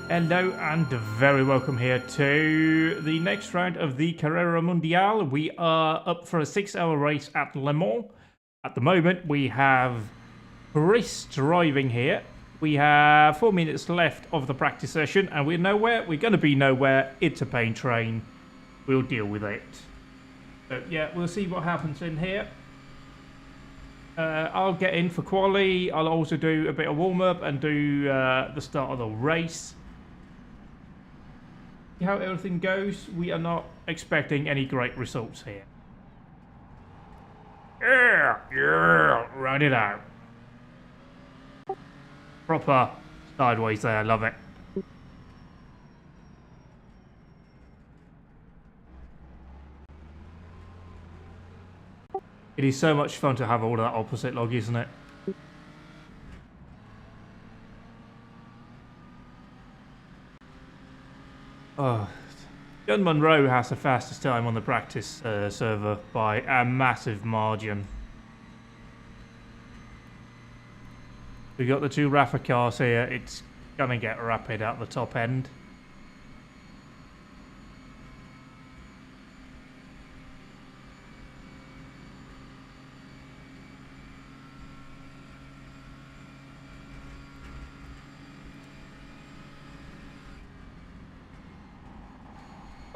Hello and very welcome here to the next round of the Carrera Mundial. We are up for a 6-hour race at Le Mans. At the moment we have Chris driving here. We have 4 minutes left of the practice session and we're nowhere. We're going to be nowhere. It's a pain train. We'll deal with it. So yeah, we'll see what happens in here. I'll get in for quali. I'll also do a bit of warm-up and do the start of the race. How everything goes, we are not expecting any great results here. Yeah, ride it out. Proper sideways there, I love it. It is so much fun to have all that opposite log, isn't it? Oh, John Munro has the fastest time on the practice server by a massive margin. We got the two Rafa cars here. It's gonna get rapid at the top end.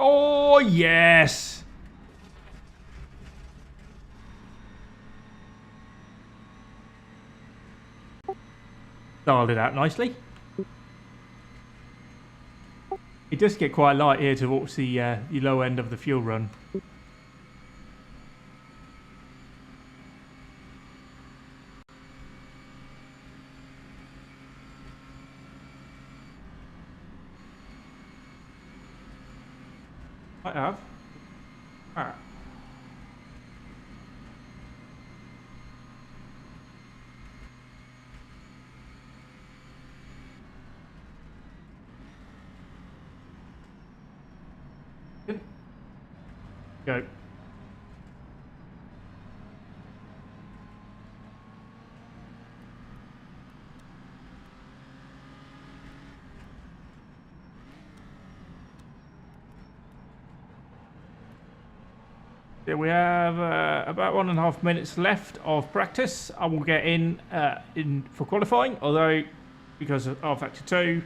Oh, yes! Dialed it out nicely. It does get quite light here towards the low end of the fuel run. I have. Ah. Good. Go. Yeah, we have about 1.5 minutes left of practice. I will get in for qualifying, although because of R-Factor 2,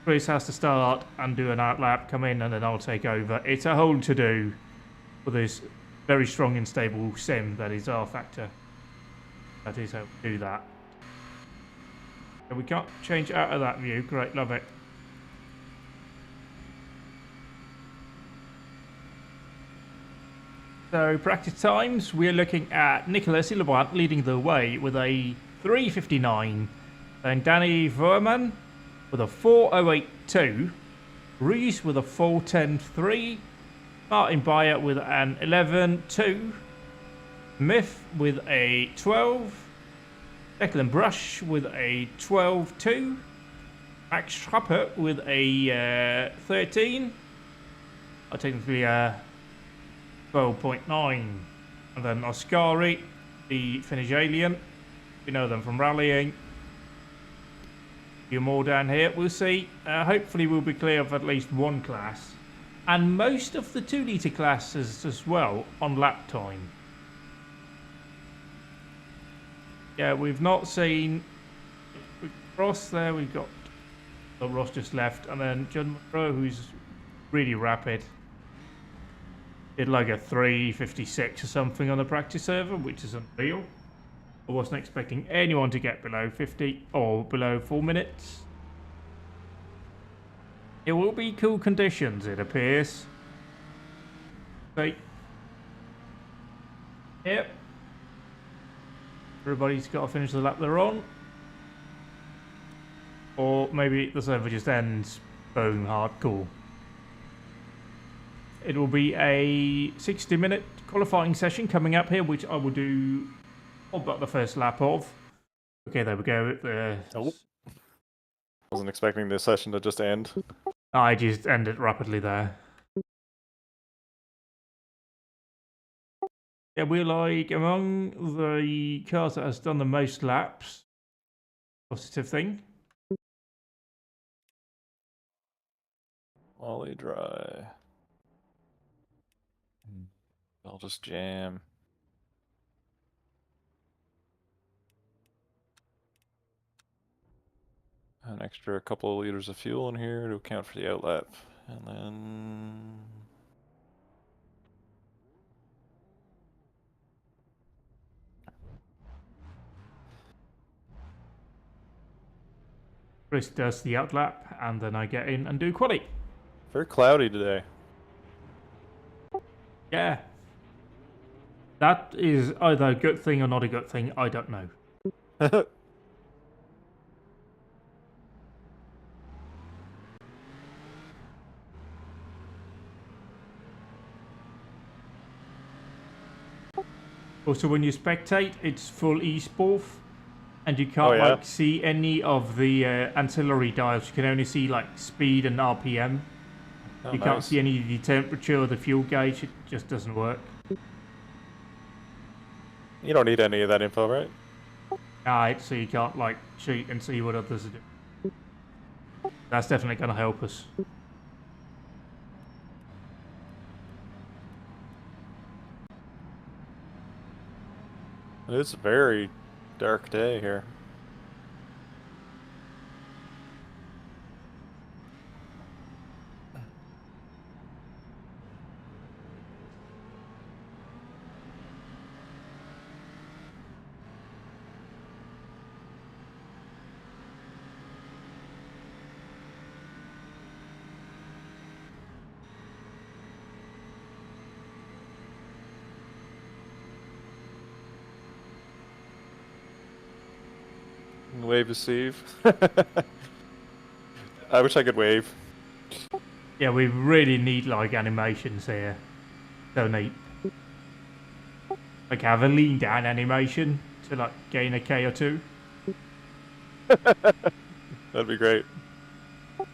Chris has to start and do an outlap, come in, and then I'll take over. It's a whole to-do for this very strong and stable sim that is R-Factor. That is how we do that. So we can't change out of that view. Great, love it. So practice times, we're looking at Nicolas Hillebrand leading the way with a 3:59. Then Danny Verman with a 4:082. Rees with a 4:10.3. Martin Bayer with an 11.2. Smith with a 12. Declan Brush with a 12.2. Max Schrapper with a 13. Technically 12.9. And then Oscari, the Finnish alien. We know them from rallying. A few more down here, we'll see. Hopefully we'll be clear of at least one class. And most of the 2-litre classes as well on lap time. Yeah, we've not seen Ross there. We've got Ross just left. And then John Monroe, who's really rapid. Did like a 3:56 or something on the practice server, which is unreal. I wasn't expecting anyone to get below 50 or below 4 minutes. It will be cool conditions, it appears. So, yep. Everybody's got to finish the lap they're on. Or maybe the server just ends. Boom, hardcore. It will be a 60-minute qualifying session coming up here, which I will do all but the first lap of. Okay, there we go. Oh. Wasn't expecting this session to just end. I just ended rapidly there. Yeah, we're like among the cars that has done the most laps. Positive thing. Wally dry. I'll just jam. An extra couple of liters of fuel in here to account for the outlet. And then... Chris does the outlap, and then I get in and do quali. Very cloudy today. Yeah. That is either a good thing or not a good thing, I don't know. Also, when you spectate, it's full esport, and you can't like see any of the ancillary dials. You can only see like speed and RPM. You can't see any of the temperature or the fuel gauge. It just doesn't work. You don't need any of that info, right? Alright, so you can't like cheat and see what others are doing. That's definitely going to help us. It's a very dark day here. Wave to Steve. I wish I could wave. Yeah, we really need like animations here. So neat. Like have a lean down animation to like gain a K or two. That'd be great.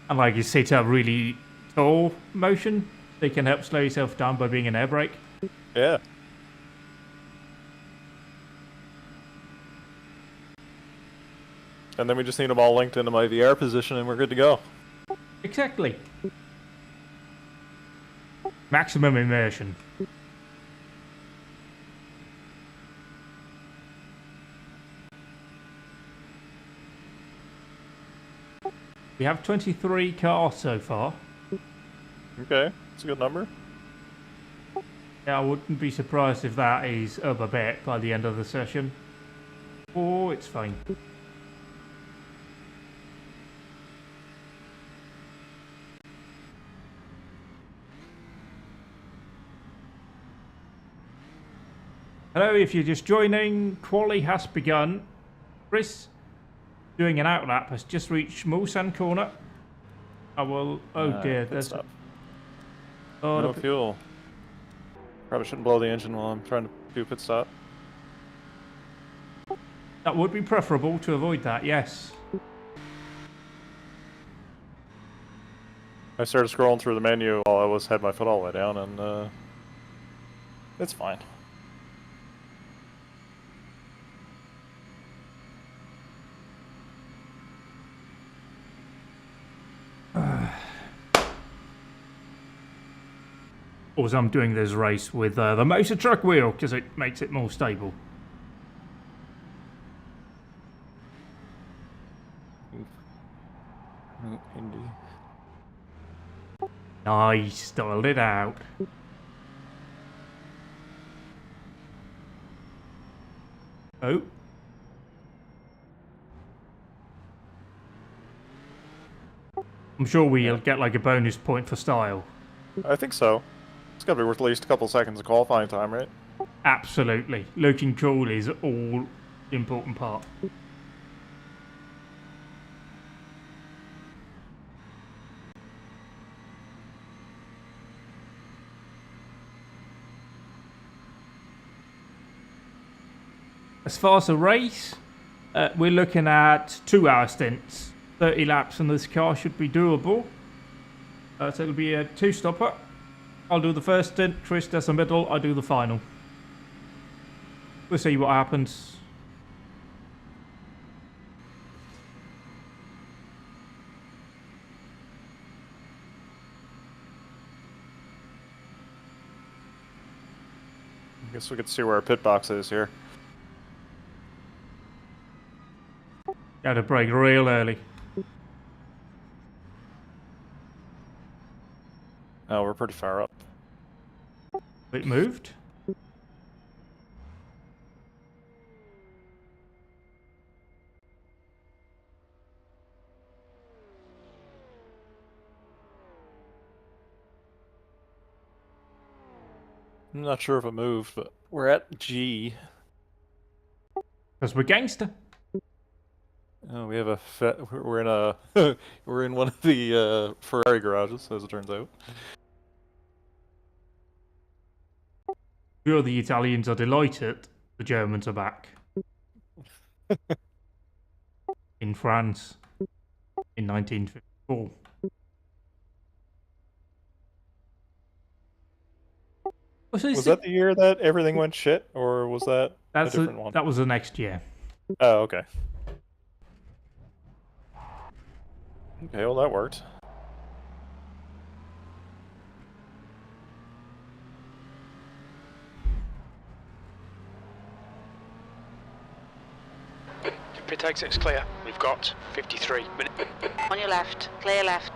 And like you sit up really tall motion. They can help slow yourself down by being an air brake. Yeah. And then we just need them all linked into my VR position and we're good to go. Exactly. Maximum immersion. We have 23 cars so far. Okay, that's a good number. Yeah, I wouldn't be surprised if that is up a bit by the end of the session. Oh, it's fine. Hello, if you're just joining, quali has begun. Chris, doing an outlap, has just reached Mulsanne corner. I will... Oh dear, there's... Stop. Oh, No fuel. Probably shouldn't blow the engine while I'm trying to do a pit stop. That would be preferable to avoid that, yes. I started scrolling through the menu while I had my foot all the way down, and it's fine. Also, I'm doing this race with the motor truck wheel because it makes it more stable. Indeed. Nice, styled it out. Oh. I'm sure we'll get like a bonus point for style. I think so. It's got to be worth at least a couple seconds of qualifying time, right? Absolutely. Looking cool is all the important part. As far as the race, we're looking at 2-hour stints. 30 laps on this car should be doable. So it'll be a 2-stopper. I'll do the first stint, Chris does the middle, I do the final. We'll see what happens. guess we could see where our pit box is here. Got to brake real early. Oh, we're pretty far up. It moved. I'm not sure if it moved, but we're at G. Because we're gangster. Oh, we have a we're in a we're in one of the Ferrari garages, as it turns out. Sure, the Italians are delighted the Germans are back. In France. In 1954. Was that the year that everything went shit, or was that a different one? That was the next year. Oh, okay. Okay, well that worked. Pit exit's clear. We've got 53 minutes. On your left, clear left.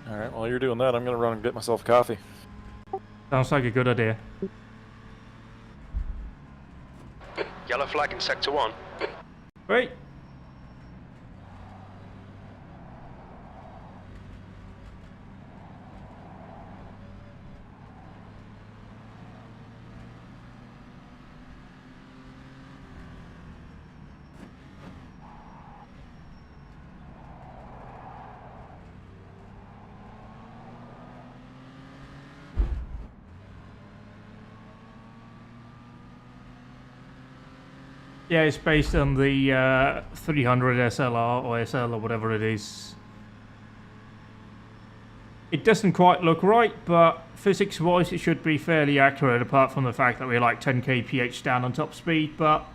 Alright, while you're doing that, I'm gonna run and get myself a coffee. Sounds like a good idea. Yellow flag in sector 1. Great. Yeah, it's based on the 300 SLR or SL or whatever it is. It doesn't quite look right, but physics-wise it should be fairly accurate, apart from the fact that we're like 10 kph down on top speed, but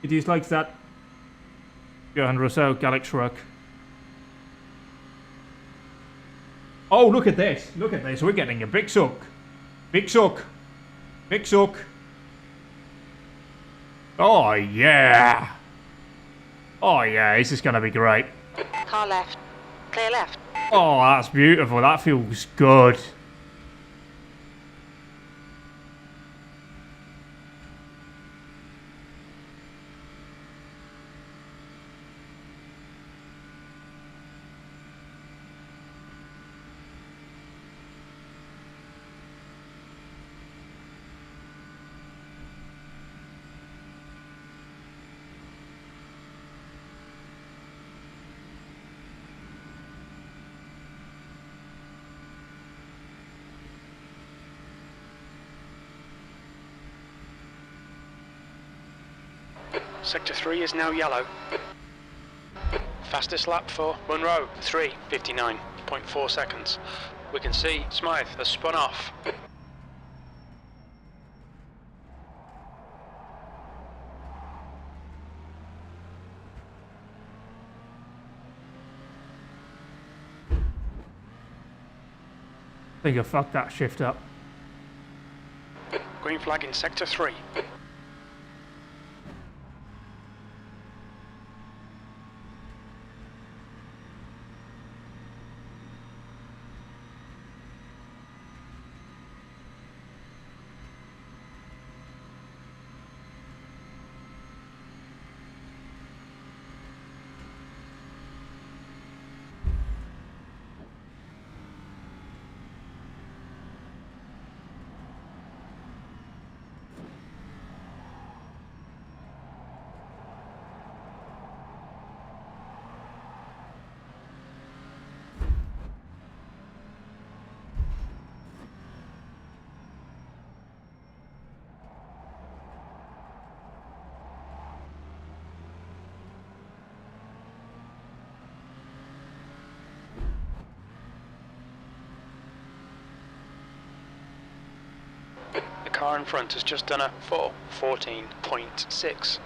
it is like that 200 or so Galax Ruck. Oh, look at this! Look at this! We're getting a big suck! Big suck! Big suck! Oh yeah! Oh yeah, this is gonna be great. Car left, clear left. Oh, that's beautiful. That feels good. Sector 3 is now yellow. Fastest lap for Monroe, 3:59.4 seconds. We can see Smythe has spun off. I think I fucked that shift up. Green flag in sector 3. The car in front has just done a 4:14.6.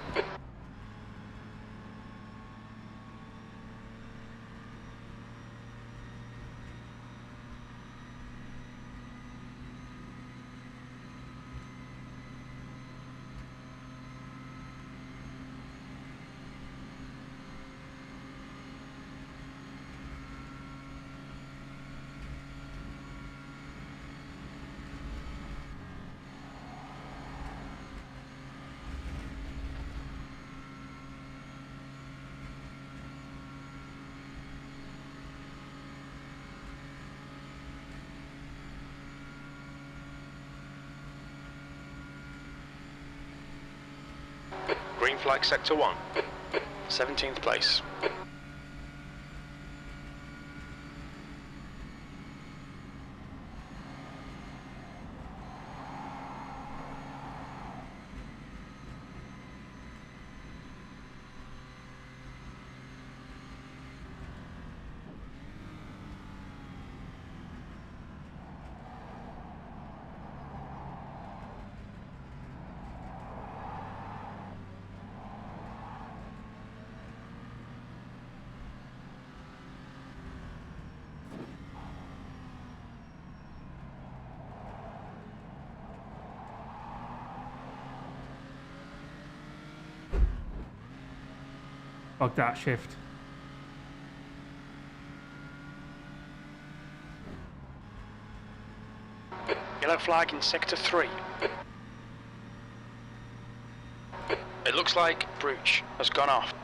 Green flag sector 1. 17th place. Fuck that shift. Yellow flag in sector 3. It looks like breach has gone off.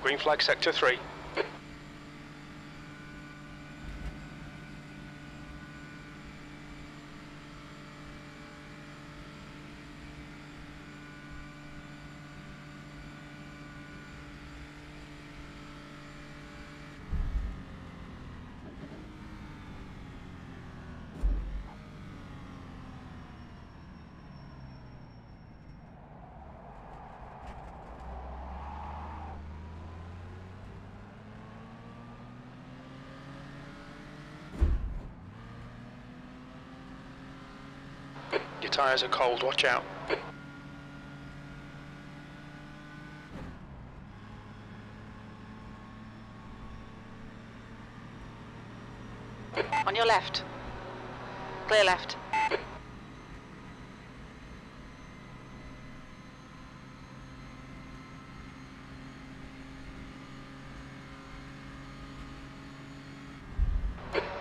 Green flag sector 3. Your tyres are cold, watch out. On your left. Clear left.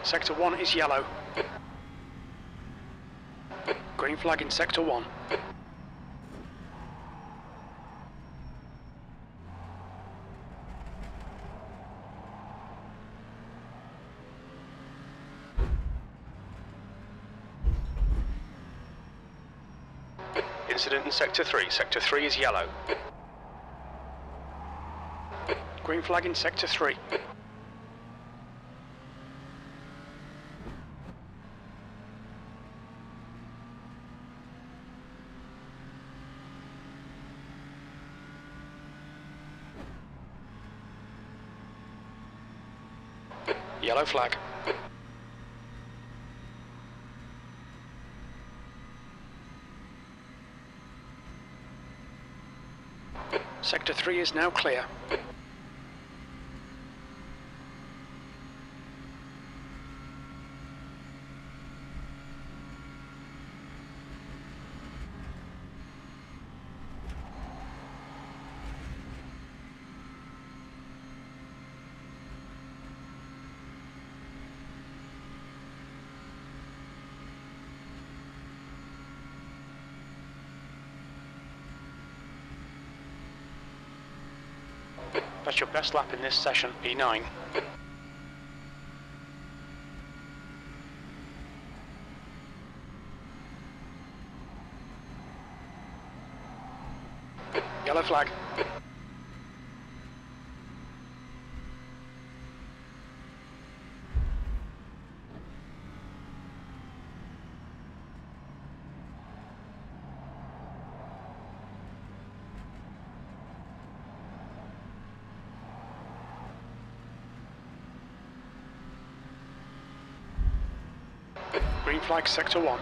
Sector 1 is yellow. Green flag in sector 1. Incident in sector 3. Sector 3 is yellow. Green flag in sector 3. Yellow flag. Sector 3 is now clear. That's your best lap in this session, P9. Yellow flag. Green flag sector 1.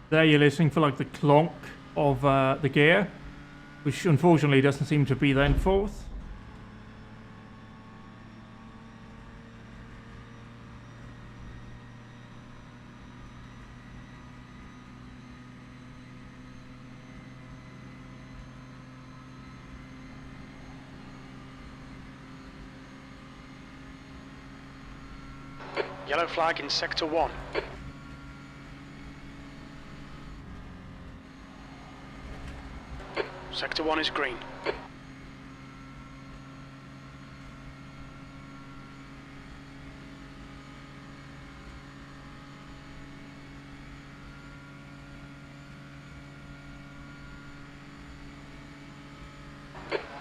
There you're listening for like the clonk of the gear, which unfortunately doesn't seem to be there in fourth. Yellow flag in sector 1. Sector 1 is green.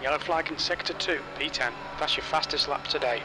Yellow flag in sector 2, P10. That's your fastest lap today.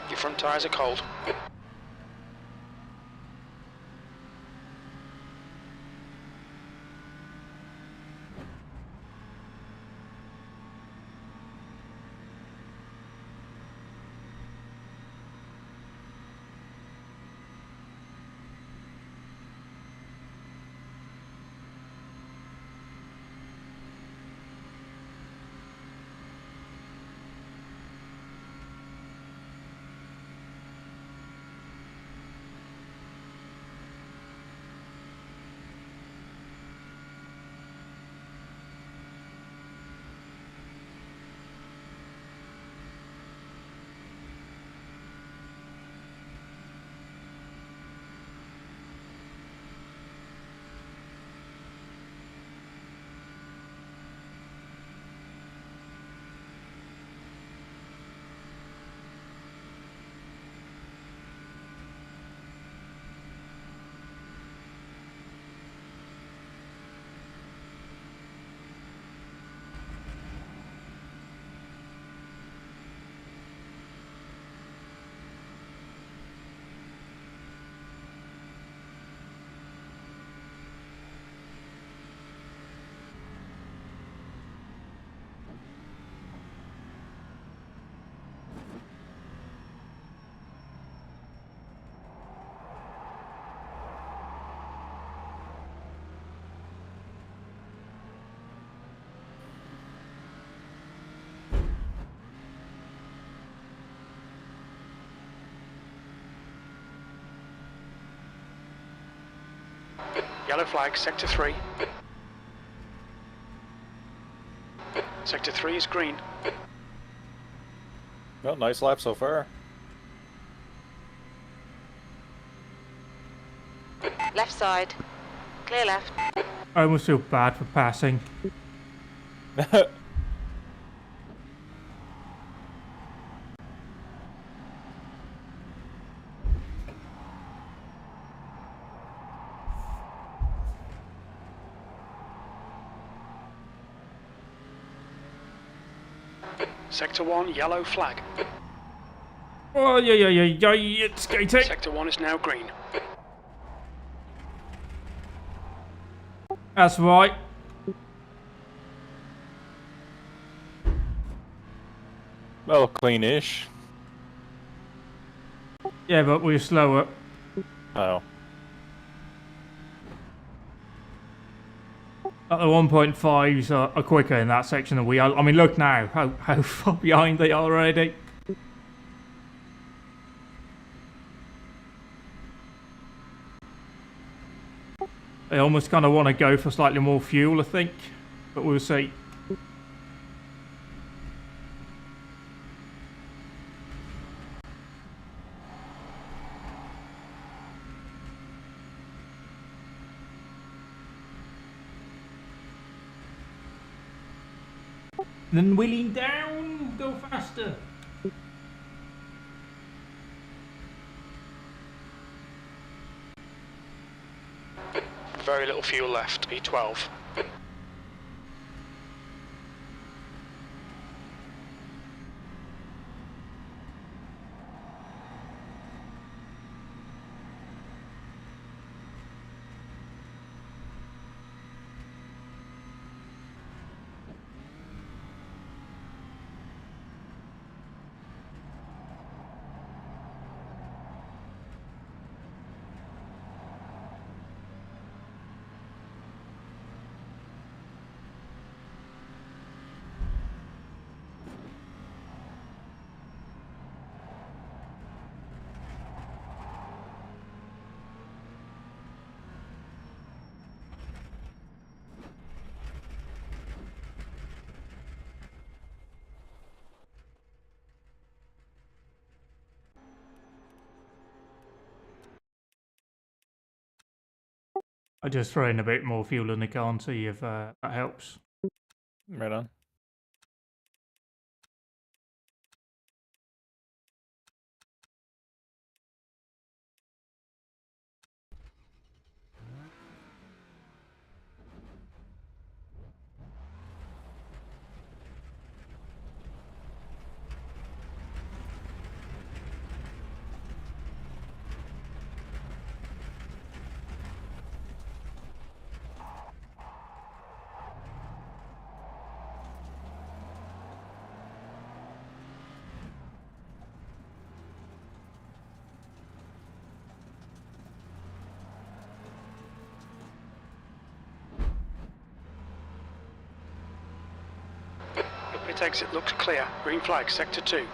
Your front tyres are cold. Yellow flag, sector 3. Sector 3 is green. Well, nice lap so far. Left side. Clear left. I almost feel bad for passing. Sector 1, yellow flag. Oh, yeah, it's skating. Sector 1 is now green. That's right. Well, clean-ish. Yeah, but we're slower. Oh. The 1.5s are quicker in that section than we are. I mean, look now, how far behind they are already. They almost kind of want to go for slightly more fuel, I think, but we'll see. Then wheeling down, go faster. Very little fuel left, B12. I just throw in a bit more fuel in the car and see if that helps. Right on. The pit exit looks clear. Green flag, sector 2.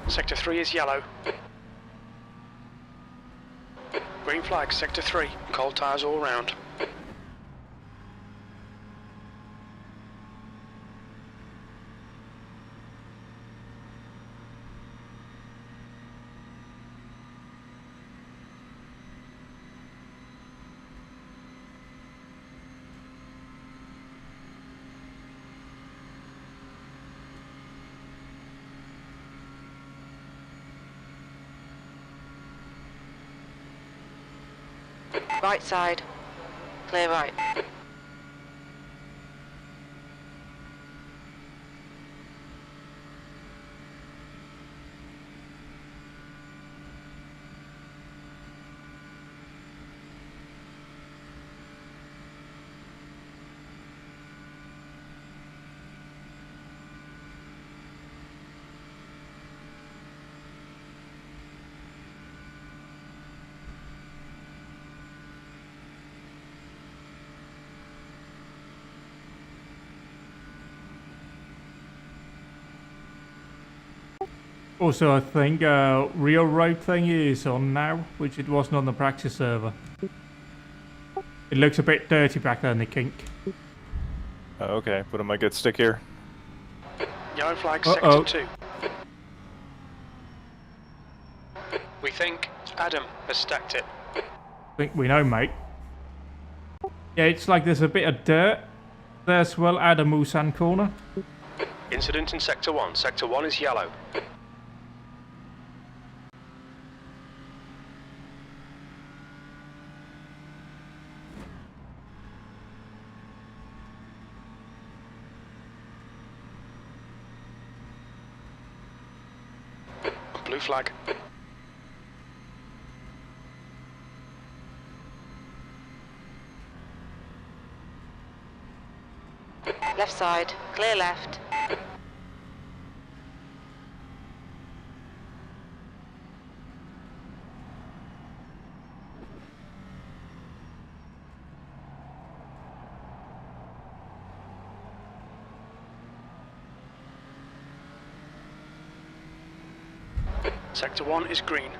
Sector 3 is yellow. Green flag, sector 3. Cold tyres all round. Right side. Clear right. Also, I think real road thing is on now, which it wasn't on the practice server. It looks a bit dirty back there in the kink. Oh, okay, but it might get stick here. Yellow flag, Uh-oh. sector 2. We think Adam has stacked it. I think we know, mate. Yeah, it's like there's a bit of dirt there as well at the Musan corner. Incident in sector 1. Sector 1 is yellow. Blue flag. Left side. Clear left. Sector 1 is green.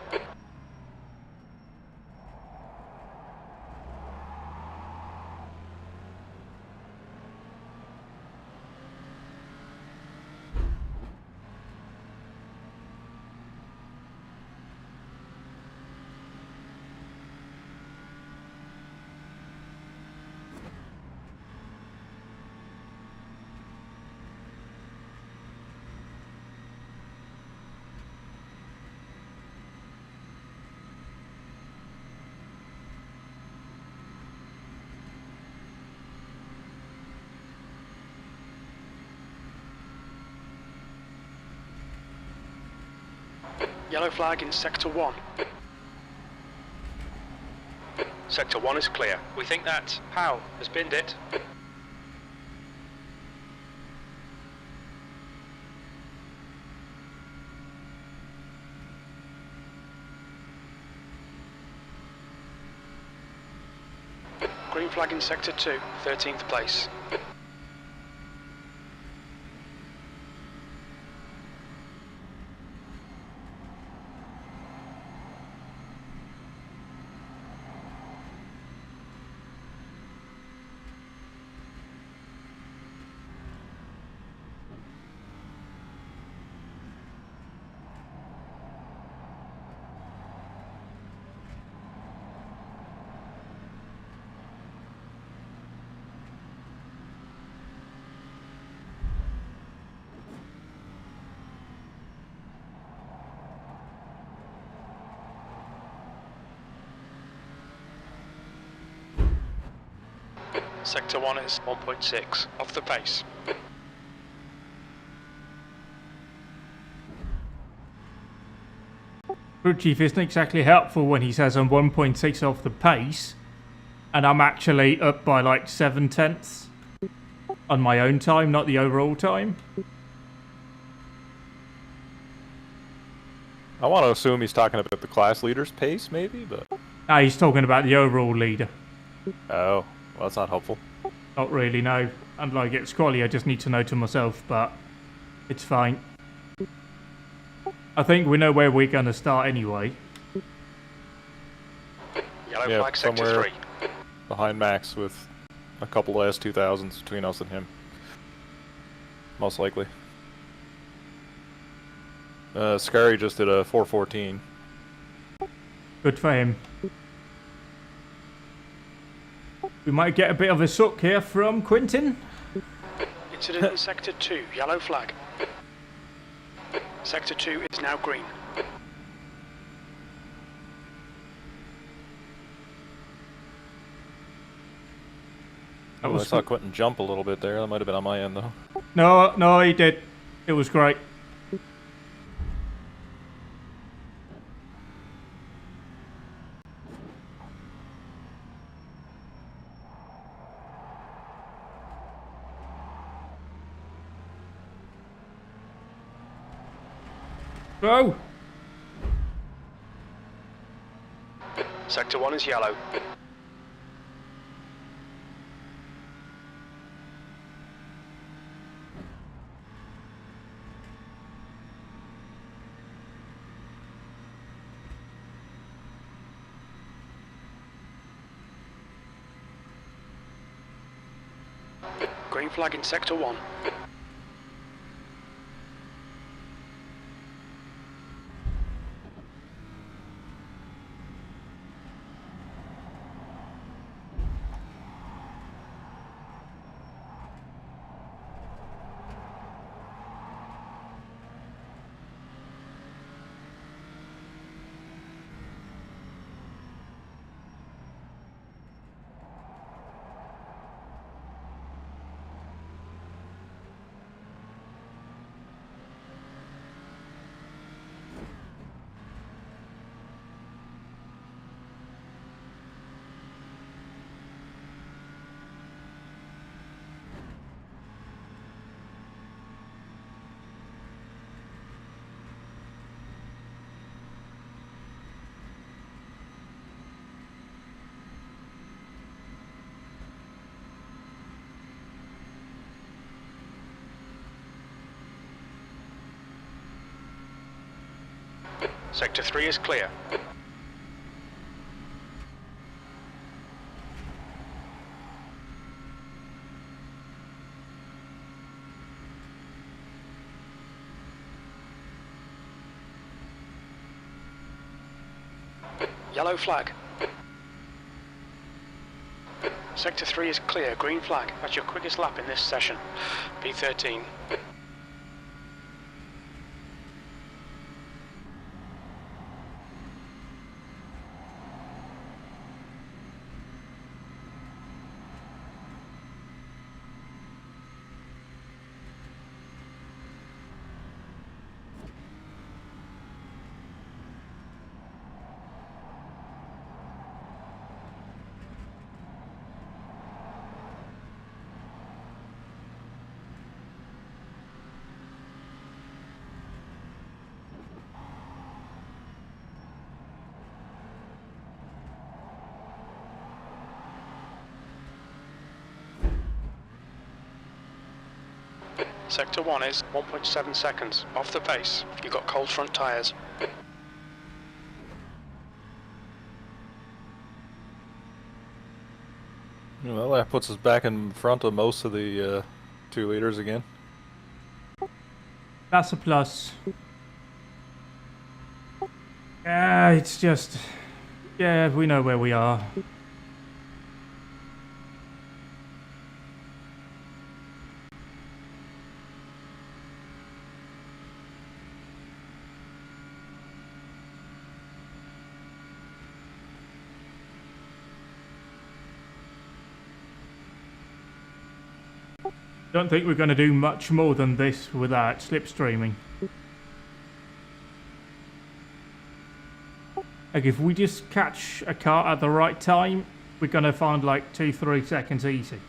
Yellow flag in Sector 1. Sector 1 is clear. We think that POW has binned it. Green flag in Sector 2, 13th place. Sector 1 is 1.6 off the pace. Crew Chief isn't exactly helpful when he says I'm 1.6 off the pace, and I'm actually up by like 7/10 on my own time, not the overall time. I want to assume he's talking about the class leader's pace, maybe, but... He's talking about the overall leader. Oh, well, that's not helpful. Not really, no. And like it's quality, I just need to know to myself, but it's fine. I think we know where we're going to start anyway. Yellow Yeah, flag Sector somewhere 3. behind Max with a couple of S2000s between us and him. Most likely. Scary just did a 414. Good for him. We might get a bit of a suck here from Quintin. Incident in Sector 2, yellow flag. Sector 2 is now green. I saw Quentin jump a little bit there. That might have been on my end, though. No, he did. It was great. Go! Sector 1 is yellow. Green flag in Sector 1. Sector 3 is clear. Yellow flag. Sector 3 is clear, green flag. That's your quickest lap in this session. P13. Sector 1 is 1.7 seconds. Off the pace. You've got cold front tyres. Well, that puts us back in front of most of the 2 leaders again. That's a plus. Yeah, it's just... Yeah, we know where we are. Don't think we're going to do much more than this without slipstreaming. Like if we just catch a car at the right time, we're going to find like 2-3 seconds easy.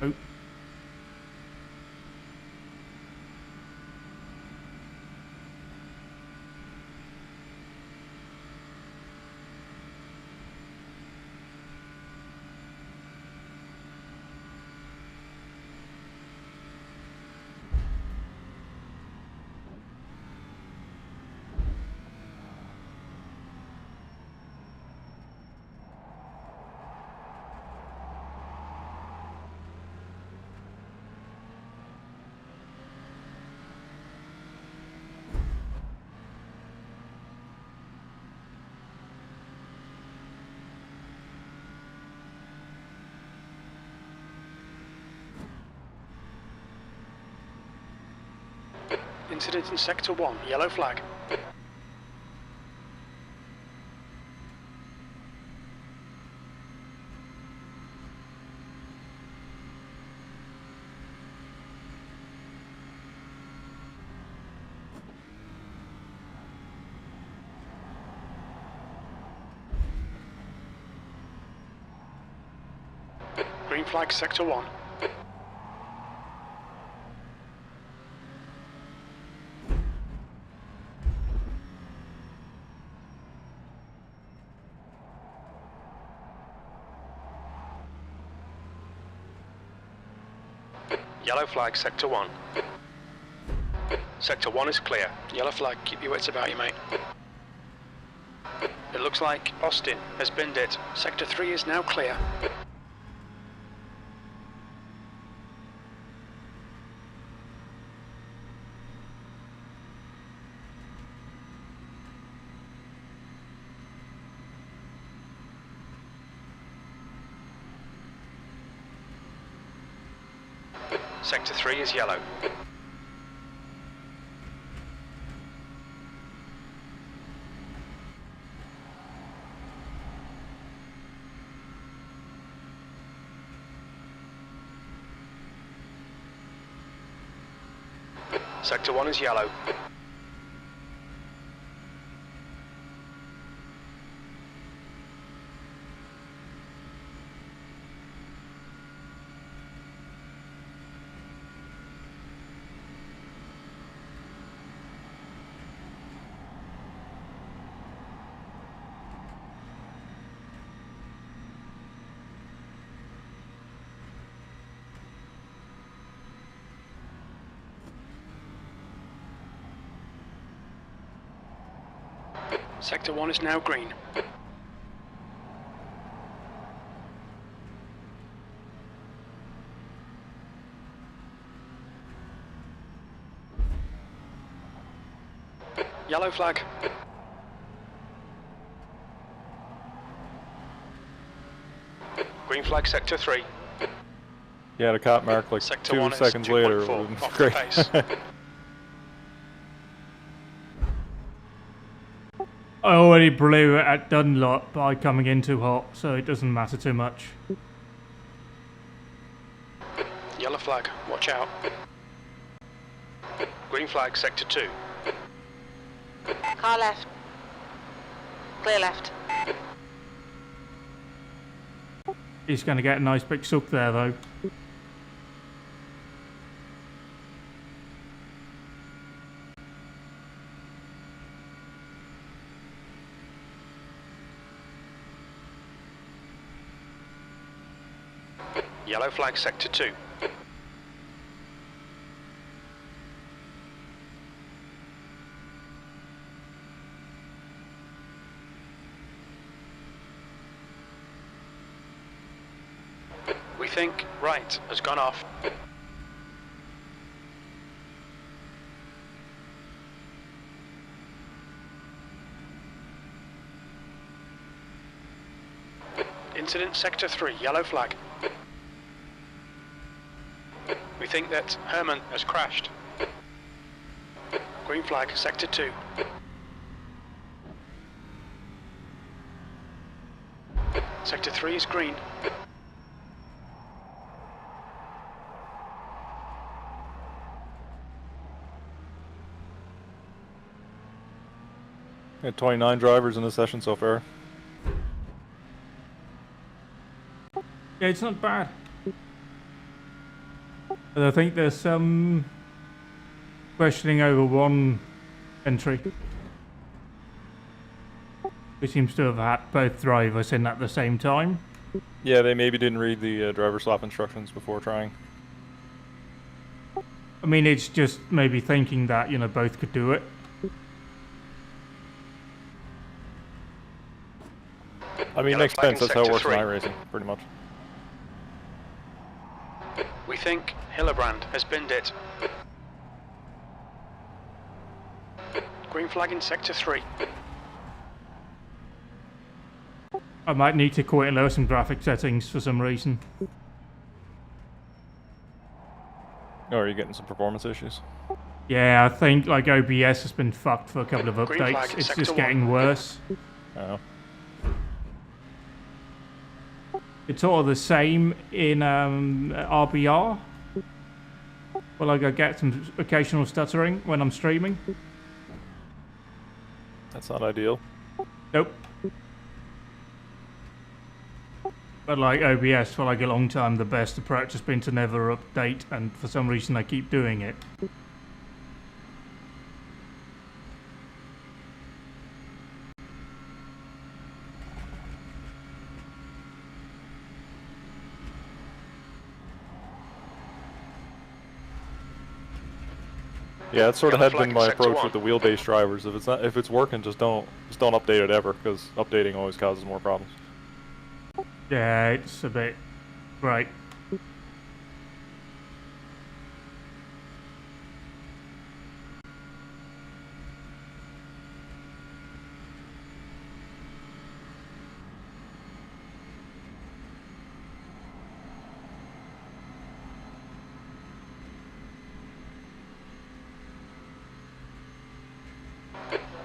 Oh. Incident in Sector 1, yellow flag. Green flag, Sector 1. Yellow flag, Sector 1. Sector 1 is clear. Yellow flag, keep your wits about you, mate. It looks like Austin has binned it. Sector 3 is now clear. Sector 3 is yellow. Sector 1 is yellow. Sector 1 is now green. Yellow flag. Green flag, Sector 3. Yeah, the cop mark like Sector 2 1 is seconds later. 2.4 It was off the great. pace. I already blew it at Dunlop by coming in too hot, so it doesn't matter too much. Yellow flag, watch out. Green flag, Sector 2. Car left. Clear left. He's going to get a nice big suck there, though. Yellow flag, Sector 2. We think right has gone off. Incident Sector 3, yellow flag. We think that Herman has crashed. Green flag, Sector 2. Sector 3 is green. We had 29 drivers in the session so far. Yeah, it's not bad. But I think there's some questioning over one entry. We seems to have had both drivers in at the same time. Yeah, they maybe didn't read the driver swap instructions before trying. I mean, it's just maybe thinking that, you know, both could do it. I mean, it Yellow makes flag sense. in That's how it Sector works in 3. iRacing, pretty much. We think Hillebrand has binned it. Green flag in Sector 3. I might need to quite lower some graphic settings for some reason. Oh, are you getting some performance issues? Yeah, I think like OBS has been fucked for a couple of Green flag, updates. It's Sector just 1. getting worse. Oh. It's all the same in RBR. Well, like I get some occasional stuttering when I'm streaming. That's not ideal. Nope. But like OBS for like a long time, the best approach has been to never update, and for some reason I keep doing it. Yeah, that sort of Yellow had flag been in my Sector approach 1. with the wheelbase drivers. If it's working, just don't update it ever, because updating always causes more problems. Yeah, it's a bit... Right.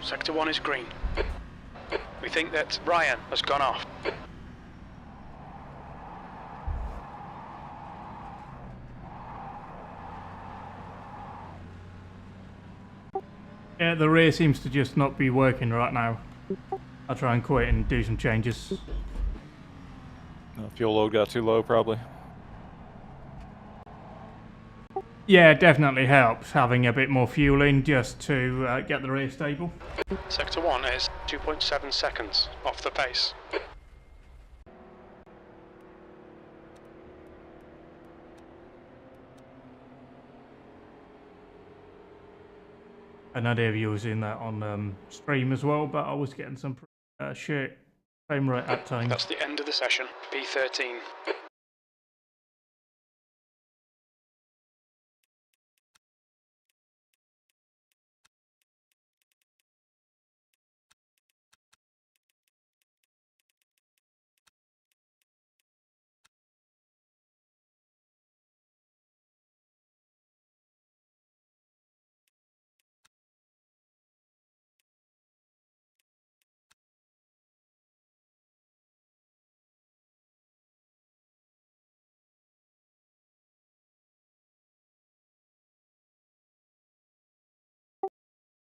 Sector 1 is green. We think that Ryan has gone off. Yeah, the rear seems to just not be working right now. I'll try and quit and do some changes. Fuel load got too low, probably. Yeah, it definitely helps having a bit more fuel in just to get the rear stable. Sector 1 is 2.7 seconds off the pace. I know they're using that on stream as well, but I was getting some shit frame rate at times. That's the end of the session. P13.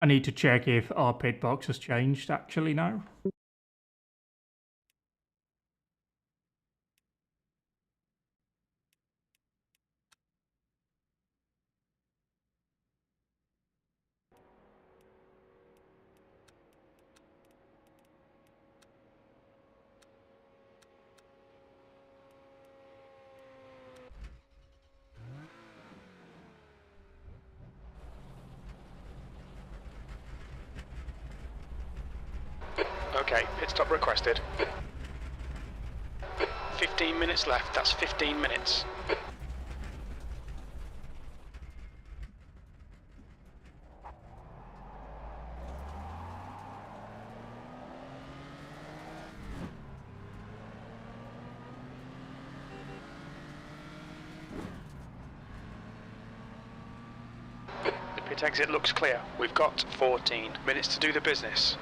I need to check if our pit box has changed actually now. Okay, pit stop requested. 15 minutes left, that's 15 minutes. The pit exit looks clear. We've got 14 minutes to do the business.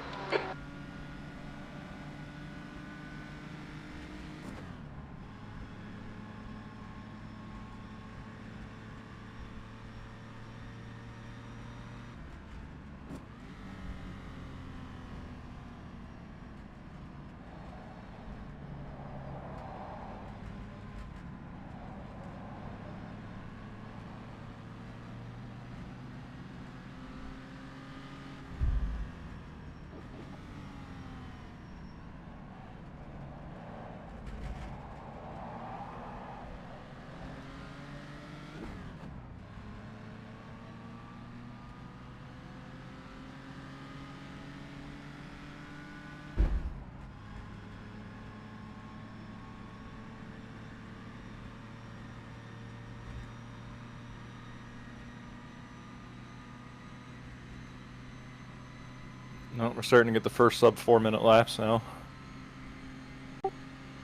No, we're starting to get the first sub 4 minute laps now.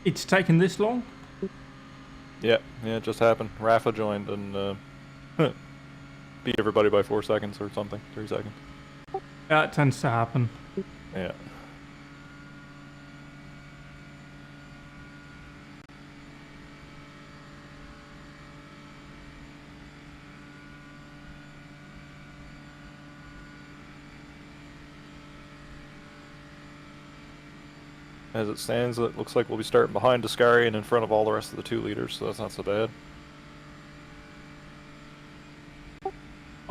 It's taken this long? Yeah, it just happened. Rafa joined and beat everybody by 4 seconds or something, 3 seconds. Yeah, it tends to happen. Yeah. As it stands, it looks like we'll be starting behind Descari and in front of all the rest of the 2 leaders, so that's not so bad.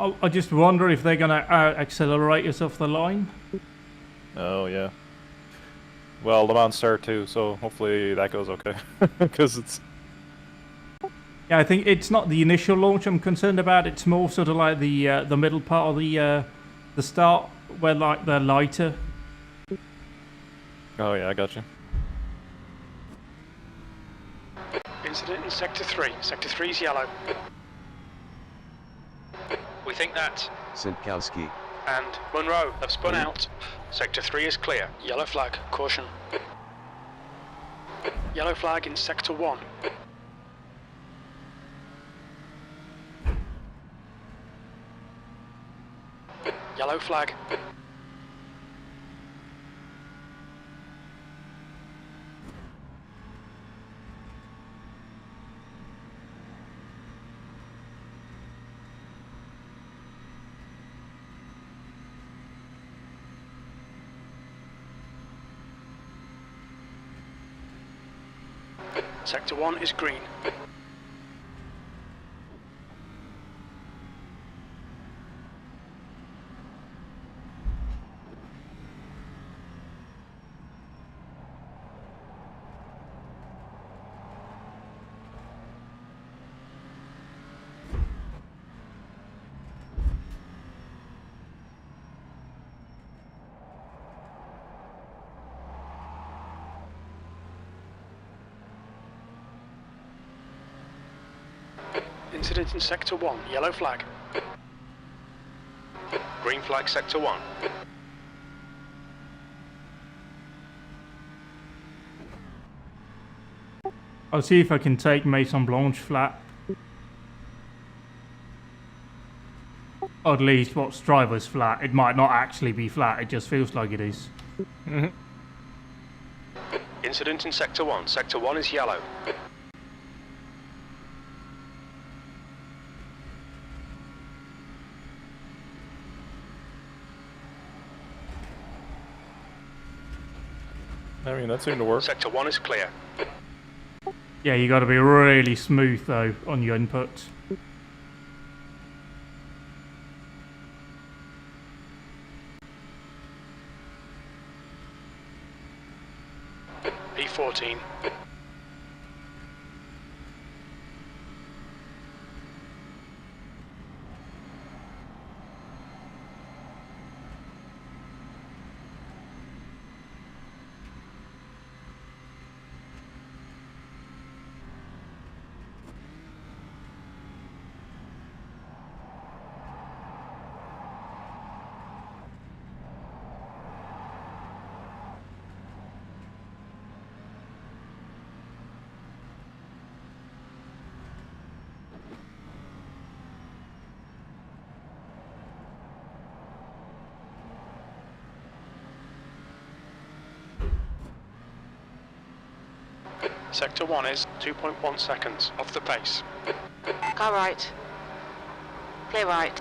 I just wonder if they're gonna accelerate us off the line. Oh, yeah. Well, Le Mans start too, so hopefully that goes okay. Because it's... Yeah, I think it's not the initial launch I'm concerned about. It's more sort of like the middle part of the start, where like they're lighter. Oh, yeah, I got you. Incident in Sector 3. Sector 3's yellow. We think that. Sitkowski. And Monroe have spun out. Sector 3 is clear. Yellow flag, caution. Yellow flag in Sector 1. Yellow flag. Sector 1 is green. Incident in Sector 1, yellow flag. Green flag Sector 1. I'll see if I can take Maison Blanche flat. Or at least what's driver's flat. It might not actually be flat, it just feels like it is. Incident in Sector 1. Sector 1 is yellow. I mean, that seemed to work. Sector 1 is clear. Yeah, you gotta be really smooth though on your inputs. P14. Sector 1 is 2.1 seconds off the pace. Car right. Clear right.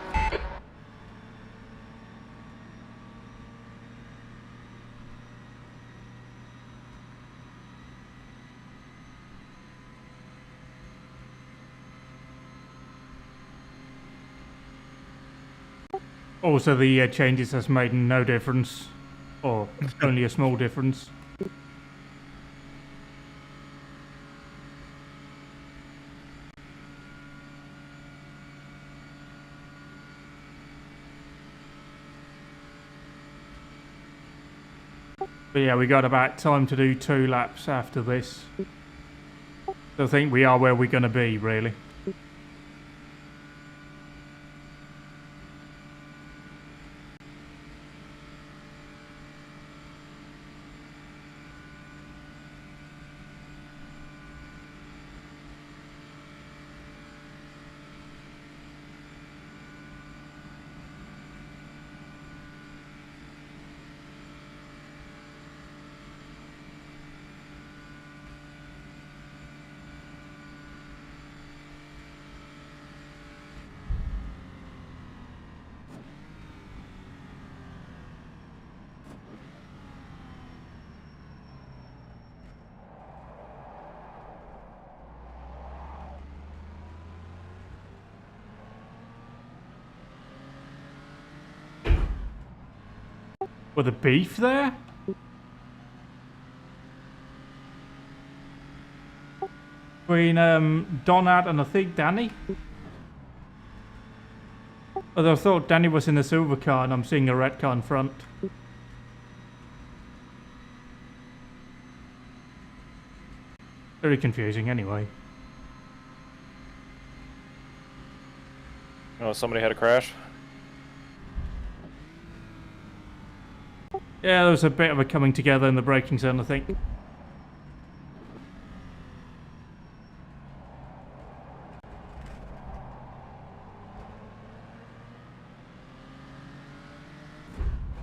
Also, the changes has made no difference, or only a small difference. But yeah, we got about time to do 2 laps after this. So I think we are where we're going to be, really. With the beef there? Between Donat and I think Danny? Although I thought Danny was in the silver car and I'm seeing a red car in front. Very confusing anyway. Oh, somebody had a crash? Yeah, there was a bit of a coming together in the braking zone, I think.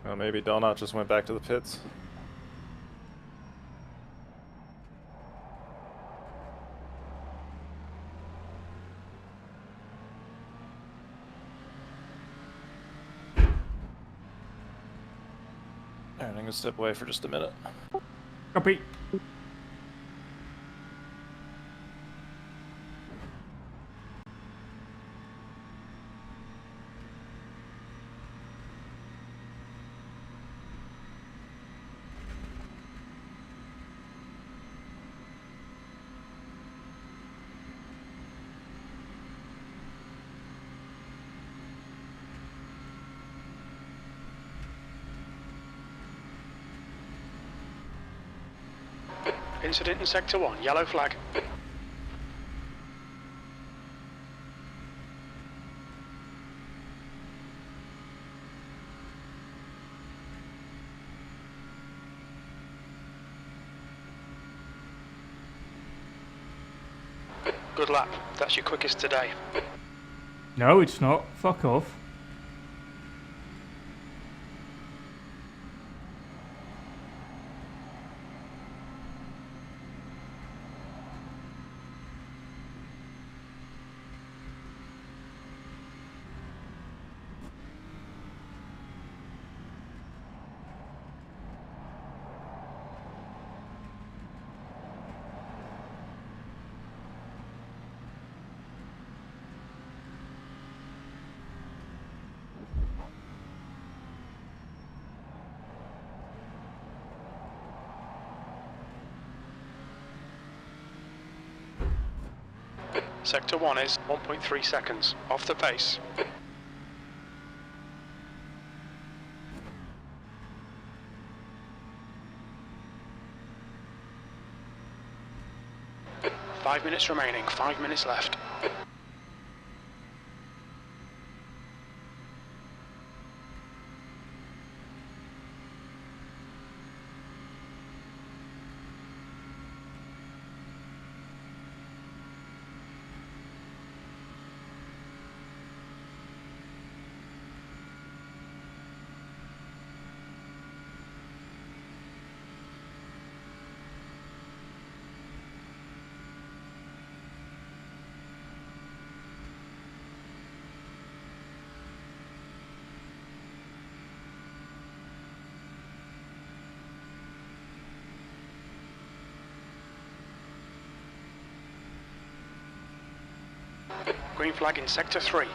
Well, maybe Donut just went back to the pits. Alright, I'm gonna step away for just a minute. Copy. Incident in Sector 1, yellow flag. Good lap. That's your quickest today. No, it's not. Fuck off. Sector 1 is 1.3 seconds. Off the pace. Five minutes remaining. 5 minutes left. Green flag in Sector 3.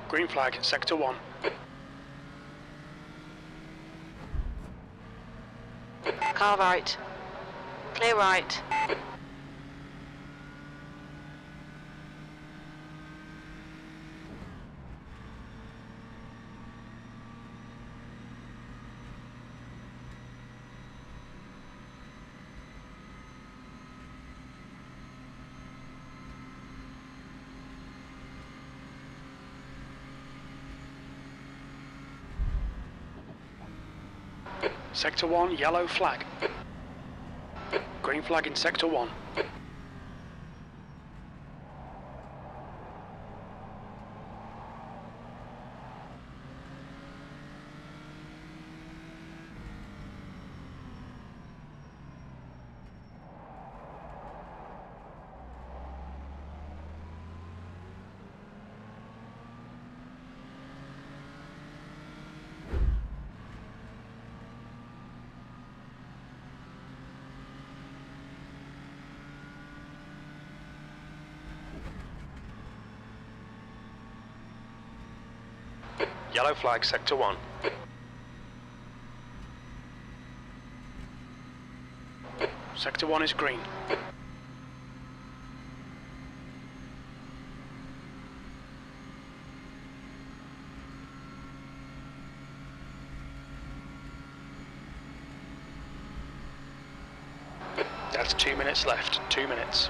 Green flag, Sector 1. Car right. Clear right. Sector 1, yellow flag. Green flag in Sector 1. Yellow flag, Sector 1. Sector 1 is green. That's 2 minutes left. 2 minutes.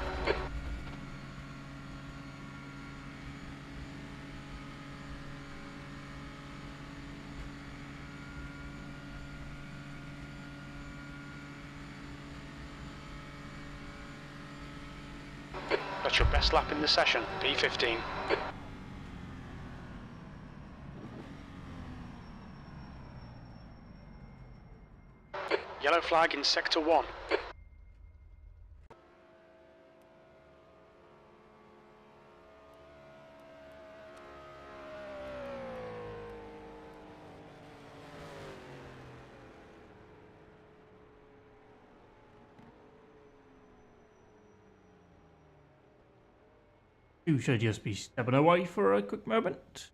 That's your best lap in the session, P15. Yellow flag in Sector 1. You should just be stepping away for a quick moment.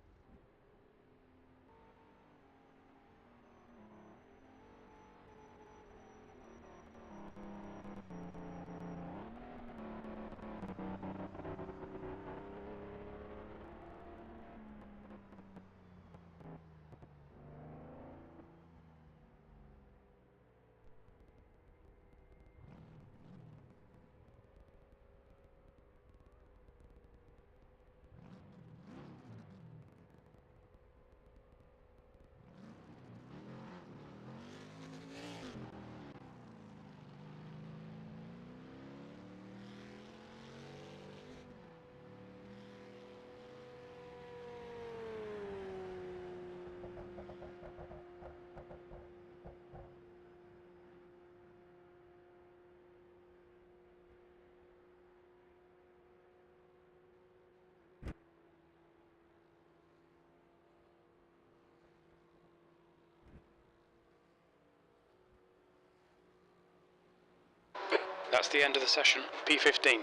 That's the end of the session. P15.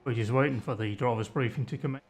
We're just waiting for the driver's briefing to come in.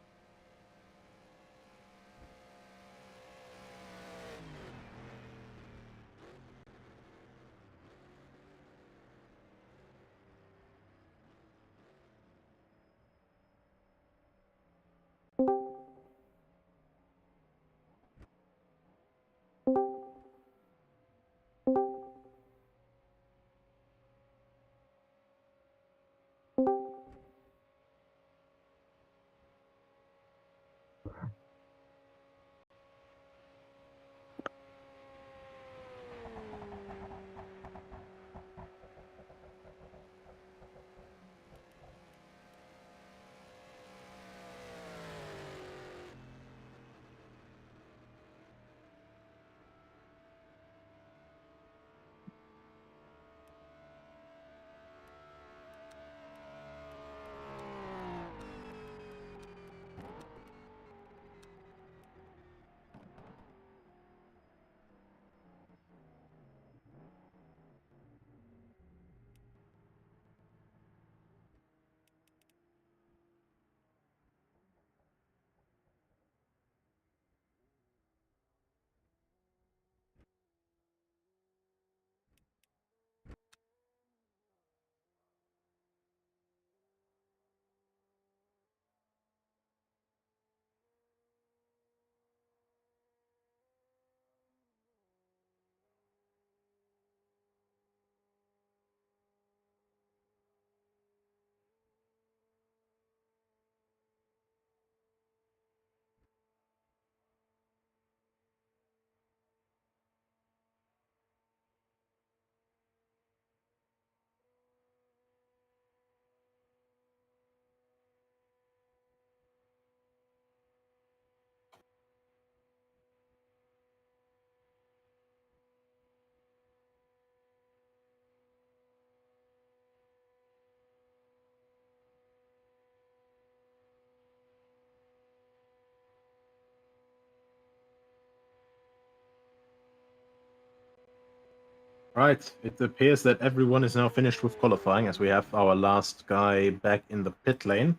Right, it appears that everyone is now finished with qualifying, as we have our last guy back in the pit lane.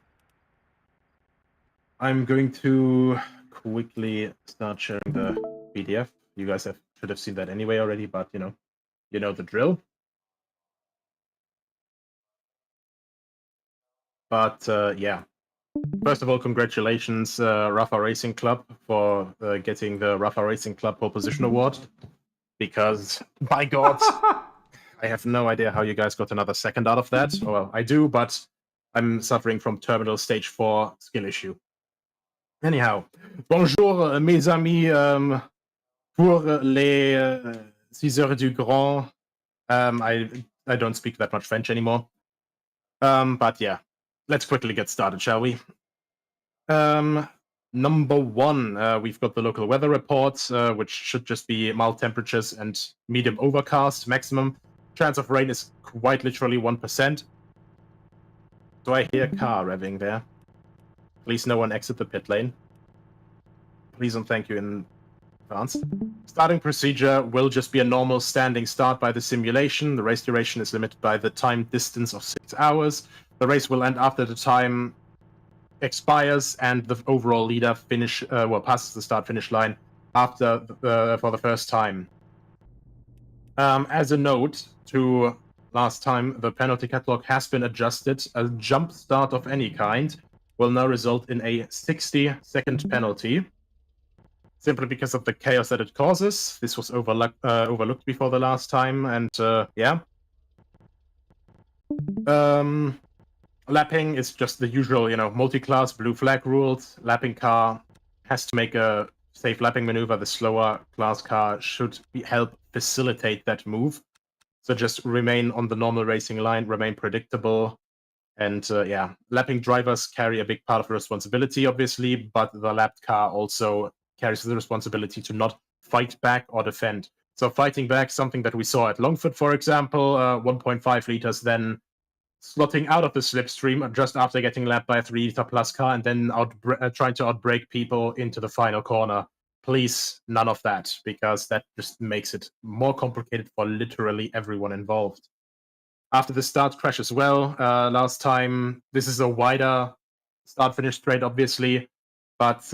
I'm going to quickly start sharing the PDF. You guys should have seen that anyway already, but you know the drill. But yeah, first of all, congratulations, Rafa Racing Club, for getting the Rafa Racing Club Pole Position Award. Because, by God, I have no idea how you guys got another second out of that. Well, I do, but I'm suffering from terminal stage 4 skill issue. Anyhow, bonjour mes amis, pour les 6 heures du Grand. I don't speak that much French anymore. But yeah, let's quickly get started, shall we? Number one, we've got the local weather report, which should just be mild temperatures and medium overcast. Maximum chance of rain is quite literally 1%. Do I hear a car revving there? Please no one exit the pit lane. Please and thank you in advance. Starting procedure will just be a normal standing start by the simulation. The race duration is limited by the time distance of 6 hours. The race will end after the time expires and the overall leader passes the start-finish line after for the first time. As a note to last time, the penalty catalog has been adjusted. A jump start of any kind will now result in a 60-second penalty, simply because of the chaos that it causes. This was overlooked before the last time, and yeah. Lapping is just the usual, multi-class blue flag rules. Lapping car has to make a safe lapping maneuver. The slower class car should help facilitate that move. So just remain on the normal racing line, remain predictable. And yeah, lapping drivers carry a big part of the responsibility, obviously, but the lapped car also carries the responsibility to not fight back or defend. So fighting back, something that we saw at Longford, for example, 1.5 liters, then slotting out of the slipstream just after getting lapped by a 3-liter plus car and then trying to outbrake people into the final corner. Please, none of that, because that just makes it more complicated for literally everyone involved. After the start crash as well, last time, this is a wider start-finish straight, obviously, but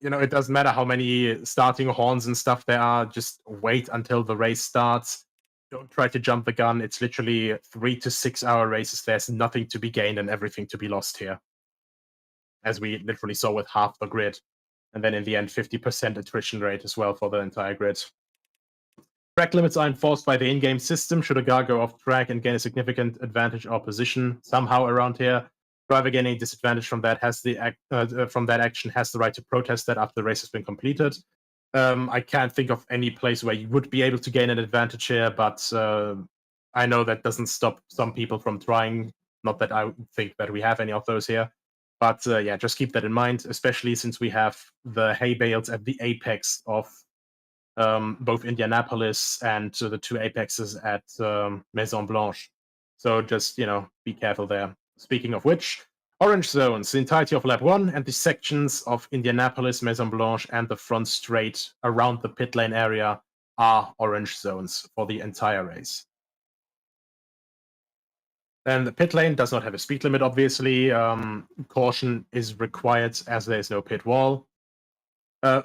it doesn't matter how many starting horns and stuff there are, just wait until the race starts. Don't try to jump the gun. It's literally 3 to 6 hour races. There's nothing to be gained and everything to be lost here, as we literally saw with half the grid. And then in the end, 50% attrition rate as well for the entire grid. Track limits are enforced by the in-game system. Should a car go off track and gain a significant advantage or position somehow around here, driver gaining disadvantage from that action has the right to protest that after the race has been completed. I can't think of any place where you would be able to gain an advantage here, but I know that doesn't stop some people from trying. Not that I think that we have any of those here. But yeah, just keep that in mind, especially since we have the hay bales at the apex of both Indianapolis and the 2 apexes at Maison Blanche. So just, be careful there. Speaking of which, orange zones, the entirety of lap 1 and the sections of Indianapolis, Maison Blanche, and the front straight around the pit lane area are orange zones for the entire race. And the pit lane does not have a speed limit, obviously. Caution is required as there is no pit wall.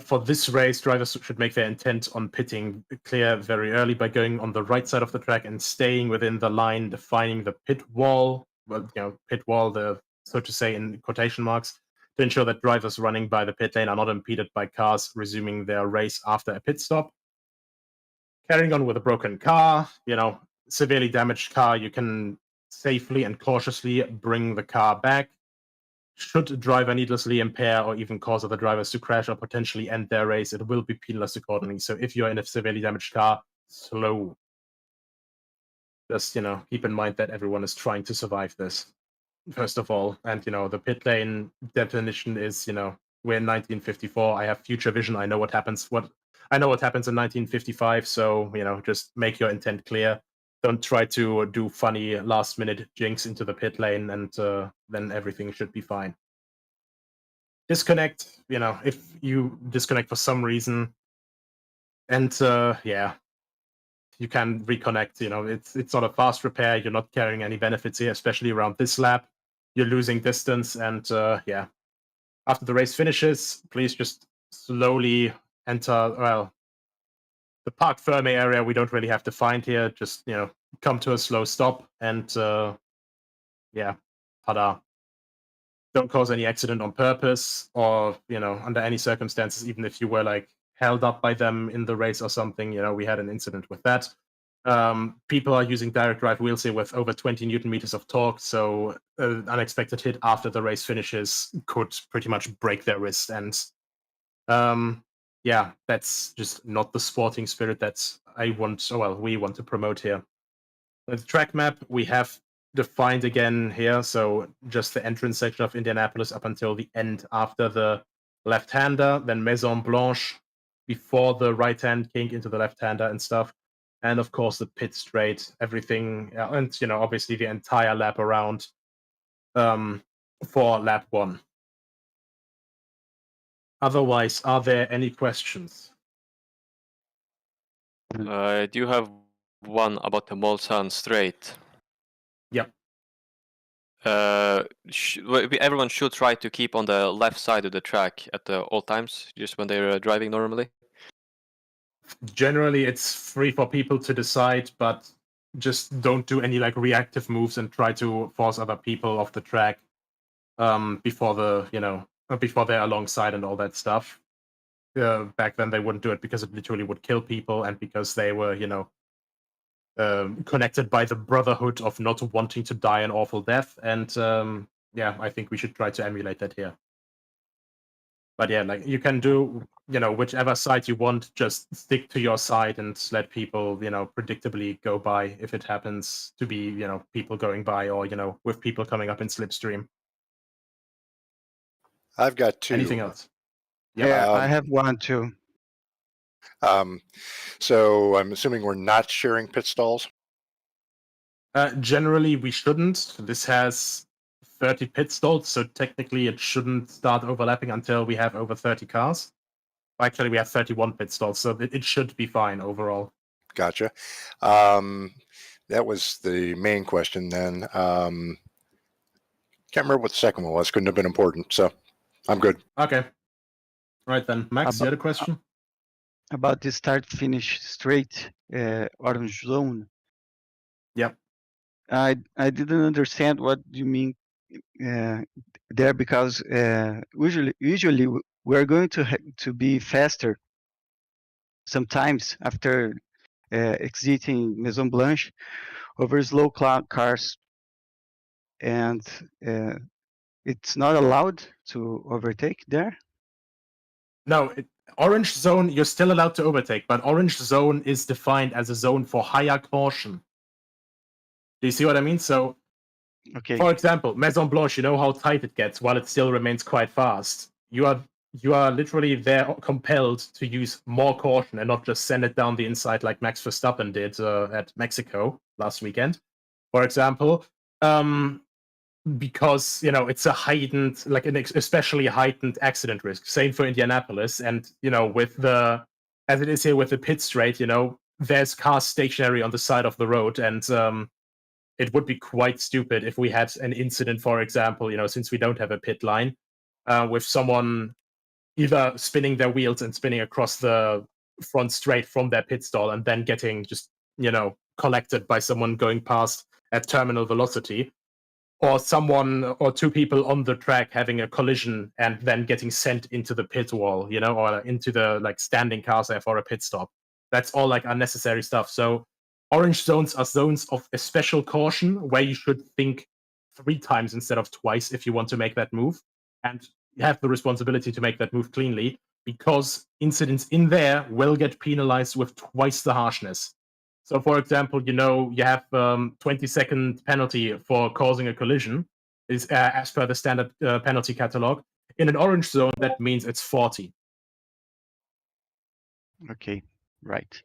For this race, drivers should make their intent on pitting clear very early by going on the right side of the track and staying within the line defining the pit wall. Well, pit wall, so to say, in quotation marks, to ensure that drivers running by the pit lane are not impeded by cars resuming their race after a pit stop. Carrying on with a broken car, severely damaged car, you can safely and cautiously bring the car back. Should a driver needlessly impair or even cause other drivers to crash or potentially end their race, it will be penalized accordingly. So if you're in a severely damaged car, slow. Just, keep in mind that everyone is trying to survive this, first of all. And, the pit lane definition is, we're in 1954. I have future vision. I know what happens. I know what happens in 1955. So, just make your intent clear. Don't try to do funny last-minute jinx into the pit lane, and then everything should be fine. Disconnect, if you disconnect for some reason, and yeah, you can reconnect. It's not a fast repair. You're not carrying any benefits here, especially around this lap. You're losing distance, and yeah. After the race finishes, please just slowly enter, well, the Parc Ferme area we don't really have to find here. Just, come to a slow stop and, yeah, ta-da. Don't cause any accident on purpose or, under any circumstances, even if you were, held up by them in the race or something. We had an incident with that. People are using direct drive wheels here with over 20 Newton meters of torque, so an unexpected hit after the race finishes could pretty much break their wrist. And yeah, that's just not the sporting spirit that we want to promote here. The track map, we have defined again here. So just the entrance section of Indianapolis up until the end after the left-hander, then Maison Blanche before the right-hand kink into the left-hander and stuff. And of course the pit straight, everything, and obviously the entire lap around for lap 1. Otherwise, are there any questions? I do have one about the Mulsanne straight. Yep. Everyone should try to keep on the left side of the track at all times, just when they're driving normally. Generally, it's free for people to decide, but just don't do any reactive moves and try to force other people off the track before they're alongside and all that stuff. Back then, they wouldn't do it because it literally would kill people, and because they were, connected by the brotherhood of not wanting to die an awful death. And I think we should try to emulate that here. But yeah, you can do, whichever side you want, just stick to your side and let people, predictably go by if it happens to be, people going by or, with people coming up in slipstream. I've got 2. Anything else? Yeah, I have one too. So I'm assuming we're not sharing pit stalls? Generally, we shouldn't. This has 30 pit stalls, so technically it shouldn't start overlapping until we have over 30 cars. Actually, we have 31 pit stalls, so it should be fine overall. Gotcha. That was the main question then. Can't remember what the second one was. Couldn't have been important, so I'm good. Okay. Right then. Max, you had a question? About the start-finish straight orange zone. Yep. I didn't understand what you mean there, because usually we're going to be faster sometimes after exiting Maison Blanche over slow cars, and it's not allowed to overtake there. No, orange zone, you're still allowed to overtake, but orange zone is defined as a zone for higher caution. Do you see what I mean? So, okay. For example, Maison Blanche, you know how tight it gets while it still remains quite fast. You are literally there compelled to use more caution and not just send it down the inside like Max Verstappen did at Mexico last weekend, for example. Because it's a heightened, an especially heightened accident risk. Same for Indianapolis, and with as it is here with the pit straight, there's cars stationary on the side of the road, and it would be quite stupid if we had an incident, for example, since we don't have a pit line, with someone either spinning their wheels and spinning across the front straight from their pit stall and then getting just collected by someone going past at terminal velocity. Or someone or two people on the track having a collision and then getting sent into the pit wall, or into the standing cars there for a pit stop. That's all unnecessary stuff. So orange zones are zones of a special caution where you should think 3 times instead of twice if you want to make that move, and you have the responsibility to make that move cleanly, because incidents in there will get penalized with twice the harshness. So, for example, you have 20-second penalty for causing a collision, is as per the standard penalty catalog. In an orange zone, that means it's 40. Okay, right.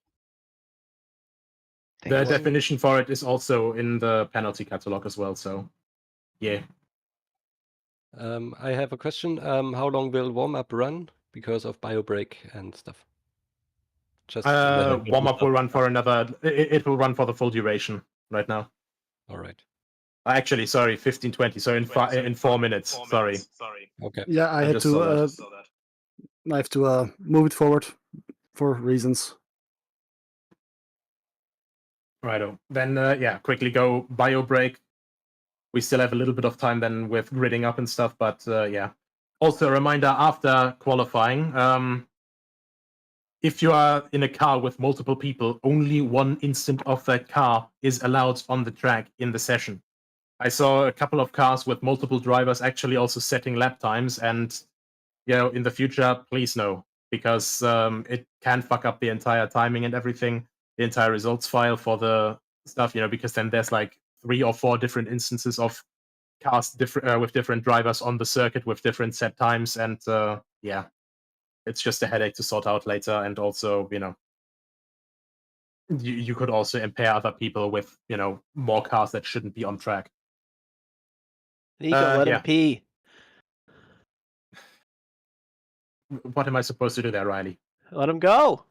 The definition for it is also in the penalty catalog as well. So, yeah. I have a question. How long will warm-up run because of bio break and stuff? Just warm-up will run for another. It will run for the full duration right now. All right. Actually, sorry, 15-20. So in 4 minutes. Sorry. Okay. Yeah, I had to. I have to move it forward for reasons. Righto. Then quickly go bio break. We still have a little bit of time then with gridding up and stuff, but yeah. Also a reminder, after qualifying, if you are in a car with multiple people, only one instant of that car is allowed on the track in the session. I saw a couple of cars with multiple drivers actually also setting lap times, and in the future, please no, because it can fuck up the entire timing and everything, the entire results file for the stuff, because then there's 3 or 4 different instances of cars with different drivers on the circuit with different set times, and yeah, it's just a headache to sort out later. And also, you could also impair other people with more cars that shouldn't be on track. Nico, let him yeah. pee. What am I supposed to do there, Riley? Let him go.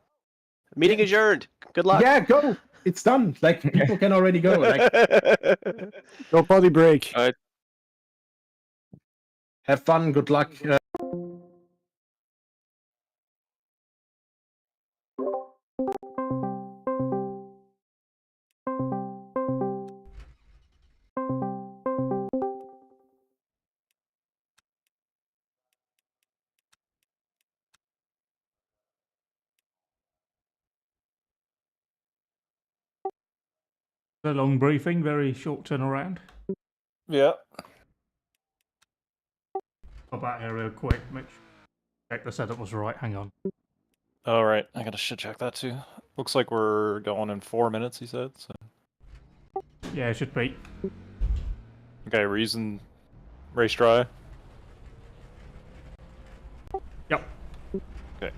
Meeting adjourned. Good luck. Yeah, go. It's done. Like, people can already go. Like, Go potty break. All right. have fun. Good luck. A long briefing, very short turnaround. Yeah. Pop back here real quick, Mitch. Check the setup was right. Hang on. All right, I gotta shit check that too. Looks like we're going in 4 minutes, he said. So. Yeah, it should be. Okay, reason race dry. Yep. Okay.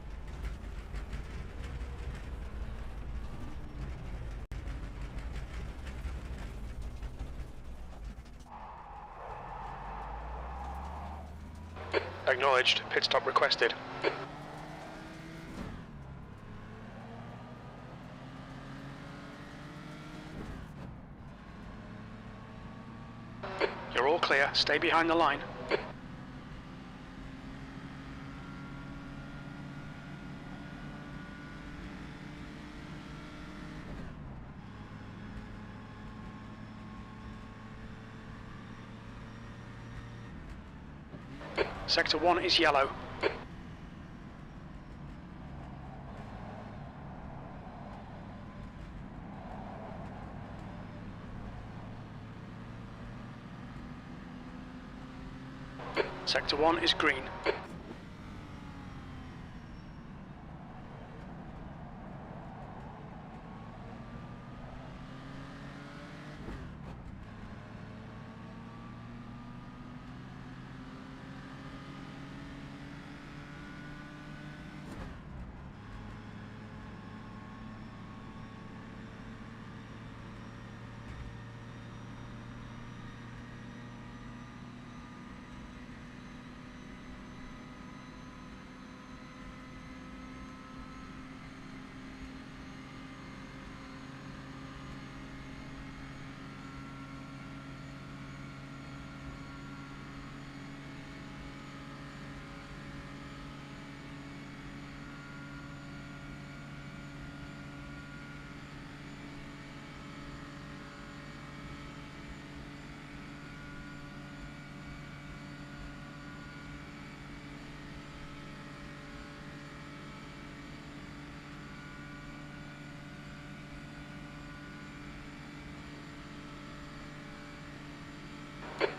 Acknowledged. Pit stop requested. You're all clear. Stay behind the line. Sector 1 is yellow. Sector 1 is green.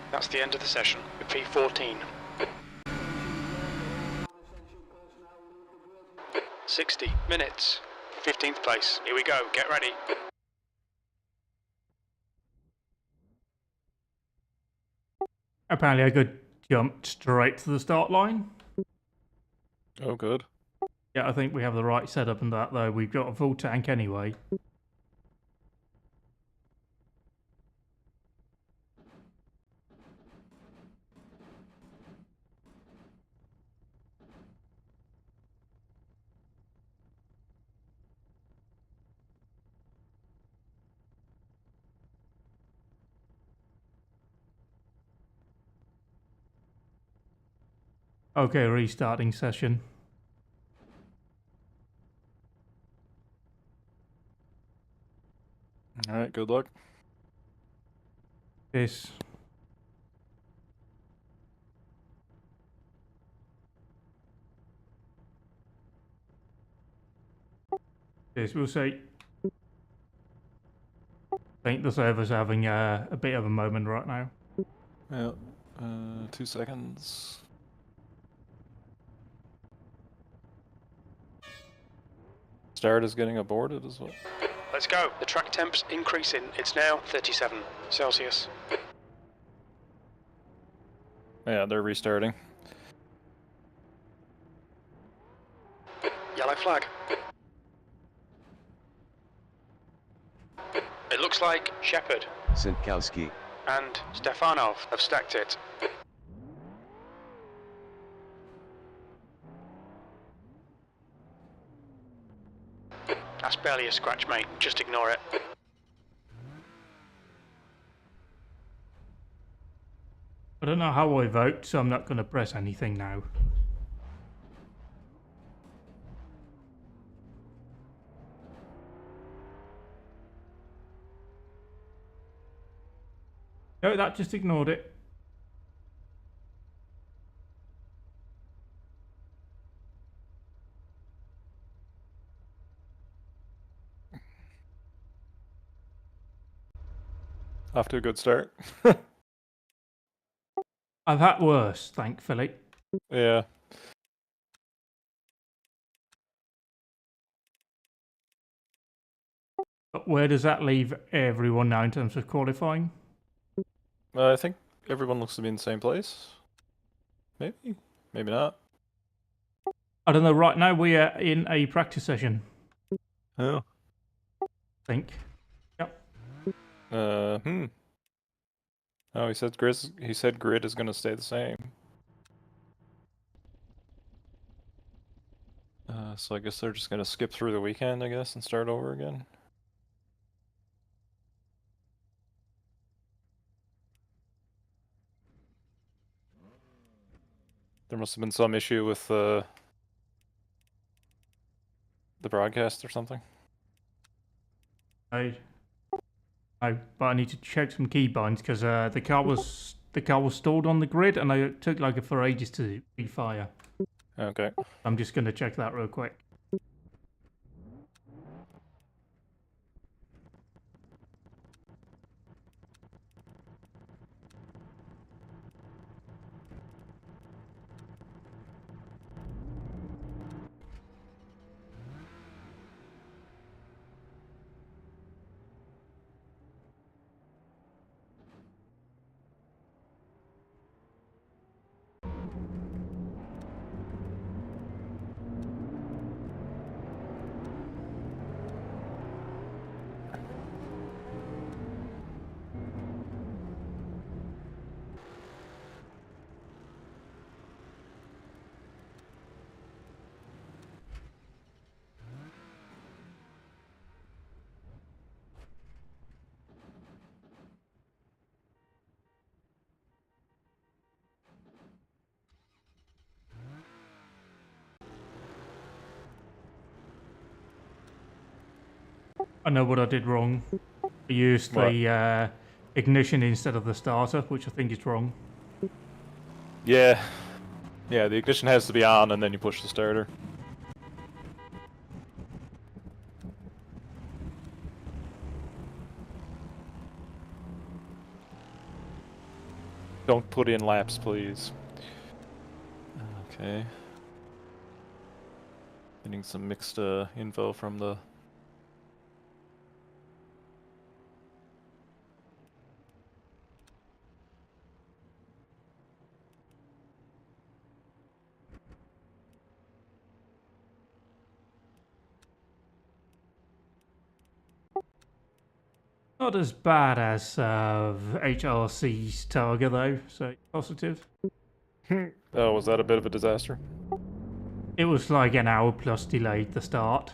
That's the end of the session. P14. 60 minutes. 15th place. Here we go. Get ready. Apparently I could jump straight to the start line. Oh, good. Yeah, I think we have the right setup in that, though. We've got a full tank anyway. Okay, restarting session. All right, good luck. This. This, we'll see. I think the server's having a bit of a moment right now. Yeah, 2 seconds. Start is getting aborted as well. let's go. The track temp's increasing. It's now 37 Celsius. Yeah, they're restarting. Yellow flag. It looks like Shepard Sinkowski and Stefanov have stacked it. That's barely a scratch, mate. Just ignore it. I don't know how I vote, so I'm not going to press anything now. No, that just ignored it. Off to a good start. I've had worse, thankfully. Yeah. But where does that leave everyone now in terms of qualifying? I think everyone looks to be in the same place. Maybe? Maybe not. I don't know. Right now we are in a practice session. Oh. I think. Yep. Oh, he said grid is going to stay the same. So I guess they're just going to skip through the weekend, I guess, and start over again. There must have been some issue with the broadcast or something. But I need to check some keybinds because the car was stalled on the grid and it took like for ages to refire. Okay. I'm just going to check that real quick. I know what I did wrong. I used the ignition instead of the starter, which I think is wrong. Yeah. Yeah, the ignition has to be on and then you push the starter. Don't put in laps, please. Okay. Getting some mixed info from the... Not as bad as HRSC's Targa though, so positive. Oh, was that a bit of a disaster? It was like an hour plus delayed the start.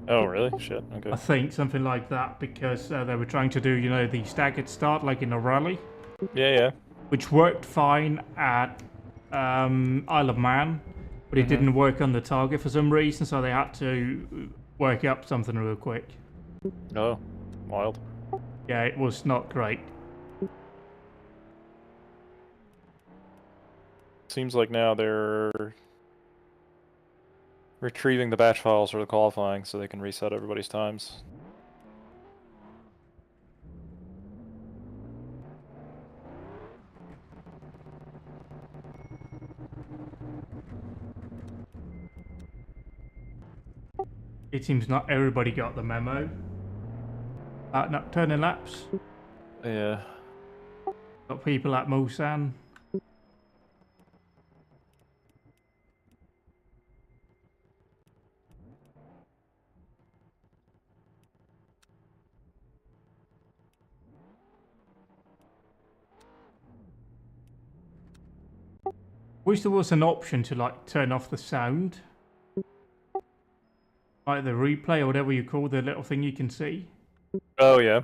Oh, really? Shit, okay. I think something like that because they were trying to do, you know, the staggered start like in a rally. Yeah, yeah. Which worked fine at Isle of Man, but it didn't work on the Targa for some reason, so they had to work up something real quick. Oh, wild. Yeah, it was not great. Seems like now they're retrieving the batch files for the qualifying so they can reset everybody's times. It seems not everybody got the memo. Not turning laps. Yeah. Got people at Mulsanne. Wish there was an option to like turn off the sound. Like the replay or whatever you call the little thing you can see. Oh, yeah.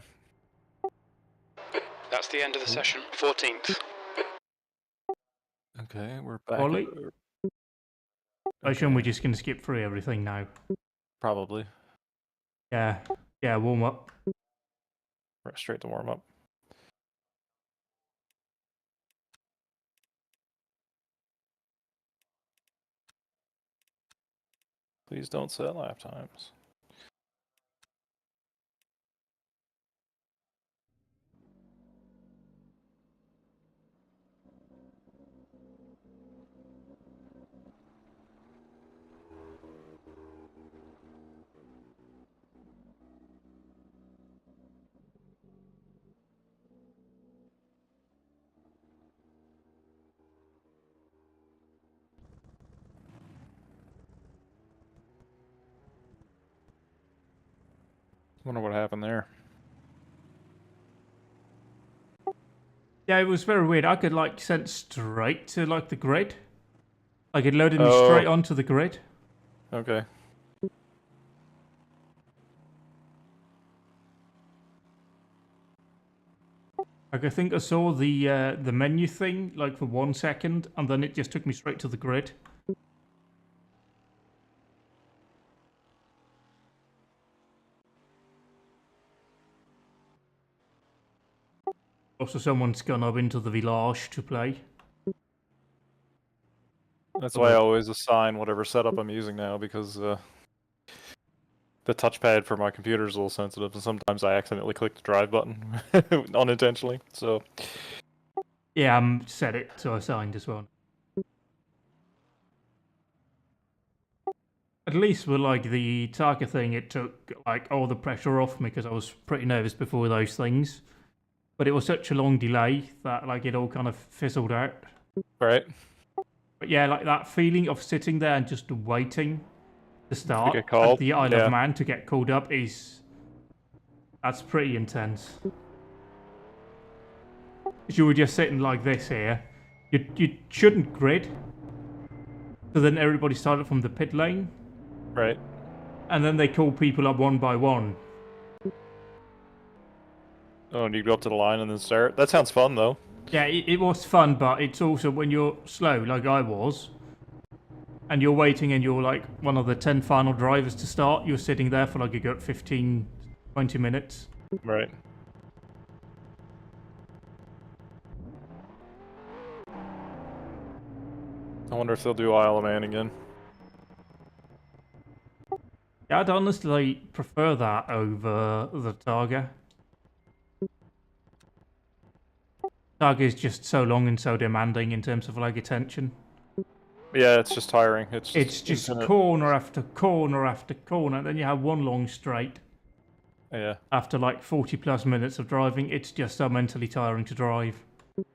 That's the end of the session. 14th. Okay, we're back. Ollie? I assume Okay. we're just going to skip through everything now. Probably. Yeah, warm up. Right, straight to warm up. Please don't set lap times. Wonder what happened there. Yeah, it was very weird. I could like send straight to like the grid. Like it loaded me Oh. straight onto the grid. Okay. Like I think I saw the menu thing like for 1 second, and then it just took me straight to the grid. Also, someone's gone up into the village to play. That's why I always assign whatever setup I'm using now, because the touchpad for my computer is a little sensitive, and sometimes I accidentally click the drive button unintentionally. So Yeah, set it to assigned as well. At least with like the Targa thing, it took like all the pressure off me because I was pretty nervous before those things. But it was such a long delay that like it all kind of fizzled out. right. But yeah, like that feeling of sitting there and just waiting to start get called, at the Isle yeah. of Man to get called up that's pretty intense. Because you were just sitting like this here. You shouldn't grid. So then everybody started from the pit lane. Right. And then they call people up one by one. Oh, and you go up to the line and then start? That sounds fun, though. Yeah, it was fun, but it's also when you're slow, like I was, and you're waiting and you're like one of the 10 final drivers to start, you're sitting there for like a good 15, 20 minutes. Right. I wonder if they'll do Isle of Man again. Yeah, I'd honestly prefer that over the Targa. Targa is just so long and so demanding in terms of like attention. Yeah, it's just tiring. It's just infinite. corner after corner after corner, and then you have one long straight. Yeah. After like 40 plus minutes of driving, it's just so mentally tiring to drive.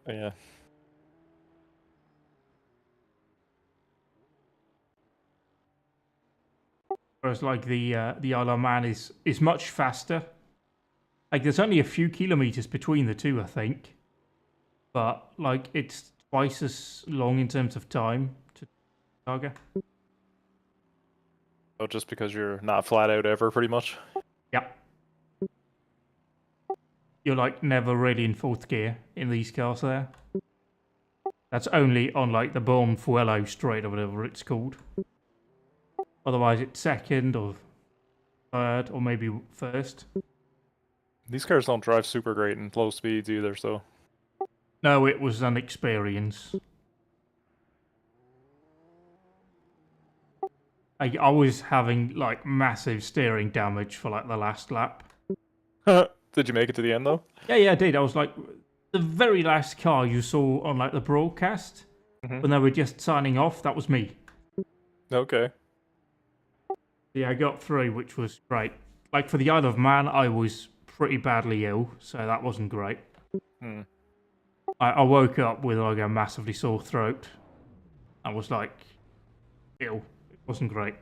Yeah. Whereas like the Isle of Man is much faster. Like there's only a few kilometers between the two, I think. But like it's twice as long in terms of time to Targa. Oh, just because you're not flat out ever, pretty much? Yeah. You're like never really in fourth gear in these cars there. That's only on like the Bonfuelo straight or whatever it's called. Otherwise it's second or third or maybe first. These cars don't drive super great in low speeds either, so... No, it was an experience. I was having like massive steering damage for like the last lap. Did you make it to the end though? Yeah, I did. I was like the very last car you saw on like the broadcast when they were just signing off. That was me. Okay. Yeah, I got through, which was great. Like for the Isle of Man, I was pretty badly ill, so that wasn't great. Hmm. I woke up with like a massively sore throat. I was like ill. It wasn't great.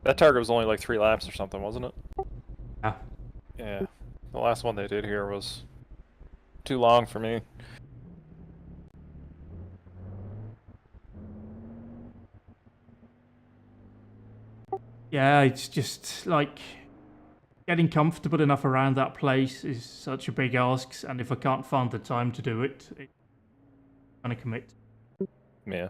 That target was only like 3 laps or something, wasn't it? Yeah. Yeah. The last one they did here was too long for me. Yeah, it's just like getting comfortable enough around that place is such a big ask, and if I can't find the time to do it, it's gonna commit. Yeah.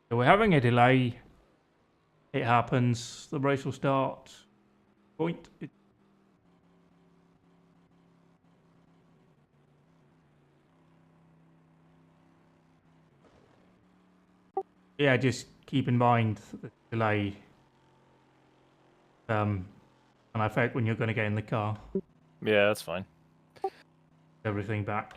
So we're having a delay. It happens. The race will start. Point. Yeah, just keep in mind the delay. And I affect when you're going to get in the car. Yeah, that's fine. Everything back.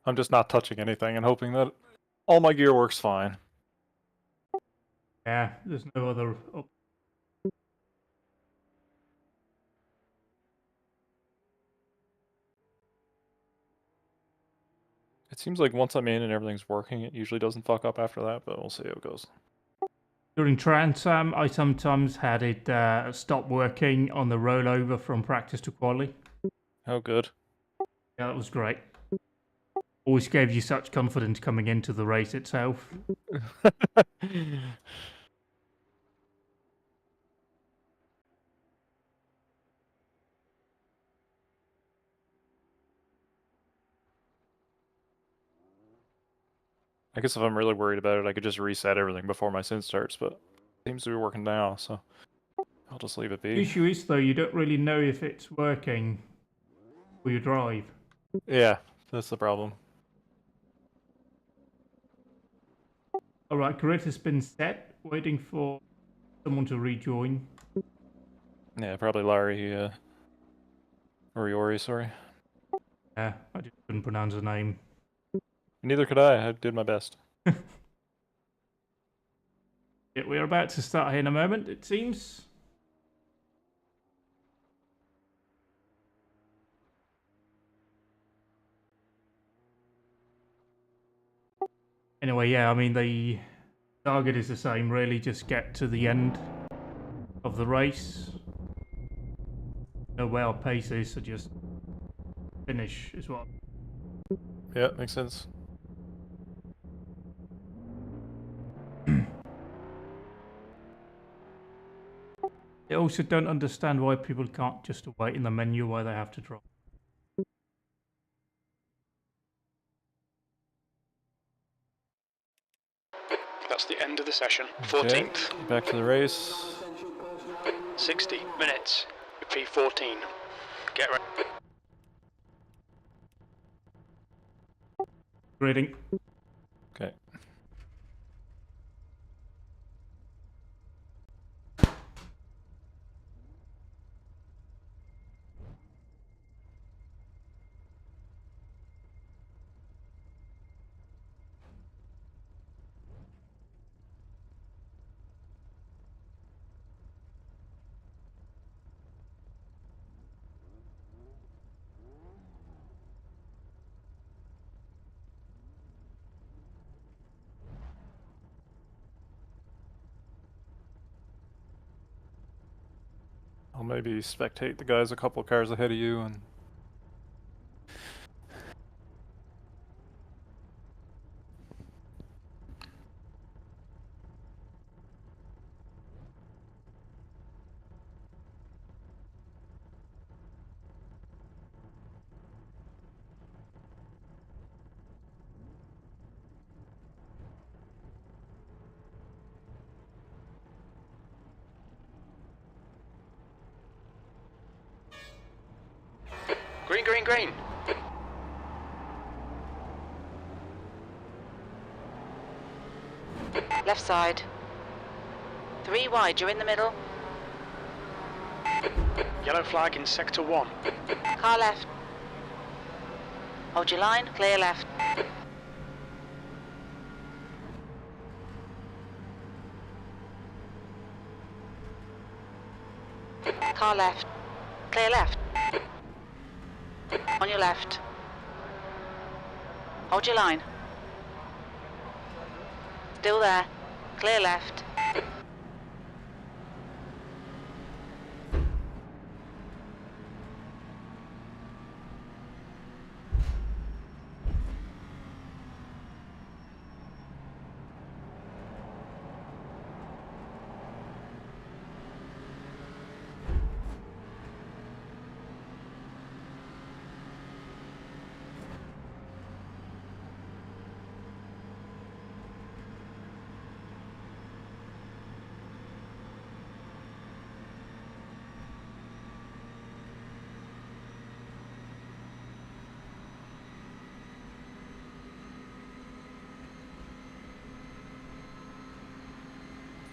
I'm just not touching anything and hoping that all my gear works fine. Yeah, there's no other. seems like once I'm in and everything's working, it usually doesn't fuck up after that, but we'll see how it goes. During Transam, I sometimes had it stop working on the rollover from practice to quali. Oh, good. Yeah, that was great. Always gave you such confidence coming into the race itself. I guess if I'm really worried about it, I could just reset everything before my sim starts, but it seems to be working now, so I'll just leave it The be. issue is, though, you don't really know if it's working for your drive. Yeah, that's the problem. Alright, grid has been set, waiting for someone to rejoin. Yeah, probably Larry, or Iori, sorry. Yeah, I just couldn't pronounce the name. Neither could I did my best. Yeah, we're about to start here in a moment, it seems. Anyway, yeah, I mean, the target is the same, really, just get to the end of the race. Know where our pace is, so just finish is what. Yeah, makes sense. I also don't understand why people can't just wait in the menu, why they have to drop. That's the end of the session. Okay, 14th. back to the race. 60 minutes. P14. Get ready. Grading. Okay. I'll maybe spectate the guys a couple cars ahead of you and... Green, green, green. Left side. 3 wide, you're in the middle. Yellow flag in sector 1. Car left. Hold your line, clear left. Car left. Clear left. On your left. Hold your line. Still there. Clear left.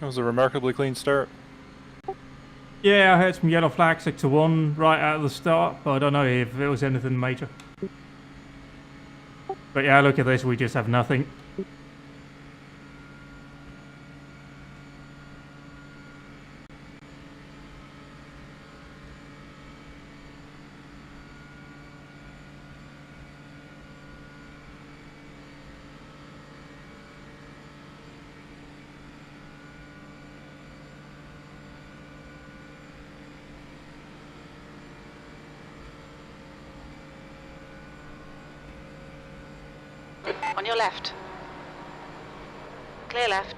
That was a remarkably clean start. Yeah, I heard some yellow flag sector 1 right out of the start, but I don't know if it was anything major. But yeah, look at this, we just have nothing. On your left. Clear left.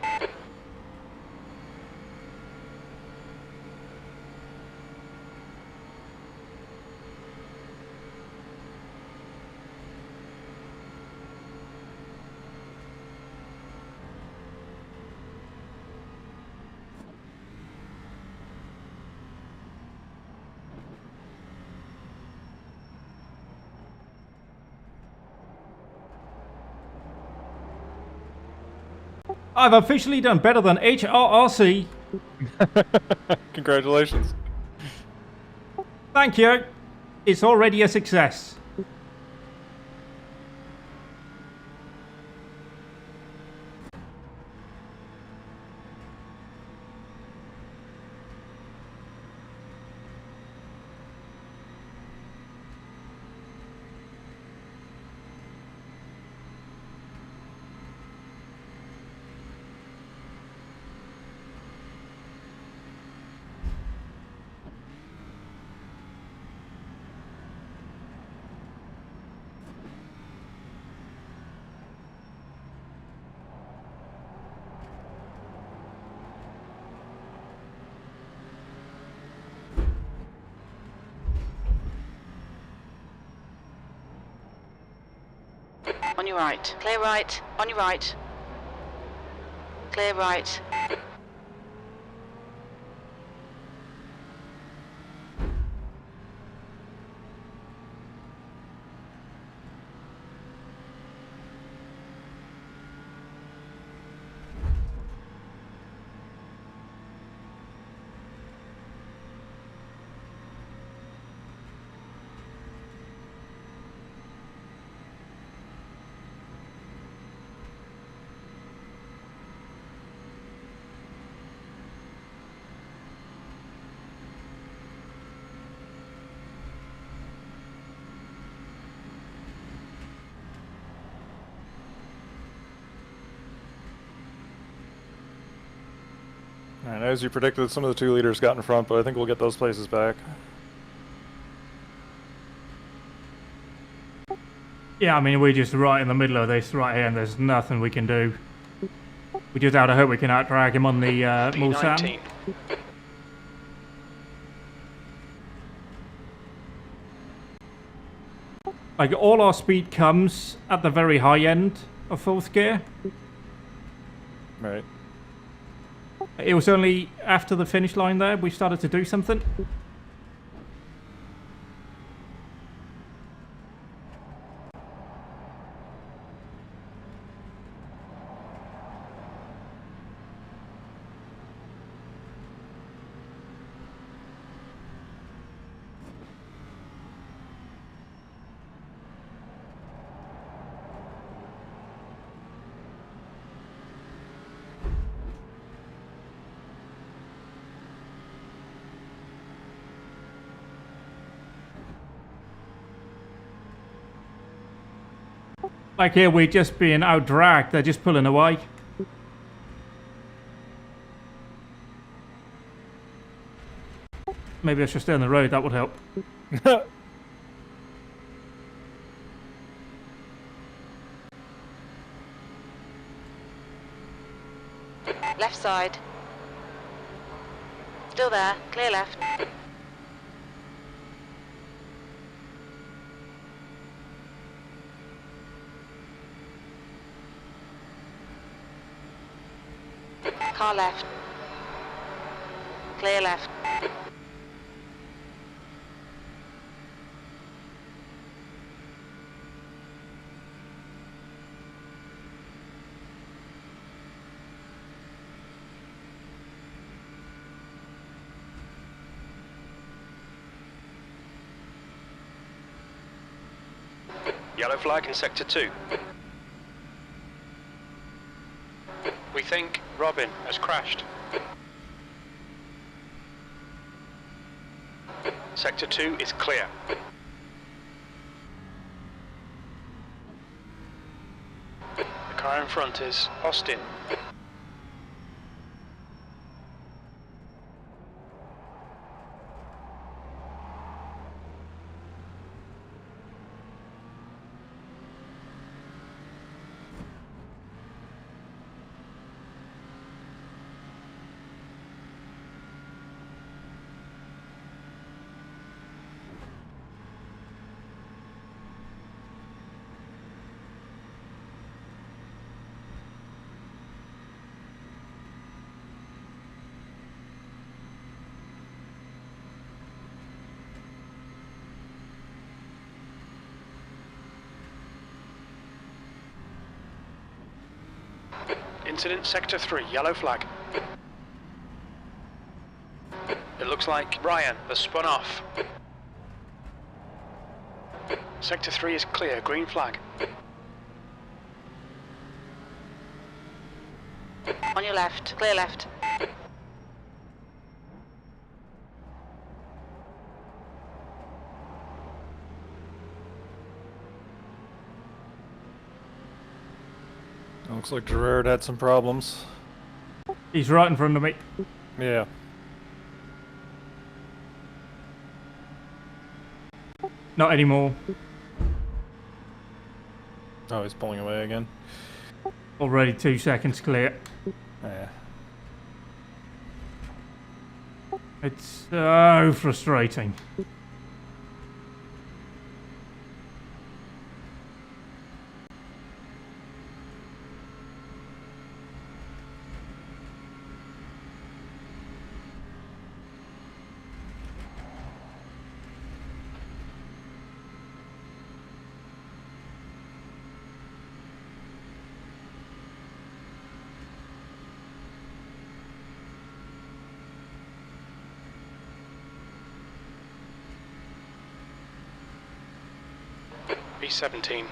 I've officially done better than HRSC. Congratulations. Thank you. It's already a success. On your right. Clear right. On your right. Clear right. And as you predicted, some of the 2 leaders got in front, but I think we'll get those places back. Yeah, I mean, we're just right in the middle of this right here, and there's nothing we can do. We just have to hope we can out-drag him on the Mulsanne. P19. Like, all our speed comes at the very high end of 4th gear. Right. It was only after the finish line there we started to do something. Like here, we're just being out-dragged. They're just pulling away. Maybe I should stay on the road. That would help. Left side. Still there. Clear left. Car left. Clear left. Yellow flag in Sector 2. We think Robin has crashed. Sector 2 is clear. The car in front is Austin. Incident Sector 3, yellow flag. It looks like Ryan has spun off. Sector 3 is clear, green flag. On your left, clear left. Looks like Gerard had some problems. He's right in front of me. Yeah. Not anymore. Oh, he's pulling away again. Already 2 seconds clear. Yeah. It's so frustrating. B17.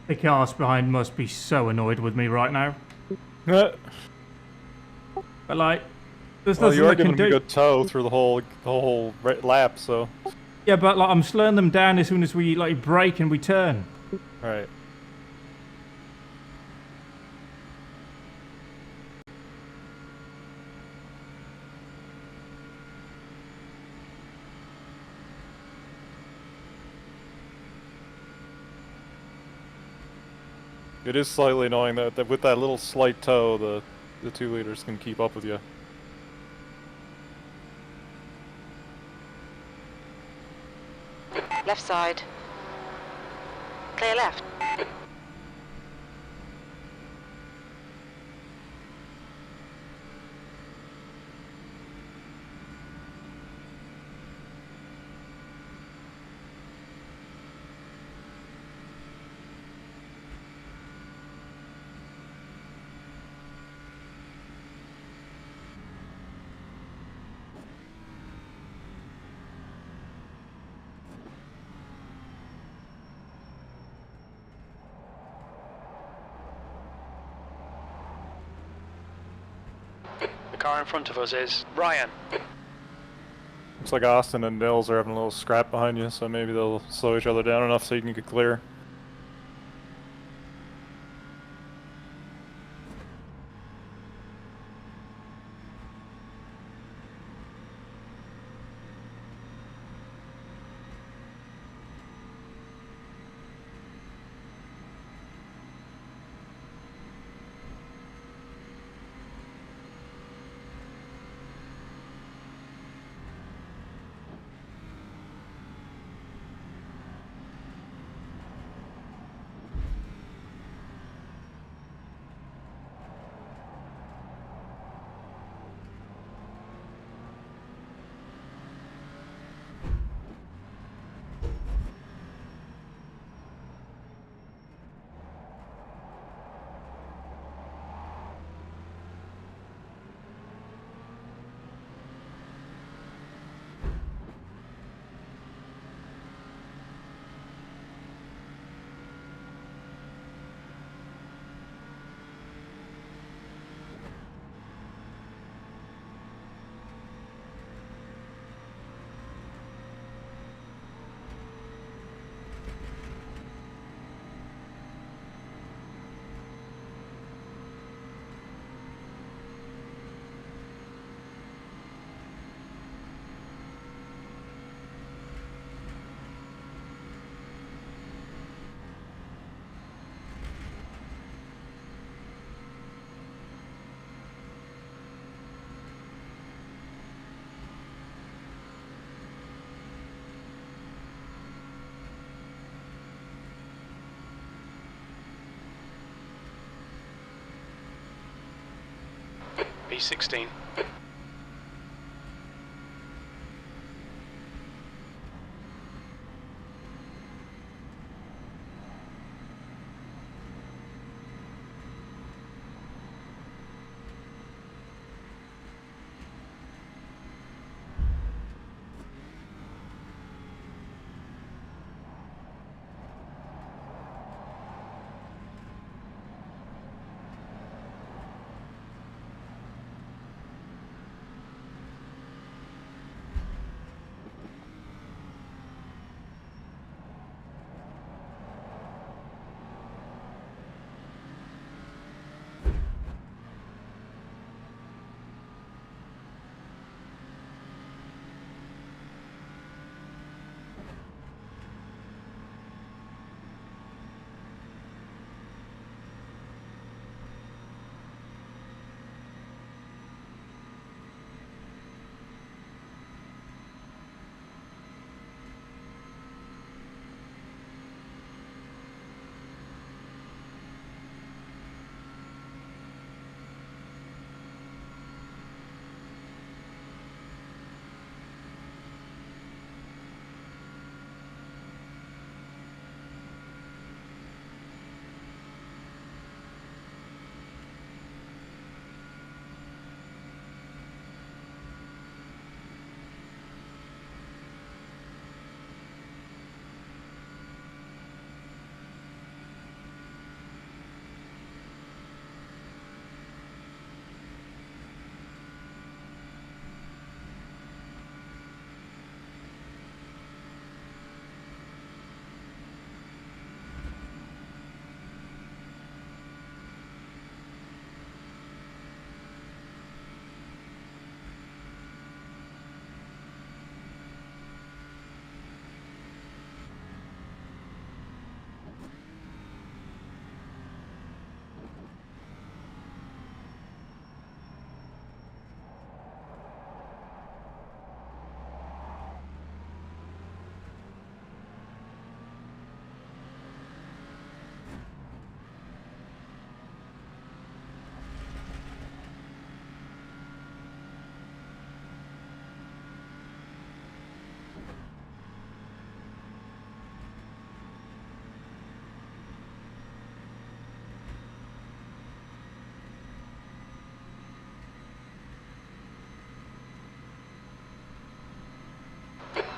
The cars behind must be so annoyed with me right now. But like, there's Well, nothing you are I can giving them a do. good tow through the whole lap, so. Yeah, but like I'm slowing them down as soon as we like brake and we turn. Right. It is slightly annoying that with that little slight tow, the 2 liters can keep up with you. Left side. Clear left. The car in front of us is Ryan. Looks like Austin and Nils are having a little scrap behind you, so maybe they'll slow each other down enough so you can get clear. V16.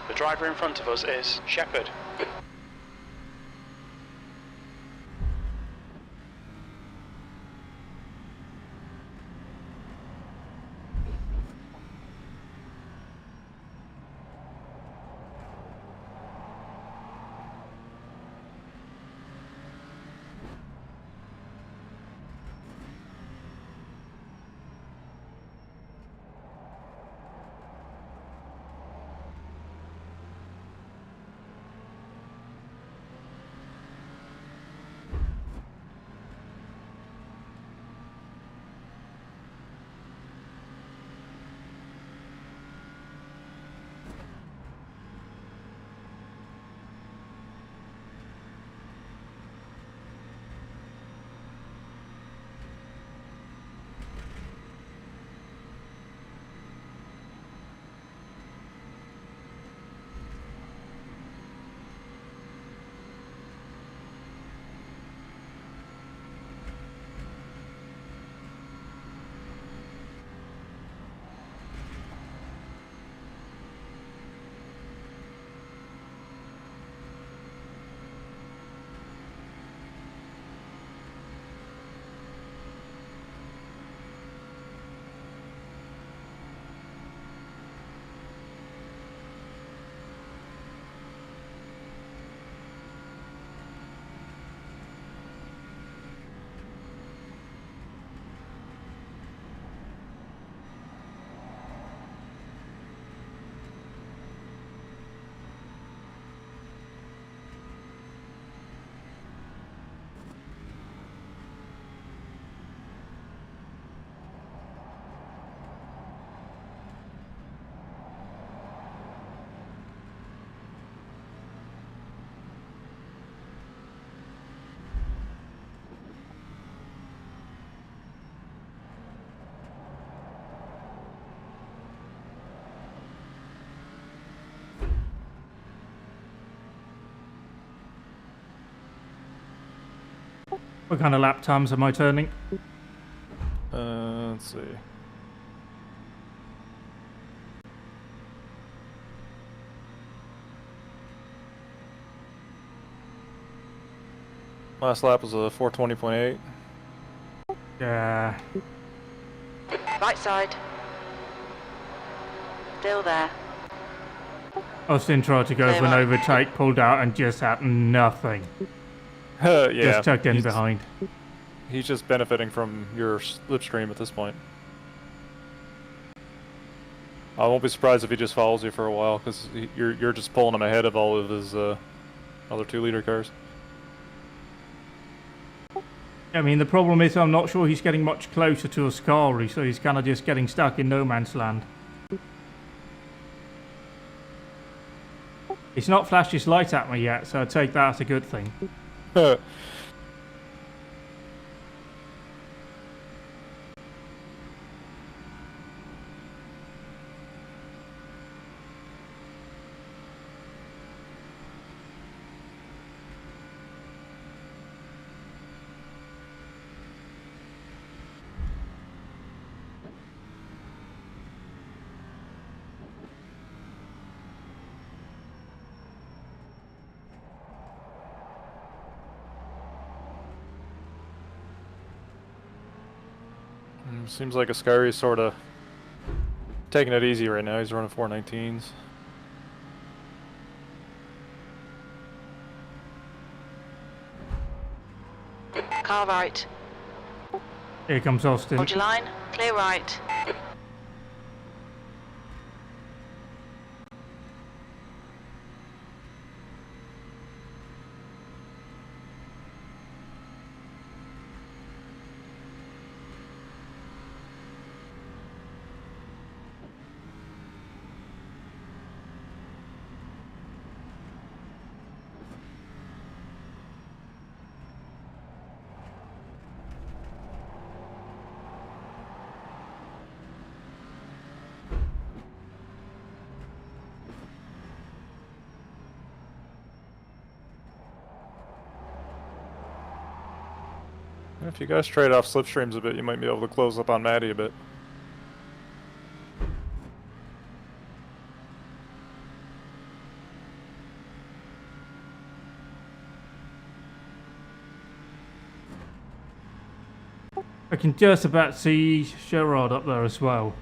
The driver in front of us is Shepherd. What kind of lap times am I turning? Let's see. Last lap was a 420.8. Yeah. Right side. Still there. Austin tried to go Clear for an right. overtake, pulled out, and just had nothing. Yeah. Just tucked in he's- behind. He's just benefiting from your slipstream at this point. I won't be surprised if he just follows you for a while, because you're just pulling him ahead of all of his other 2-liter cars. I mean, the problem is I'm not sure he's getting much closer to Ascari, so he's kind of just getting stuck in no man's land. He's not flashed his light at me yet, so I take that as a good thing. Seems like Ascari's sort of taking it easy right now. He's running 419s. Car right. Here comes Austin. Hold your line. Clear right. If you guys trade off slipstreams a bit, you might be able to close up on Maddie a bit. I can just about see Sherrod up there as well.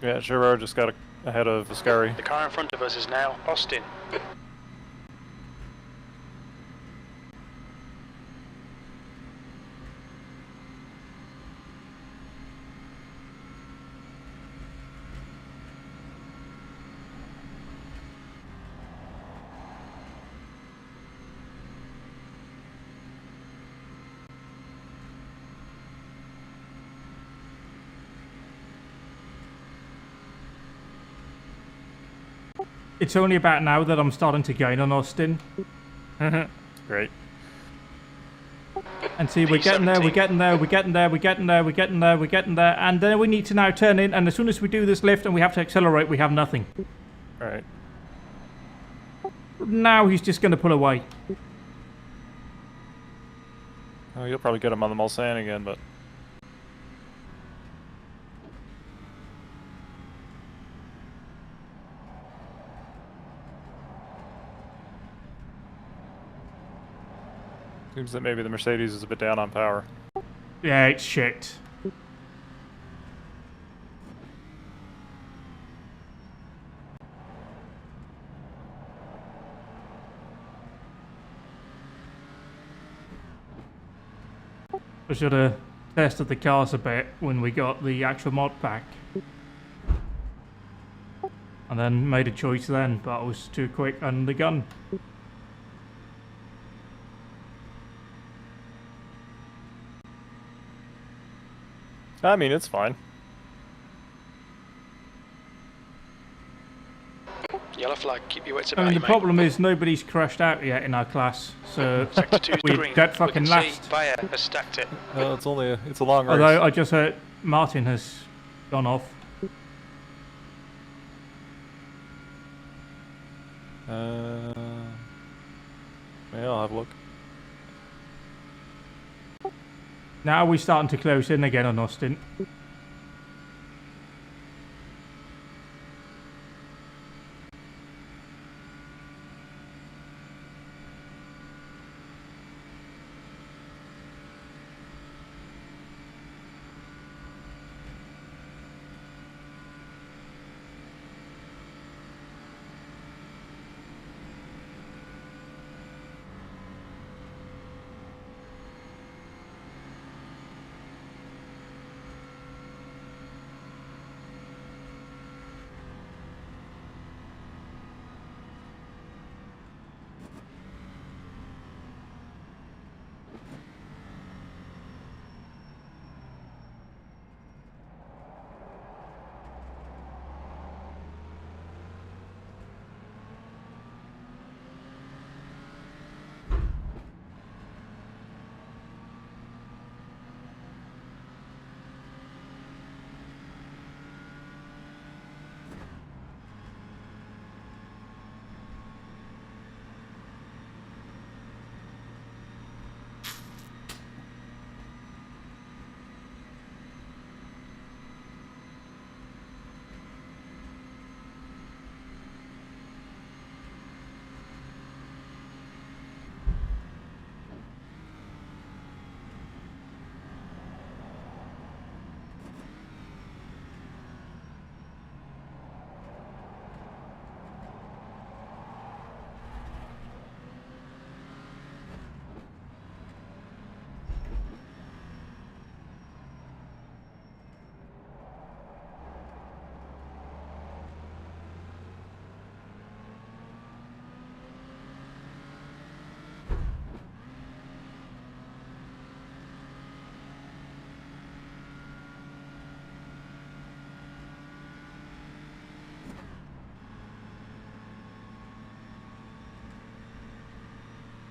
Yeah, Gerard just got ahead of Ascari. The car in front of us is now Austin. It's only about now that I'm starting to gain on Austin. Great. And see, we're getting there, we're getting there, we're getting there, we're getting there, we're getting there, we're getting there, and then we need to now turn in, and as soon as we do this lift and we have to accelerate, we have nothing. Alright. Now he's just going to pull away. Oh, you'll probably get him on the Mulsanne again, but... Seems that maybe the Mercedes is a bit down on power. Yeah, it's shit. I should have tested the cars a bit when we got the actual mod pack. And then made a choice then, but I was too quick on the gun. I mean, it's fine. Yellow flag, keep your wits I about mean, you, the mate. problem is nobody's crashed out yet in our class, so Sector 2's we're green. dead We fucking can last. see Bayer has stacked it. It's a long race. Although I just heard Martin has gone off. Yeah, I'll have a look. Now we're starting to close in again on Austin.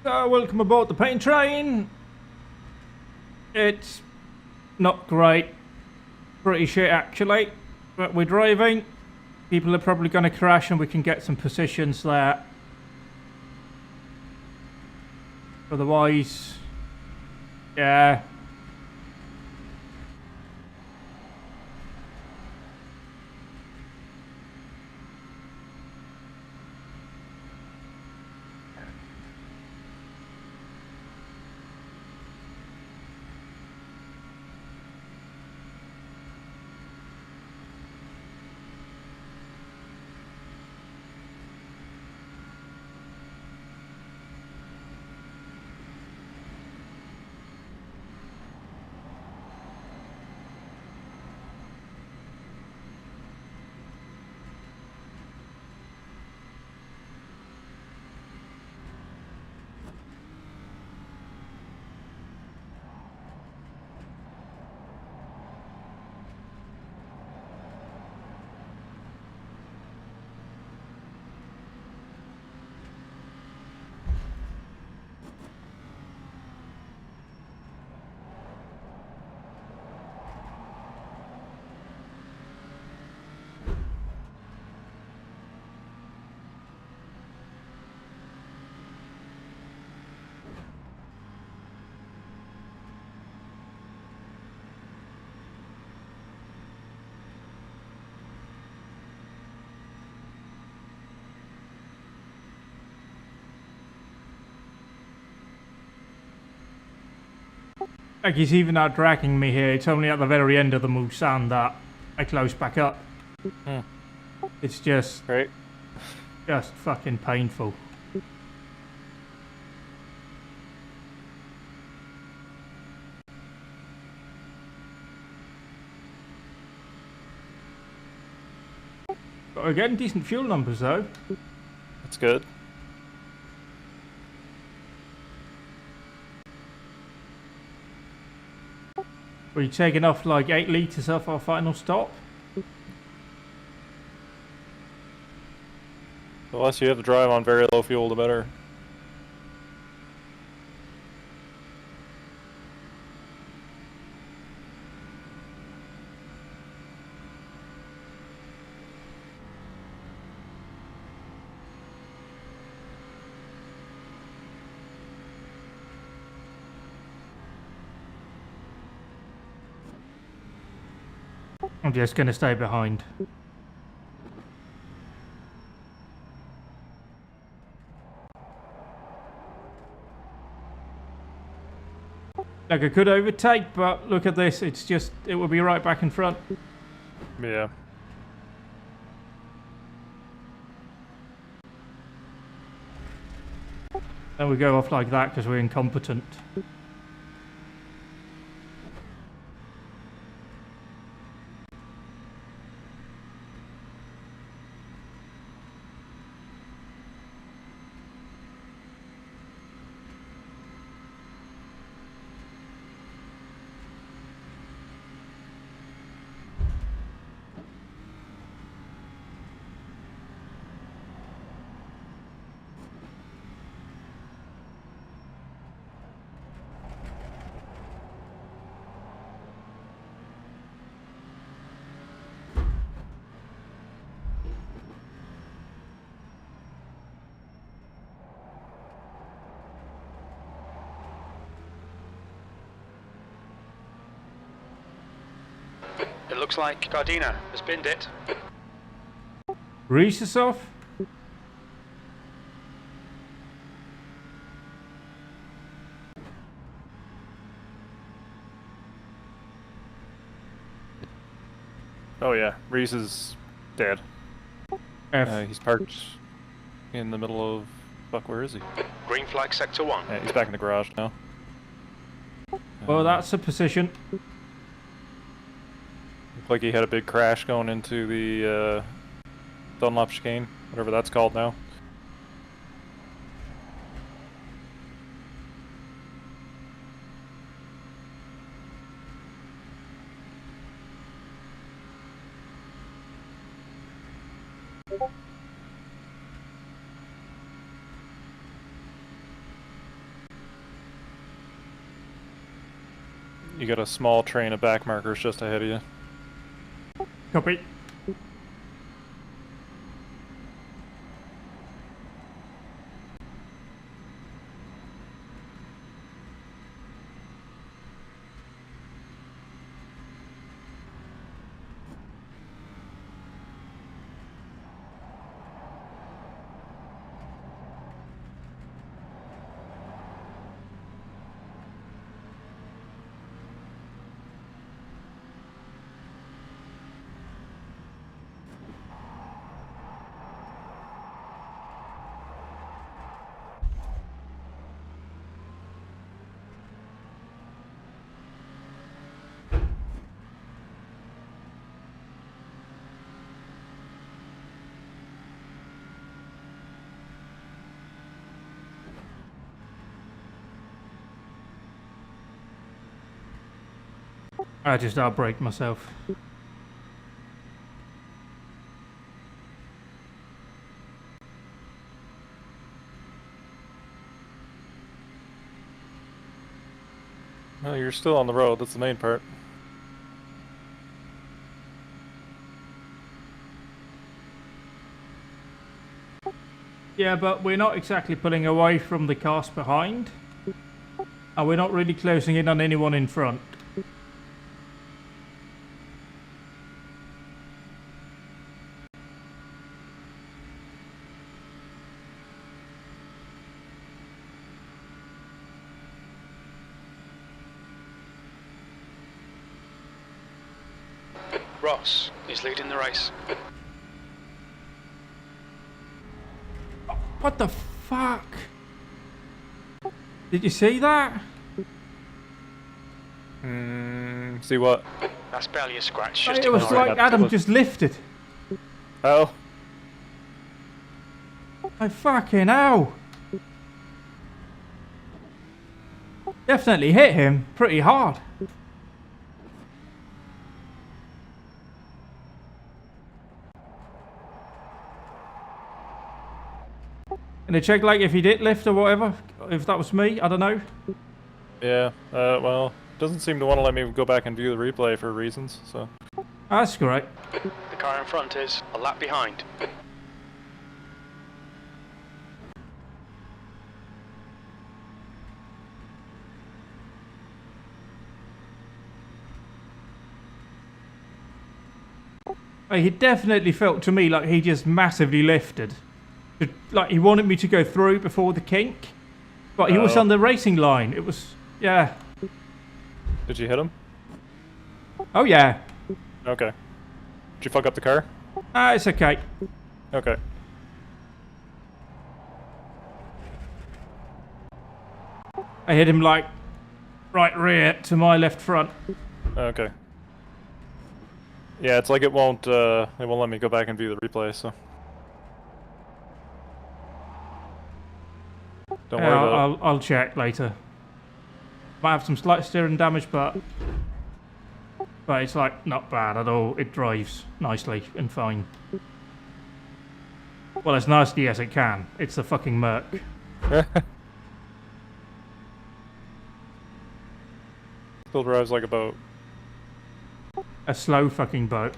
So, welcome aboard the paint train. It's not great. Pretty shit, actually. But we're driving. People are probably going to crash and we can get some positions there. Otherwise, yeah. Like he's even out dragging me here. It's only at the very end of the Musan that I close back up. It's just fucking painful. But we're getting decent fuel numbers though. That's good. We're taking off like 8 litres off our final stop. The less you have to drive on very low fuel, the better. I'm just going to stay behind. Like I could overtake, but look at this. It's just, it will be right back in front. Yeah. Then we go off like that because we're incompetent. It looks like Gardena has binned it. Reese is off. Oh yeah, Reese is dead. F. He's parked in the middle of... Fuck, where is he? Green flag sector 1. Yeah, he's back in the garage now. Well, that's a position. Looked like he had a big crash going into the Dunlop chicane, whatever that's called now. You got a small train of back markers just ahead of you. Copy. I just outbraked myself. No, you're still on the road, that's the main part. Yeah, but we're not exactly pulling away from the cars behind. And we're not really closing in on anyone in front. Ross is leading the race. What the fuck? Did you see that? See what? That's barely a scratch. Just It was ignore like Adam just lifted. Oh. I fucking hell. Definitely hit him pretty hard. Gonna check like if he did lift or whatever, if that was me, I don't know. Yeah, well, doesn't seem to want to let me go back and view the replay for reasons, so... That's great. The car in front is a lap behind. He definitely felt to me like he just massively lifted. Like he wanted me to go through before the kink. But he was on the racing line. It was, yeah. Did you hit him? Oh, yeah. Okay. Did you fuck up the car? It's okay. Okay. I hit him like right rear to my left front. Okay. Yeah, it's like it won't let me go back and view the replay, so. Don't worry about it. I'll check later. Might have some slight steering damage, but it's like not bad at all. It drives nicely and fine. Well, as nicely as it can. It's a fucking Merc. Still drives like a boat. A slow fucking boat.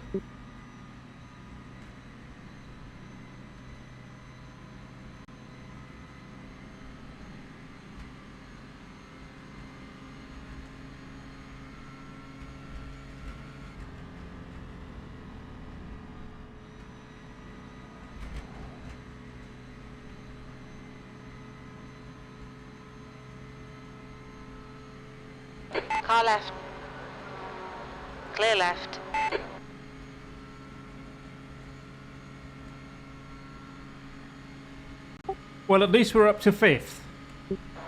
Car left. Clear left. Well, at least we're up to 5th.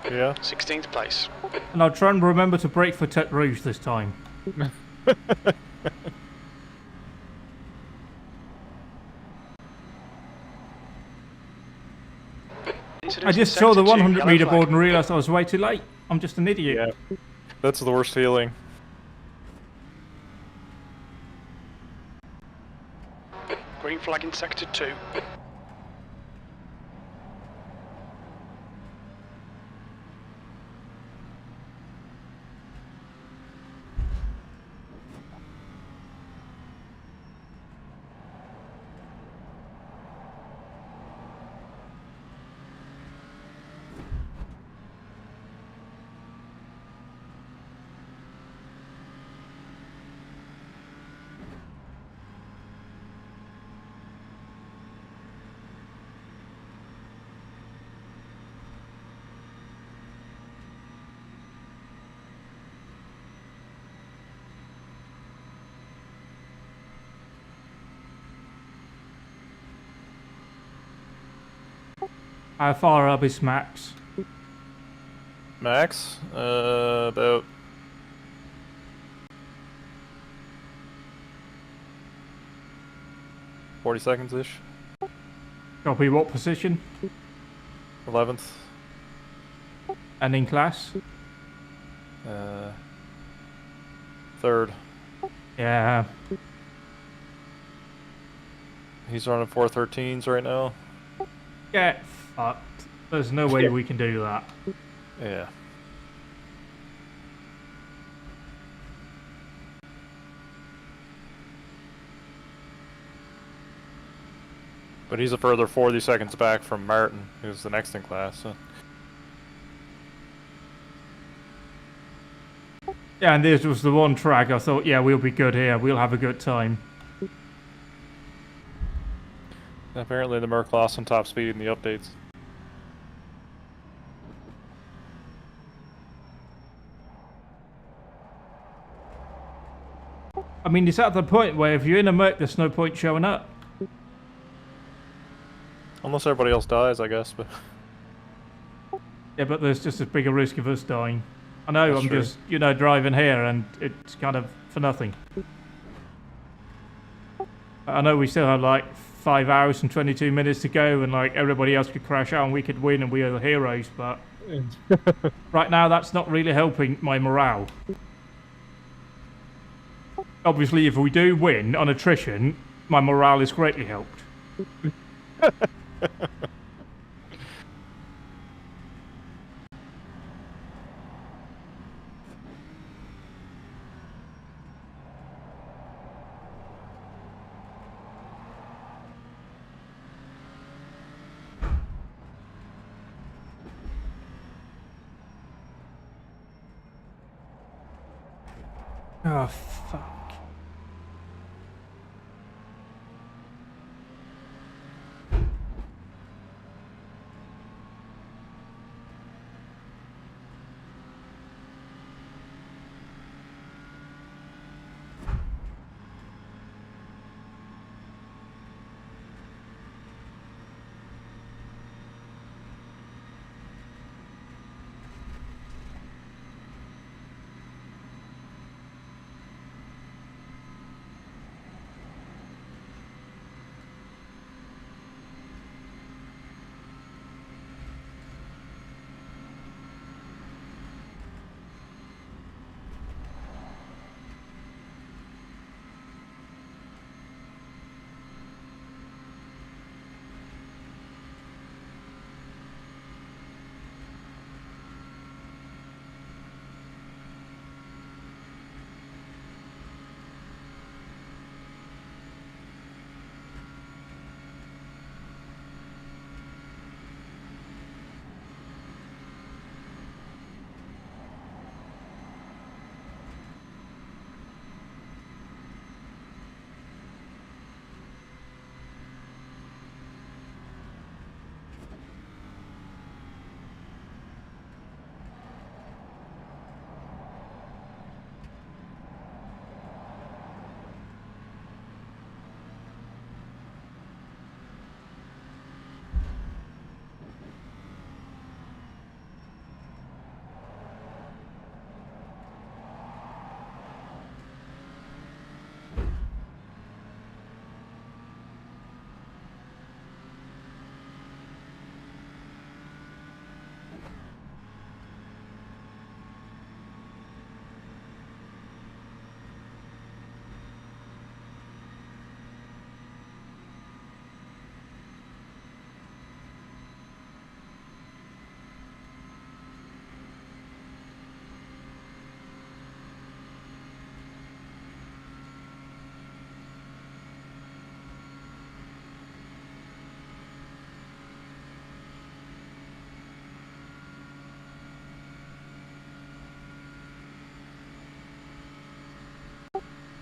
Yeah. 16th place. And I'll try and remember to brake for Tête Rouge this time. I just saw the 100 meter board and realised I was way too late. I'm just an idiot. Yeah. That's the worst feeling. Green flag in sector 2. How far up is Max? Max? About... $40 seconds-ish. Copy, what position? 11th. And in class? 3rd. Yeah. He's running 413s right now. Get fucked. There's no way we can do that. Yeah. But he's a further 40 seconds back from Martin, who's the next in class. So. Yeah, and this was the one track I thought, yeah, we'll be good here. We'll have a good time. Apparently the Merc lost some top speed in the updates. I mean, it's at the point where if you're in a Merc, there's no point showing up. Unless everybody else dies, I guess, but... Yeah, but there's just as big a risk of us dying. I know, That's I'm true. just, you know, driving here and it's kind of for nothing. I know we still have like 5 hours and 22 minutes to go and like everybody else could crash out and we could win and we are the heroes, but right now that's not really helping my morale. Obviously, if we do win on attrition, my morale is greatly helped. Oh, fuck.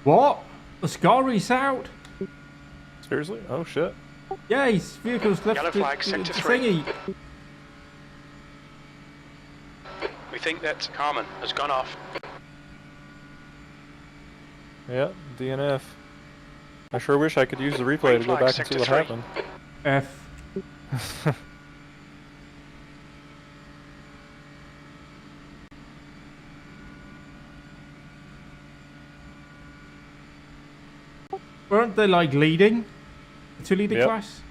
What? The Scari's out? Seriously? Oh shit. Yeah, his vehicle's left Yellow the, flag, the sector 3. thingy. We think that Carmen has gone off. Yeah, DNF. I sure wish I could use the replay to go flag, back and see sector what 3. happened. F. Weren't they like leading? The 2 leader Yep. class?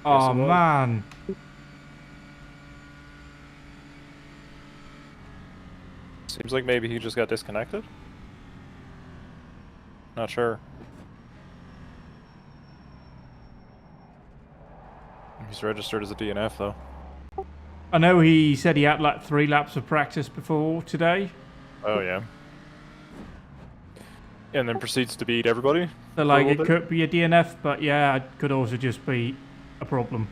Oh it was. man. Seems like maybe he just got disconnected. Not sure. He's registered as a DNF though. I know he said he had like 3 laps of practice before today. Oh yeah. And then proceeds to beat everybody. So like it could be a DNF, but yeah, it could also just be a problem.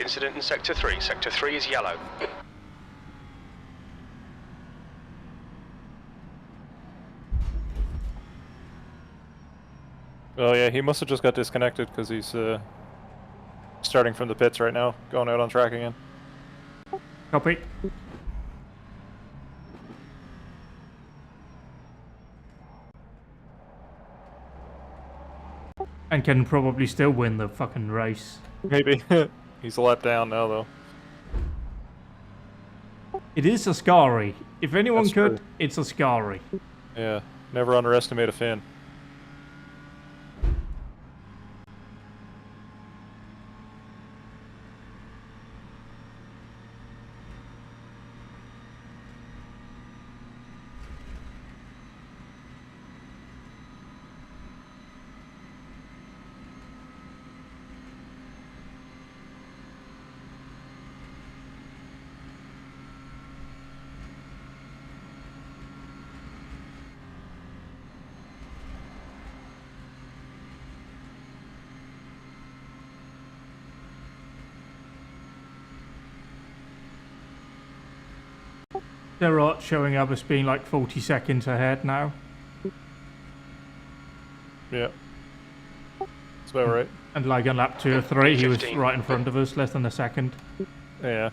Incident in Sector 3. Sector 3 is yellow. Oh yeah, he must have just got disconnected because he's starting from the pits right now, going out on track again. Copy. And can probably still win the fucking race. Maybe. He's a lap down now though. It is a Scari. If anyone That's could, true. it's a Scari. Yeah, never underestimate a Finn. They're all showing up as being like 40 seconds ahead now. Yeah. That's about right. And like on lap 2 or 3, he was 15. right in front of us, less than a second. Yeah.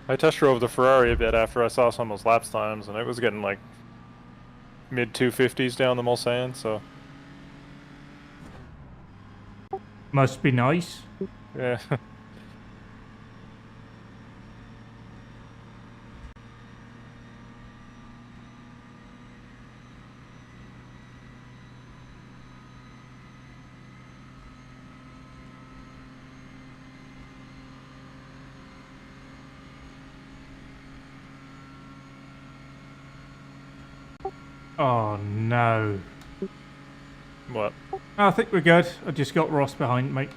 I test drove the Ferrari a bit after I saw some of those laps times, and it was getting like mid 250s down the Mulsanne, so Must be nice. yeah. Oh no. What? I think we're good. I just got Ross behind me.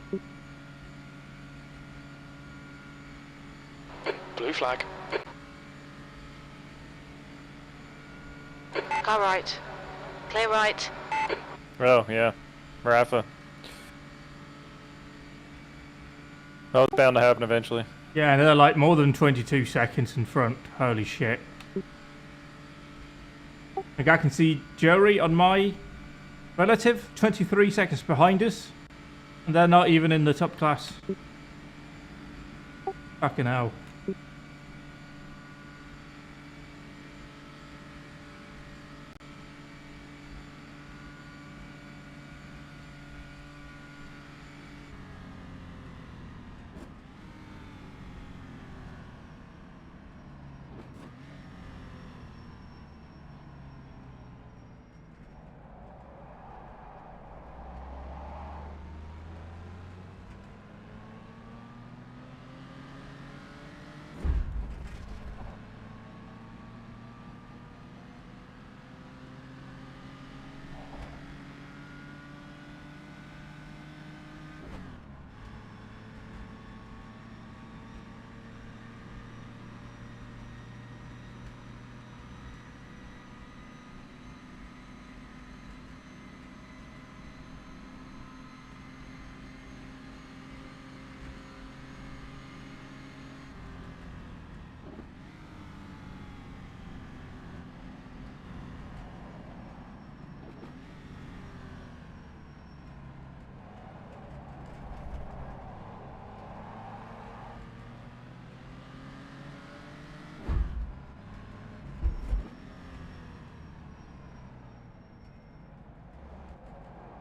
Blue flag. Car right. Clear right. Oh, yeah. Rafa. Oh, it's bound to happen eventually. Yeah, they're like more than 22 seconds in front. Holy shit. Like I can see Jerry on my relative, 23 seconds behind us. And they're not even in the top class. Fucking hell.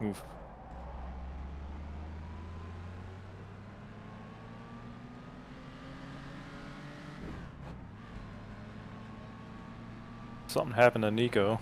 Oof. Something happened to Nico.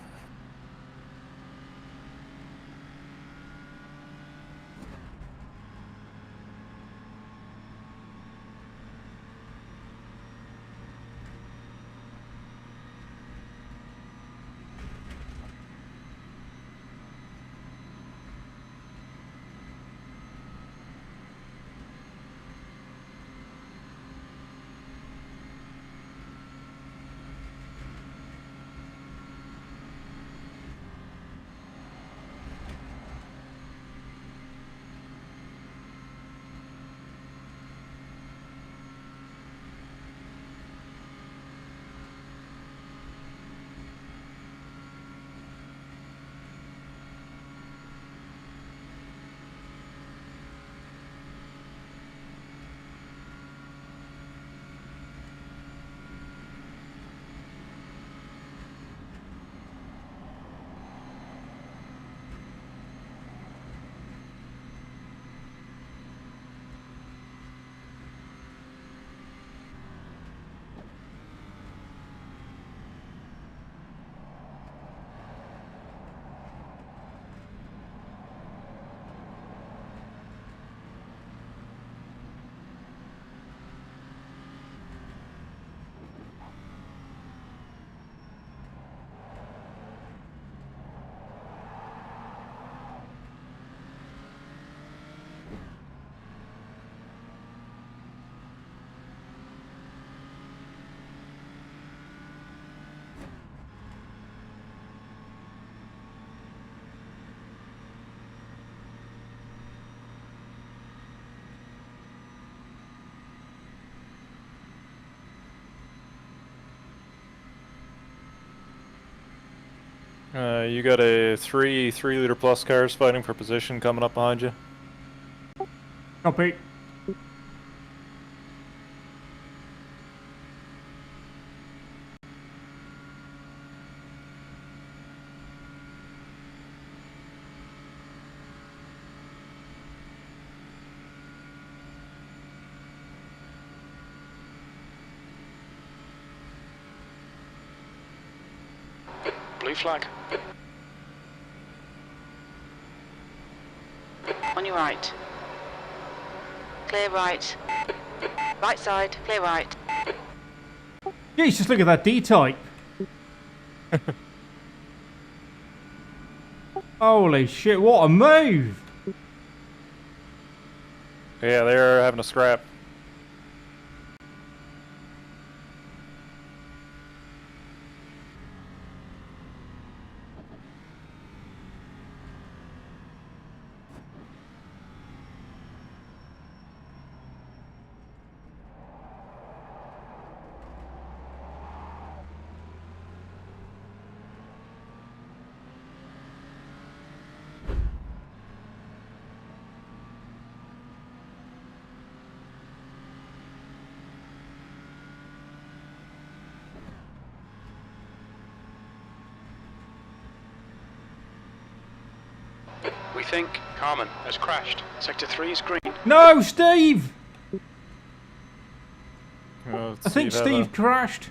You got a three 3-liter plus cars fighting for position coming up behind you. Copy. Blue flag. On your right. Clear right. Right side, clear right. Jeez, just look at that D-type. Holy shit, what a move! Yeah, they're having a scrap. We think Carmen has crashed. Sector 3 is green. No, Steve! Let's I think see, Steve crashed.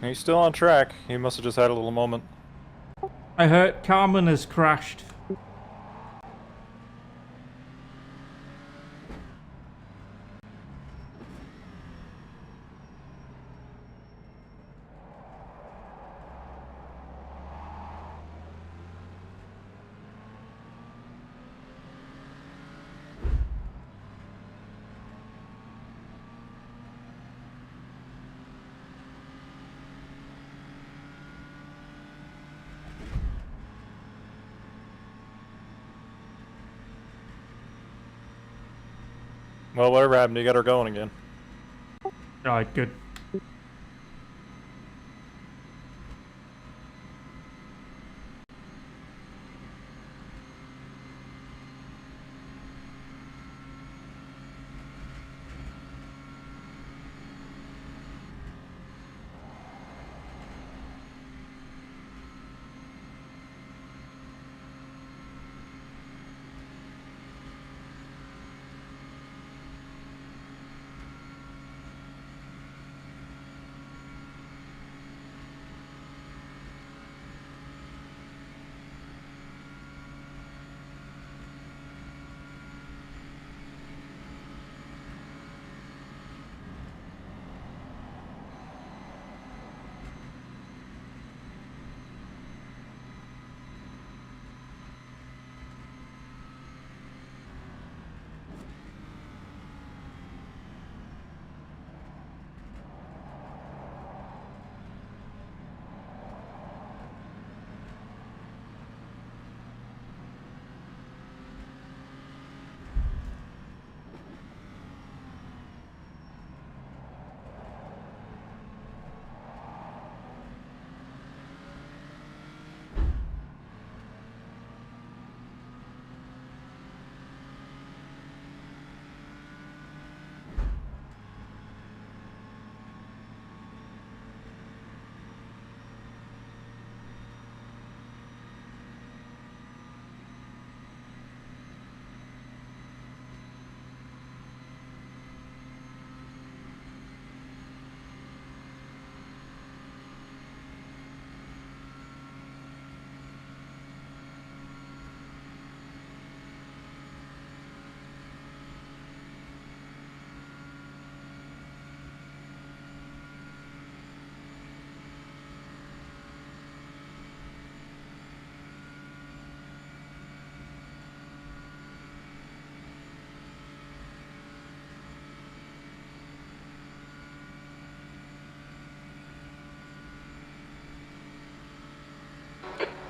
He's still on track. He must have just had a little moment. I heard Carmen has crashed. Well, whatever happened, you got her going again. Alright, good.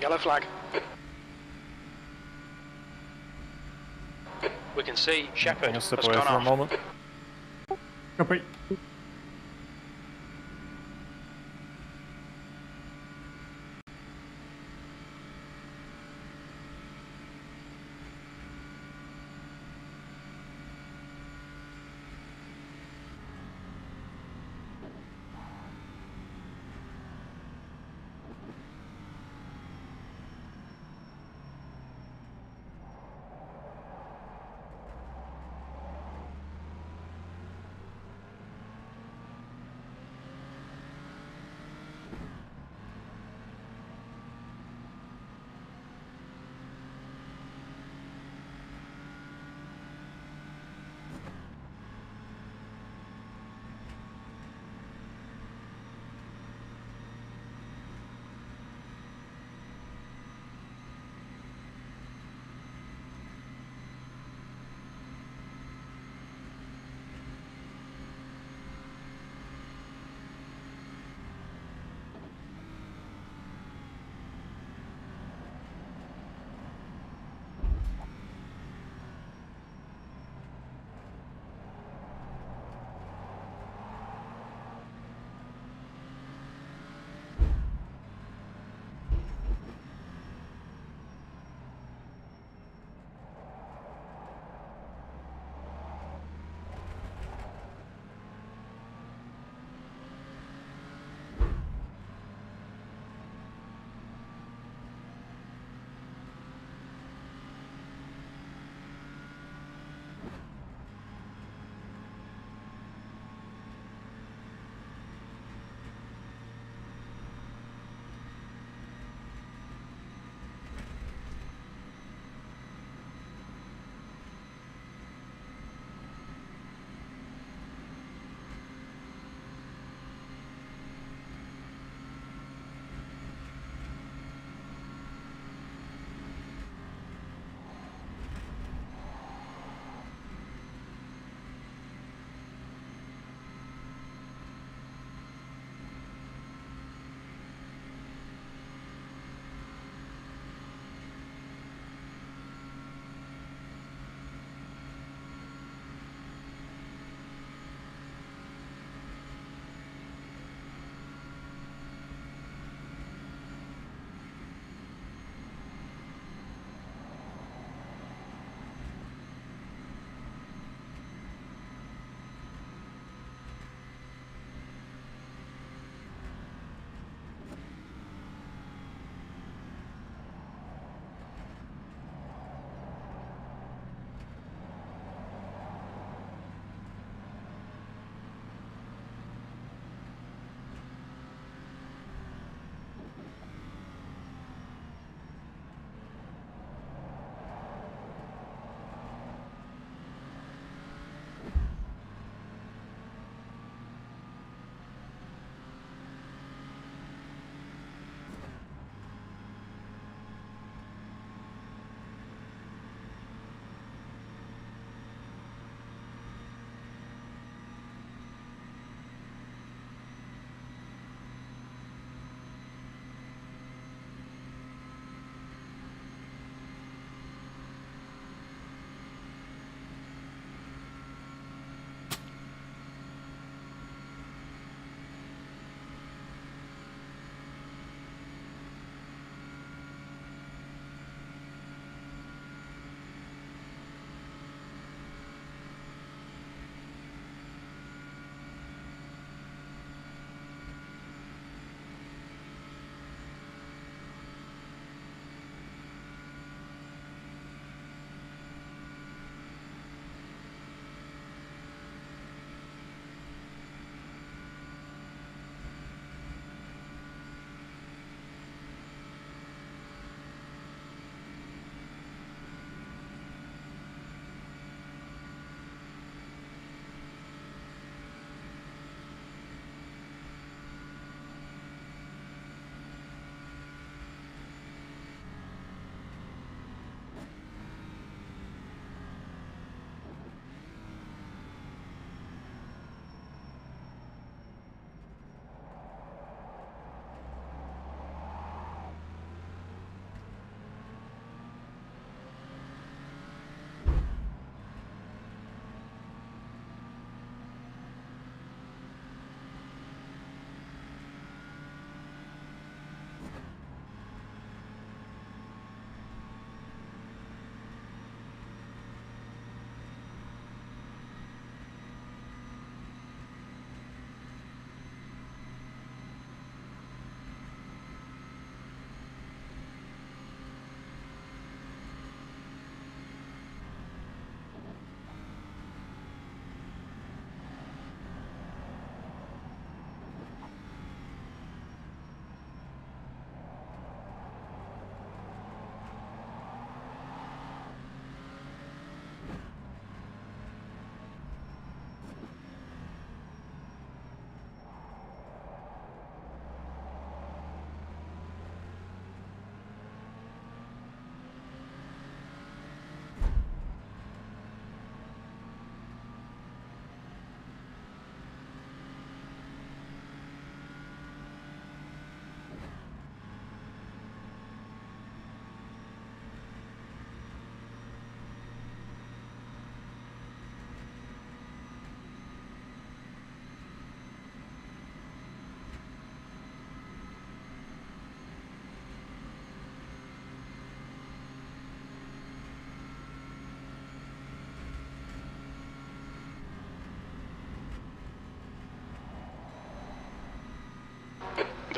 Yellow flag. We can see Shepherd I'm gonna has step away gone for a off. moment. Copy.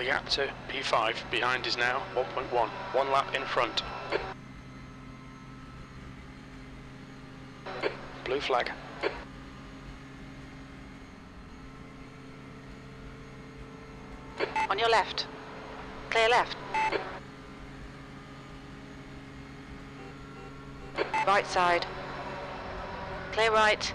The gap to P5 behind is now 1.1. 1 lap in front. Blue flag. On your left. Clear left. Right side. Clear right.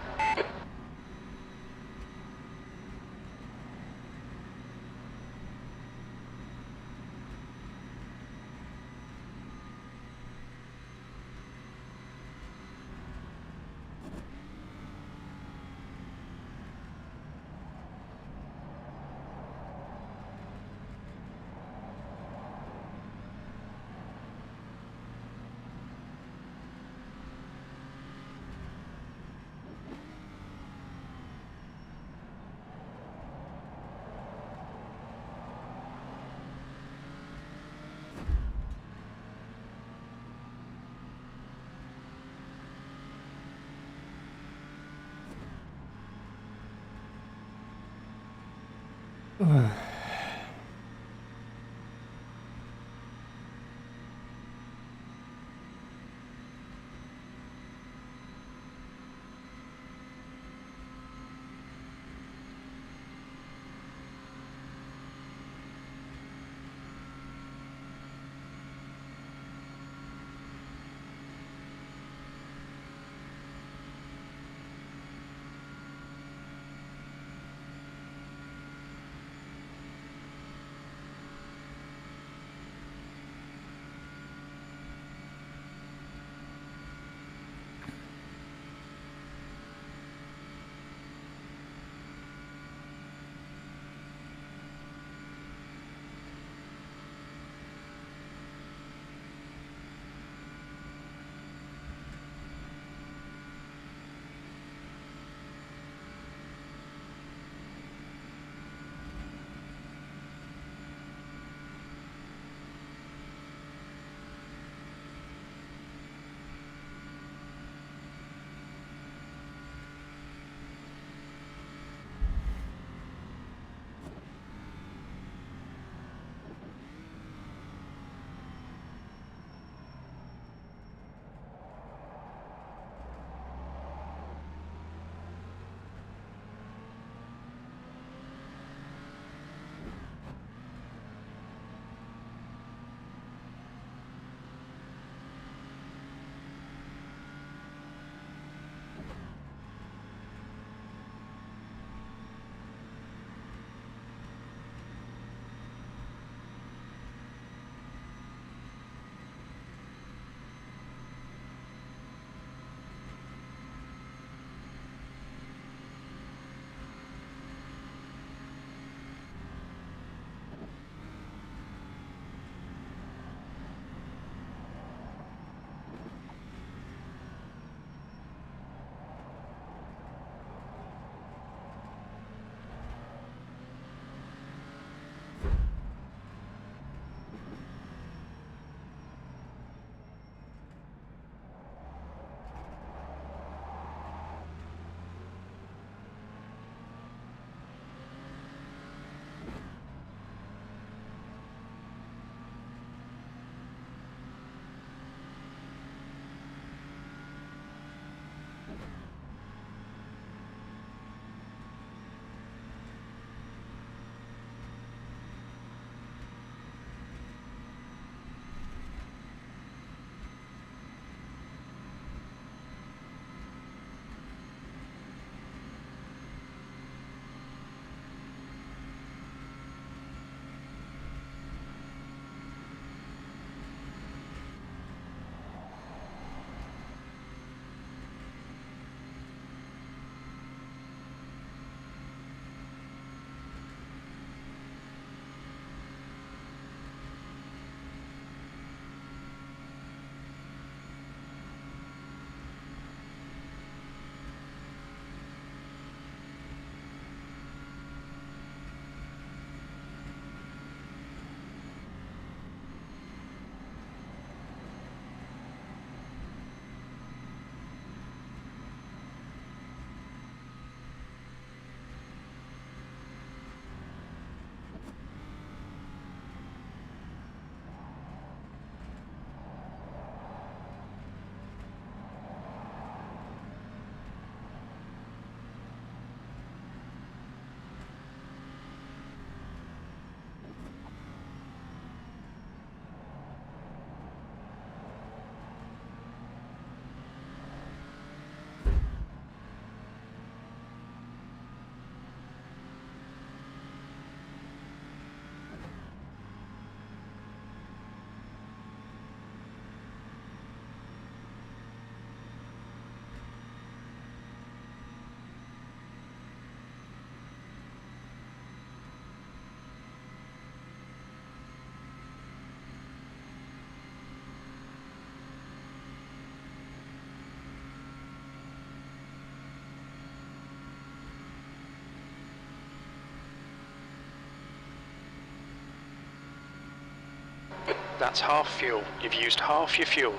That's half fuel. You've used half your fuel.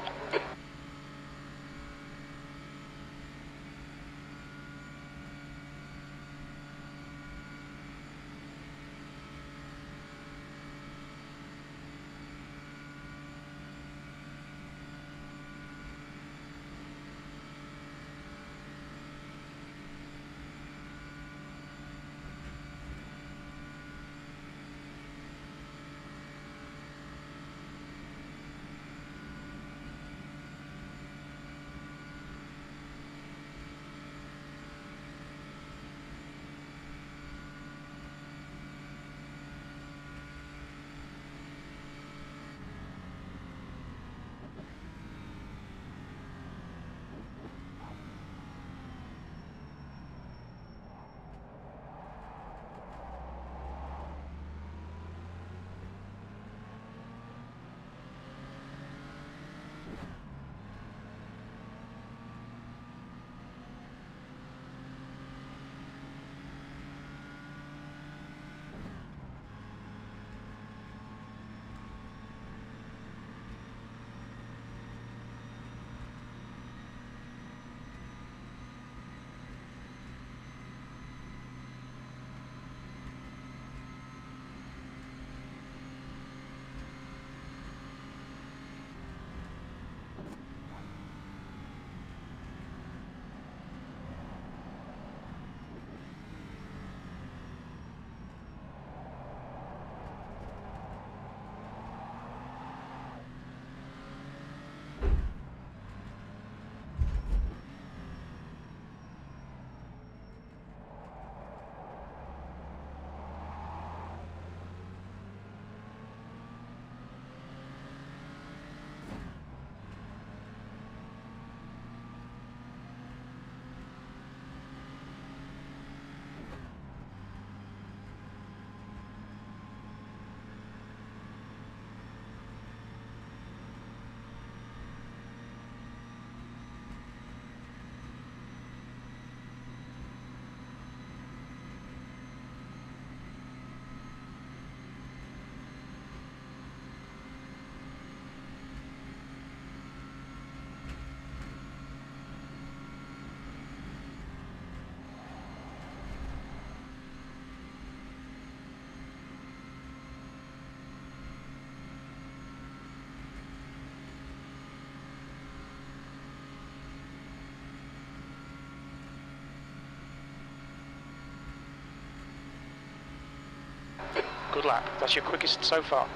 Good lap. That's your quickest so far.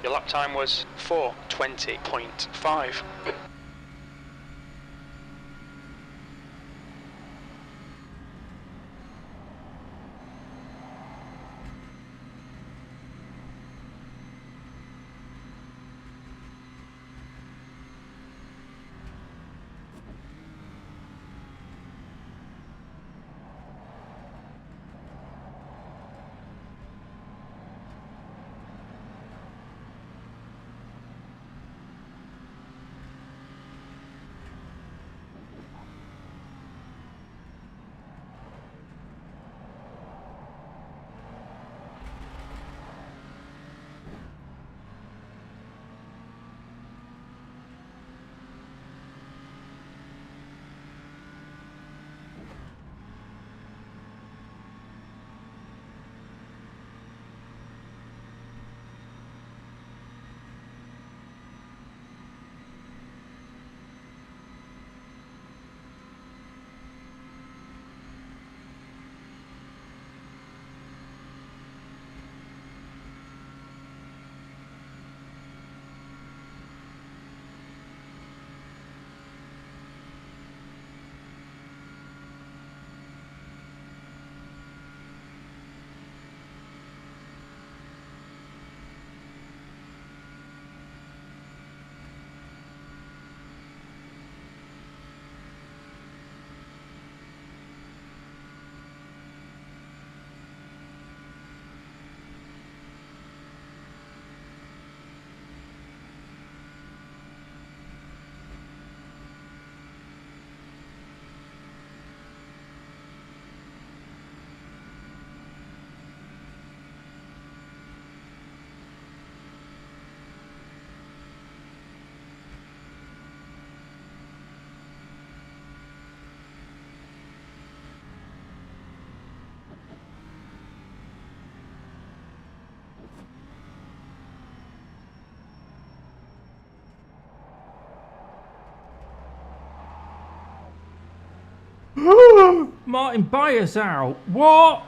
Your lap time was 4:20.5. Martin Byers out. What?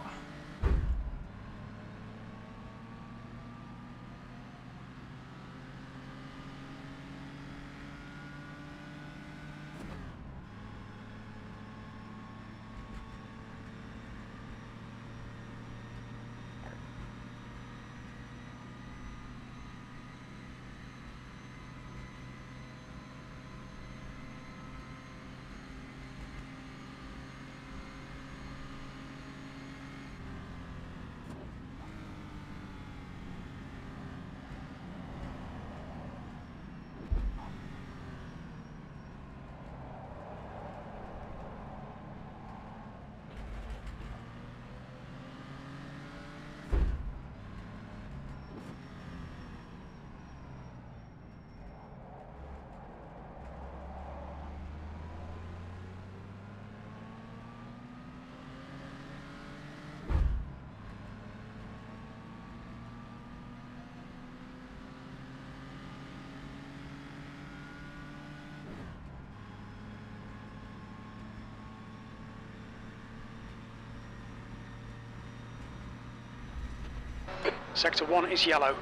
Sector 1 is yellow.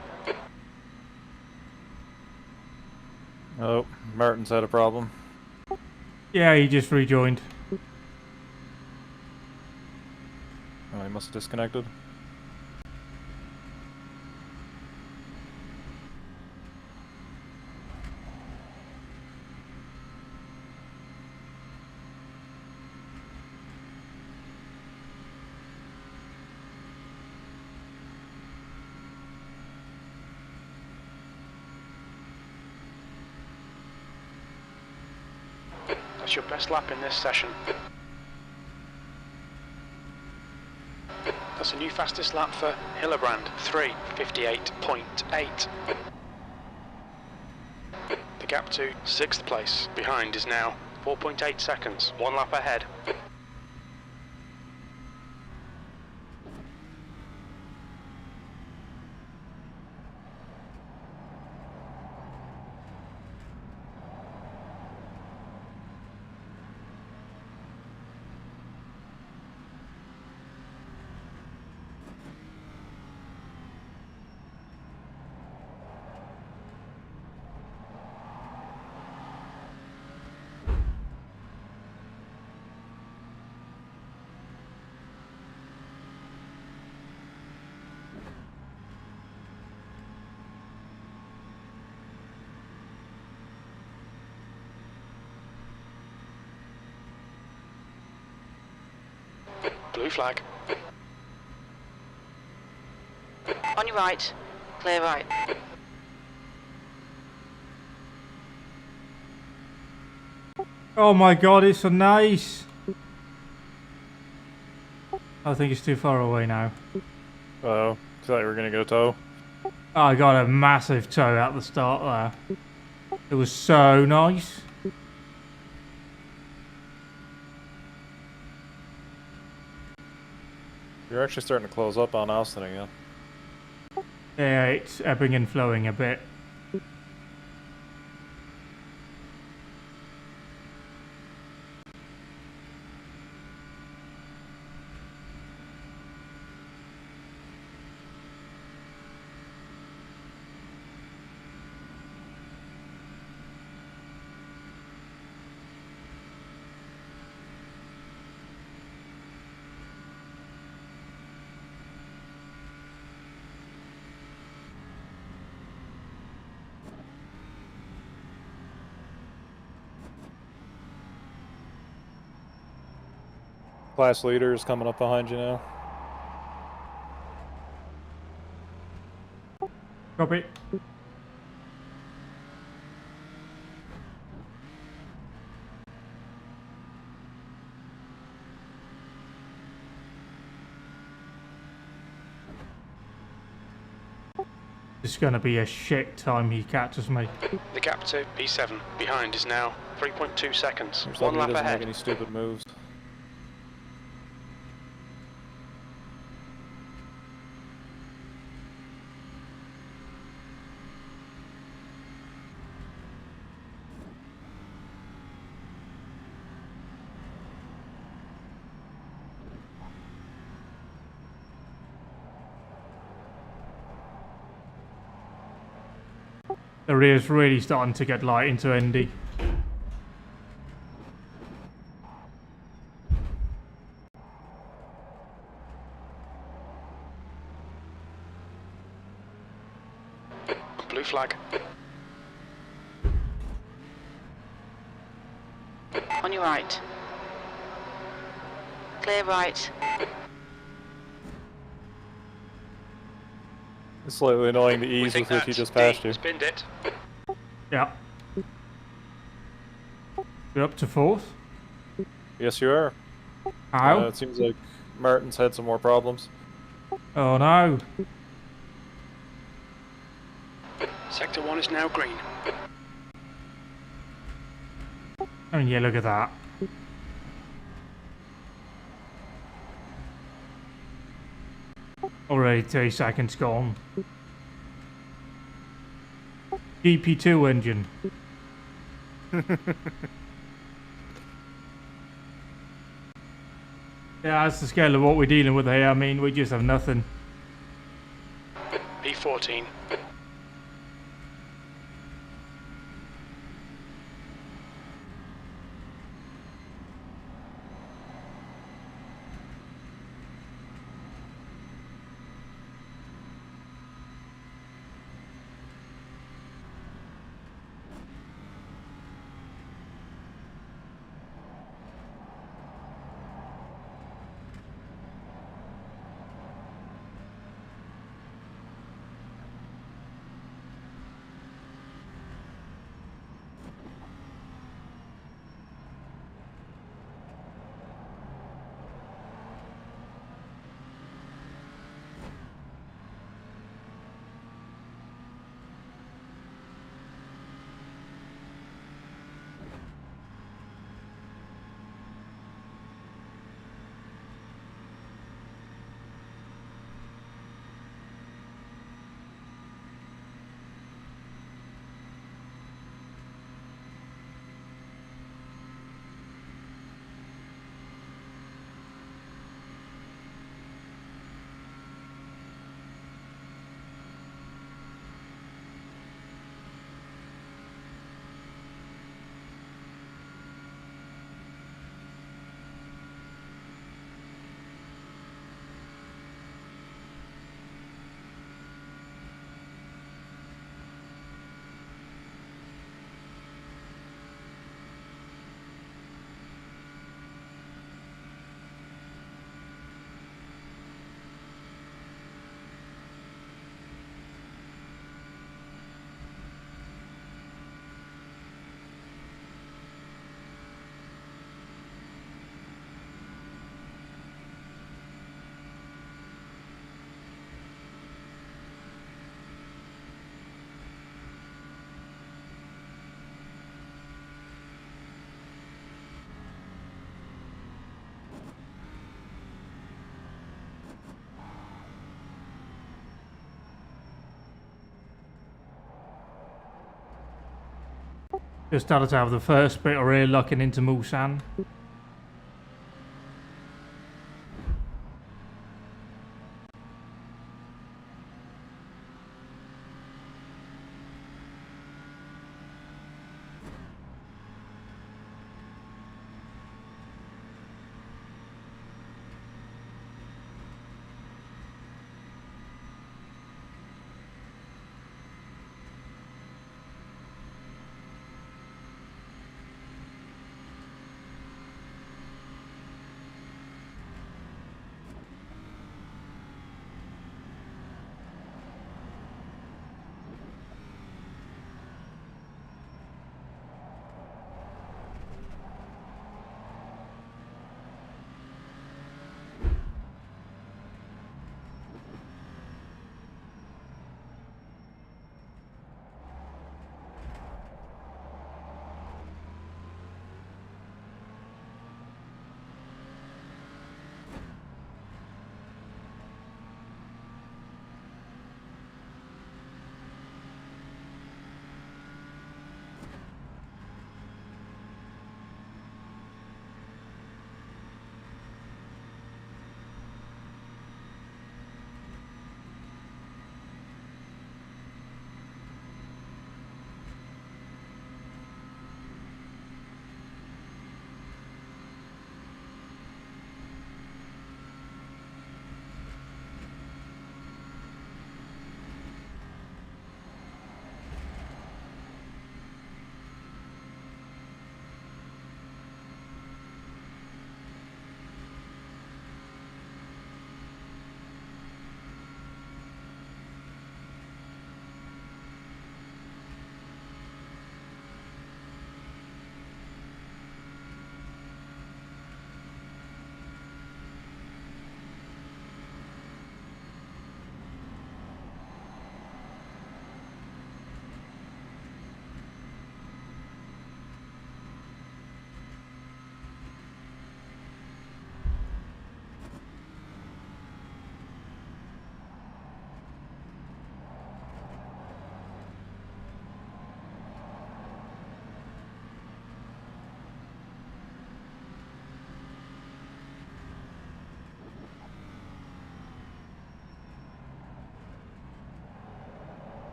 Oh, Martin's had a problem. Yeah, he just rejoined. Oh, he must have disconnected. That's your best lap in this session. That's a new fastest lap for Hillebrand, 3:58.8. The gap to 6th place behind is now 4.8 seconds, one lap ahead. Blue flag. On your right. Clear right. Oh my god, it's so nice. I think it's too far away now. Oh, thought you were gonna go tow. I got a massive toe at the start there. It was so nice. You're actually starting to close up on Austin again. Yeah, it's ebbing and flowing a bit. Class leader is coming up behind you now. Copy. It's gonna be a shit time he catches me. The gap to P7 behind is now 3.2 seconds. Looks One like he lap doesn't make ahead. any stupid moves. The rear's really starting to get light into Indy. Blue flag. On your right. Clear right. It's slightly annoying the ease with which he just passed you. Spinned it. Yeah. You're up to fourth. Yes, you are. How? It seems like Martin's had some more problems. Oh no. Sector 1 is now green. I mean, yeah, look at that. Already 3 seconds gone. GP2 engine. Yeah, that's the scale of what we're dealing with here. I mean, we just have nothing. P14. Just started to have the first bit of rear locking into Mulsanne.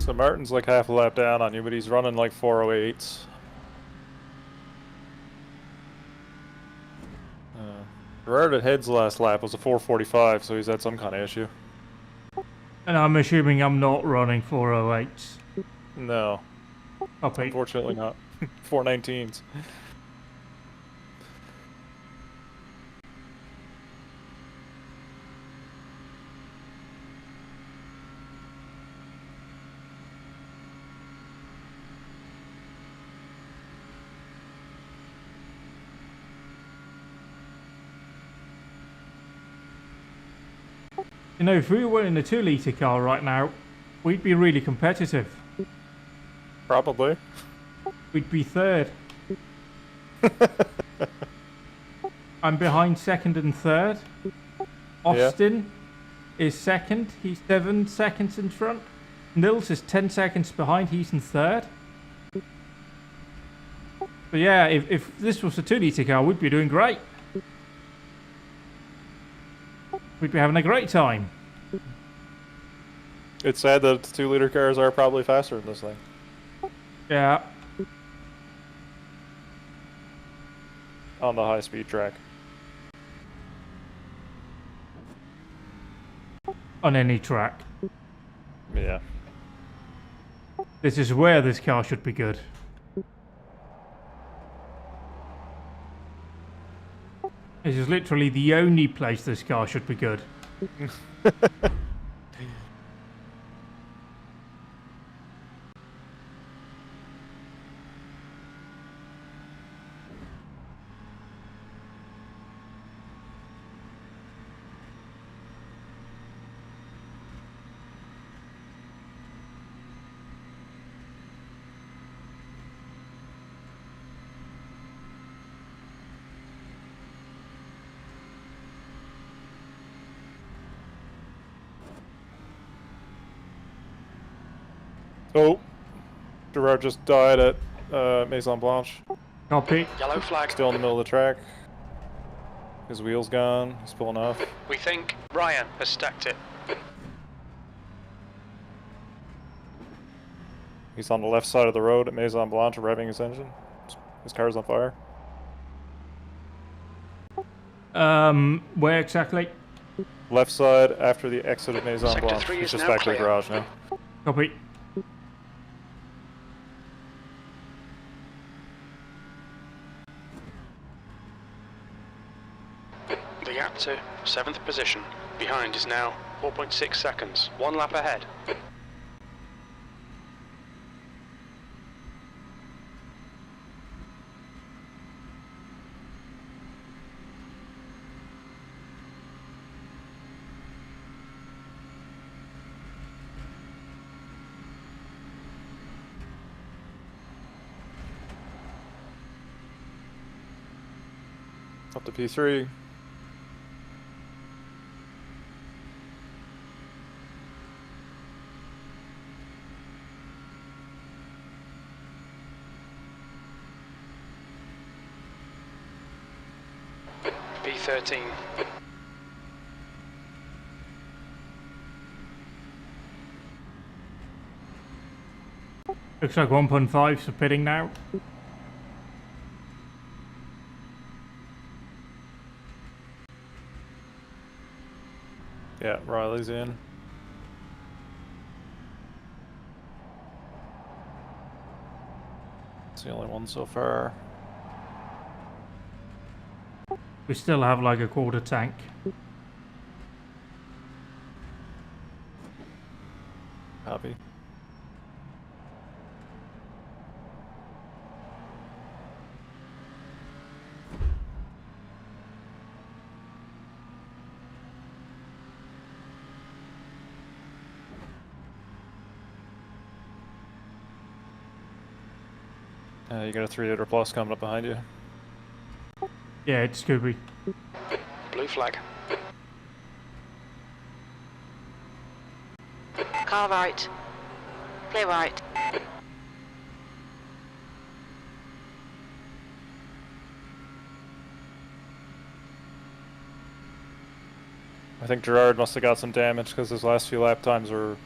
So Martin's like half a lap down on you, but he's running like 408s. Gerard at Head's last lap was a 445, so he's had some kind of issue. And I'm assuming I'm not running 408s. No. Copy. Unfortunately not. 419s. You know, if we were in a 2-litre car right now, we'd be really competitive. Probably. We'd be third. I'm behind second and third. Austin is second. He's 7 seconds in front. Nils is 10 seconds behind. He's in third. But yeah, if this was a 2-litre car, we'd be doing great. We'd be having a great time. It's sad that 2-liter cars are probably faster than this thing. Yeah. On the high-speed track. On any track. Yeah. This is where this car should be good. This is literally the only place this car should be good. Oh, Gerard just died at Maison Blanche. Copy. Yellow flag. Still in the middle of the track. His wheel's gone. He's pulling off. We think Ryan has stacked it. He's on the left side of the road at Maison Blanche, revving his engine. His car's on fire. Where exactly? Left side after the exit of Maison Sector Blanche. 3 He's is just now back to the clear. garage now. Copy. The gap to 7th position. Behind is now 4.6 seconds. 1 lap ahead. Up to P3. P13. Looks like 1.5 for pitting now. Yeah, Riley's in. It's the only one so far. We still have like a quarter tank. Copy. You got a 3-liter plus coming up behind you. Yeah, it's Scooby. Blue flag. Car right. Clear right. I think Gerard must have got some damage because his last few lap times were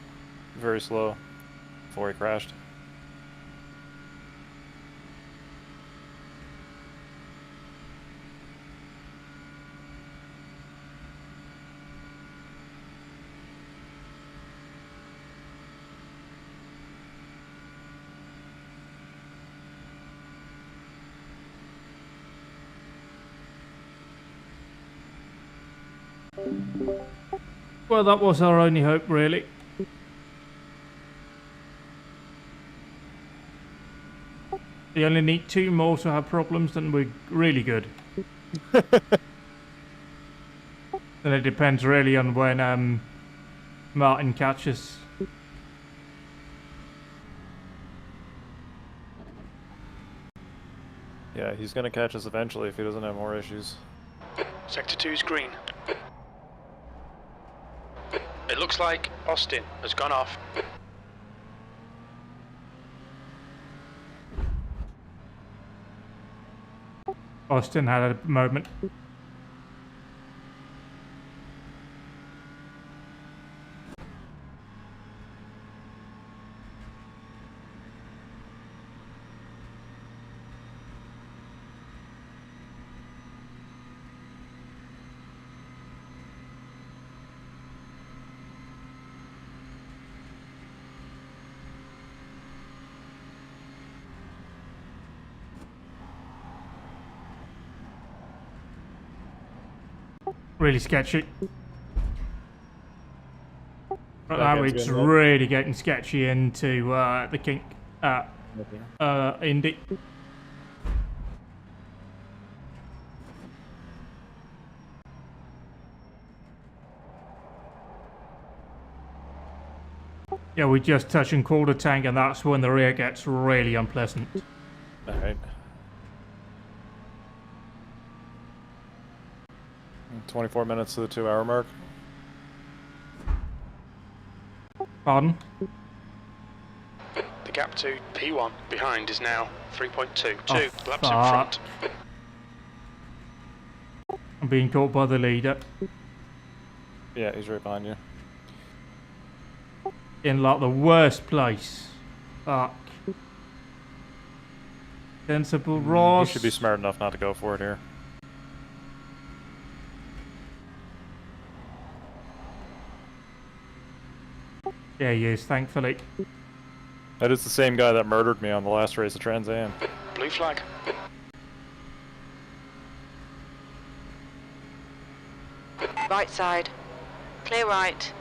very slow before he crashed. Well, that was our only hope, really. We only need 2 more to have problems, then we're really good. Then it depends really on when Martin catches. Yeah, he's gonna catch us eventually if he doesn't have more issues. Sector 2 is green. It looks like Austin has gone off. Austin had a moment. Really sketchy. Right now it's really getting sketchy into the kink at Indy. Yeah, we're just touching quarter tank and that's when the rear gets really unpleasant. Alright. 24 minutes to the 2-hour mark. Pardon? gap to P1 behind is now 3.2. Oh, Two laps in front. I'm being caught by the leader. Yeah, he's right behind you. In like the worst place. Fuck. Sensible He Ross. should be smart enough not to go for it here. Yeah, he is, thankfully. That is the same guy that murdered me on the last race of Trans Am. Blue flag. Right side. Clear right.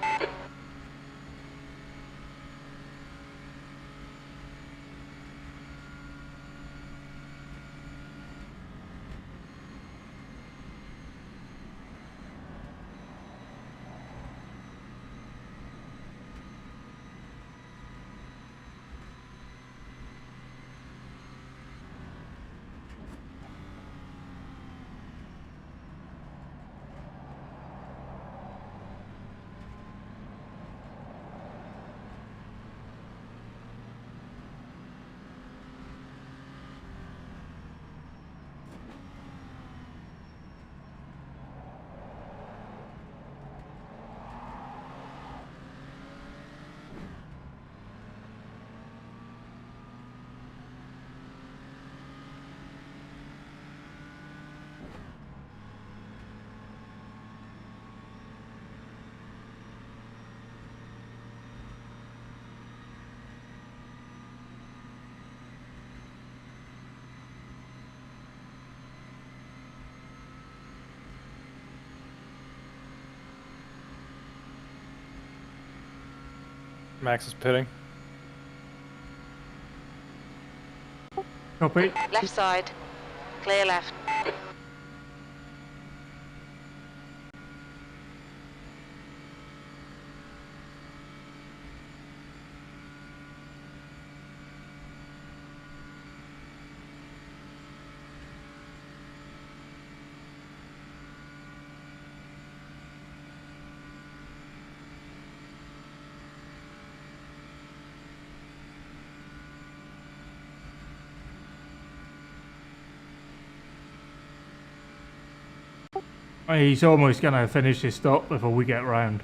Max is pitting. Copy. Left side. Clear left. He's almost going to finish his stop before we get round.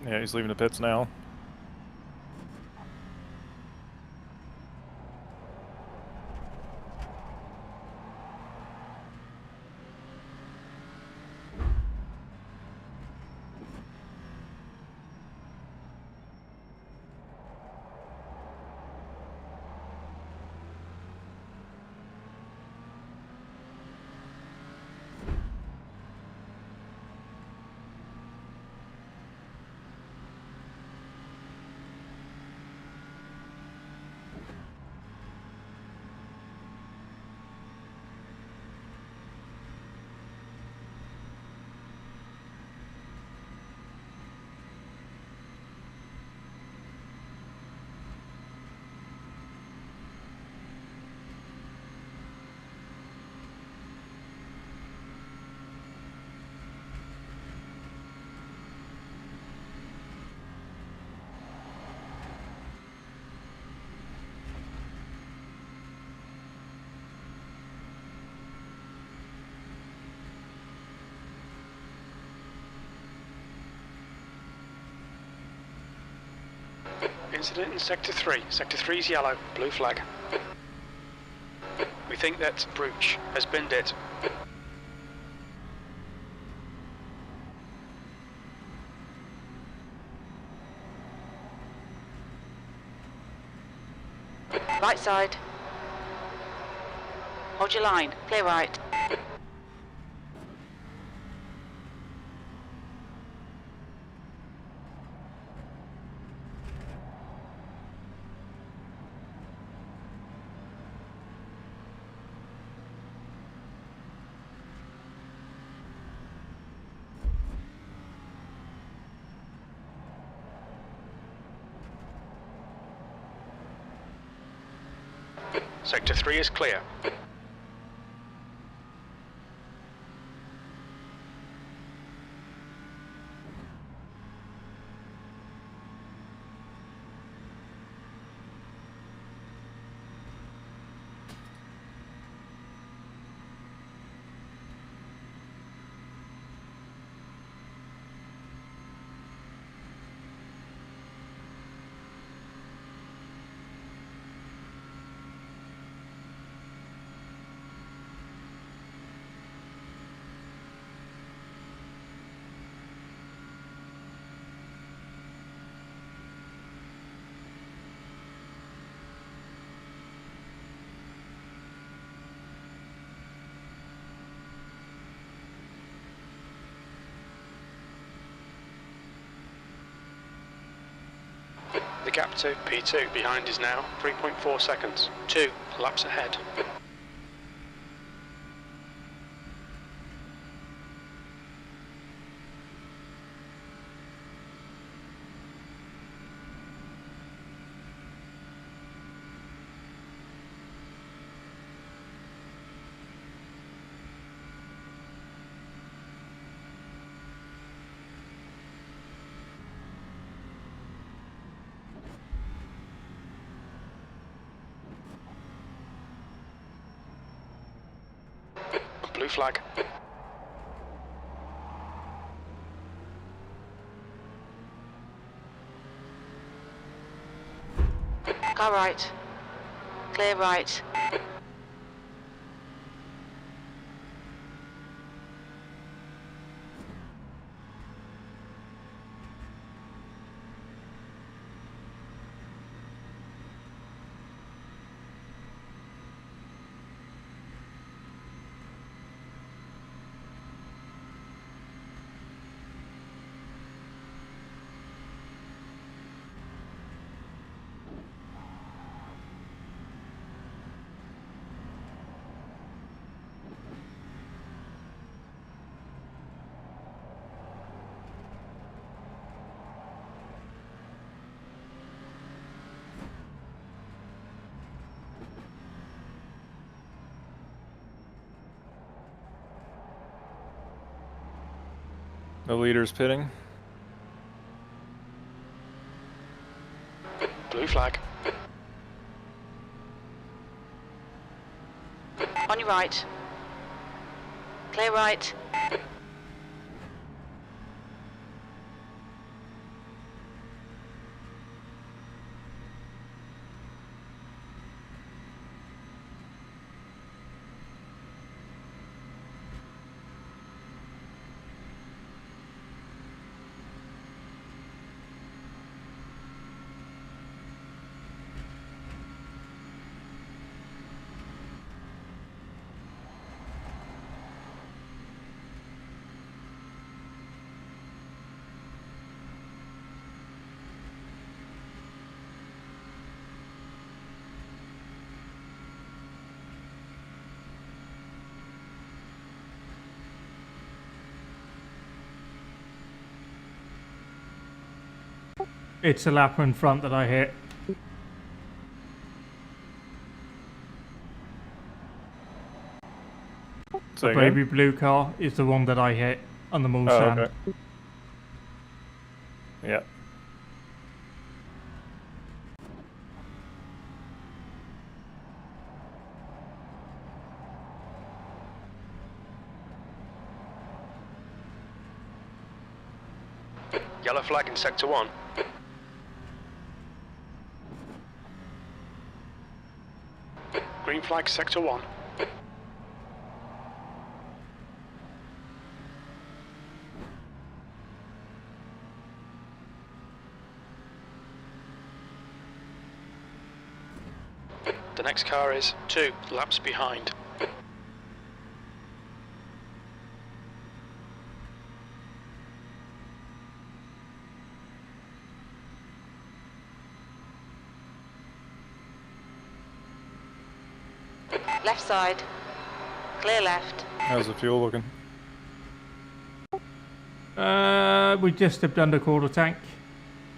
Yeah, he's leaving the pits now. Incident in Sector 3. Sector 3 is yellow. Blue flag. We think that Brooch has binned it. Right side. Hold your line. Clear right. Sector 3 is clear. The gap to P2 behind is now 3.4 seconds. 2 laps ahead. Blue flag. Car right. Clear right. The leader's pitting. Blue flag. On your right. Clear right. It's a lap in front that I hit. Say The again? baby blue car is the one that I hit on the Oh, Mulsanne. okay. Yeah. Yellow flag in Sector 1. Green flag, sector 1. The next car is 2 laps behind. Left side. Clear left. How's the fuel looking? We just stepped under quarter tank.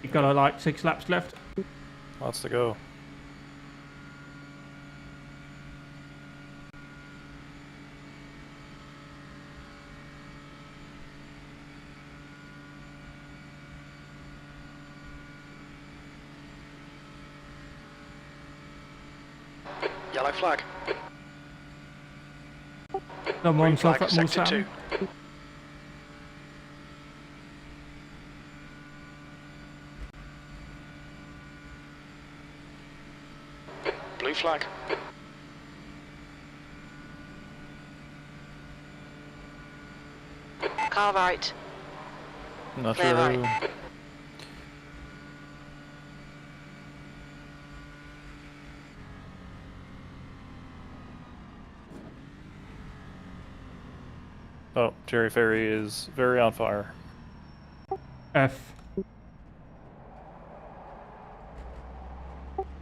You've got like 6 laps left. Lots to go. Yellow flag. Someone Green off flag, at sector Mulsanne. 2. Blue flag. Car right. Not Clear sure right. who. Oh, Jerry Ferry is very on fire. F.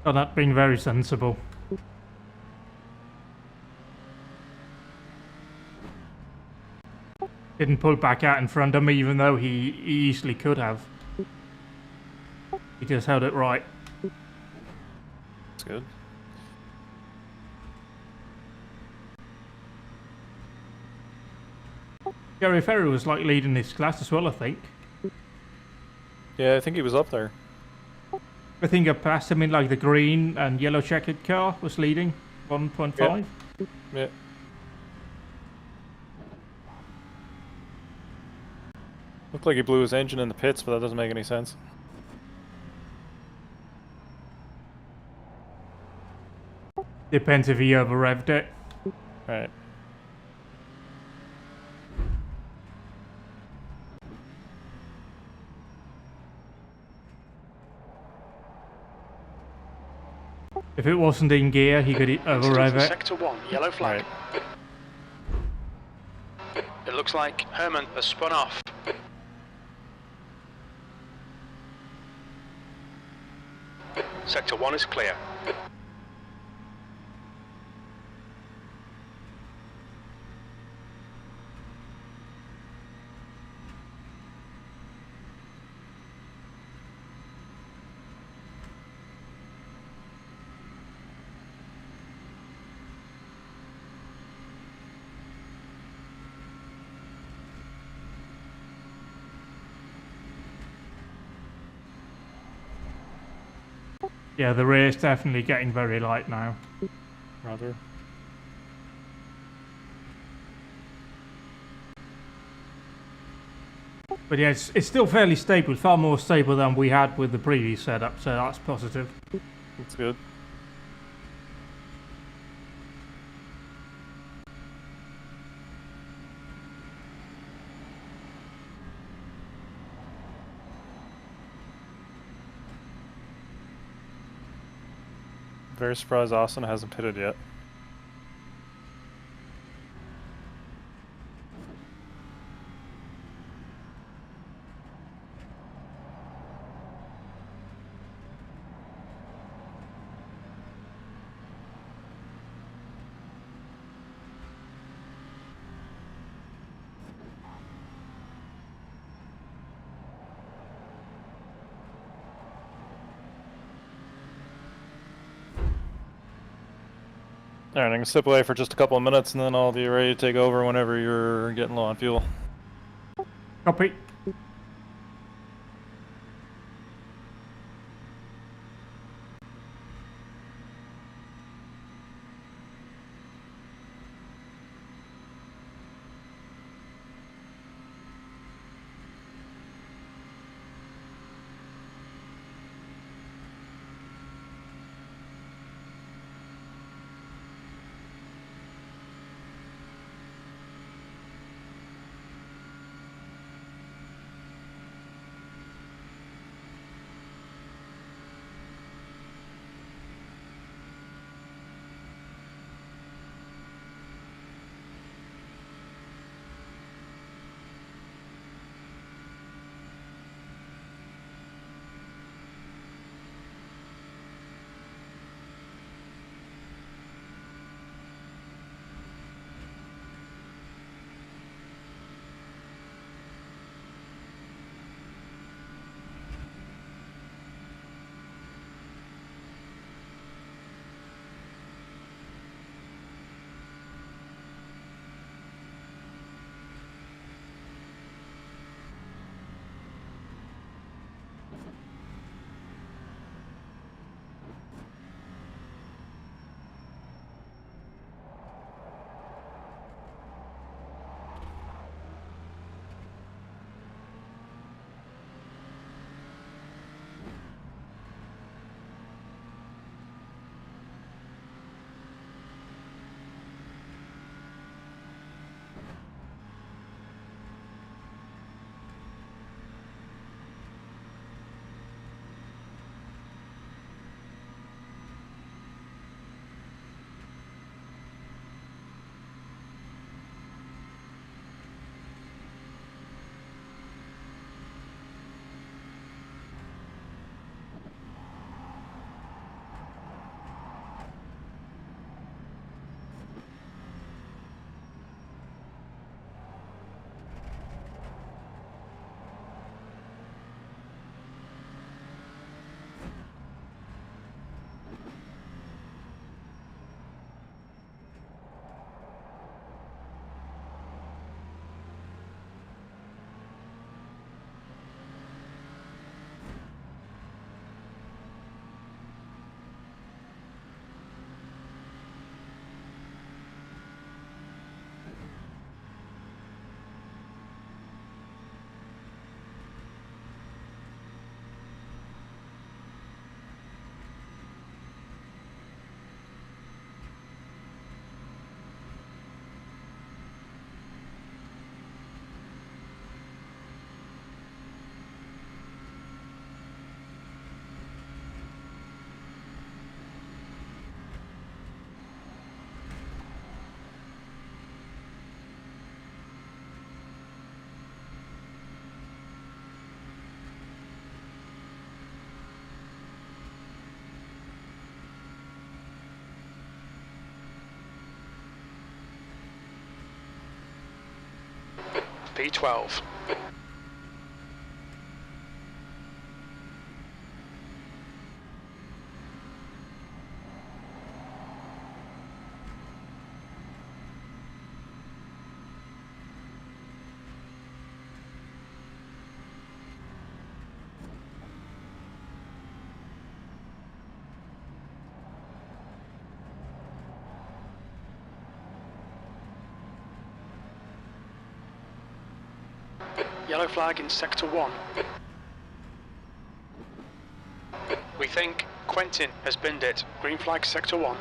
Oh, that being very sensible. Didn't pull back out in front of me, even though he easily could have. He just held it right. That's good. Gary Ferry was like leading this class as well, I think. Yeah, I think he was up there. I think I passed him in like the green and yellow checkered car was leading 1.5. Yeah. Looked like he blew his engine in the pits, but that doesn't make any sense. Depends if he over revved it. Right. If it wasn't in gear, he could over rev it. Sector 1, yellow flag. It looks like Herman has spun off. Sector 1 is clear. Yeah, the rear is definitely getting very light now. Rather. But yeah, it's still fairly stable, far more stable than we had with the previous setup, so that's positive. That's good. Very surprised Austin hasn't pitted yet. Alright, I'm gonna step away for just a couple of minutes and then I'll be ready to take over whenever you're getting low on fuel. Copy. V12. Yellow flag in Sector 1. We think Quentin has binned it. Green flag Sector 1.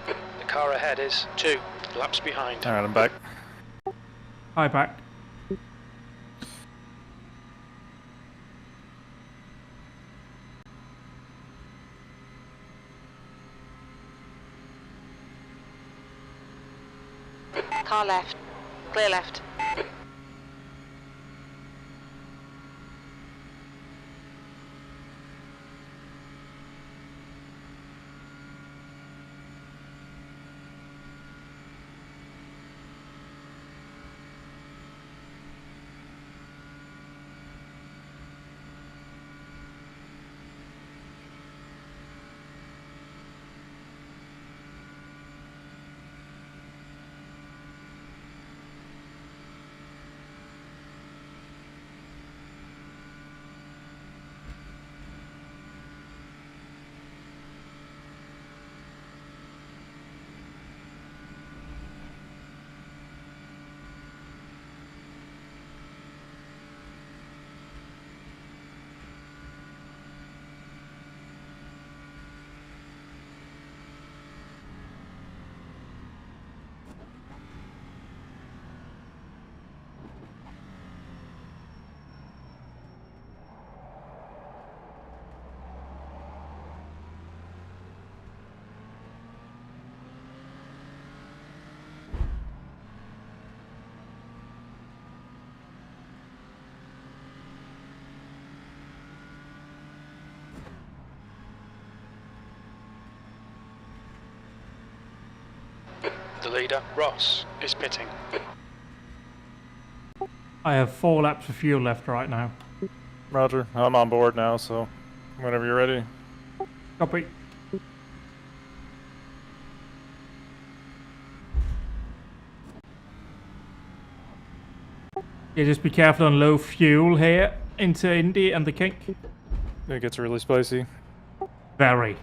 The car ahead is 2 laps behind. Alright, I'm back. Hi, back. Car left. Clear left. The leader, Ross, is pitting. I have 4 laps of fuel left right now. Roger, I'm on board now, so whenever you're ready. Copy. Yeah, just be careful on low fuel here into Indy and the kink. It gets really spicy. Very.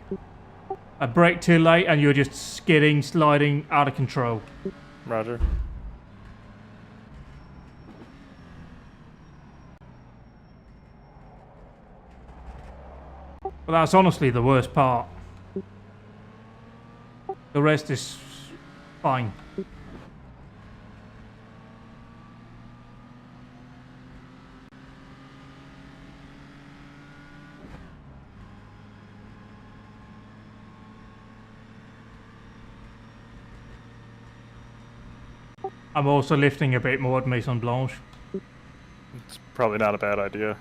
I brake too late and you're just skidding, sliding out of control. Roger. But that's honestly the worst part. The rest is fine. I'm also lifting a bit more at Maison Blanche. It's probably not a bad idea.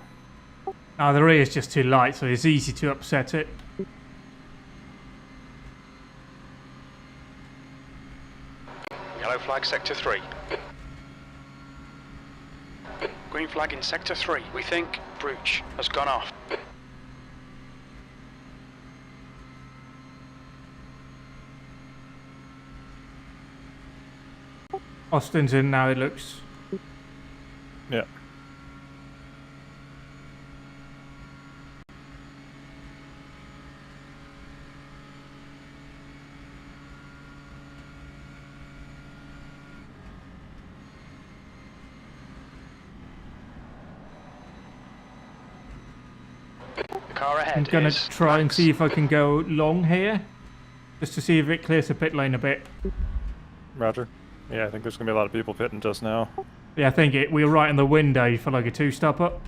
Now the rear is just too light, so it's easy to upset it. Yellow flag Sector 3. Green flag in Sector 3. We think Brooch has gone off. Austin's in now, it looks. Yeah. The car ahead I'm gonna is try and Max. see if I can go long here, just to see if it clears the pit lane a bit. Roger. Yeah, I think there's gonna be a lot of people pitting just now. Yeah, I think we were right in the window for like a 2-stop up.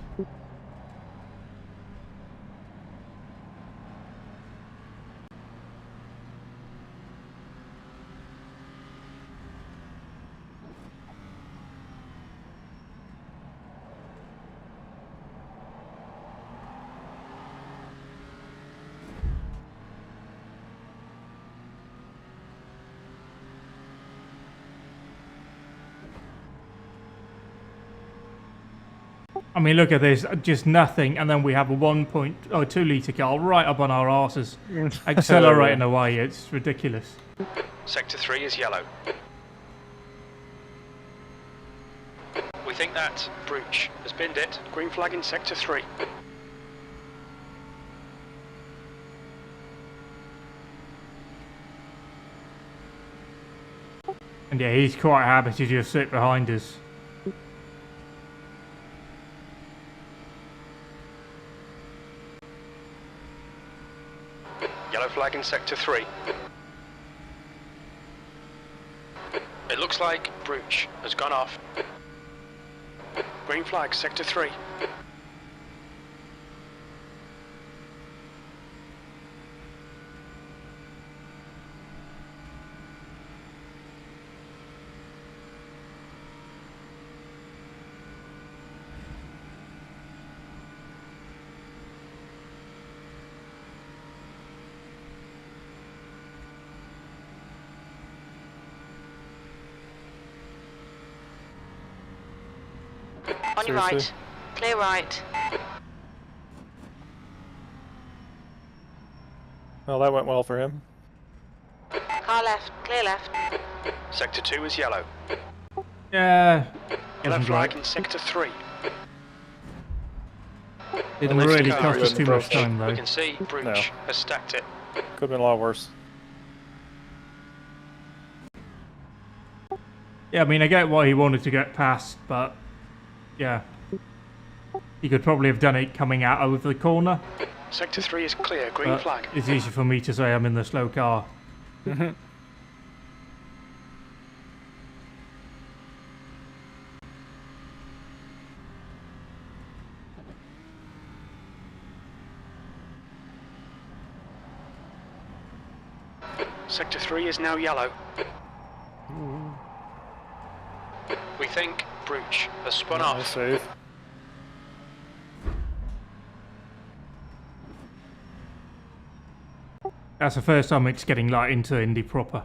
I mean, look at this, just nothing, and then we have a 1.2 litre car right up on our arses, accelerating away. It's ridiculous. Sector 3 is yellow. We think that Brooch has binned it. Green flag in Sector 3. And yeah, he's quite happy to just sit behind us. Yellow flag in Sector 3. It looks like Brooch has gone off. Green flag, Sector 3. On your right. Clear right. Well, that went well for him. Car left. Clear left. Sector 2 is yellow. Yeah. Yellow Wasn't flag right. in Sector 3. Didn't The next really car cost us is too much time, We though. can see Brooch No. has stacked it. Could have been a lot worse. Yeah, I mean, I get why he wanted to get past, but yeah. He could probably have done it coming out over the corner. Sector 3 is clear. Green But flag. it's easy for me to say I'm in the slow car. Sector 3 is now yellow. We think Brooch has spun Nice off. save. That's the first time it's getting like into Indy proper.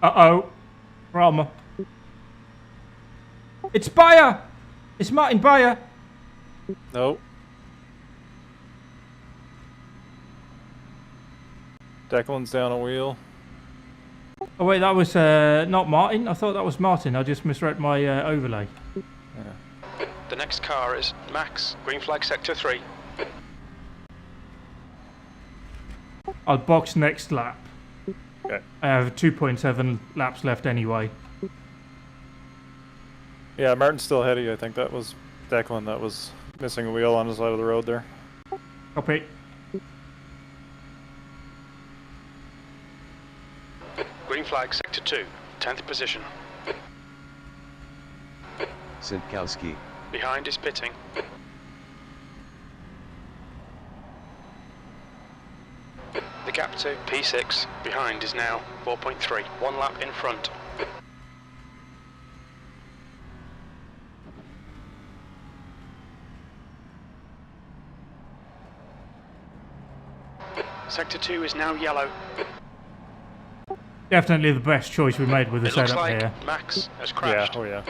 Uh-oh. Drama. It's Bayer! It's Martin Bayer! Nope. Declan's down a wheel. Oh wait, that was not Martin. I thought that was Martin. I just misread my overlay. The next car is Max. Green flag Sector 3. I'll box next lap. Okay. I have 2.7 laps left anyway. Yeah, Martin's still ahead of you. I think that was Declan that was missing a wheel on the side of the road there. Copy. Green flag Sector 2. 10th position. Sitkowski. Behind is pitting. The gap to P6 behind is now 4.3. 1 lap in front. Sector 2 is now yellow. Definitely the best choice we made with the It looks setup like here. Max has Yeah, crashed. oh yeah.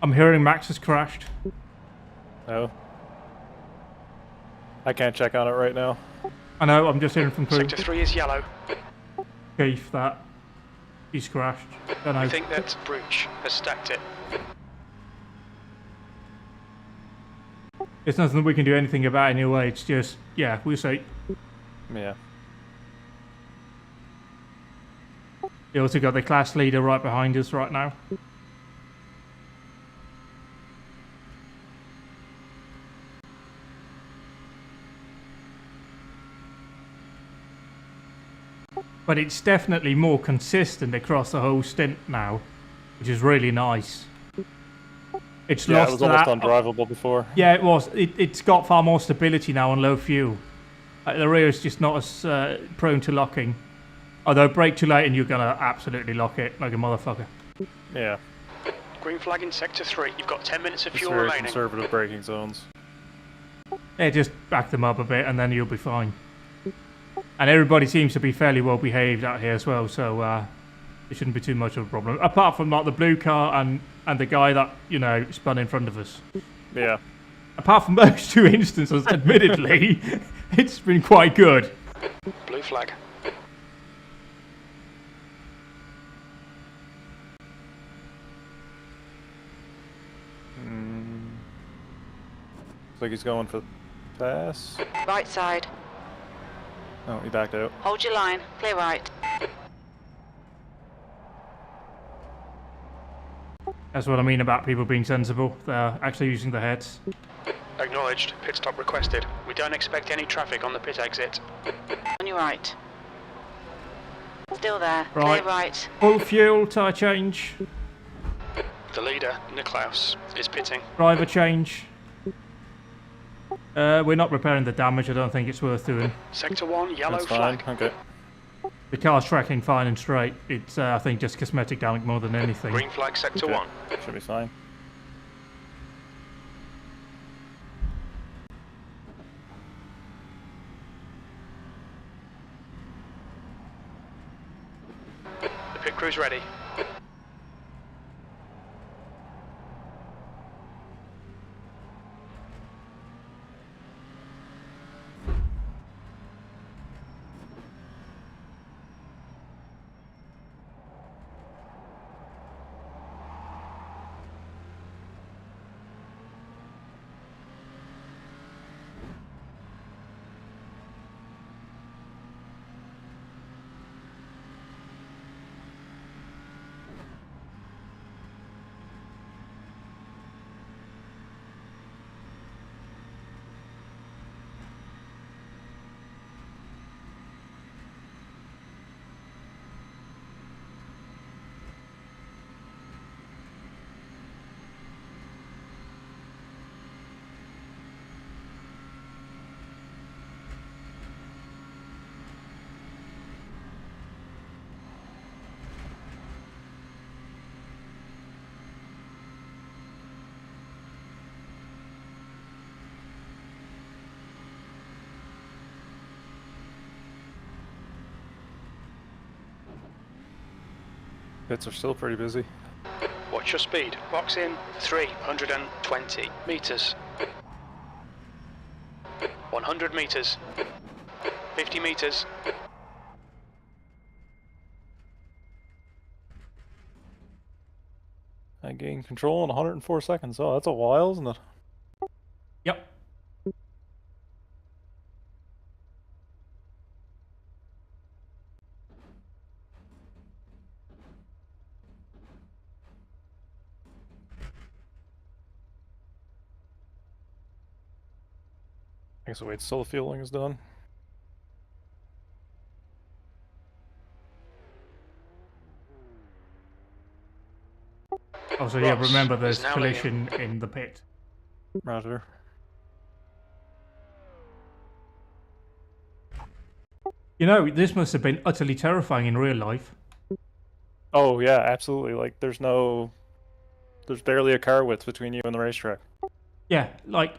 I'm hearing Max has crashed. No. I can't check on it right now. I know, I'm just hearing from crew. Sector 3 is yellow. Keith that he's crashed. Don't I know. think that Brooch has stacked it. There's nothing we can do anything about anyway. It's just, yeah, we'll see. Yeah. We also got the class leader right behind us right now. But it's definitely more consistent across the whole stint now, which is really nice. It's Yeah, lost it was almost that. undrivable before. Yeah, it was. It's got far more stability now on low fuel. The rear is just not as prone to locking. Although brake too late and you're gonna absolutely lock it like a motherfucker. Yeah. Green flag in sector 3. You've got 10 minutes of It's fuel very remaining. conservative braking zones. Yeah, just back them up a bit and then you'll be fine. And everybody seems to be fairly well behaved out here as well, so it shouldn't be too much of a problem. Apart from like the blue car and the guy that, you know, spun in front of us. Yeah. Apart from those two instances, admittedly, it's been quite good. Blue flag. Looks like he's going for pass. Right side. Oh, he backed out. Hold your line. Clear right. That's what I mean about people being sensible. They're actually using their heads. Acknowledged. Pit stop requested. We don't expect any traffic on the pit exit. On your right. Still there. Right. Clear right. Full fuel, tyre change, The leader, Niklaus, is pitting. driver change. We're not repairing the damage, I don't think it's worth doing. Sector 1, yellow That's fine. flag. Okay. The car's tracking fine and straight. It's, I think, just cosmetic damage more than anything. Green flag, sector Okay. 1. Should be fine. The pit crew's ready. Pits are still pretty busy. Watch your speed. Box in 320 meters. 100 meters. 50 meters. I gained control in 104 seconds. Oh, that's a while, isn't it? Yep. I guess I'll wait till the fueling is done. Also, yeah, Ross remember is there's now collision in the pit. Roger. You know, this must have been utterly terrifying in real life. Oh yeah, absolutely. Like there's barely a car width between you and the racetrack. Yeah, like,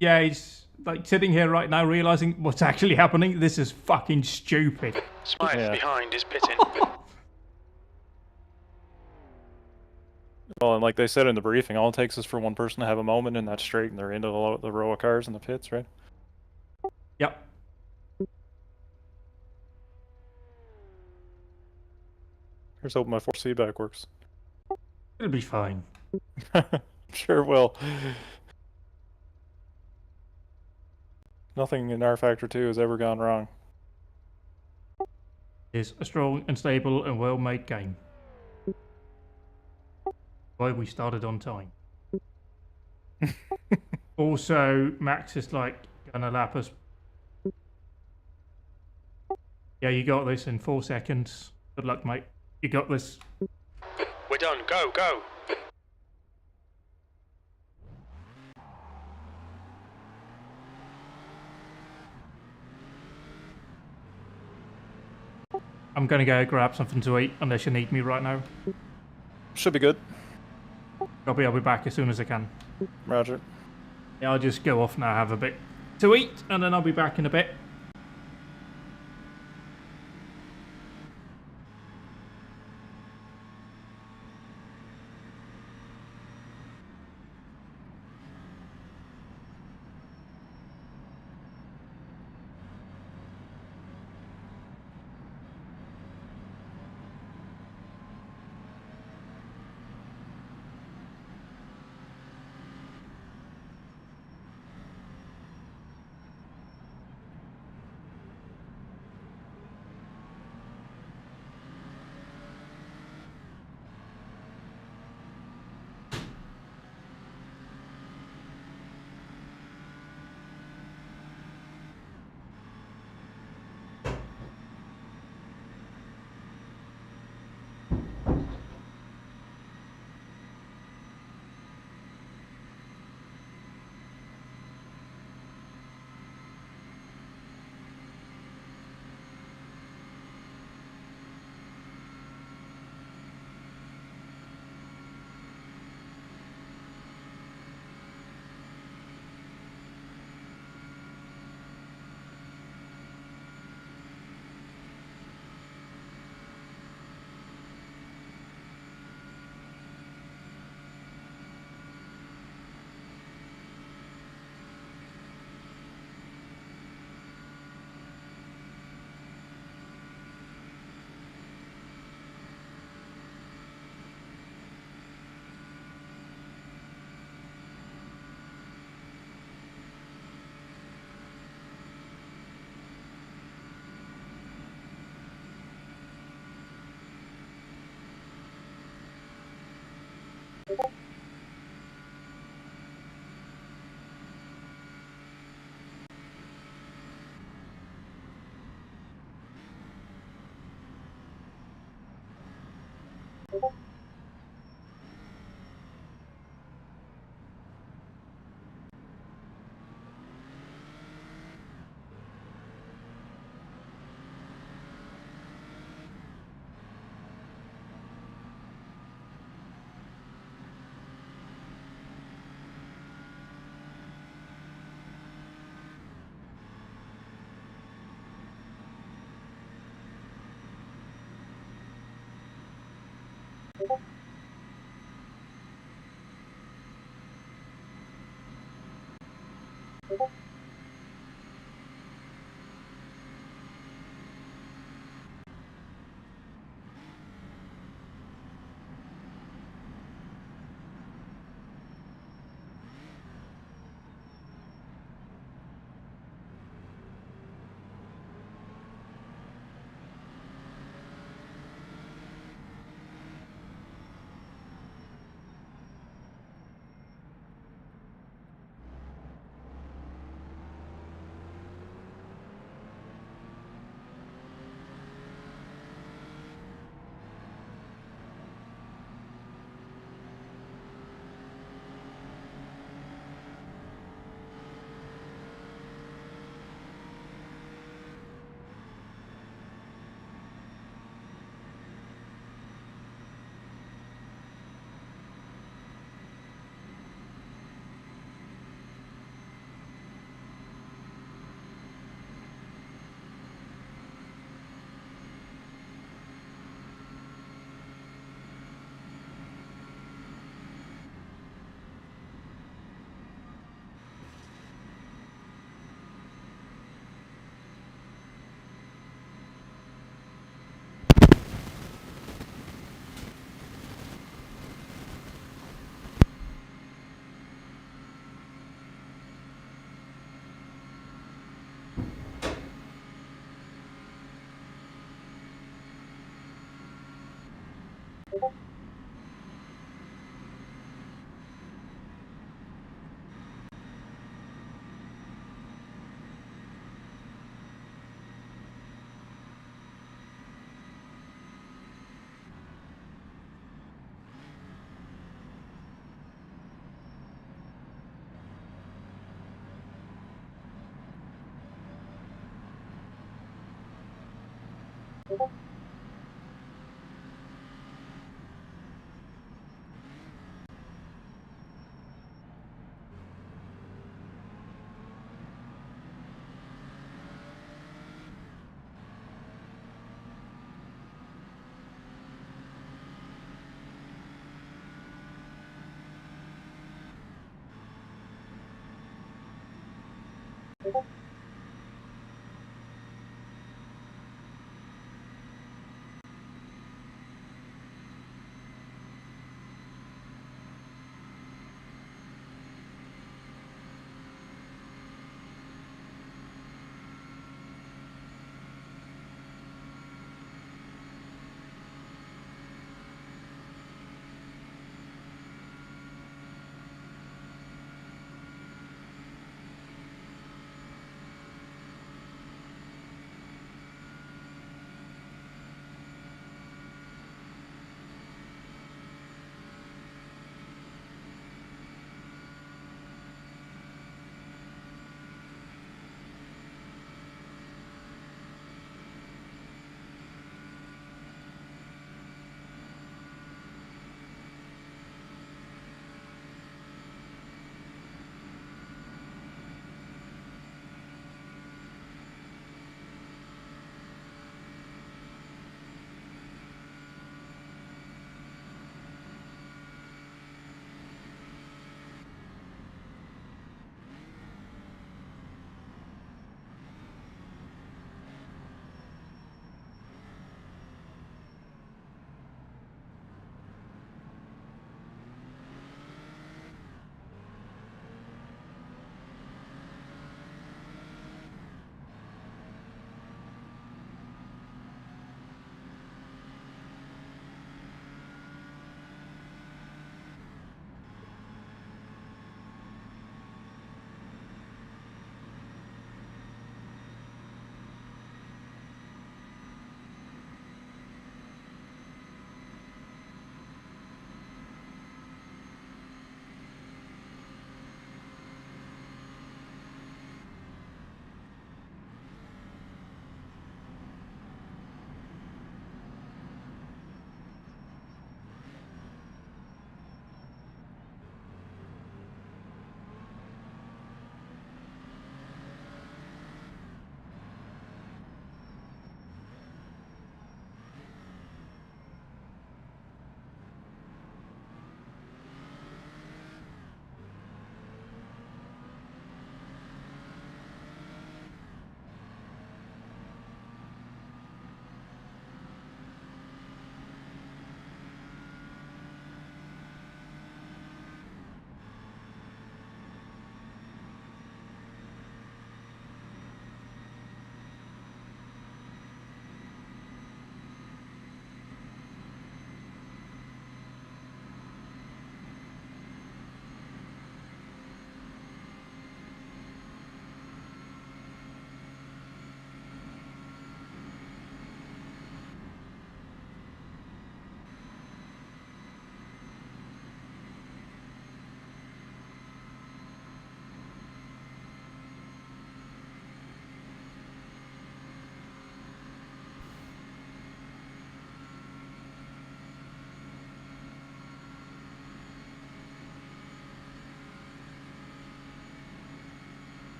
yeah, he's like sitting here right now realizing what's actually happening. This is fucking stupid. Smythe Yeah. behind is pitting. Well, and like they said in the briefing, all it takes is for one person to have a moment in that straight and they're into the row of cars in the pits, right? Yep. Here's hoping my force feedback works. It'll be fine. Sure will. Nothing in R Factor 2 has ever gone wrong. It's a strong and stable and well-made game. Why we started on time. Also, Max is like gonna lap us. Yeah, you got this in 4 seconds. Good luck, mate. You got this. We're done. Go, go. I'm gonna go grab something to eat unless you need me right now. Should be good. I'll be back as soon as I can. Roger. Yeah, I'll just go off now, have a bit to eat, and then I'll be back in a bit.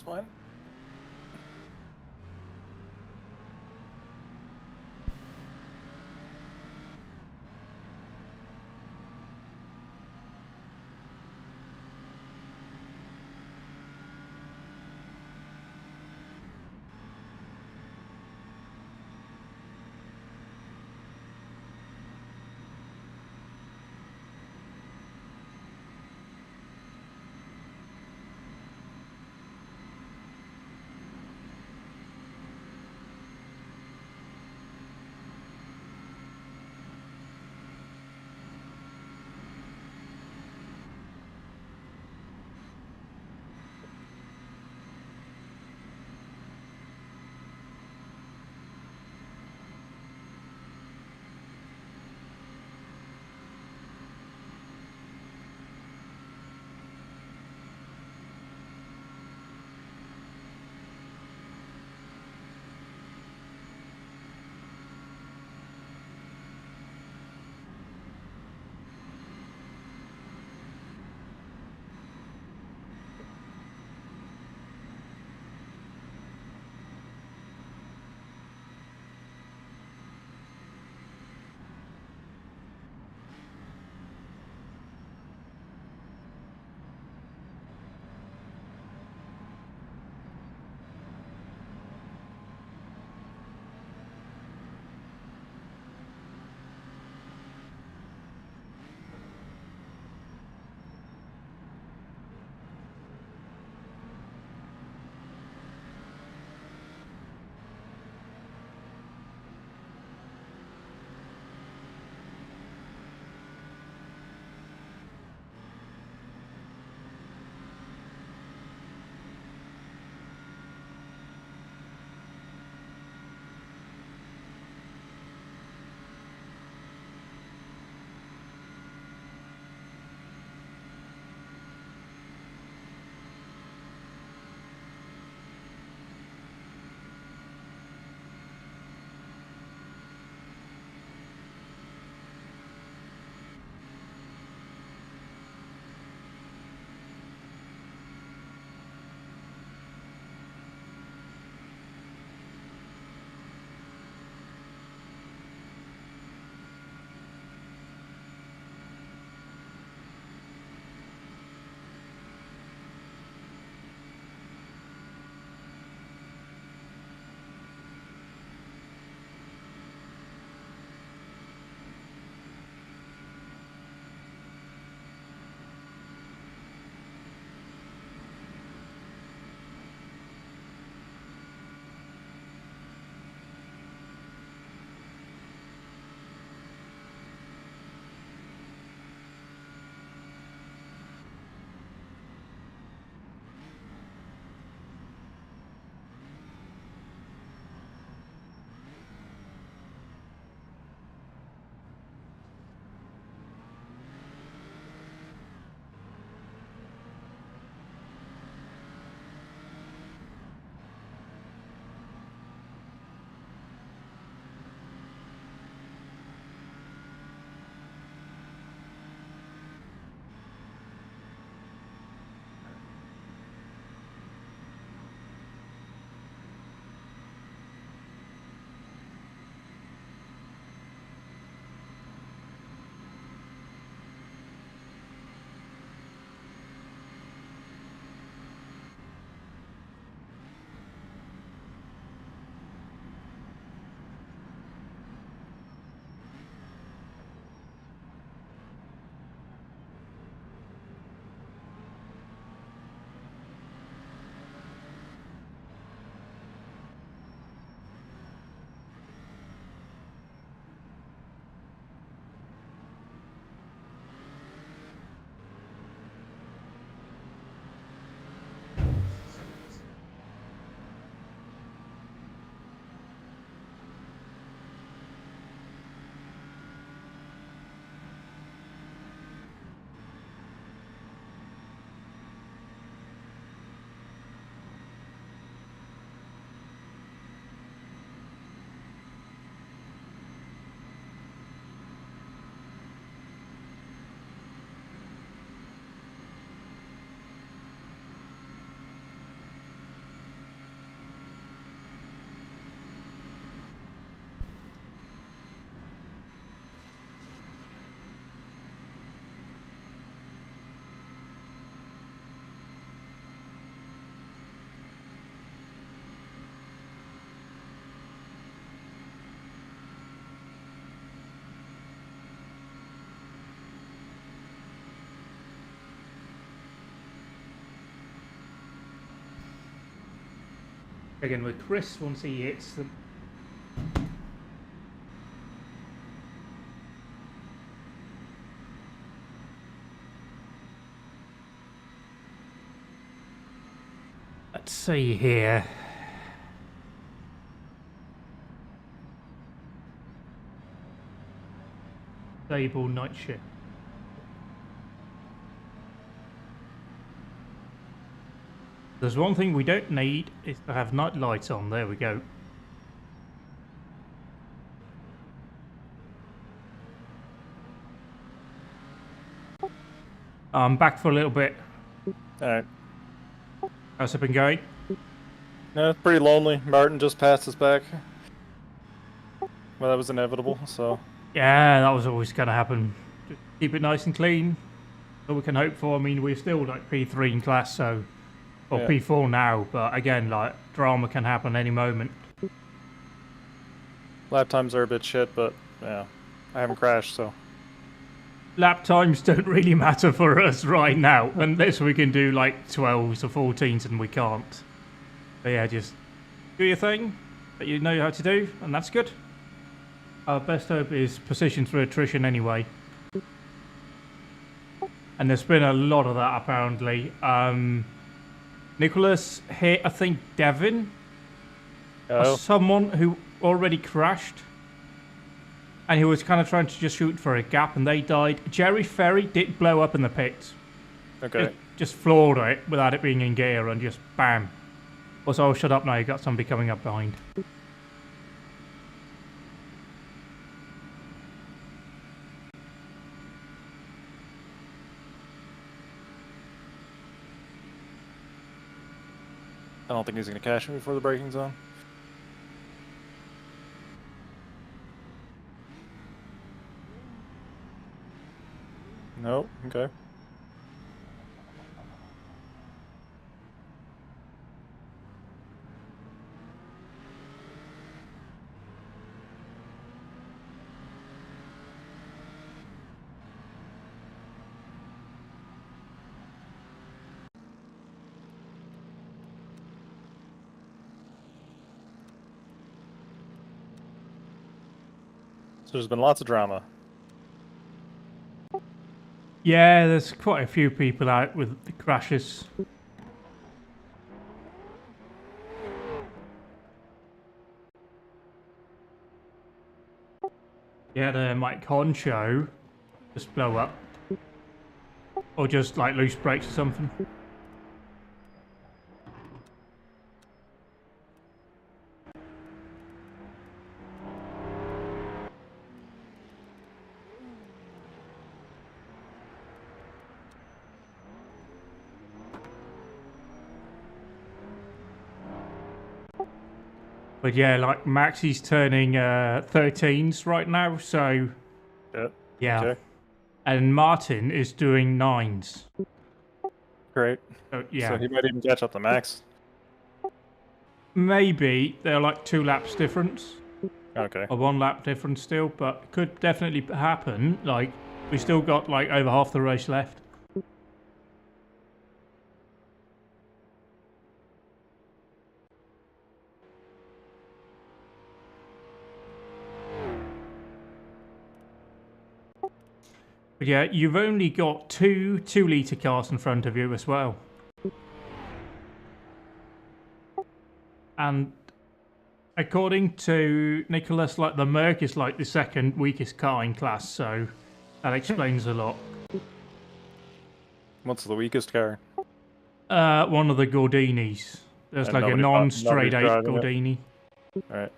It's fine. Again with Chris once he hits them. Let's see here. Stable night shift. There's one thing we don't need is to have night lights on. There we go. I'm back for a little bit. Alright. How's it been going? Yeah, it's pretty lonely. Martin just passed us back. Well, that was inevitable, so... Yeah, that was always going to happen. Just keep it nice and clean. All we can hope for. I mean, we're still like P3 in class, so... Or Yeah. P4 now, but again, like, drama can happen any moment. Lap times are a bit shit, but, yeah. I haven't crashed, so... Lap times don't really matter for us right now, unless we can do like 12s or 14s and we can't. But yeah, just do your thing that you know how to do, and that's good. Our best hope is position through attrition anyway. And there's been a lot of that apparently. Nicholas hit, I think, Devin. Oh. Or someone who already crashed. And he was kind of trying to just shoot for a gap, and they died. Jerry Ferry did blow up in the pits. Okay. Just floored it without it being in gear, and just bam. Also, oh, shut up now, you got somebody coming up behind. I don't think he's going to cash me before the braking zone. Nope, okay. So there's been lots of drama. Yeah, there's quite a few people out with the crashes. Yeah, the Mike Hon show just blow up. Or just like loose brakes or something. But yeah, like Maxie's turning 13s right now, so yeah. Okay. And Martin is doing 9s. Great. So, yeah. So he might even catch up to Max. Maybe they're like 2 laps difference. Okay. Or 1 lap difference still, but could definitely happen. Like, we still got like over half the race left. But yeah, you've only got 2 2-litre cars in front of you as well. And according to Nicholas, like the Merc is like the second weakest car in class, so that explains a lot. What's the weakest car? One of the Gordinis. There's And like a nobody- non-straight 8 nobody's driving it? Gordini. Alright.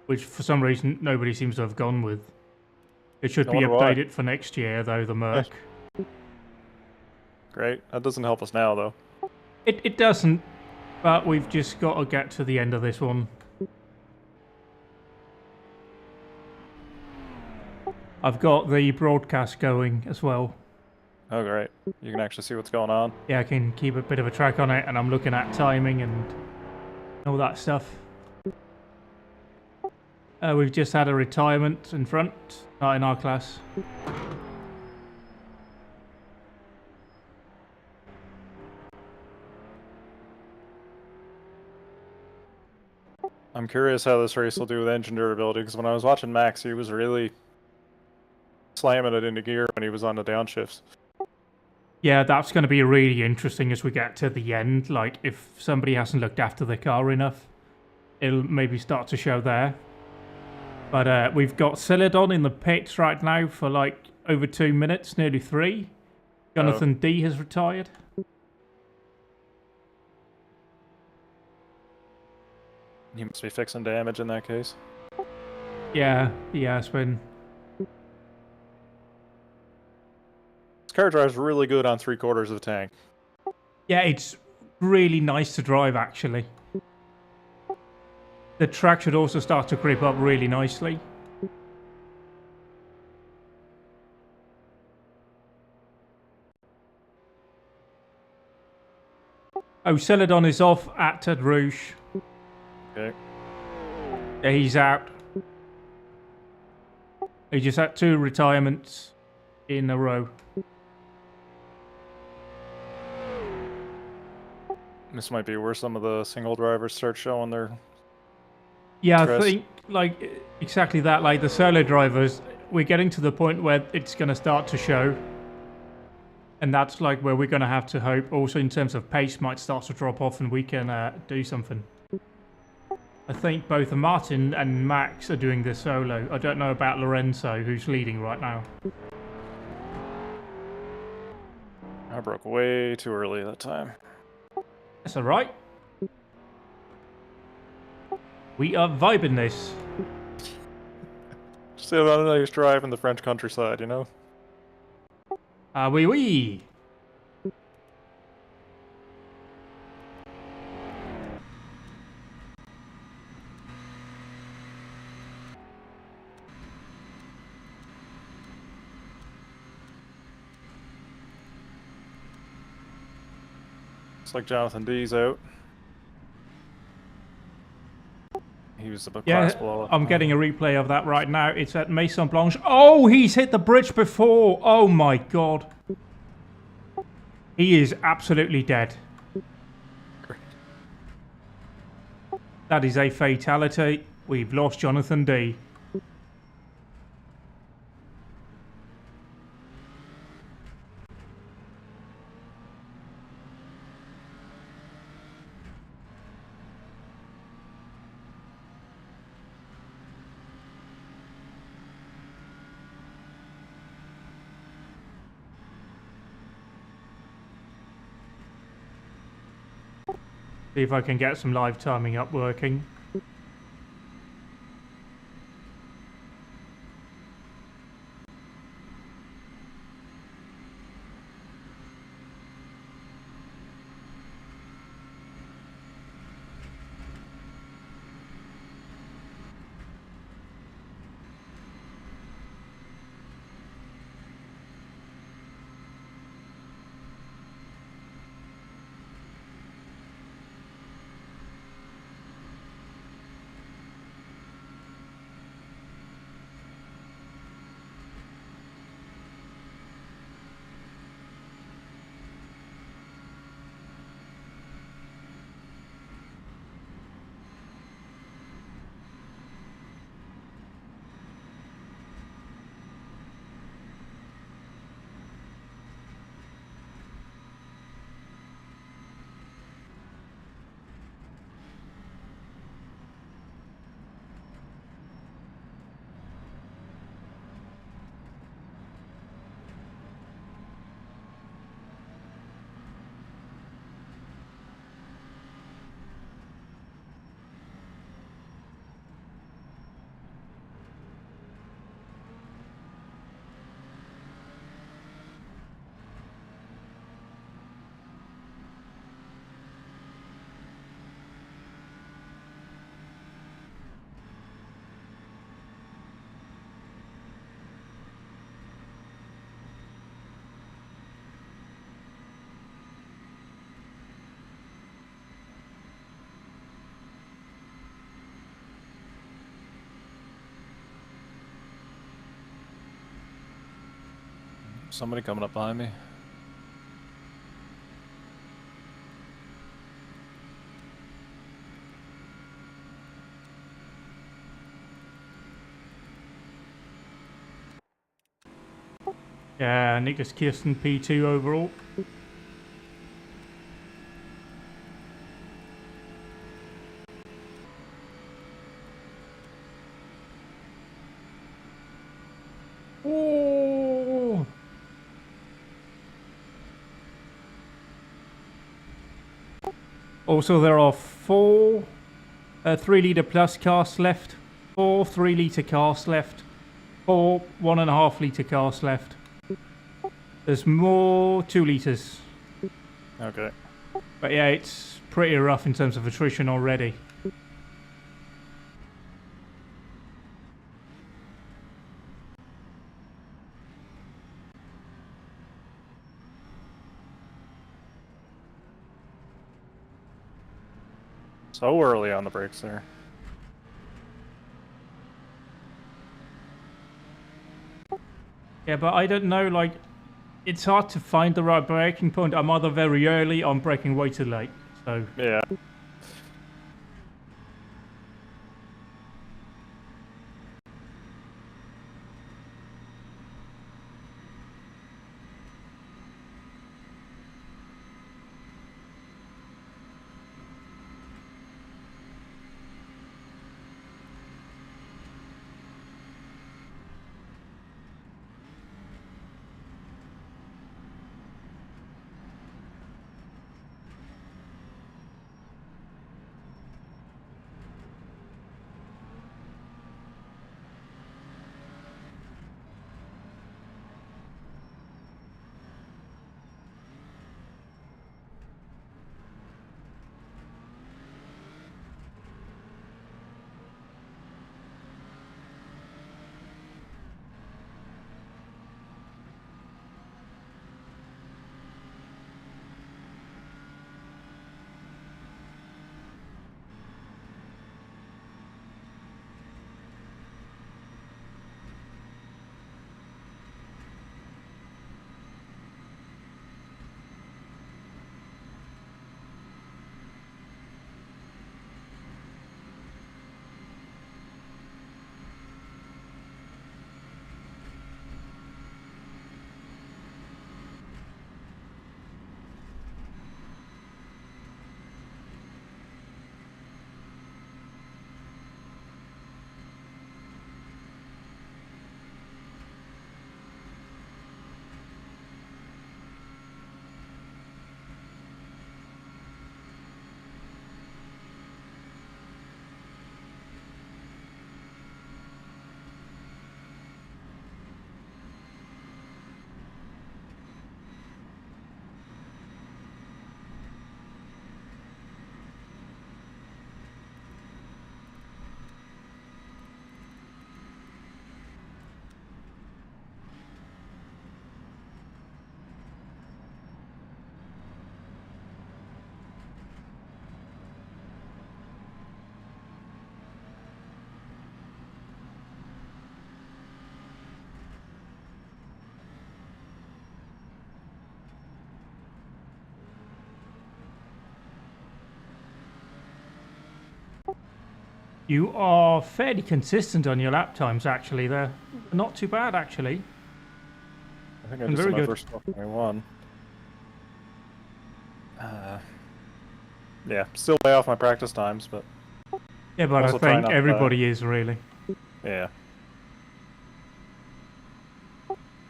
Which for some reason nobody seems to have gone with. It should I be wonder why. updated for next year though, the Merc. Great. That doesn't help us now, though. It doesn't, but we've just got to get to the end of this one. I've got the broadcast going as well. Oh, great. You can actually see what's going on. Yeah, I can keep a bit of a track on it, and I'm looking at timing and all that stuff. We've just had a retirement in front, not in our class. I'm curious how this race will do with engine durability, because when I was watching Max, he was really slamming it into gear when he was on the downshifts. Yeah, that's going to be really interesting as we get to the end. Like, if somebody hasn't looked after the car enough, it'll maybe start to show there. But we've got Celadon in the pits right now for like over 2 minutes, nearly 3. Jonathan D has retired. He must be fixing damage in that case. Yeah, he has been. This car drives really good on 3/4 of the tank. Yeah, it's really nice to drive, actually. The track should also start to creep up really nicely. Oh, Celadon is off at Ted Rouge. Okay. Yeah, he's out. He just had 2 retirements in a row. This might be where some of the single drivers start showing their Yeah, stress. I think, like, exactly that. Like, the solo drivers, we're getting to the point where it's going to start to show. And that's, like, where we're going to have to hope. Also, in terms of pace, might start to drop off and we can do something. I think both Martin and Max are doing this solo. I don't know about Lorenzo, who's leading right now. I broke way too early that time. That's all right. We are vibing this. Just a nice drive in the French countryside, you know? Oui, oui. Looks like Jonathan D's out. He was a bit Yeah, class below. I'm getting a replay of that right now. It's at Maison Blanche. Oh, he's hit the bridge before. Oh my god. He is absolutely dead. Great. That is a fatality. We've lost Jonathan D. See if I can get some live timing up working. Somebody coming up behind me. Yeah, Nicholas Kirsten P2 overall. Oh. Also, there are 4 3-litre plus casks left, 4 3-litre casks left, 4 1.5-litre casks left. There's more 2 litres. Okay. But yeah, it's pretty rough in terms of attrition already. So early on the brakes there. Yeah, but I don't know, like, it's hard to find the right braking point. I'm either very early or I'm braking way too late, so... Yeah. You are fairly consistent on your lap times, actually. They're not too bad, actually. I think I And just very did my good. first 21. Yeah, still way off my practice times, but... Yeah, but I also trying think not everybody is, really. Yeah.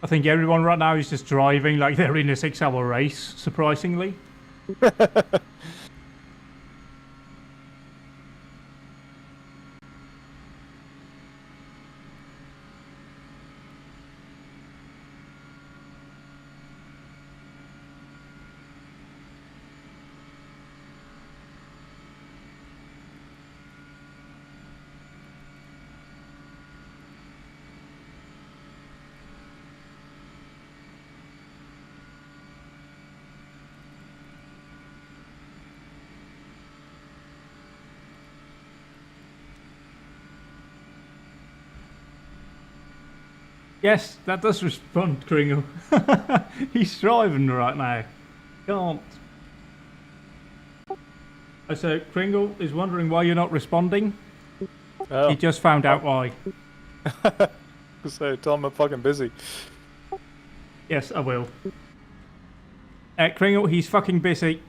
I think everyone right now is just driving like they're in a 6-hour race, surprisingly. Yes, that does respond, Kringle. He's driving right now. Can't. So Kringle is wondering why you're not responding. Oh. He just found out why. So tell him I'm fucking busy. Yes, I will. Kringle, he's fucking busy.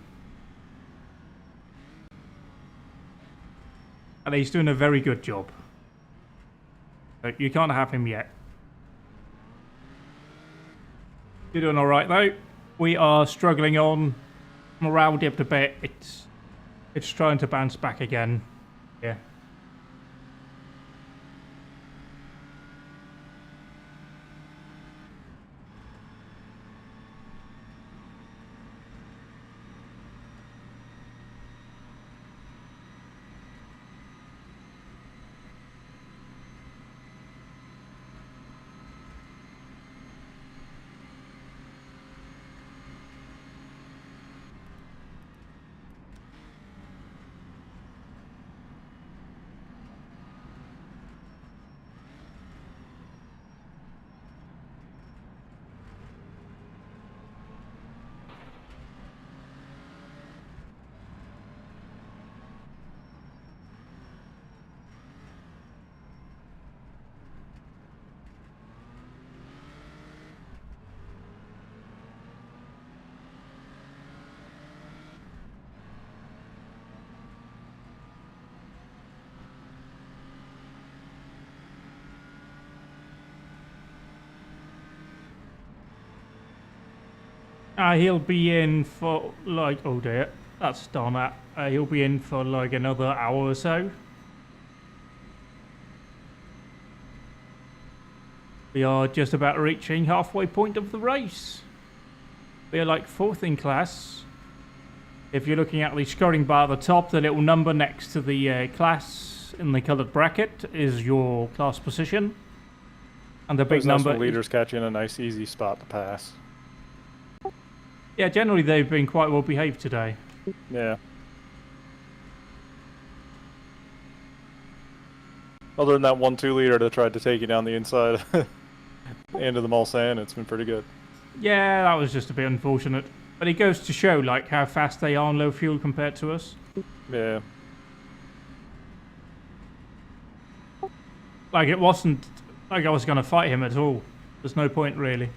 And he's doing a very good job. So you can't have him yet. You're doing alright though. We are struggling on. Morale dipped a bit. It's trying to bounce back again. Yeah. He'll be in for like, oh dear, that's done at. He'll be in for like another hour or so. We are just about reaching halfway point of the race. We are like 4th in class. If you're looking at the scoring bar at the top, the little number next to the class in the coloured bracket is your class position. And the big number... leaders catch you in a nice easy spot to pass. Yeah, generally they've been quite well behaved today. Yeah. Other than that 1-2 leader that tried to take you down the inside end of the Mulsanne, it's been pretty good. Yeah, that was just a bit unfortunate. But it goes to show like how fast they are on low fuel compared to us. Yeah. Like it wasn't like I was going to fight him at all. There's no point really.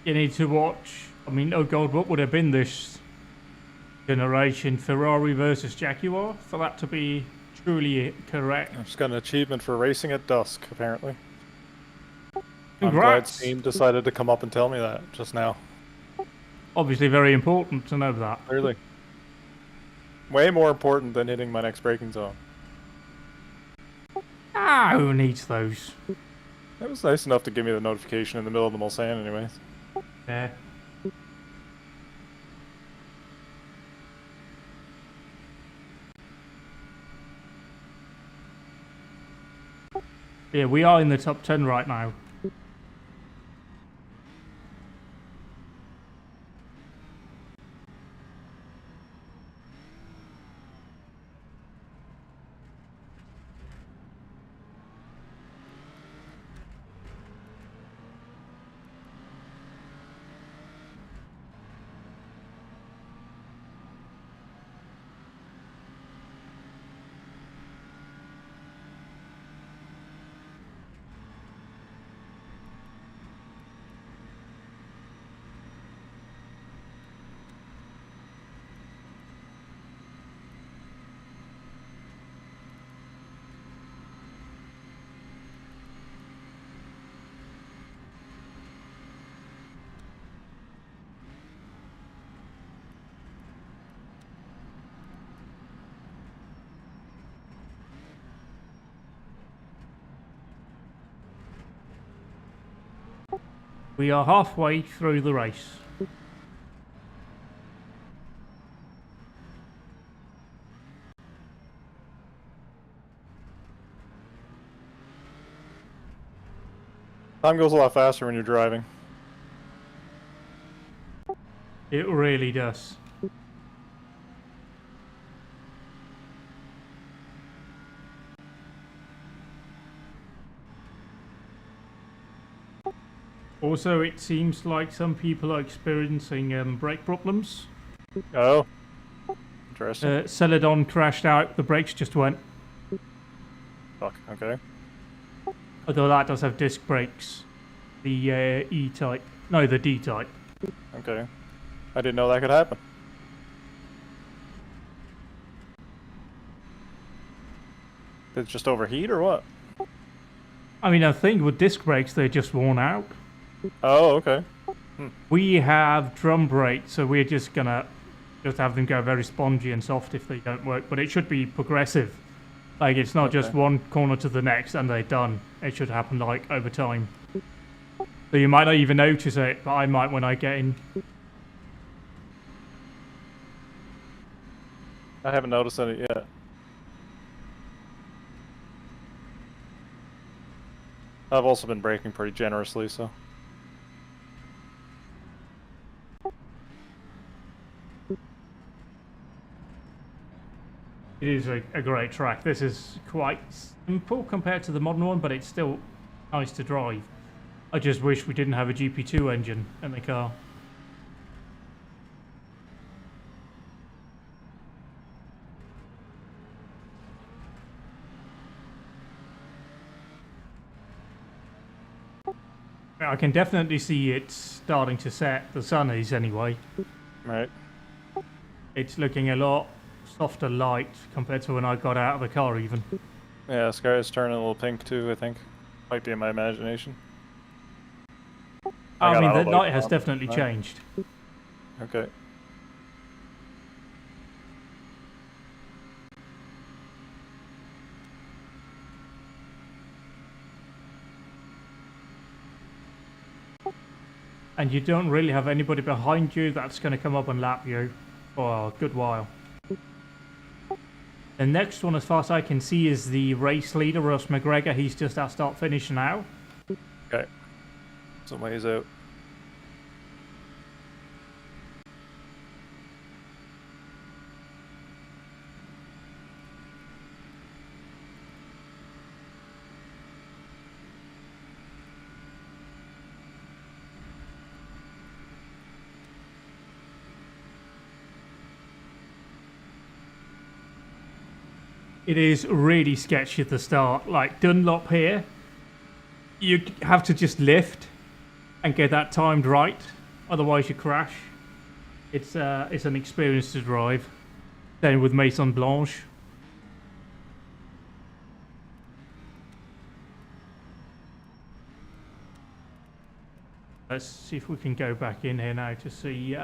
You need to watch. I mean, oh god, what would have been this generation Ferrari versus Jaguar for that to be truly correct? I've just got an achievement for racing at dusk, apparently. Congrats. I'm glad Steam decided to come up and tell me that just now. Obviously very important to know that. Clearly. Way more important than hitting my next braking zone. Ah, who needs those? It was nice enough to give me the notification in the middle of the Mulsanne anyways. Yeah. Yeah, we are in the top 10 right now. We are halfway through the race. Time goes a lot faster when you're driving. It really does. Also, it seems like some people are experiencing brake problems. Oh. Interesting. Celadon crashed out, the brakes just went. Fuck, okay. Although that does have disc brakes. The E-type. No, the D-type. Okay. I didn't know that could happen. Did it just overheat or what? I mean, I think with disc brakes, they're just worn out. Oh, okay. We have drum brakes, so we're just gonna have them go very spongy and soft if they don't work. But it should be progressive. Like, it's not just one corner to the next and they're done. It should happen, like, over time. So you might not even notice it, but I might when I get in. I haven't noticed any yet. I've also been braking pretty generously, so. It is a great track. This is quite simple compared to the modern one, but it's still nice to drive. I just wish we didn't have a GP2 engine in the car. I can definitely see it starting to set. The sun is anyway. Right. It's looking a lot softer light compared to when I got out of the car even. Yeah, the sky is turning a little pink too, I think. Might be in my imagination. I mean, the night has definitely changed. Okay. And you don't really have anybody behind you that's going to come up and lap you for a good while. The next one, as far as I can see, is the race leader, Russ McGregor. He's just at start finish now. Okay. Some ways out. It is really sketchy at the start. Like Dunlop here, you have to just lift and get that timed right, otherwise you crash. It's an experience to drive. Same with Maison Blanche. Let's see if we can go back in here now to see.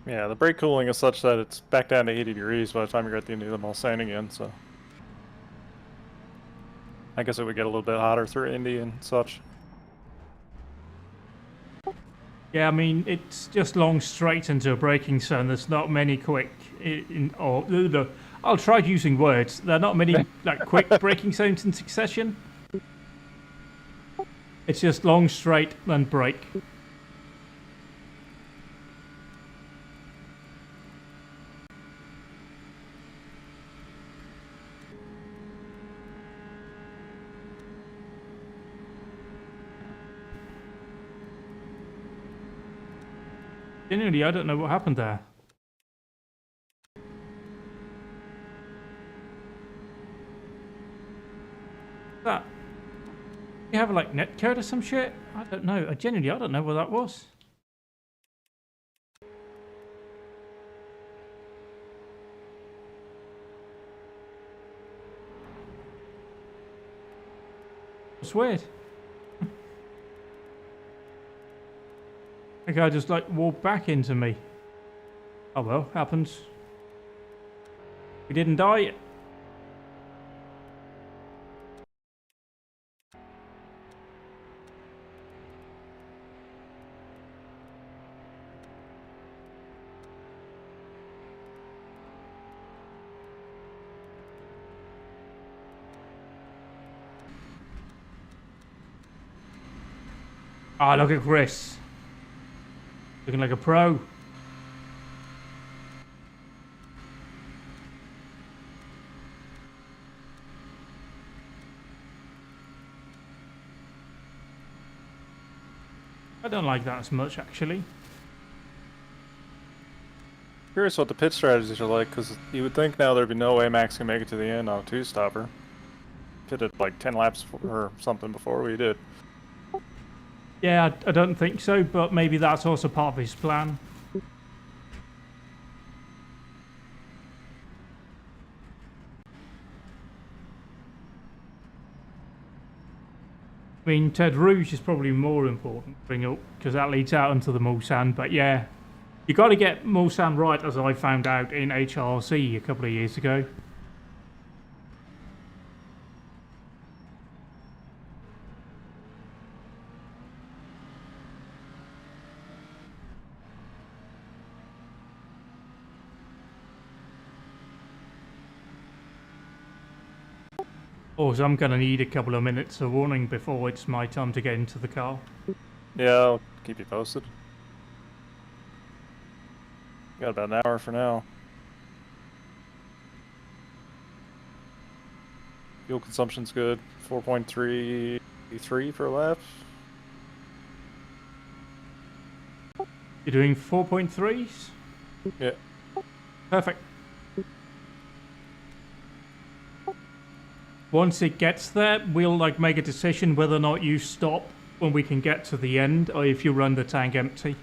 Yeah, the brake cooling is such that it's back down to 80 degrees by the time you're at the end of the Mulsanne again, so. I guess it would get a little bit hotter through Indy and such. Yeah, I mean, it's just long straight into a braking zone. There's not many quick, I'll try using words. There are not many like quick braking zones in succession. It's just long straight, then brake. Genuinely, I don't know what happened there. That you have like netcode or some shit? I don't know. I don't know what that was. It's weird. The guy just like walked back into me. Oh well, happens. We didn't die. Ah, look at Chris. Looking like a pro. I don't like that as much, actually. Curious what the pit strategies are like, because you would think now there'd be no way Max can make it to the end on a two-stopper. Pitted like 10 laps or something before we did. Yeah, I don't think so, but maybe that's also part of his plan. I mean, Ted Rouge is probably more important to bring up, because that leads out into the Mulsanne, but yeah. You got to get Mulsanne right, as I found out in HRSC a couple of years ago. Also, I'm going to need a couple of minutes of warning before it's my time to get into the car. Yeah, I'll keep you posted. Got about an hour for now. Fuel consumption's good. 4.33 per lap. You're doing 4.3s? Yeah. Perfect. Once it gets there, we'll like make a decision whether or not you stop when we can get to the end, or if you run the tank empty.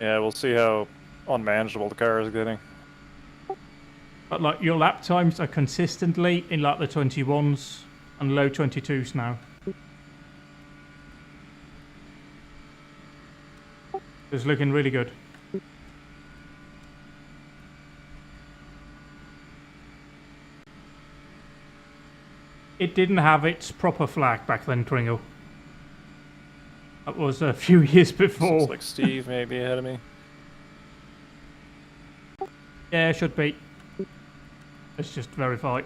Yeah, we'll see how unmanageable the car is getting. But like your lap times are consistently in like the 21s and low 22s now. It's looking really good. It didn't have its proper flag back then, Tringle. That was a few years before. Looks like Steve may be ahead of me. Yeah, it should be. Let's just verify.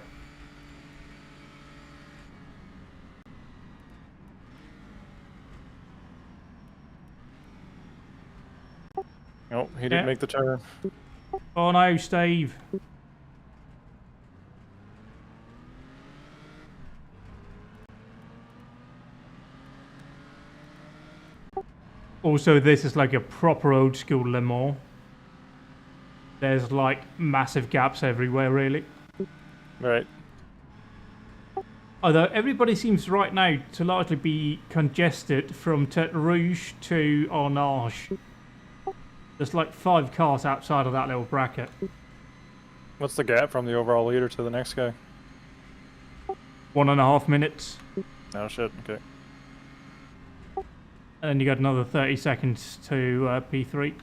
Oh, he didn't make the turn. Oh no, Steve. Also, this is like a proper old school Le Mans. There's like massive gaps everywhere, really. Right. Although everybody seems right now to largely be congested from Tête Rouge to Arnage. There's like 5 cars outside of that little bracket. What's the gap from the overall leader to the next guy? 1.5 minutes. Oh shit, okay. And then you got another 30 seconds to P3.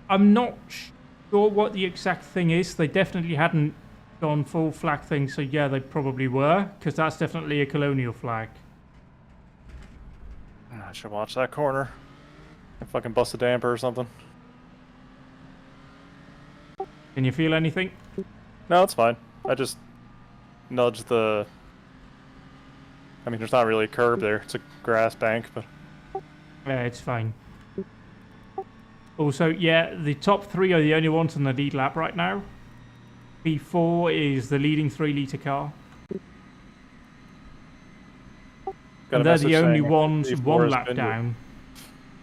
I'm not sure what the exact thing is. They definitely hadn't gone full flag thing, so yeah, they probably were, because that's definitely a colonial flag. I should watch that corner. I fucking bust a damper or something. Can you feel anything? No, it's fine. I just nudged the... I mean, there's not really a curb there. It's a grass bank, but... Yeah, it's fine. Also, yeah, the top 3 are the only ones in the lead lap right now. P4 is the leading 3-litre car. And they're the only ones 1 lap down.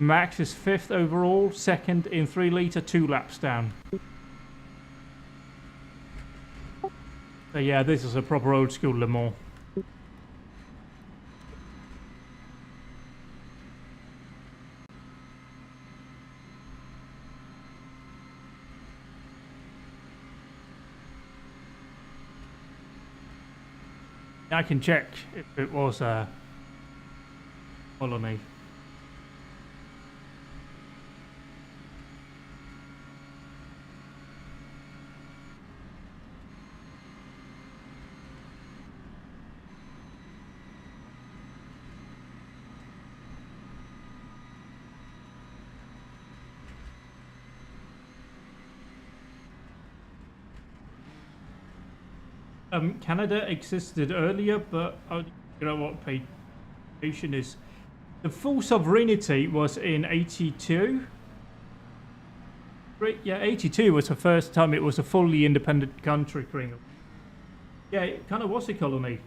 Max is 5th overall, 2nd in 3-litre, 2 laps down. So yeah, this is a proper old school Le Mans. I can check if it was a colony. Canada existed earlier, but you know what patient is. The full sovereignty was in 82. Yeah, 82 was the first time it was a fully independent country, Kringle. Yeah, it kind of was a colony.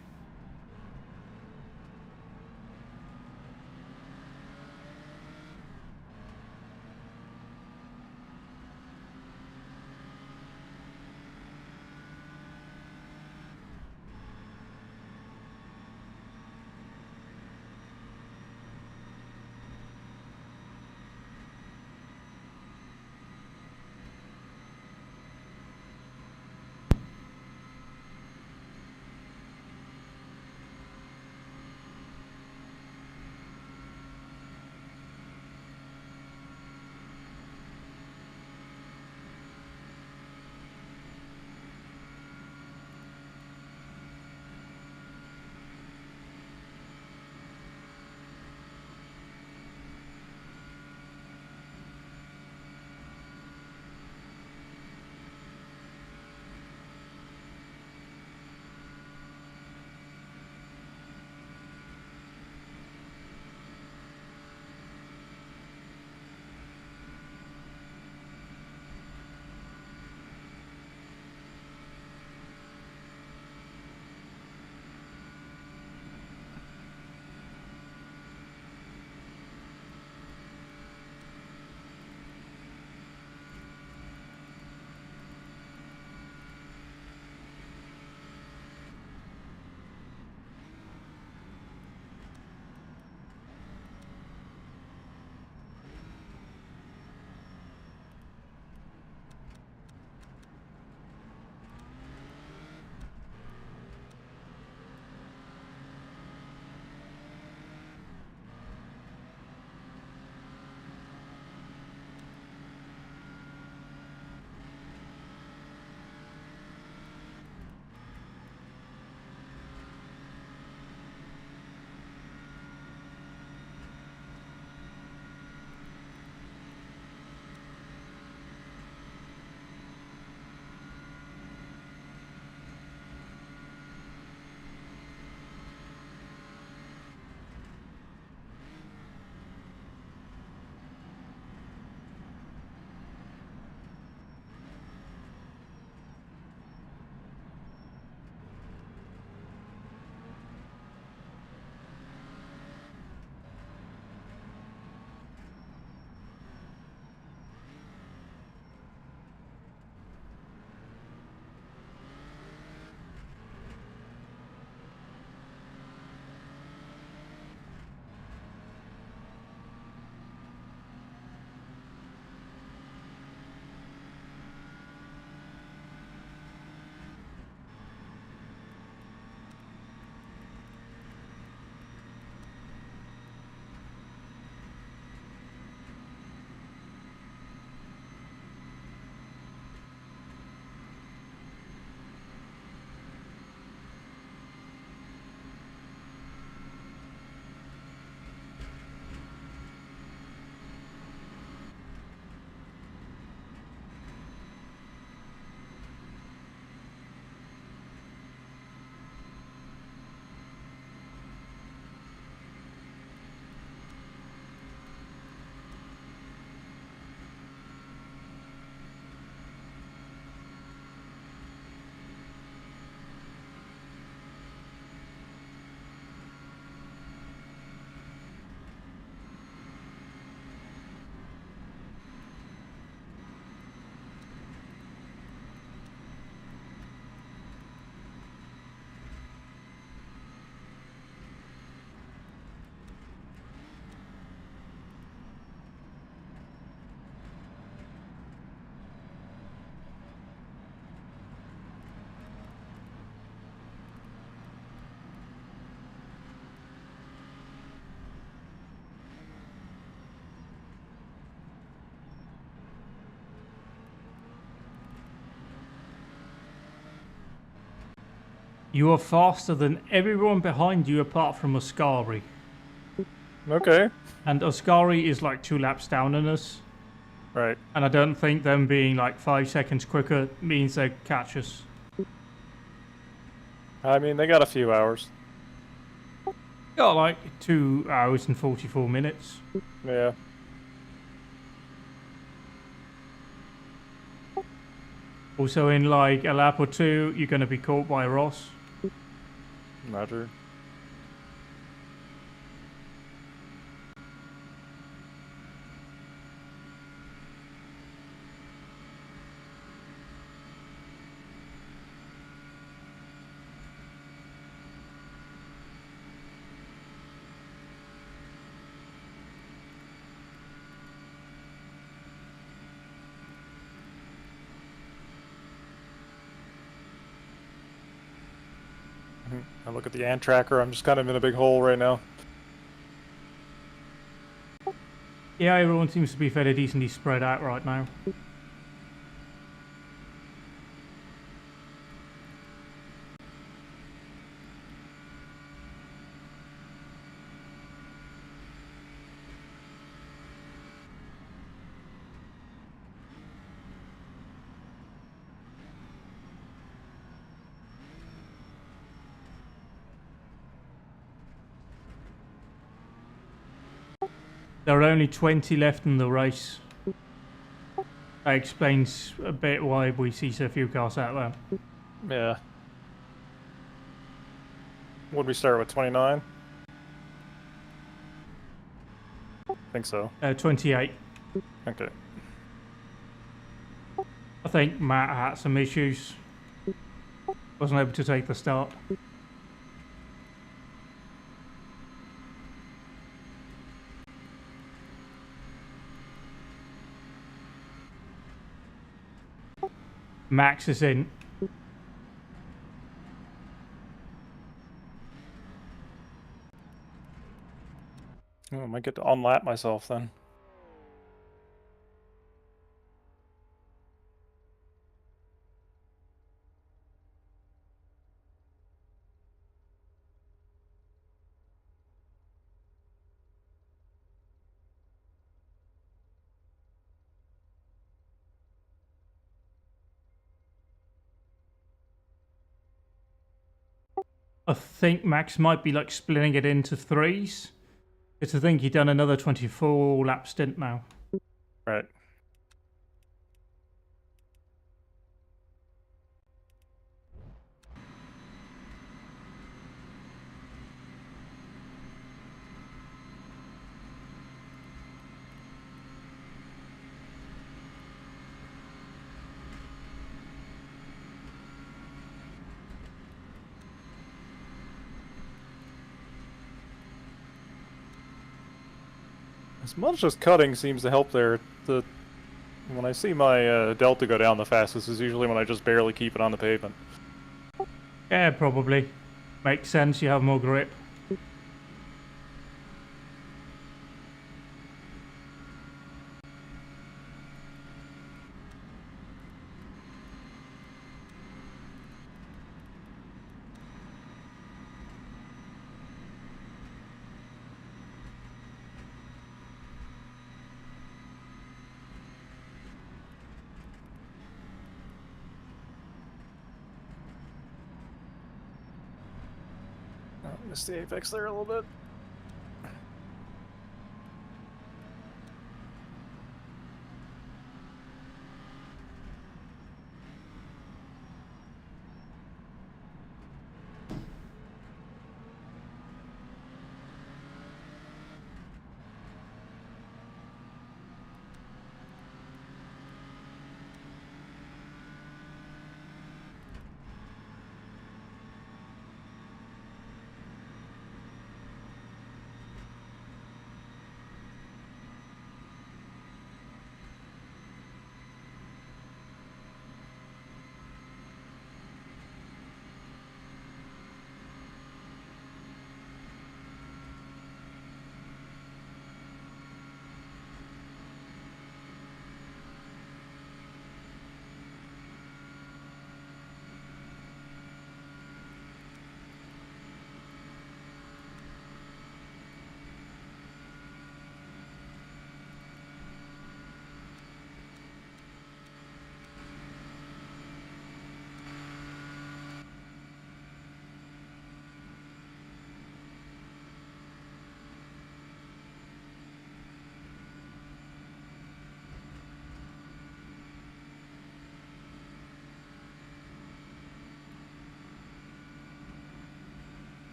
You are faster than everyone behind you apart from Oscari. Okay. And Oscari is like 2 laps down on us. Right. And I don't think them being like 5 seconds quicker means they catch us. I mean, they got a few hours. Got like 2 hours and 44 minutes. Yeah. Also, in like a lap or two, you're going to be caught by Ross. Roger. I look at the ant tracker. I'm just kind of in a big hole right now. Yeah, everyone seems to be fairly decently spread out right now. There are only 20 left in the race. That explains a bit why we see so few cars out there. Yeah. Would we start with 29? I think so. 28. Okay. I think Matt had some issues. Wasn't able to take the start. Max is in. Oh, I might get to unlap myself then. I think Max might be like splitting it into threes. Because I think he'd done another 24 lap stint now. Right. As much as cutting seems to help there, when I see my delta go down the fastest is usually when I just barely keep it on the pavement. Yeah, probably. Makes sense, you have more grip. Missed the apex there a little bit.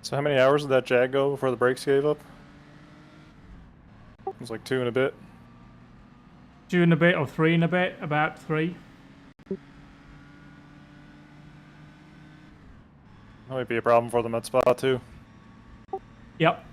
So how many hours did that Jag go before the brakes gave up? It was like 2 and a bit. 2 and a bit or 3 and a bit? About 3. That might be a problem for them at spot 2. Yep.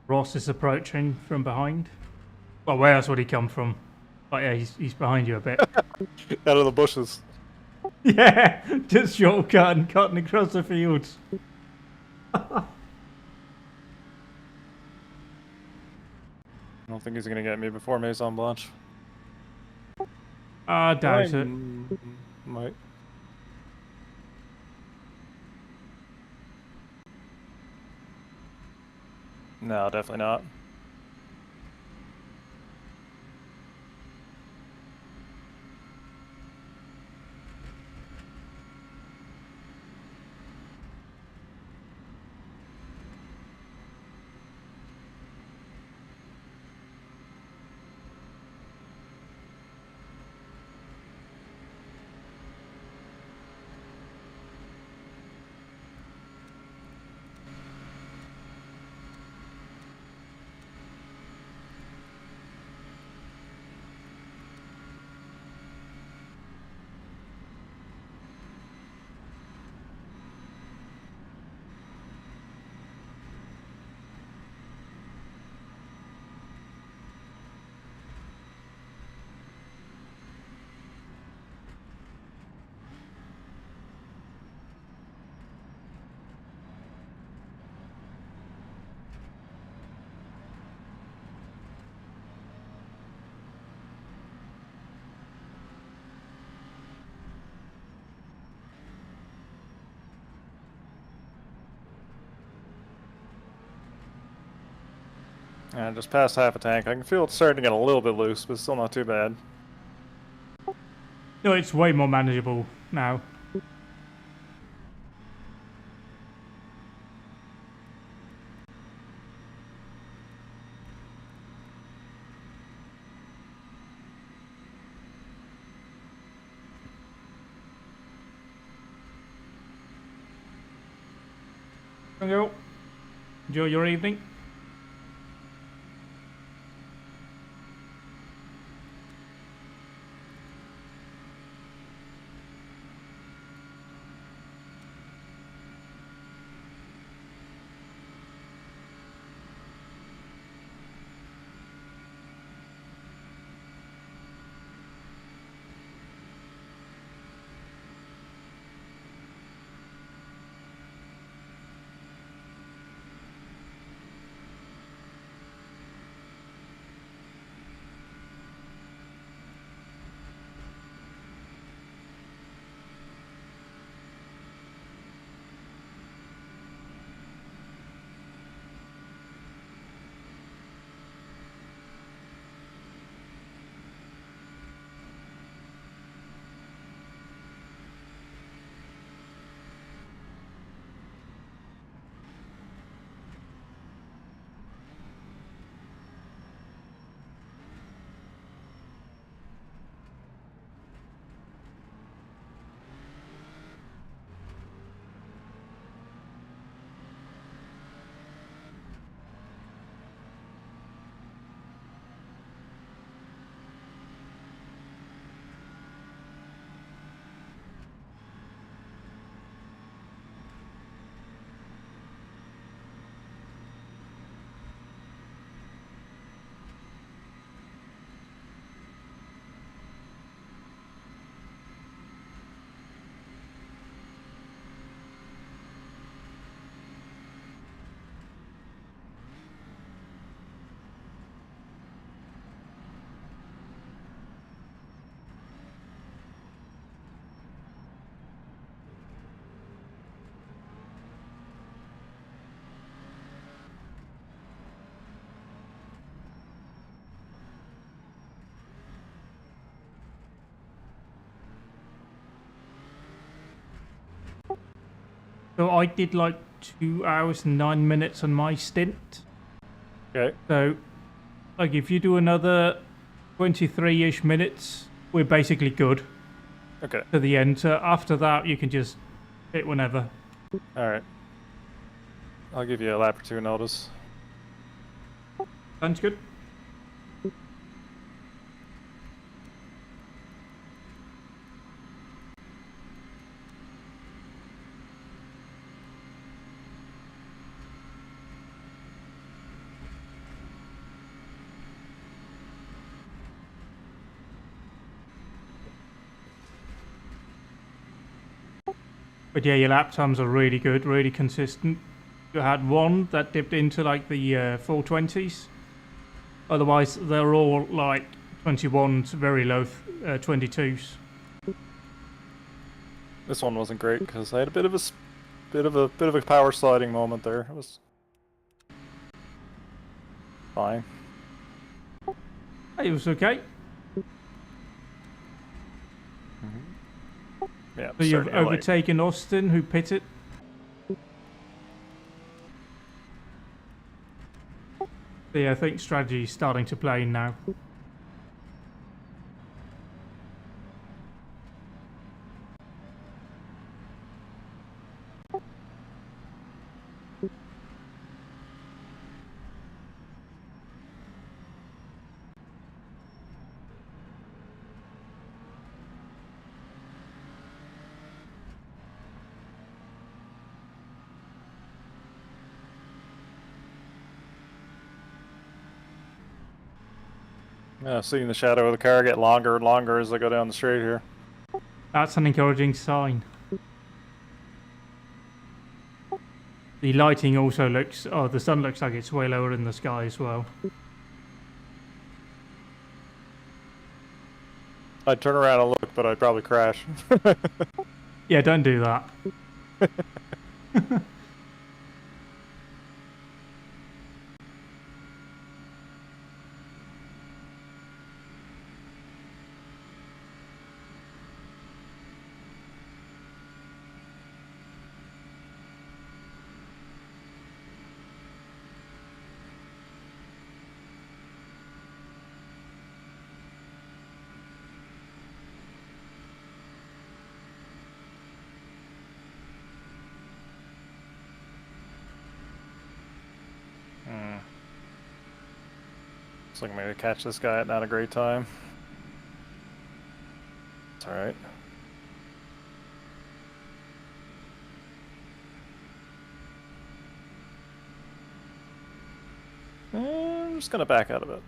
Ross is approaching from behind. Well, where else would he come from? But yeah, he's behind you a bit. Out of the bushes. Yeah, just shortcut and cutting across the fields. I don't think he's gonna get me before Maison Blanche. I doubt it. Might. No, definitely not. Yeah, just past half a tank. I can feel it's starting to get a little bit loose, but still not too bad. No, it's way more manageable now. Go. Enjoy your evening. So I did like 2 hours and 9 minutes on my stint. Okay. So, like, if you do another 23-ish minutes, we're basically good Okay. to the end. So after that, you can just hit whenever. All right. I'll give you a lap or two notice. Sounds good. But yeah, your lap times are really good, really consistent. You had one that dipped into like the 420s. Otherwise, they're all like 21s, very low 22s. This one wasn't great because I had a bit of a power sliding moment there. It was fine. It was okay. Yeah. So you've starting to late. overtaken Austin, who pitted. So yeah, I think strategy is starting to play now. Yeah, seeing the shadow of the car get longer and longer as I go down the straight here. That's an encouraging sign. The lighting also looks... Oh, the sun looks like it's way lower in the sky as well. I'd turn around and look, but I'd probably crash. Yeah, don't do that. Looks like I'm gonna catch this guy at not a great time. It's alright. I'm just gonna back out of it.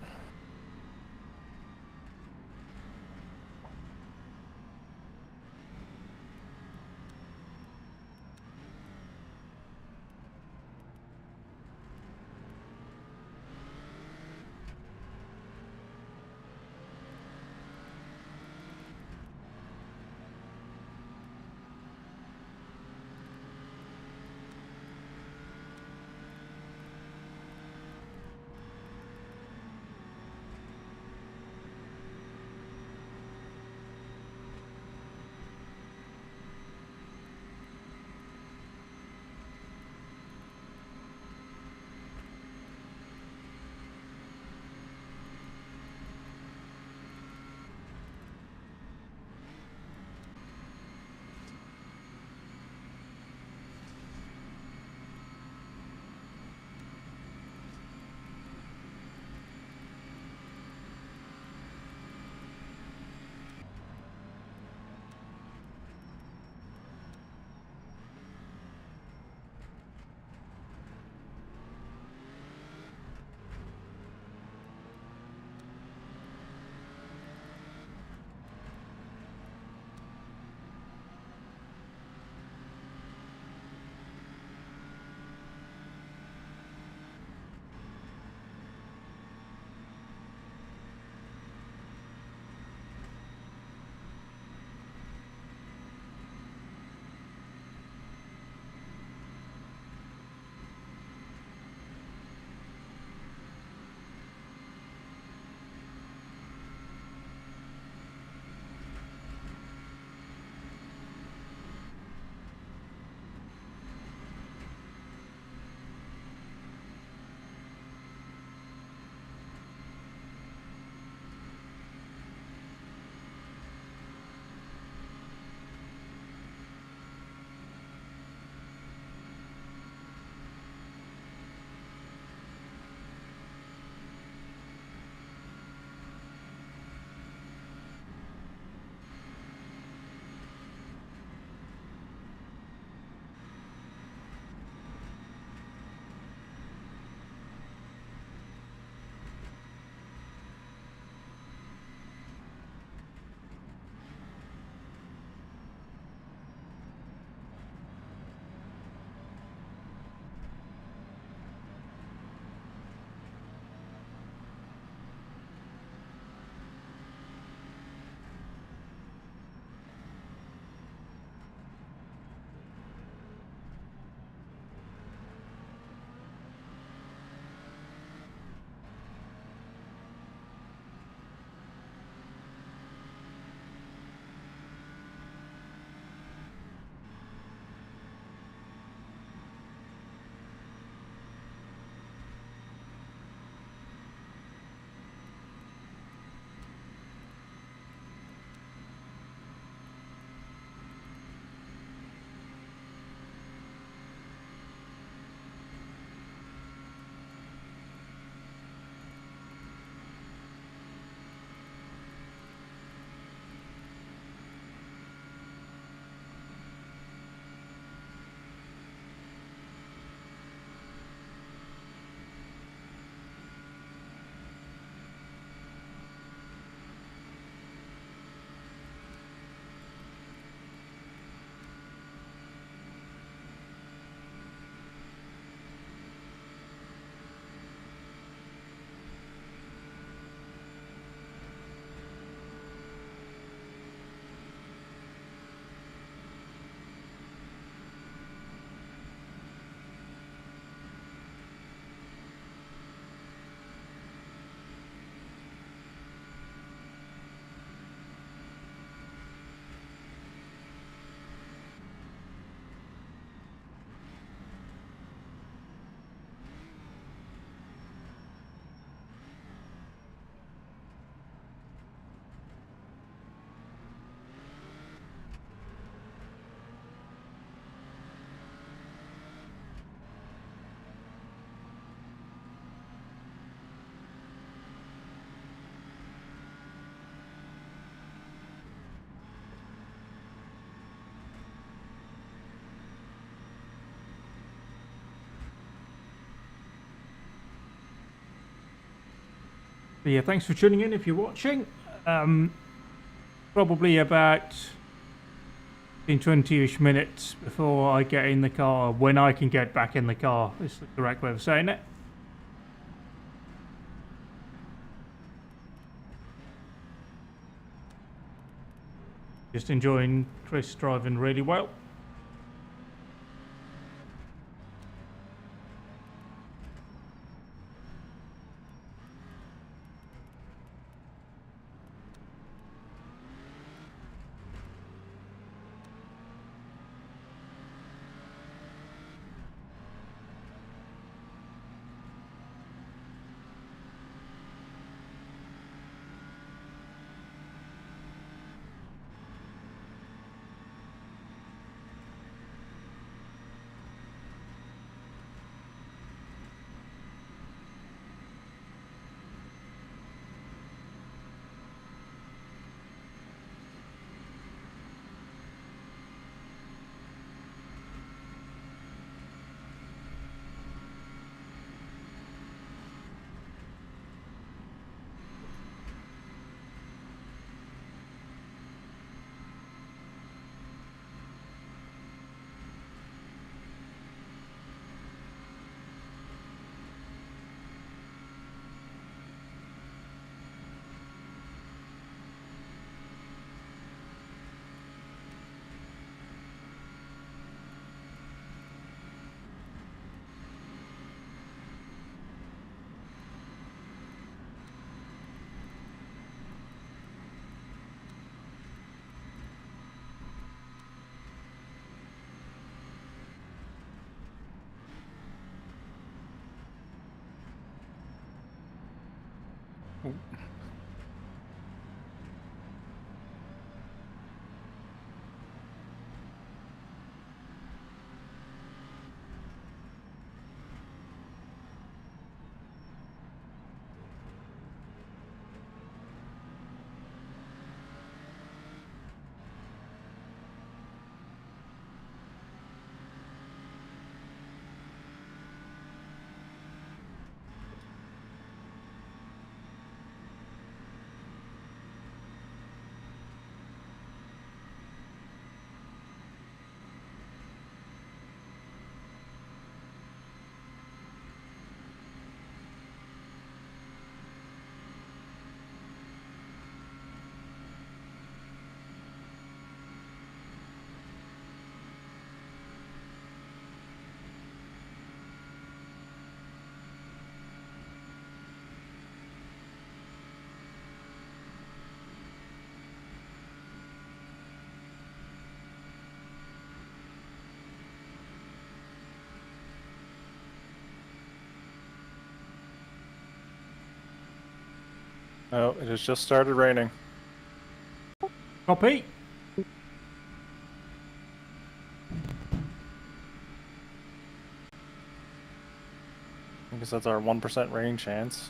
But yeah, thanks for tuning in if you're watching. Probably about 20-ish minutes before I get in the car, when I can get back in the car, is the correct way of saying it. Just enjoying Chris driving really well. Oh, it has just started raining. Copy. I guess that's our 1% rain chance.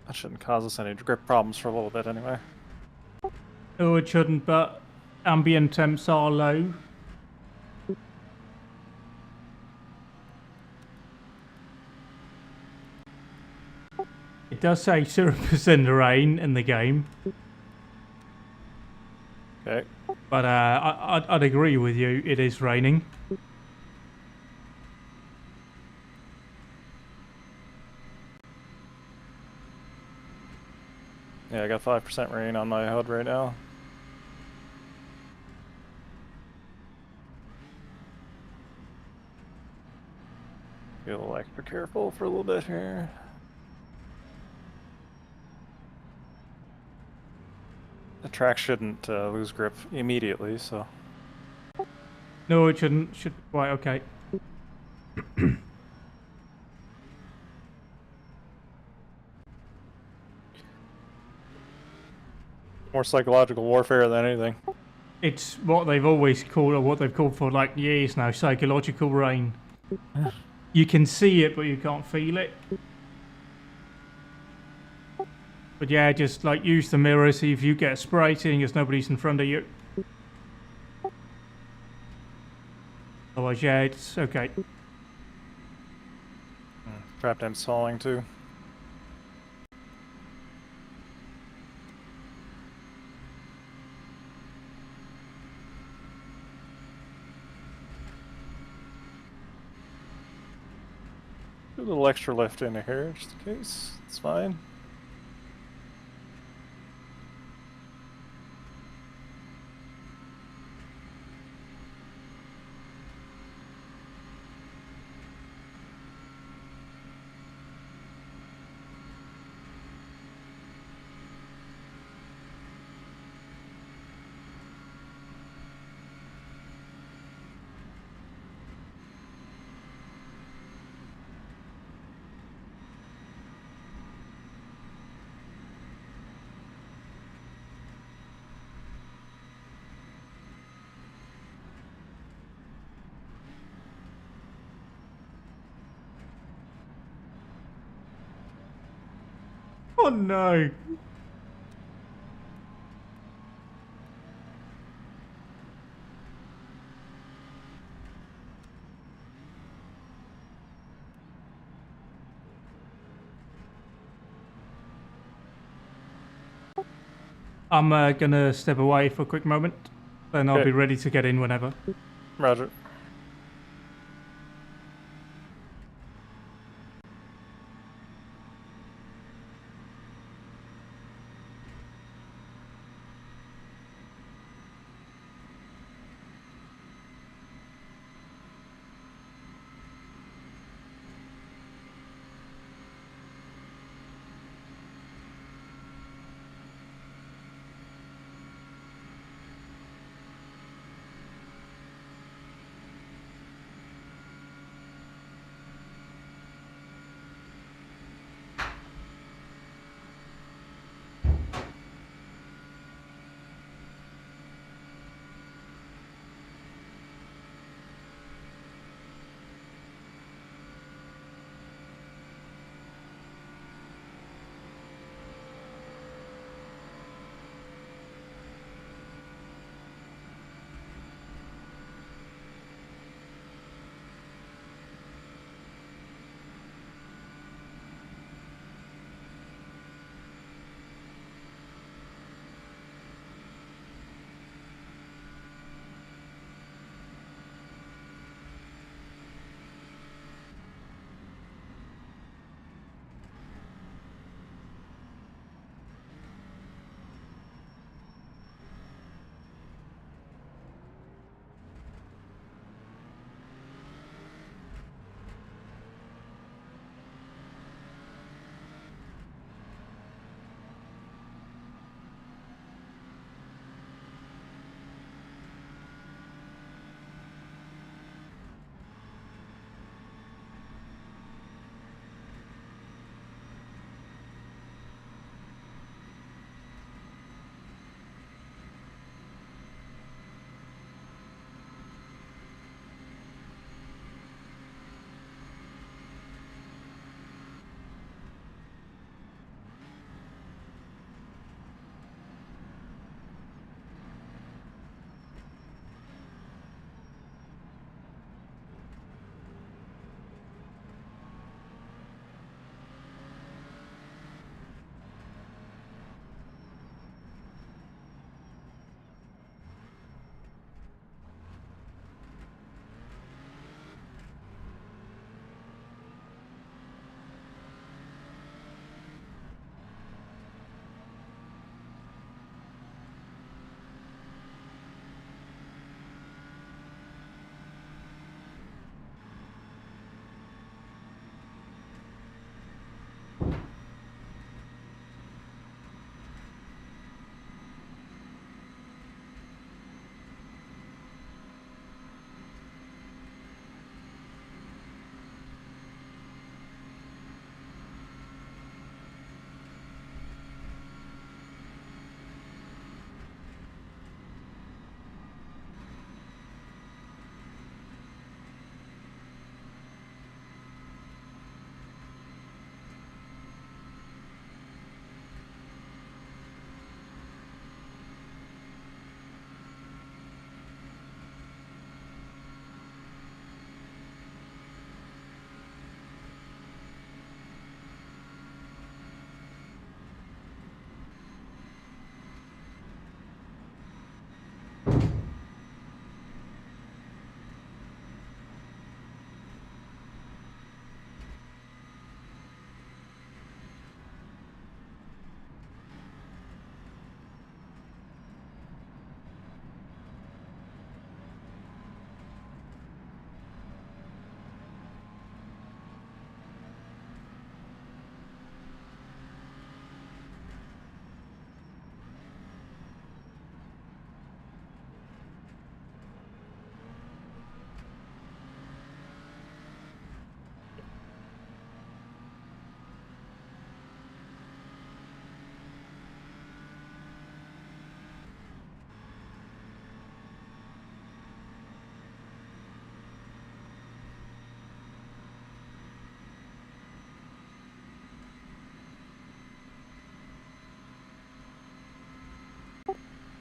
That shouldn't cause us any grip problems for a little bit anyway. No, it shouldn't, but ambient temps are low. It does say 0% rain in the game. Okay. But I'd agree with you, it is raining. Yeah, I got 5% rain on my HUD right now. Be a little extra careful for a little bit here. The track shouldn't lose grip immediately, so. No, it shouldn't. Should be quite okay. More psychological warfare than anything. It's what they've always called, or what they've called for like years now, psychological rain. You can see it, but you can't feel it. But yeah, just like use the mirror, see if you get sprayed, seeing as nobody's in front of you. Otherwise, yeah, it's okay. Trap dam's falling too. Do a little extra lift into here, just in case. It's fine. Oh no! I'm gonna step away for a quick moment, then I'll Okay. be ready to get in whenever. Roger.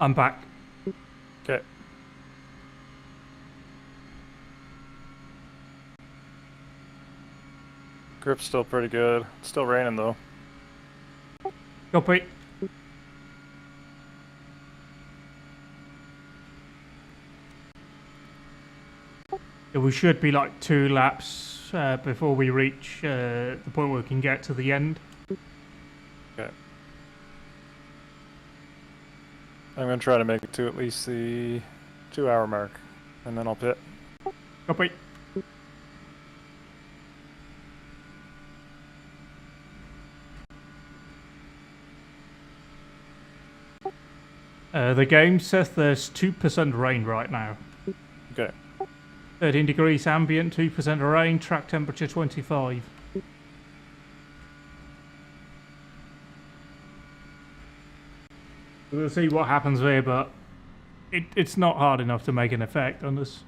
I'm back. Okay. Grip's still pretty good. It's still raining though. Copy. Yeah, we should be like 2 laps before we reach the point where we can get to the end. Okay. I'm gonna try to make it to at least the 2-hour mark, and then I'll pit. Copy. The game says there's 2% rain right now. Okay. 13 degrees ambient, 2% rain, track temperature 25. We'll see what happens there, but it's not hard enough to make an effect on us.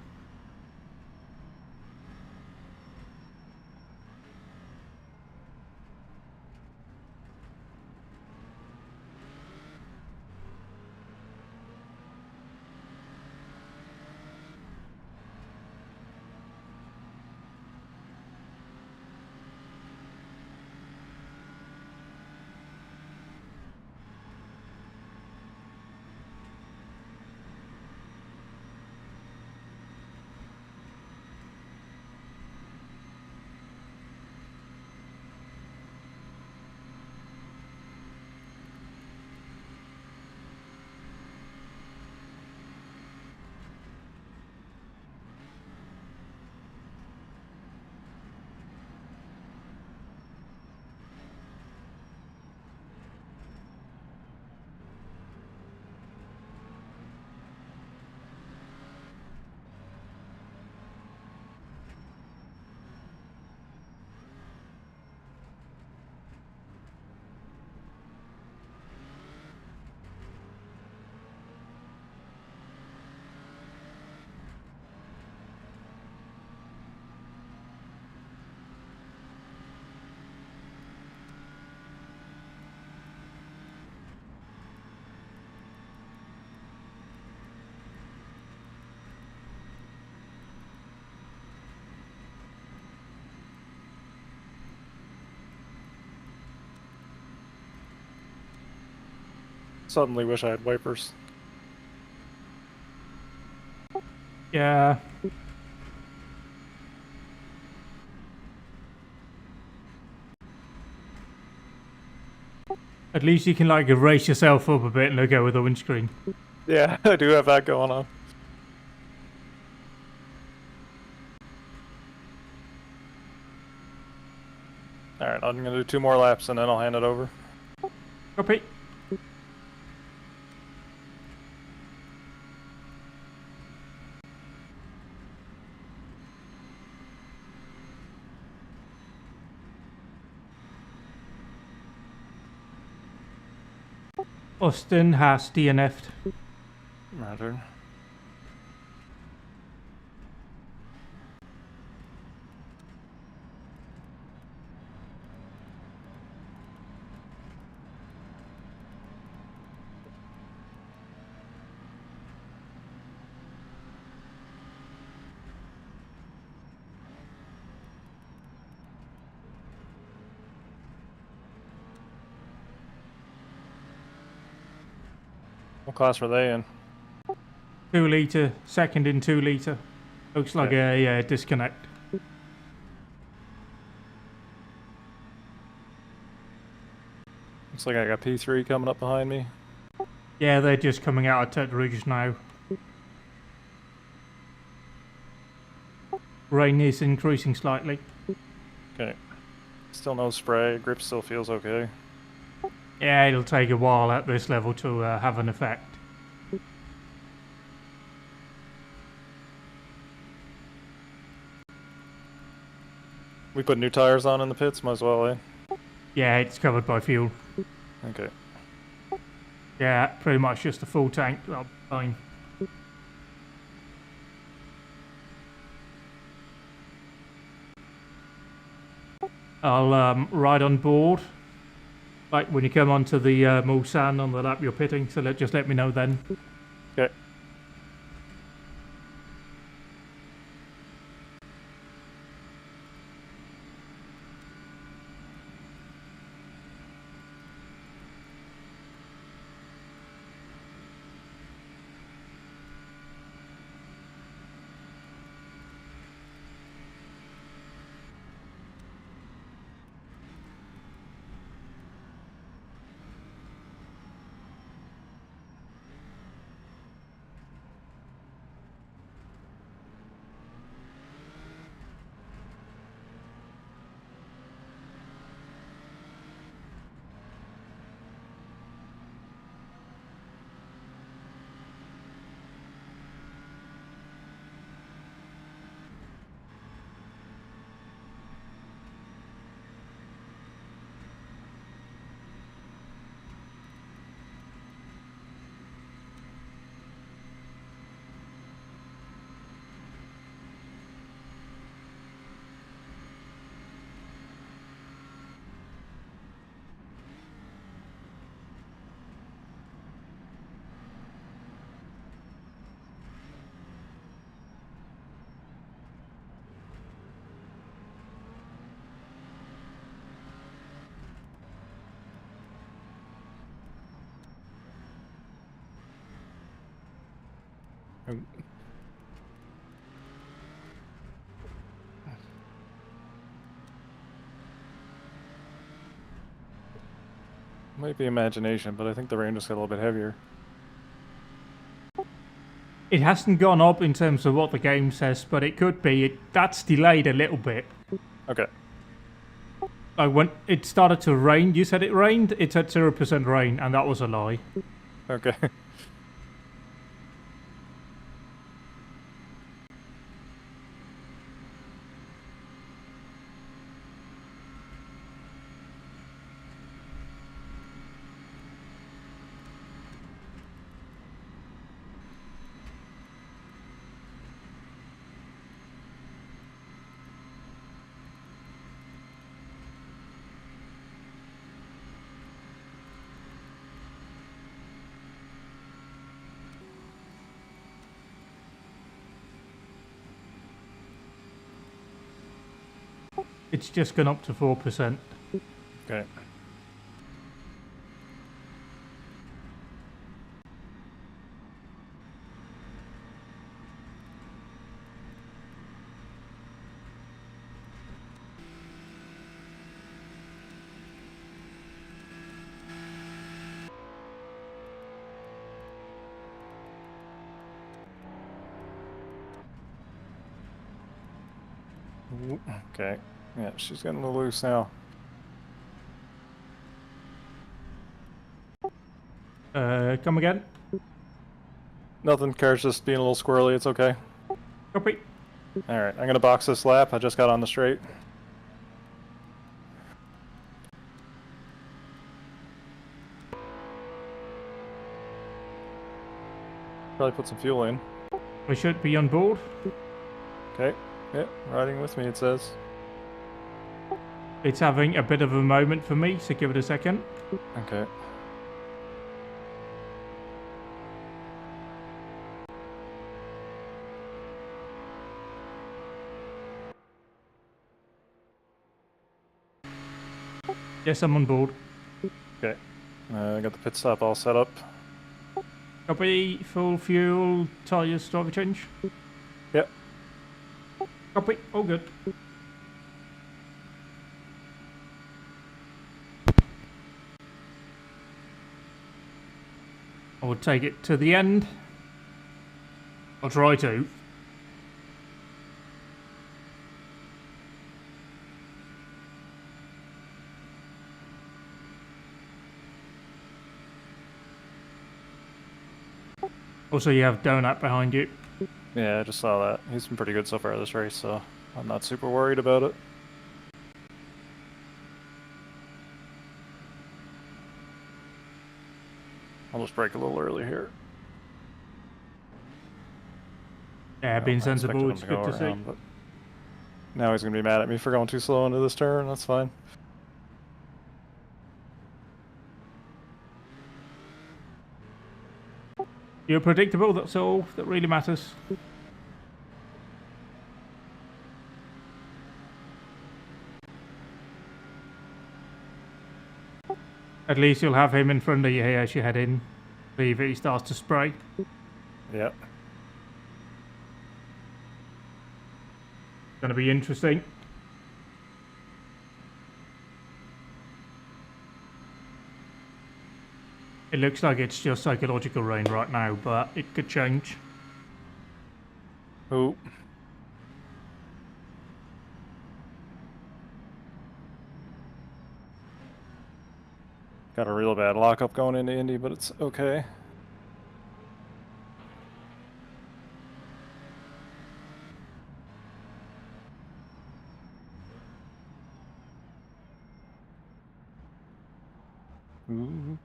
Suddenly wish I had wipers. Yeah. At least you can like erase yourself up a bit and look out with the windscreen. Yeah, I do have that going on. Alright, I'm gonna do 2 more laps and then I'll hand it over. Copy. Austin has DNF'd. Roger. What class were they in? 2 litre, second in 2 litre. Looks like a disconnect. Looks like I got P3 coming up behind me. Yeah, they're just coming out of Tet Rouge now. Rain is increasing slightly. Okay. Still no spray. Grip still feels okay. Yeah, it'll take a while at this level to have an effect. We put new tires on in the pits, might as well, eh? Yeah, it's covered by fuel. Okay. Yeah, pretty much just a full tank. Oh, fine. I'll ride on board. Like when you come onto the Mulsanne on the lap you're pitting, so just let me know then. Okay. Might be imagination, but I think the rain just got a little bit heavier. It hasn't gone up in terms of what the game says, but it could be. That's delayed a little bit. Okay. Like when it started to rain, you said it rained? It's at 0% rain, and that was a lie. Okay. It's just gone up to 4%. Okay. Okay. Yeah, she's getting a little loose now. Come again? Nothing, car's just being a little squirrely, it's okay. Copy. Alright, I'm gonna box this lap, I just got on the straight. Probably put some fuel in. We should be on board. Okay, yeah, riding with me it says. It's having a bit of a moment for me, so give it a second. Okay. Yes, I'm on board. Okay, I got the pit stop all set up. Copy. Full fuel, tyres, driver change. Yep. Copy. All good. I will take it to the end. I'll try to. Also, you have Donut behind you. Yeah, I just saw that. He's been pretty good so far this race, so I'm not super worried about it. I'll just brake a little early here. Yeah, being sensible, it's good to see. But now he's going to be mad at me for going too slow into this turn, that's fine. You're predictable, that's all that really matters. At least you'll have him in front of you here as you head in. Leave it, he starts to spray. Yep. Gonna be interesting. It looks like it's just psychological rain right now, but it could change. Ooh. Got a real bad lockup going into Indy, but it's okay. Ooh.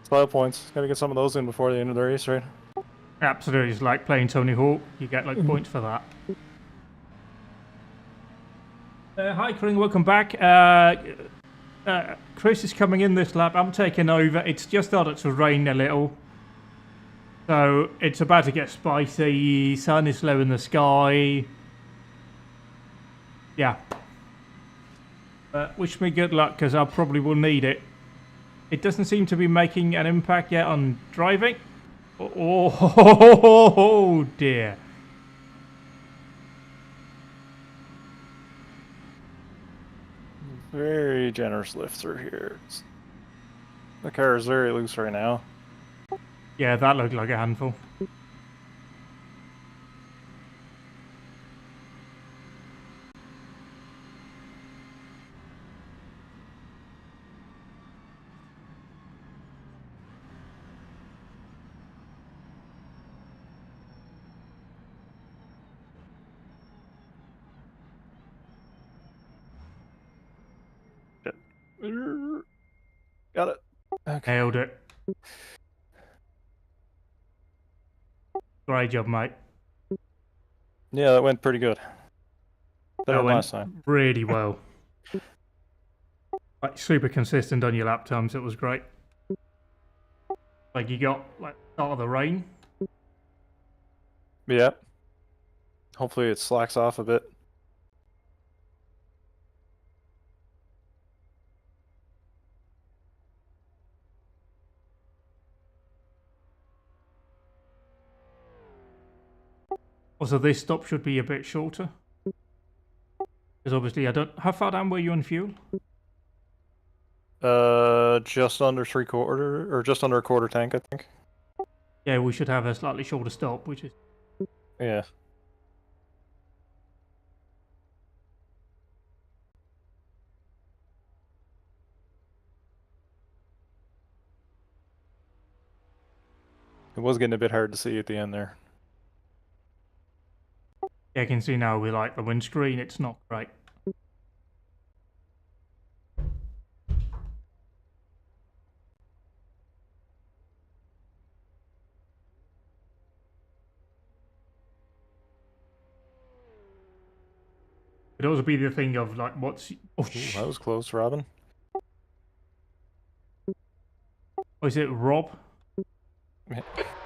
Slow points. Gotta get some of those in before the end of the race, right? Absolutely, it's like playing Tony Hawk. You get like points for that. Hi, Kring, welcome back. Chris is coming in this lap. I'm taking over. It's just started to rain a little. So it's about to get spicy. Sun is low in the sky. Yeah. Wish me good luck because I probably will need it. It doesn't seem to be making an impact yet on driving. Oh dear. Very generous lift through here. The car is very loose right now. Yeah, that looked like a handful. Got it. Okay. Nailed it. Great job, mate. Yeah, that went pretty good. Better That than went last time. really well. Like super consistent on your lap times. It was great. Like you got like start of the rain. Yep. Hopefully it slacks off a bit. Also, this stop should be a bit shorter. Because obviously I don't... How far down were you on fuel? Just under 3/4, or just under a quarter tank, I think. Yeah, we should have a slightly shorter stop, which is... Yeah. It was getting a bit hard to see at the end there. Yeah, I can see now with like the windscreen, it's not great. It'd also be the thing of like, what's... Oh, Ooh, that was close, Robin. Oh, is it Rob?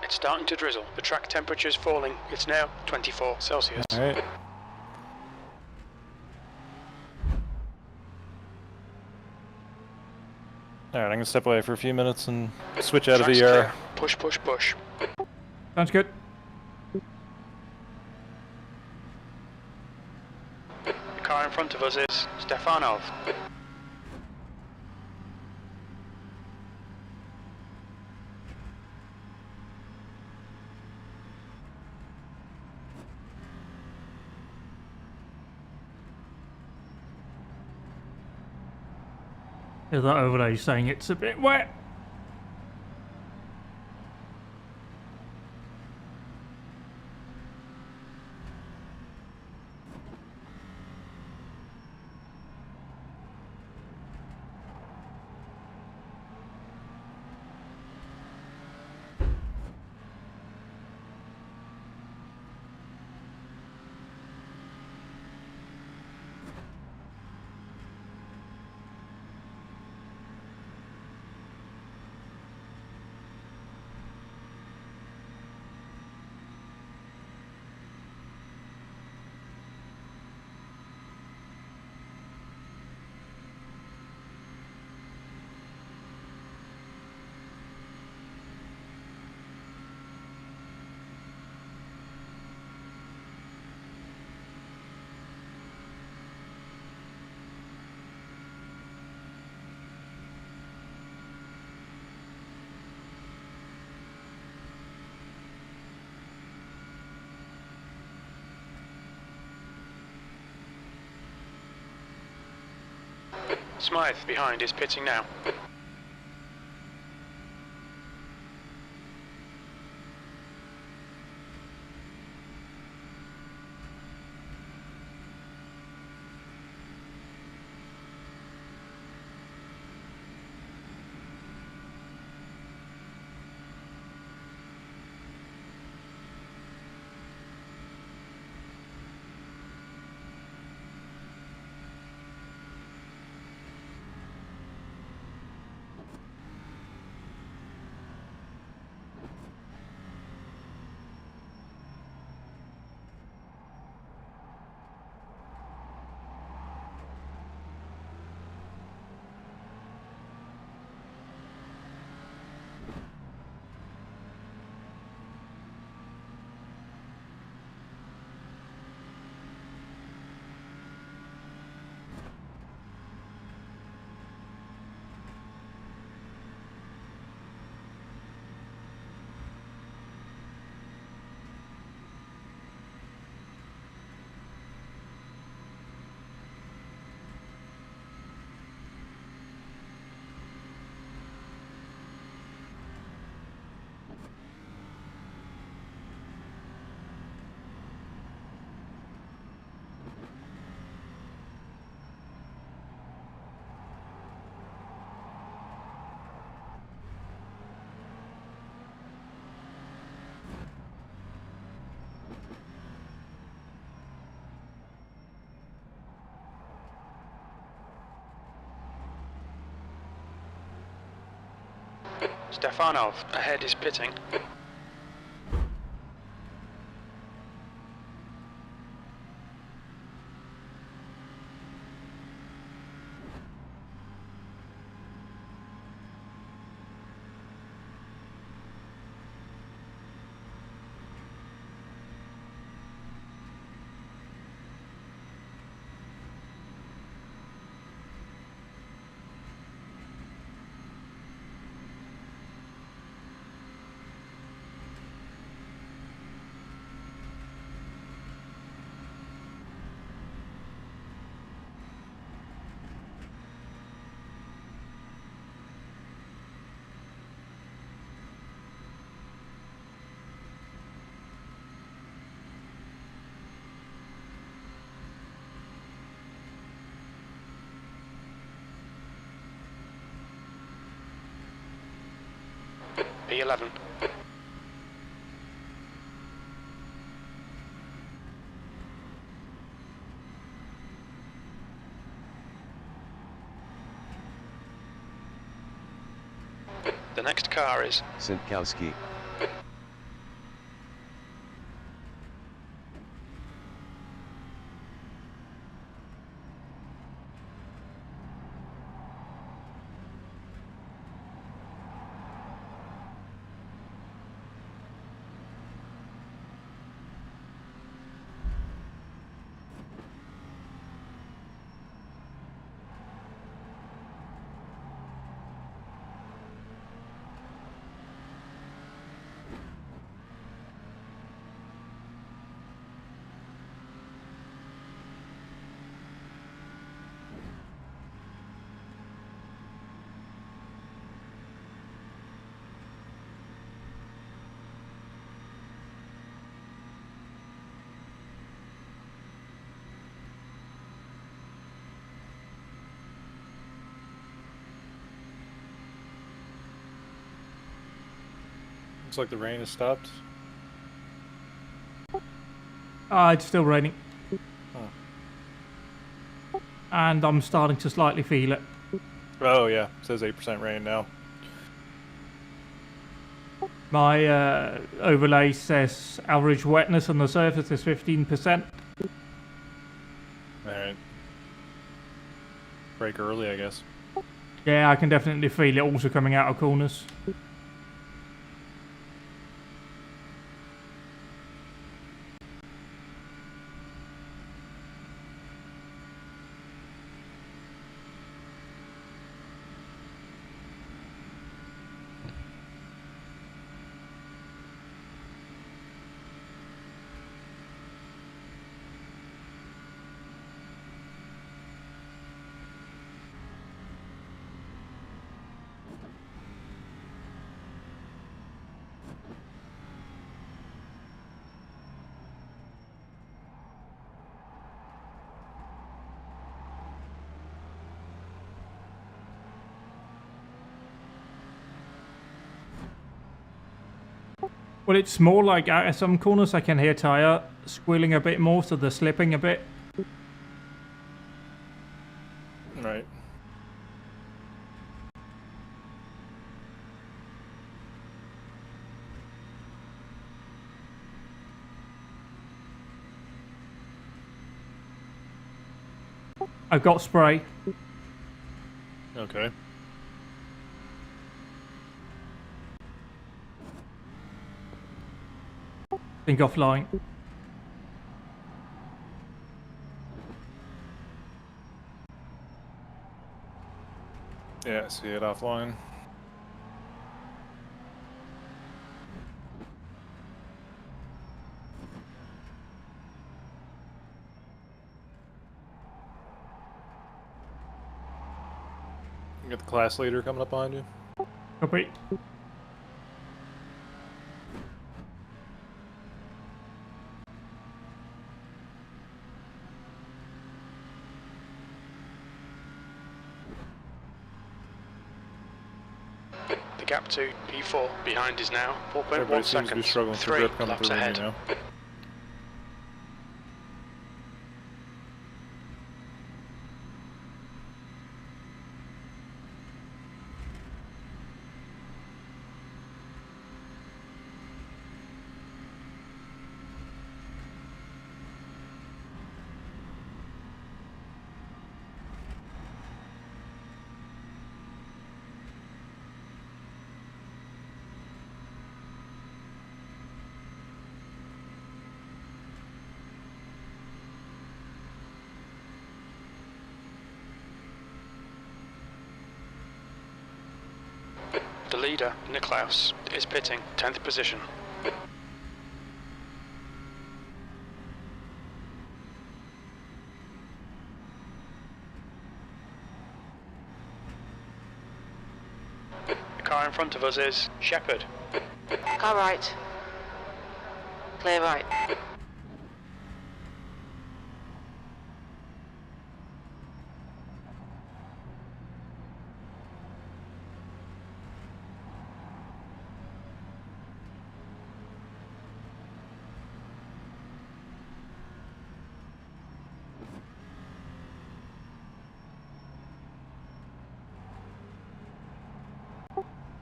It's starting to drizzle. The track temperature is falling. It's now 24 Celsius. All right. All right, I'm gonna step away for a few minutes and switch out of Track's VR. clear. Push, push, push. Sounds good. The car in front of us is Stefanov. Is that overlay saying it's a bit wet? Smythe behind is pitting now. Stefanov ahead is pitting. P11. The next car is Sinkowski. Looks like the rain has stopped. It's still raining. Oh. And I'm starting to slightly feel it. Oh yeah, it says 8% rain now. My overlay says average wetness on the surface is 15%. Alright. Break early, I guess. Yeah, I can definitely feel it also coming out of corners. Well, it's more like at some corners I can hear tyre squealing a bit more, so they're slipping a bit. Right. I've got spray. Okay. Think offline. Yeah, I see it offline. You got the class leader coming up behind you. Copy. The gap to P4 behind is now 4.1 Everybody seems to be seconds. struggling for 3 grip coming laps through ahead. you now. The leader, Niklaus, is pitting, 10th position. The car in front of us is Shepherd. Car right. Clear right.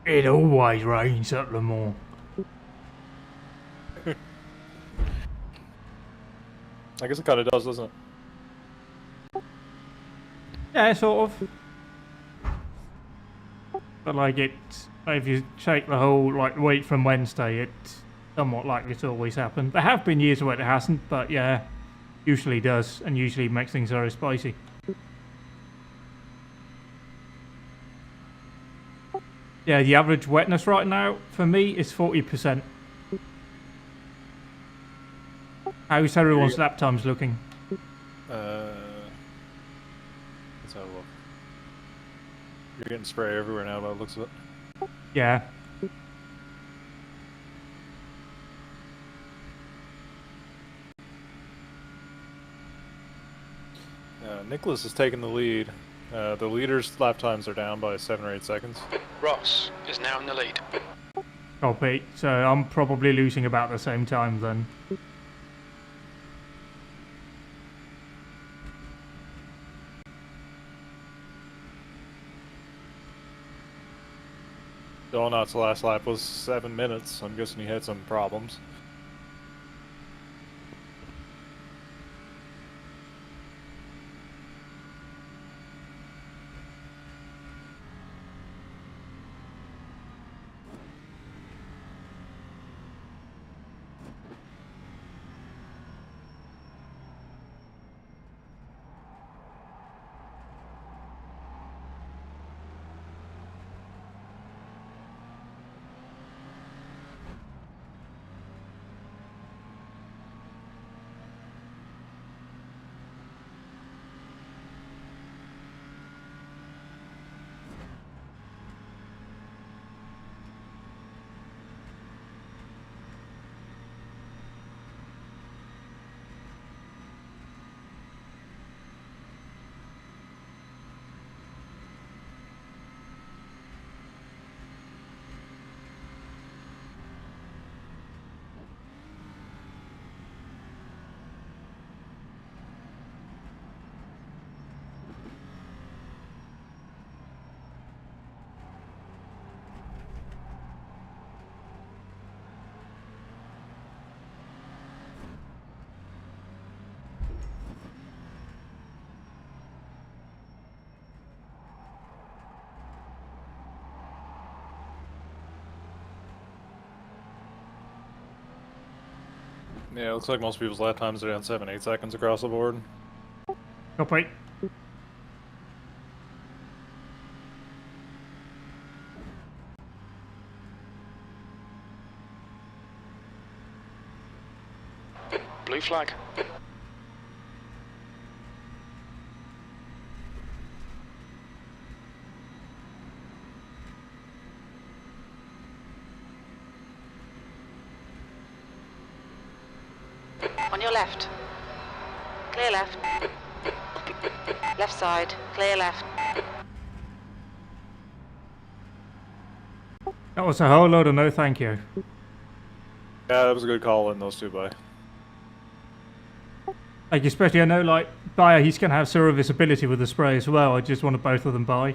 It always rains at Le Mans. I guess it kind of does, doesn't it? Yeah, sort of. But like if you take the whole week from Wednesday, it's somewhat likely to always happen. There have been years where it hasn't, but yeah, usually does, and usually makes things very spicy. Yeah, the average wetness right now for me is 40%. How's everyone's lap times looking? Let's have a look. You're getting spray everywhere now by the looks of it. Yeah. Nicholas is taking the lead. The leader's lap times are down by 7 or 8 seconds. Ross is now in the lead. Copy. So I'm probably losing about the same time then. Donut's last lap was 7 minutes. I'm guessing he had some problems. Yeah, it looks like most people's lap times are down 7-8 seconds across the board. Copy. Blue flag. On your left. Clear left. Left side. Clear left. That was a whole load of no thank you. Yeah, that was a good call in those two by. Like, especially, I know, like, Bayer, he's going to have serviceability with the spray as well. I just wanted both of them by.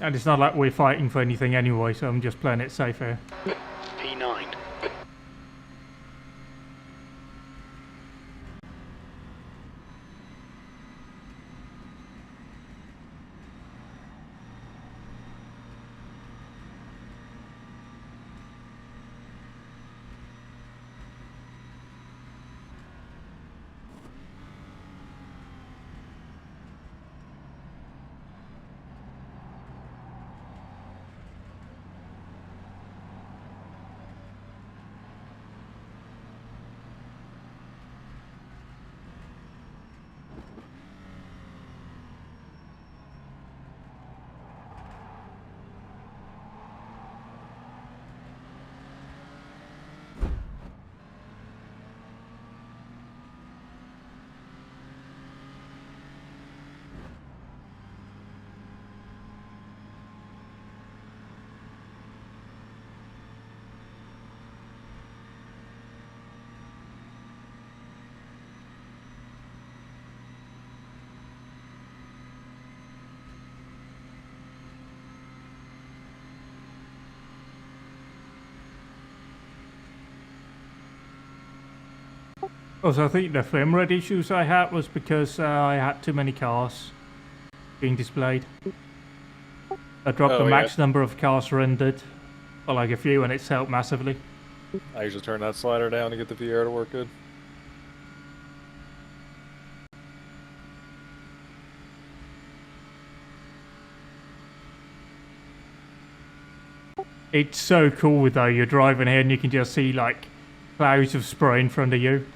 And it's not like we're fighting for anything anyway, so I'm just playing it safe here. P9. Also, I think the frame rate issues I had was because I had too many cars being displayed. I dropped the max number of cars rendered for like a few, and it's helped massively. I usually turn that slider down to get the VR to work good. It's so cool though, you're driving here and you can just see like clouds of spray in front of you.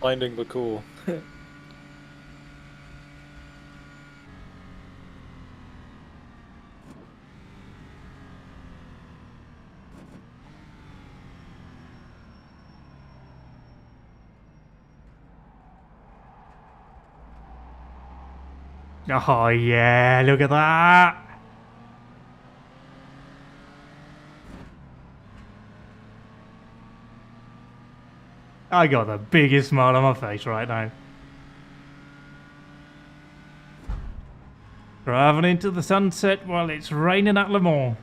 Blinding but cool. Oh yeah, look at that! I got the biggest smile on my face right now. Driving into the sunset while it's raining at Le Mans.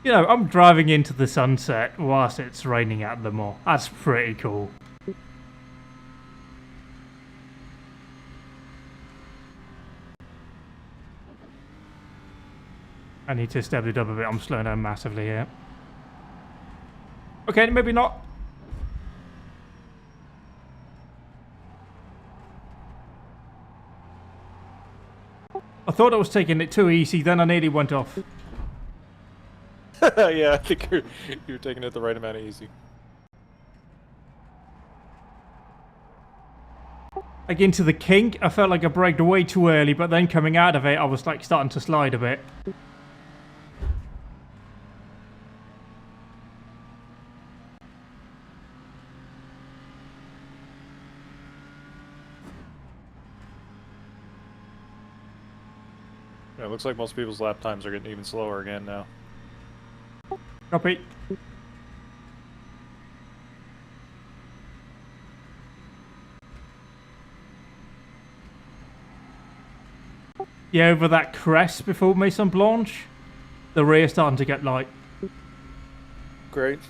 You know, I'm driving into the sunset whilst it's raining at Le Mans. That's pretty cool. I need to step it up a bit. I'm slowing down massively here. Okay, maybe not. I thought I was taking it too easy, then I nearly went off. Yeah, I think you're taking it the right amount of easy. Like into the kink, I felt like I braked way too early, but then coming out of it, I was like starting to slide a bit. Yeah, it looks like most people's lap times are getting even slower again now. Copy. Yeah, over that crest before Maison Blanche, the rear starting to get light. Great.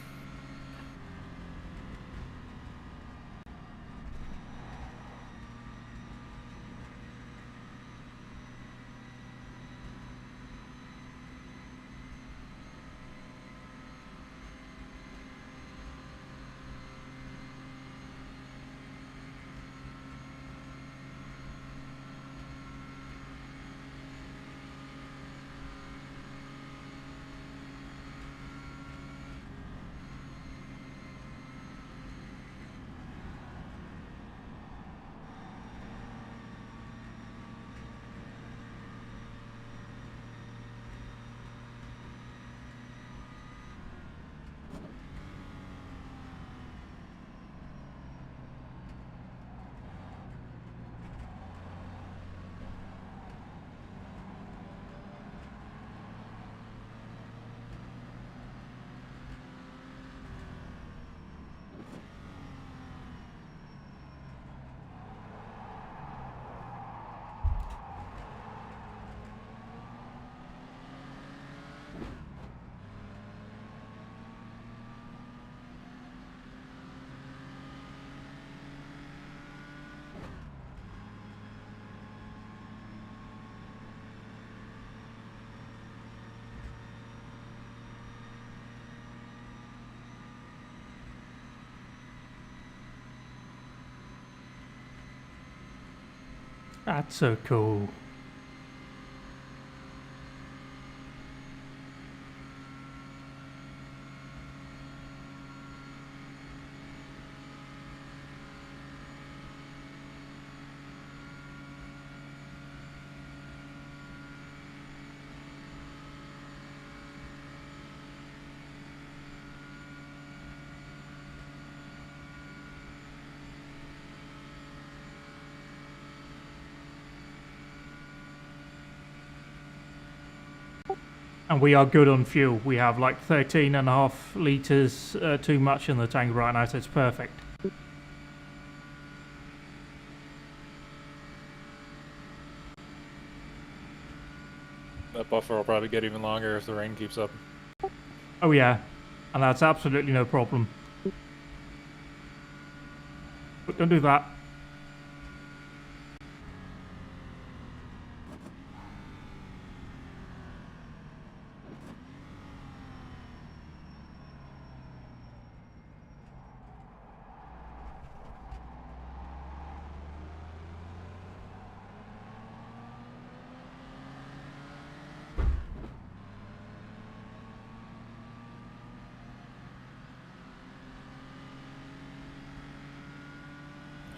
That's so cool. And we are good on fuel. We have like 13.5 litres too much in the tank right now, so it's perfect. That buffer will probably get even longer if the rain keeps up. Oh yeah, and that's absolutely no problem. But don't do that.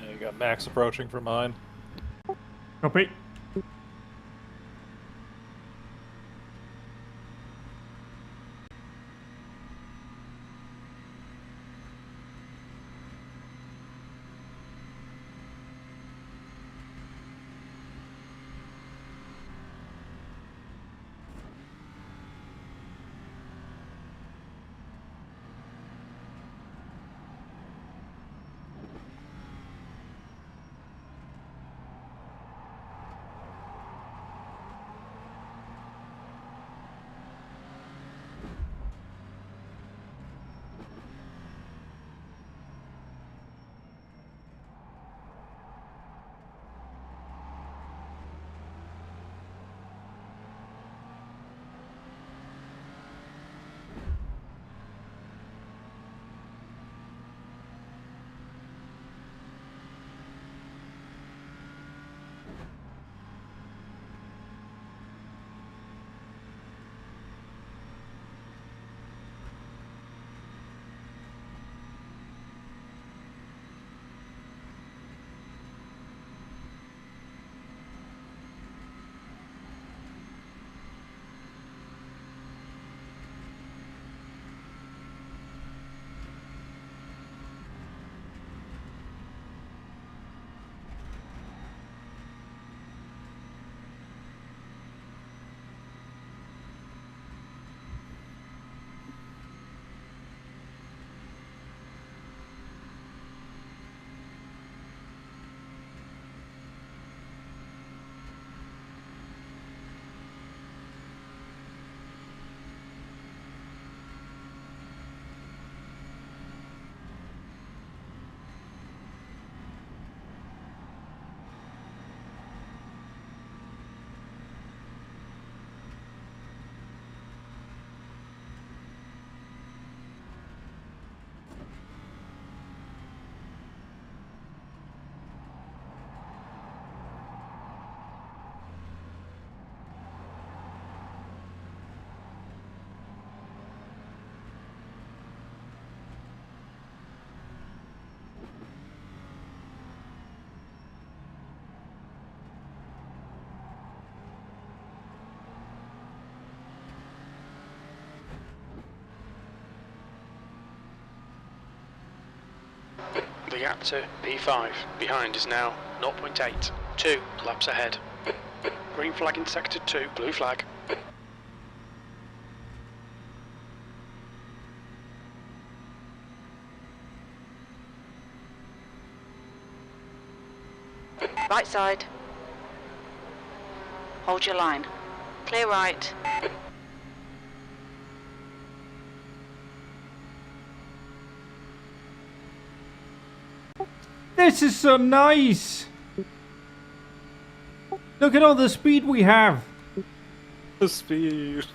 Yeah, you got Max approaching from behind. Copy. The gap to P5 behind is now 0.8. 2 laps ahead. Green flag in sector 2, blue flag. Right side. Hold your line. Clear right. This is so nice! Look at all the speed we have! The speed.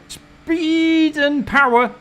Speed and power!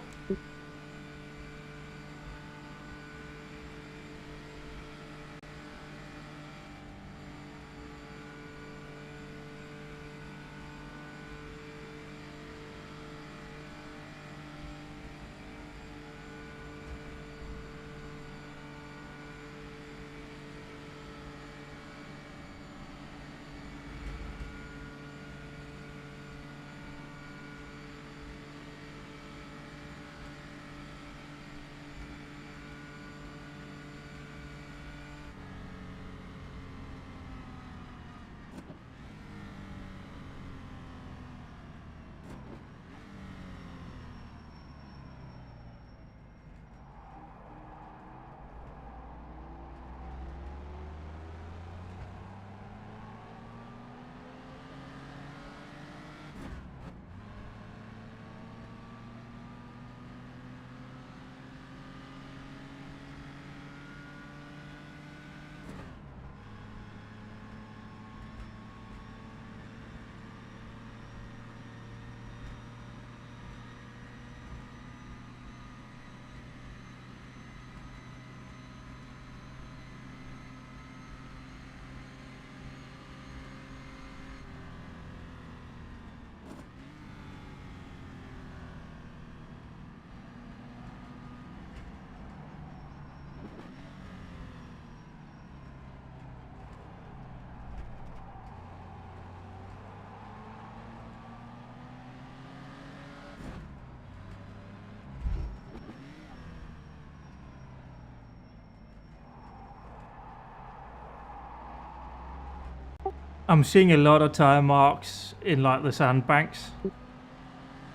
I'm seeing a lot of tire marks in like the sandbanks.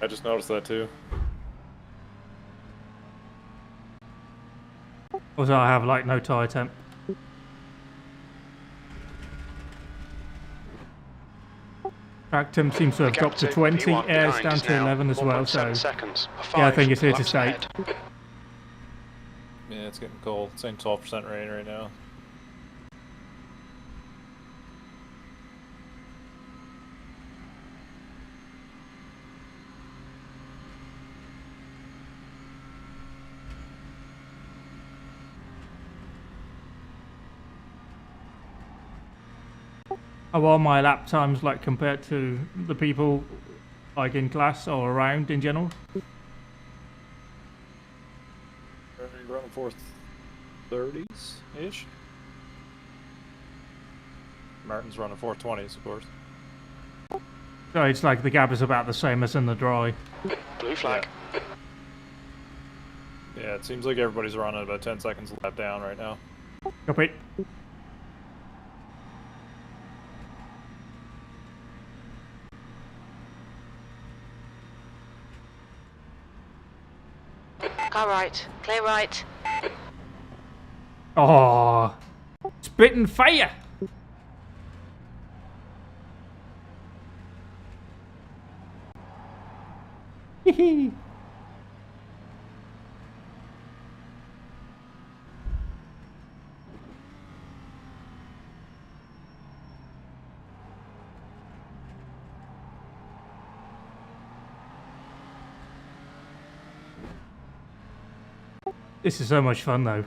I just noticed that too. Also, I have like no tire temp. Track temp seems to have dropped to 20, air's down to 11 as well, so yeah, I think it's here to stay. Yeah, it's getting cold. It's saying 12% rain right now. How are my lap times like compared to the people like in class or around in general? Running 430s-ish. Martin's running 420s, of course. So it's like the gap is about the same as in the dry. Blue flag. Yeah, it seems like everybody's running about 10 seconds a lap down right now. Copy. Car right. Clear right. Oh, spitting fire! Hehe. This is so much fun though.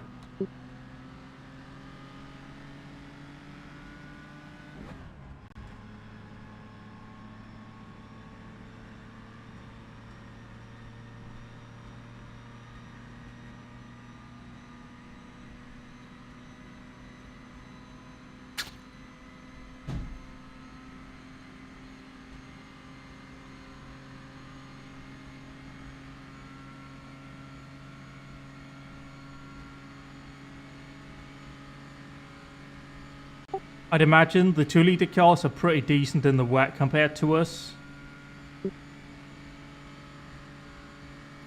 I'd imagine the 2-litre cars are pretty decent in the wet compared to us.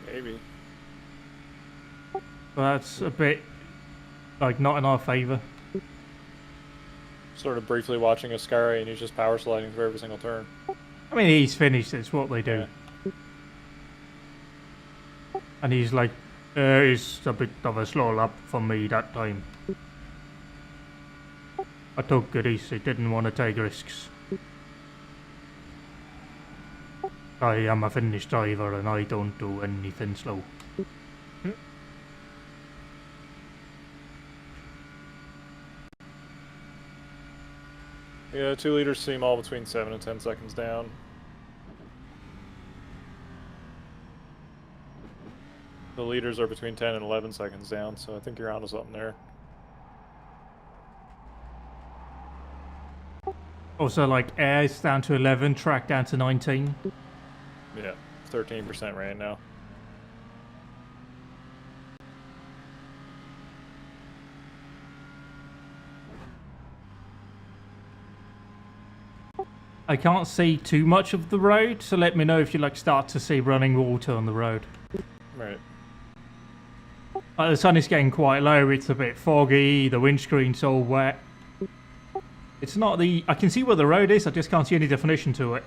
Maybe. But that's a bit, like, not in our favour. Sort of briefly watching Ascari, and he's just power sliding through every single turn. I mean, he's finished, it's what they do. Yeah. And he's like, it's a bit of a slow lap for me that time. I took it easy, didn't want to take risks. I am a finished driver and I don't do anything slow. Yeah, 2 liters seem all between 7 and 10 seconds down. The leaders are between 10 and 11 seconds down, so I think you're onto something there. Also, like, air's down to 11, track down to 19. Yeah, 13% right now. I can't see too much of the road, so let me know if you like start to see running water on the road. Right. The sun is getting quite low, it's a bit foggy, the windscreen's all wet. It's not the... I can see where the road is, I just can't see any definition to it.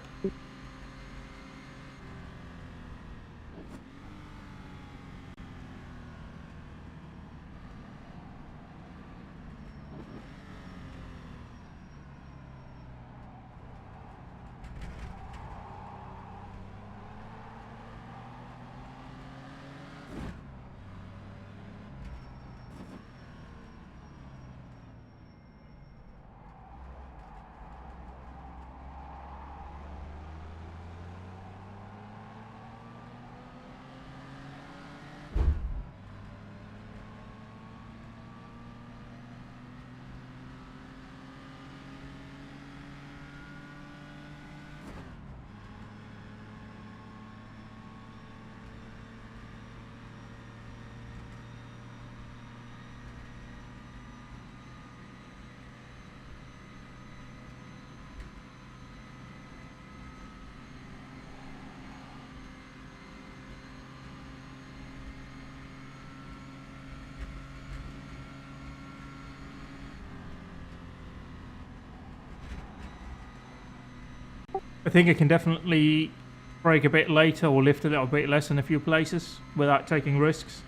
I think I can definitely brake a bit later or lift a little bit less in a few places without taking risks.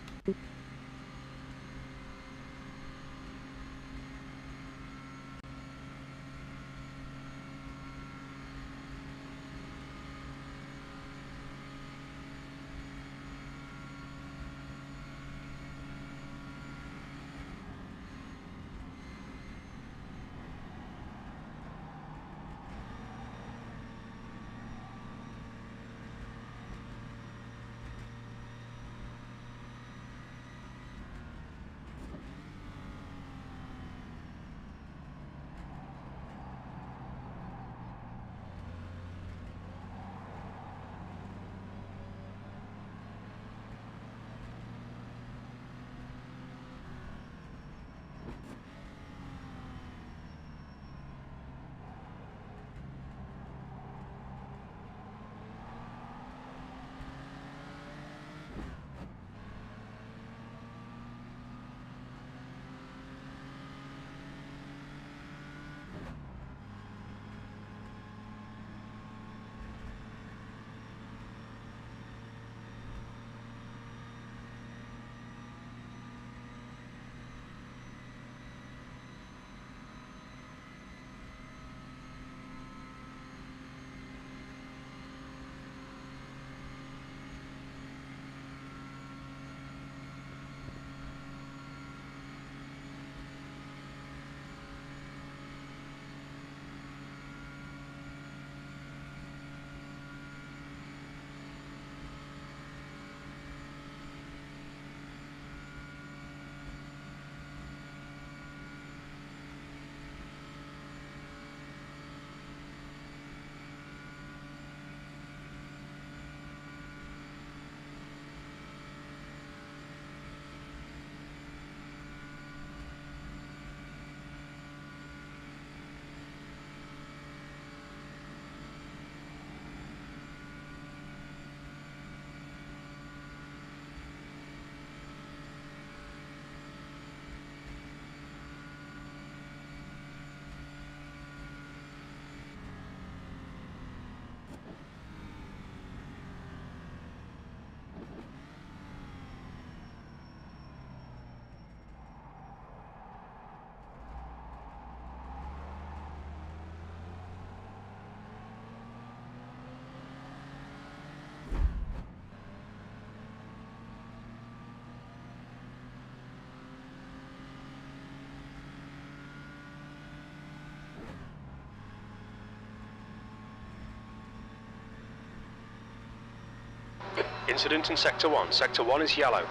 Incident in Sector 1. Sector 1 is yellow.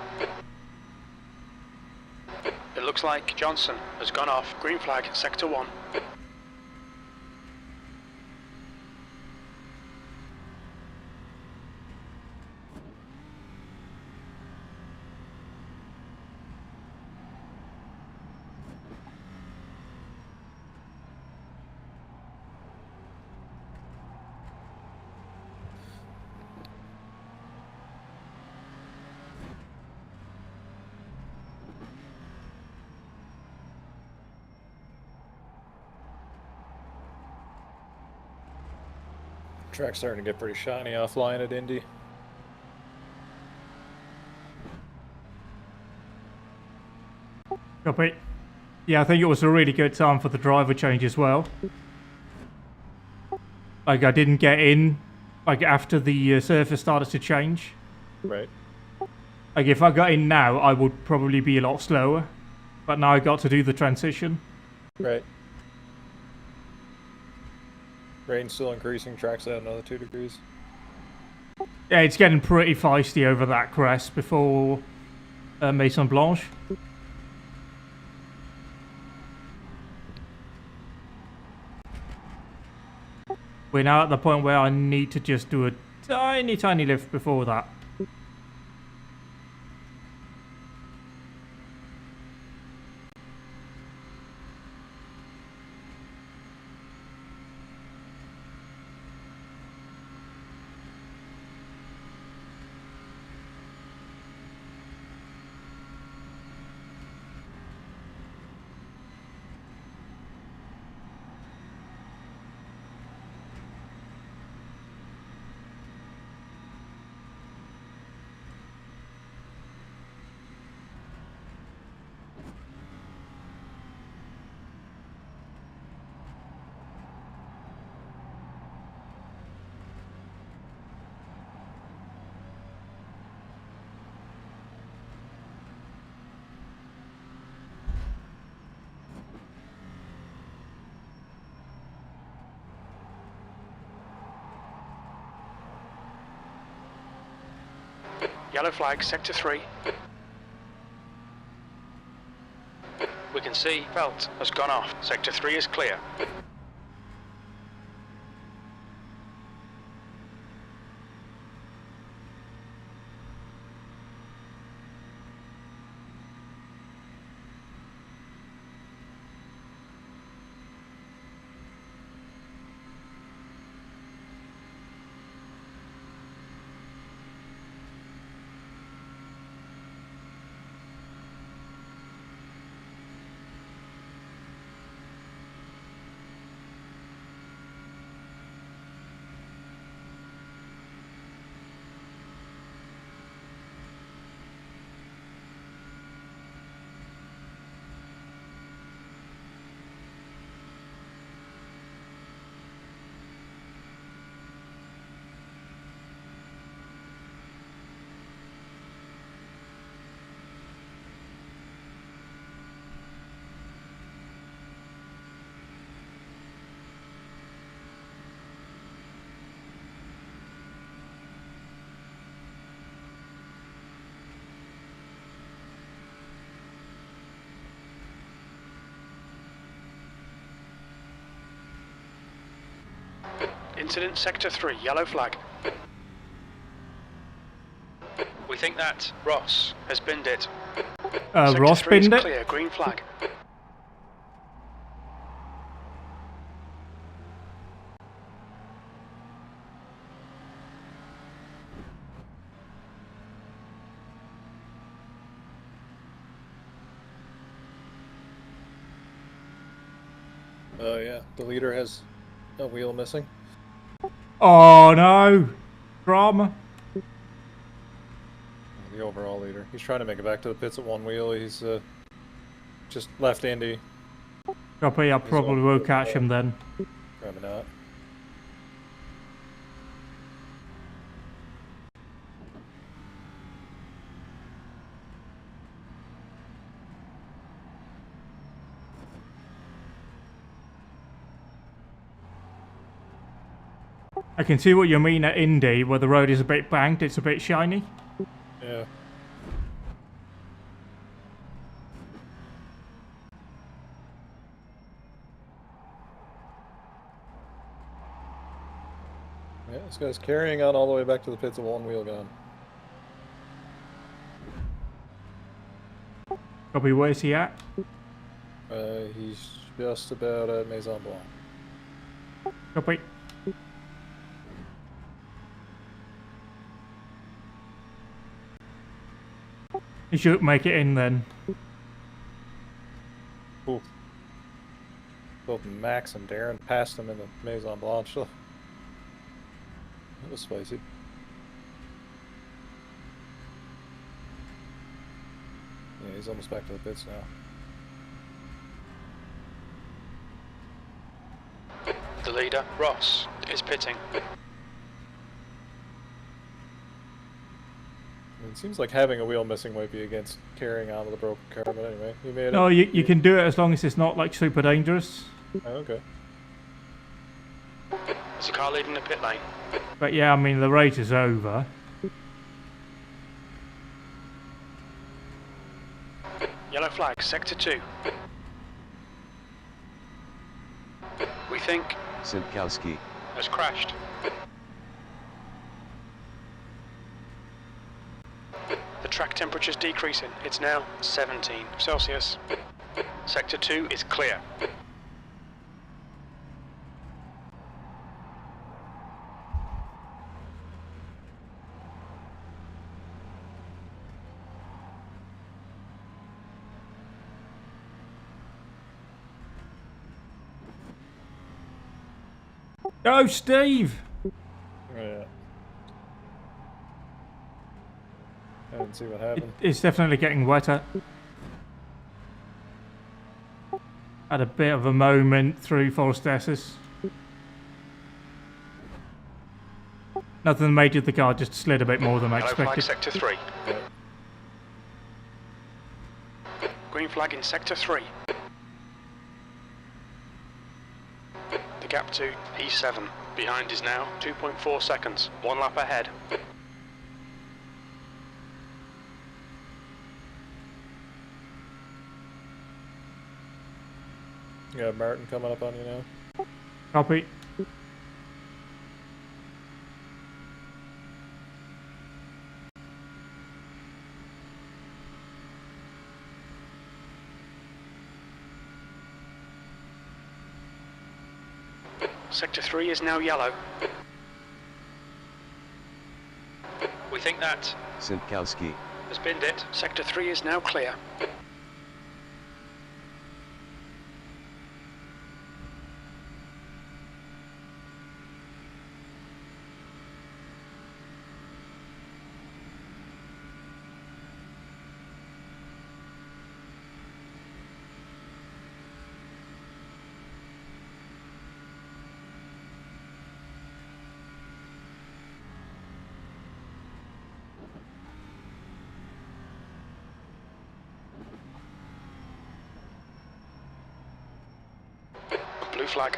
It looks like Johnson has gone off. Green flag, Sector 1. Track's starting to get pretty shiny offline at Indy. Copy. Yeah, I think it was a really good time for the driver change as well. Like, I didn't get in, like, after the surface started to change. Right. Like, if I got in now, I would probably be a lot slower. But now I got to do the transition. Right. Rain's still increasing, track's out another 2 degrees. Yeah, it's getting pretty feisty over that crest before Maison Blanche. We're now at the point where I need to just do a tiny lift before that. Yellow flag, Sector 3. We can see Felt has gone off. Sector 3 is clear. Incident Sector 3, yellow flag. We think that Ross has binned it. Ross Sector 3 is binned it? clear, green flag. Oh yeah, the leader has a wheel missing. Oh no! Drama. The overall leader. He's trying to make it back to the pits at one wheel. He's just left Indy. Copy, I probably will catch him then. Probably not. I can see what you mean at Indy, where the road is a bit banked, it's a bit shiny. Yeah. Yeah, this guy's carrying on all the way back to the pits of one wheel gun. Copy, where's he at? He's just about at Maison Blanc. Copy. He should make it in then. Ooh. Both Max and Darren passed him in the Maison Blanche. So that was spicy. Yeah, he's almost back to the pits now. The leader, Ross, is pitting. It seems like having a wheel missing might be against carrying on with a broken car, but anyway, you made it. No, you can do it as long as it's not like super dangerous. Oh, okay. Is the car leaving the pit lane? But yeah, I mean, the race is over. Yellow flag, sector 2. We think Sinkowski. has crashed. The track temperature's decreasing. It's now 17 Celsius. Sector 2 is clear. Go, Steve! Yeah. I didn't see what happened. It's definitely getting wetter. Had a bit of a moment through Forestasis. Nothing major, the car just slid a bit more than I Yellow flag, expected. sector 3. Green flag in sector 3. The gap to E7. Behind is now 2.4 seconds. 1 lap ahead. You got Martin coming up on you now. Copy. Sector 3 is now yellow. We think that Sinkowski. has binned it. Sector 3 is now clear. Blue flag.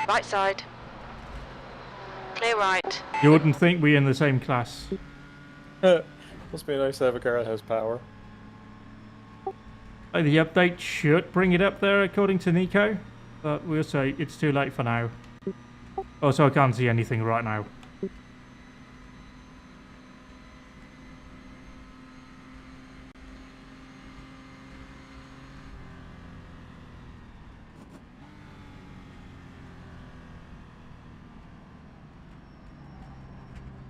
Right side. Clear right. You wouldn't think we're in the same class. Must be nice to have a car that has power. The update should bring it up there according to Nico, but we'll say it's too late for now. Also, I can't see anything right now.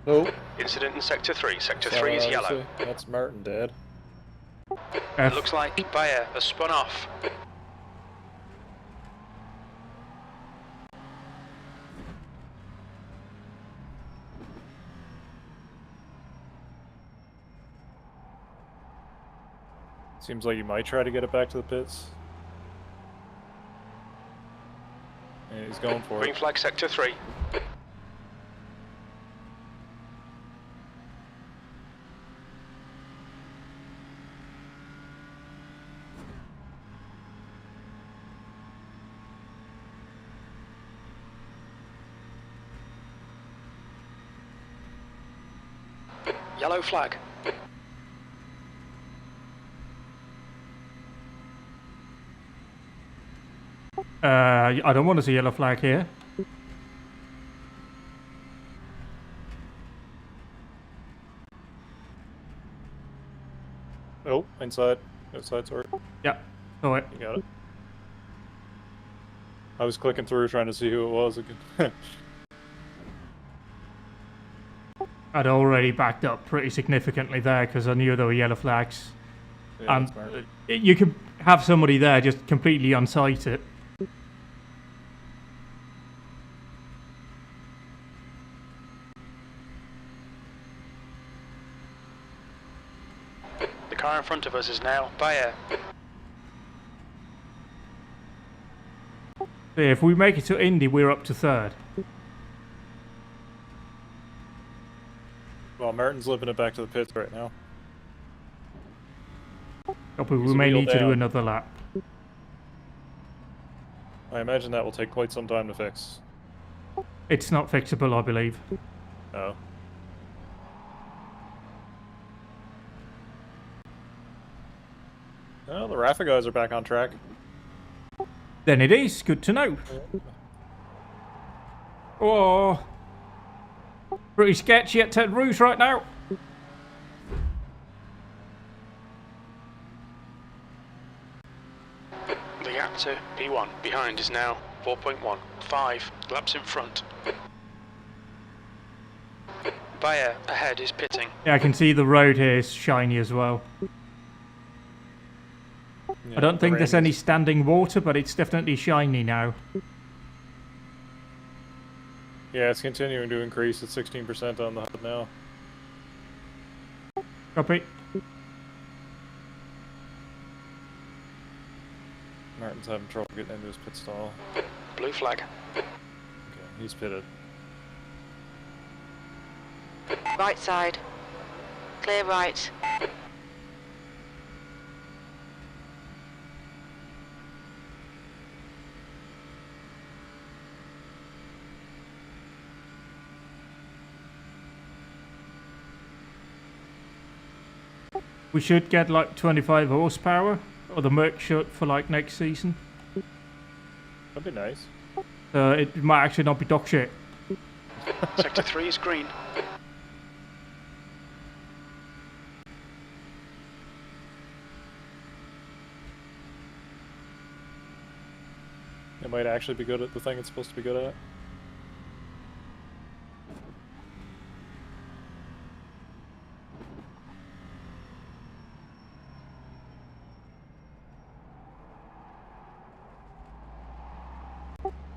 Oh. Incident in sector 3. Sector 3 is yellow. That's Martin dead. It looks like Bayer has spun off. Seems like you might try to get it back to the pits. Yeah, he's going for Green it. flag, sector 3. Yellow flag. I don't want to see yellow flag here. Oh, inside. Outside, sorry. Yeah, saw it. You got it. I was clicking through trying to see who it was again. I'd already backed up pretty significantly there because I knew there were yellow flags. Yeah, And that's smart. you could have somebody there just completely unsight it. The car in front of us is now by air. So if we make it to Indy, we're up to third. Well, Martin's limping it back to the pits right now. Copy, we He's may wheel need to do down. another lap. I imagine that will take quite some time to fix. It's not fixable, I believe. Oh. Well, the Rafa guys are back on track. Then it is. Good to know. Oh. Pretty sketchy at Ted Rouge right now. The gap to P1 behind is now 4.1. 5 laps in front. By air ahead is pitting. Yeah, I can see the road here is shiny as well. I don't think there's any standing water, but it's definitely shiny now. Yeah, it's continuing to increase at 16% on the HUD now. Copy. Martin's having trouble getting into his pit stall. Blue flag. Okay, he's pitted. Right side. Clear right. We should get like 25 horsepower, or the Merc should for like next season. That'd be nice. It might actually not be dog shit. Sector 3 is green. It might actually be good at the thing it's supposed to be good at.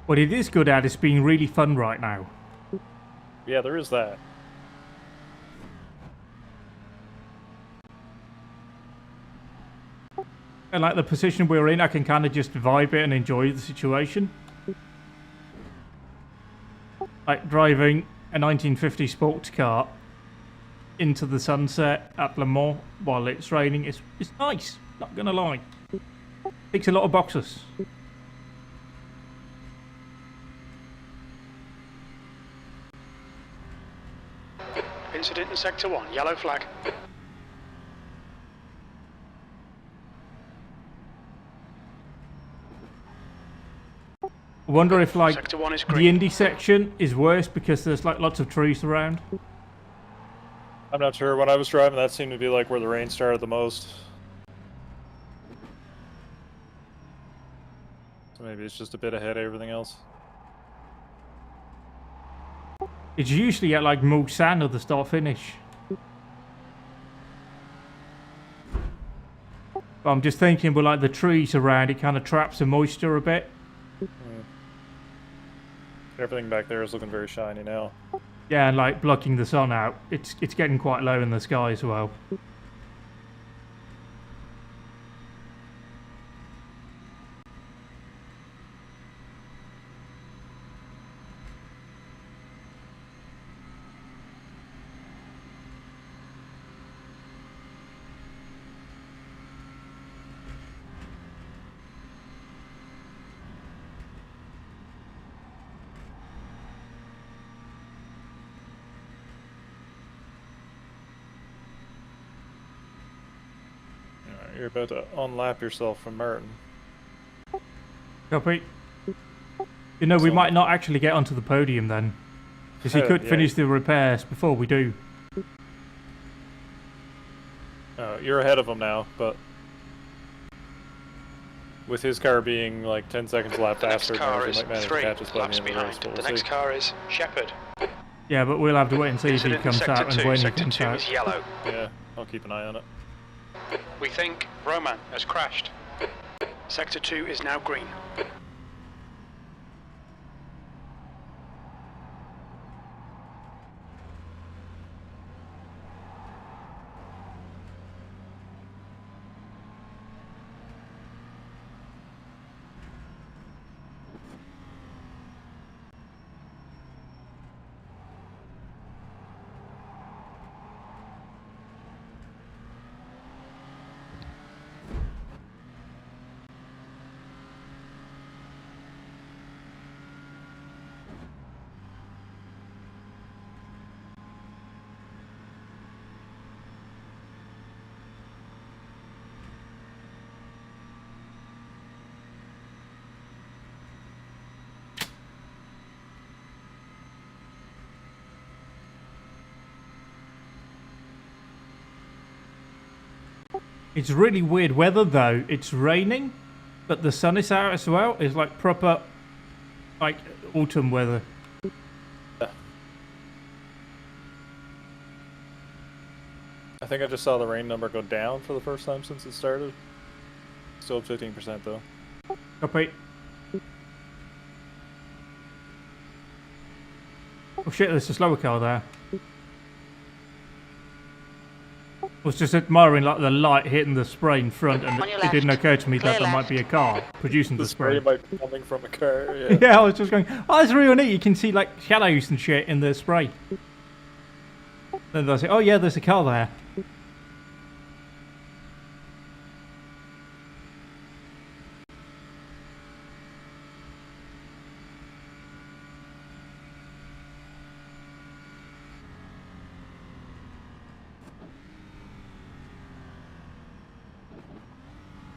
What it is good at is being really fun right now. Yeah, there is that. And like the position we're in, I can kind of just vibe it and enjoy the situation. Like driving a 1950 sports car into the sunset at Le Mans while it's raining. It's nice, not gonna lie. Ticks a lot of boxes. Incident in Sector 1, yellow flag. I wonder if like Sector 1 is the green. Indy section is worse because there's like lots of trees around. I'm not sure. When I was driving, that seemed to be like where the rain started the most. So maybe it's just a bit ahead of everything else. It's usually at like Mulsanne or the start finish. But I'm just thinking with like the trees around, it kind of traps the moisture a bit. Everything back there is looking very shiny now. Yeah, and like blocking the sun out. It's getting quite low in the sky as well. You're about to unlap yourself from Merton. Copy. You know, we might not actually get onto the podium then. Because he could finish the repairs before we do. You're ahead of him now, but with his car being like 10 seconds left faster, you might manage to catch us by the end of the race. The next car is Shepherd. Yeah, but we'll have to wait and see if he comes out and when he comes Sector 2 out. is yellow. Yeah, I'll keep an eye on it. We think Roman has crashed. Sector 2 is now green. It's really weird weather though. It's raining, but the sun is out as well. It's like proper, like autumn weather. I think I just saw the rain number go down for the first time since it started. Still at 15% though. Copy. Oh shit, there's a slower car there. I was just admiring like the light hitting the spray in front, and it didn't occur to me that there might be a car producing the spray. The spray might be coming from a car, yeah. Yeah, I was just going, oh, that's real neat. You can see like shadows and shit in the spray. Then they'll say, oh yeah, there's a car there.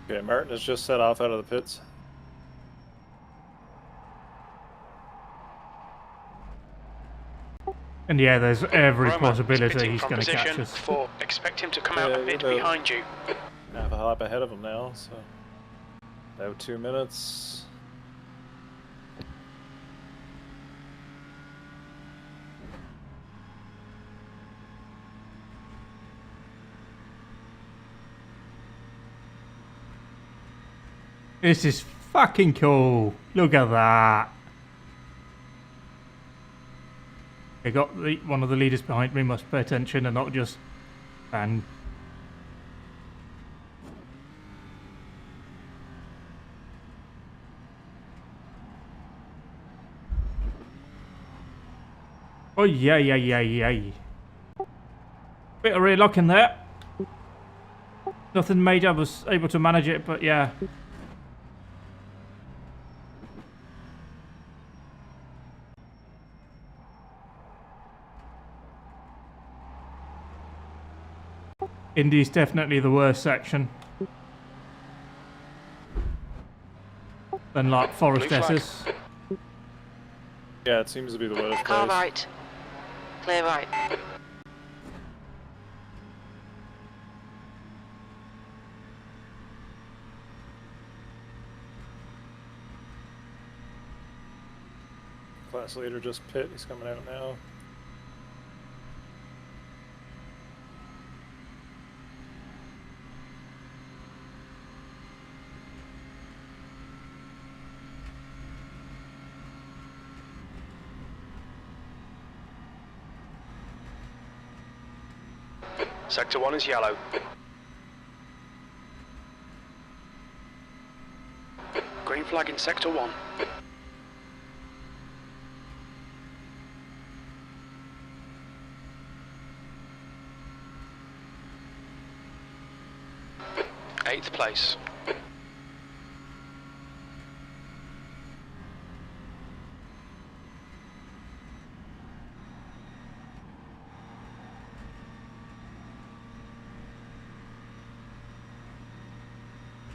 Okay, Martin has just set off out of the pits. And yeah, there's every Roman possibility he's from going to catch position us. 4. Expect him to come out a bit behind you. Half a lap ahead of him now, so about 2 minutes. This is fucking cool. Look at that. They got one of the leaders behind me must pay attention and not just ban. Oh yeah. Bit of rear lock in there. Nothing major, I was able to manage it, but yeah. Indy's definitely the worst section. Then like Forest S's. Yeah, it seems to be the wettest Car place. right. Clear right. Class leader just pit, he's coming out now. Sector 1 is yellow. Green flag in Sector 1. Eighth place.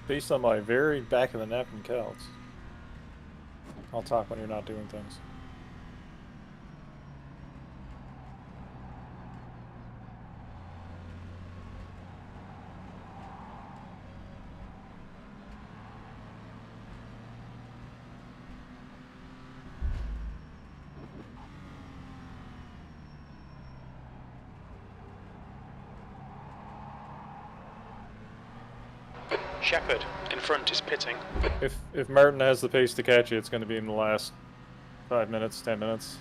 Based on my very back of the napkin counts. I'll talk when you're not doing things. Shepard, in front, is pitting. If Martin has the pace to catch you, it's going to be in the last 5 minutes, 10 minutes.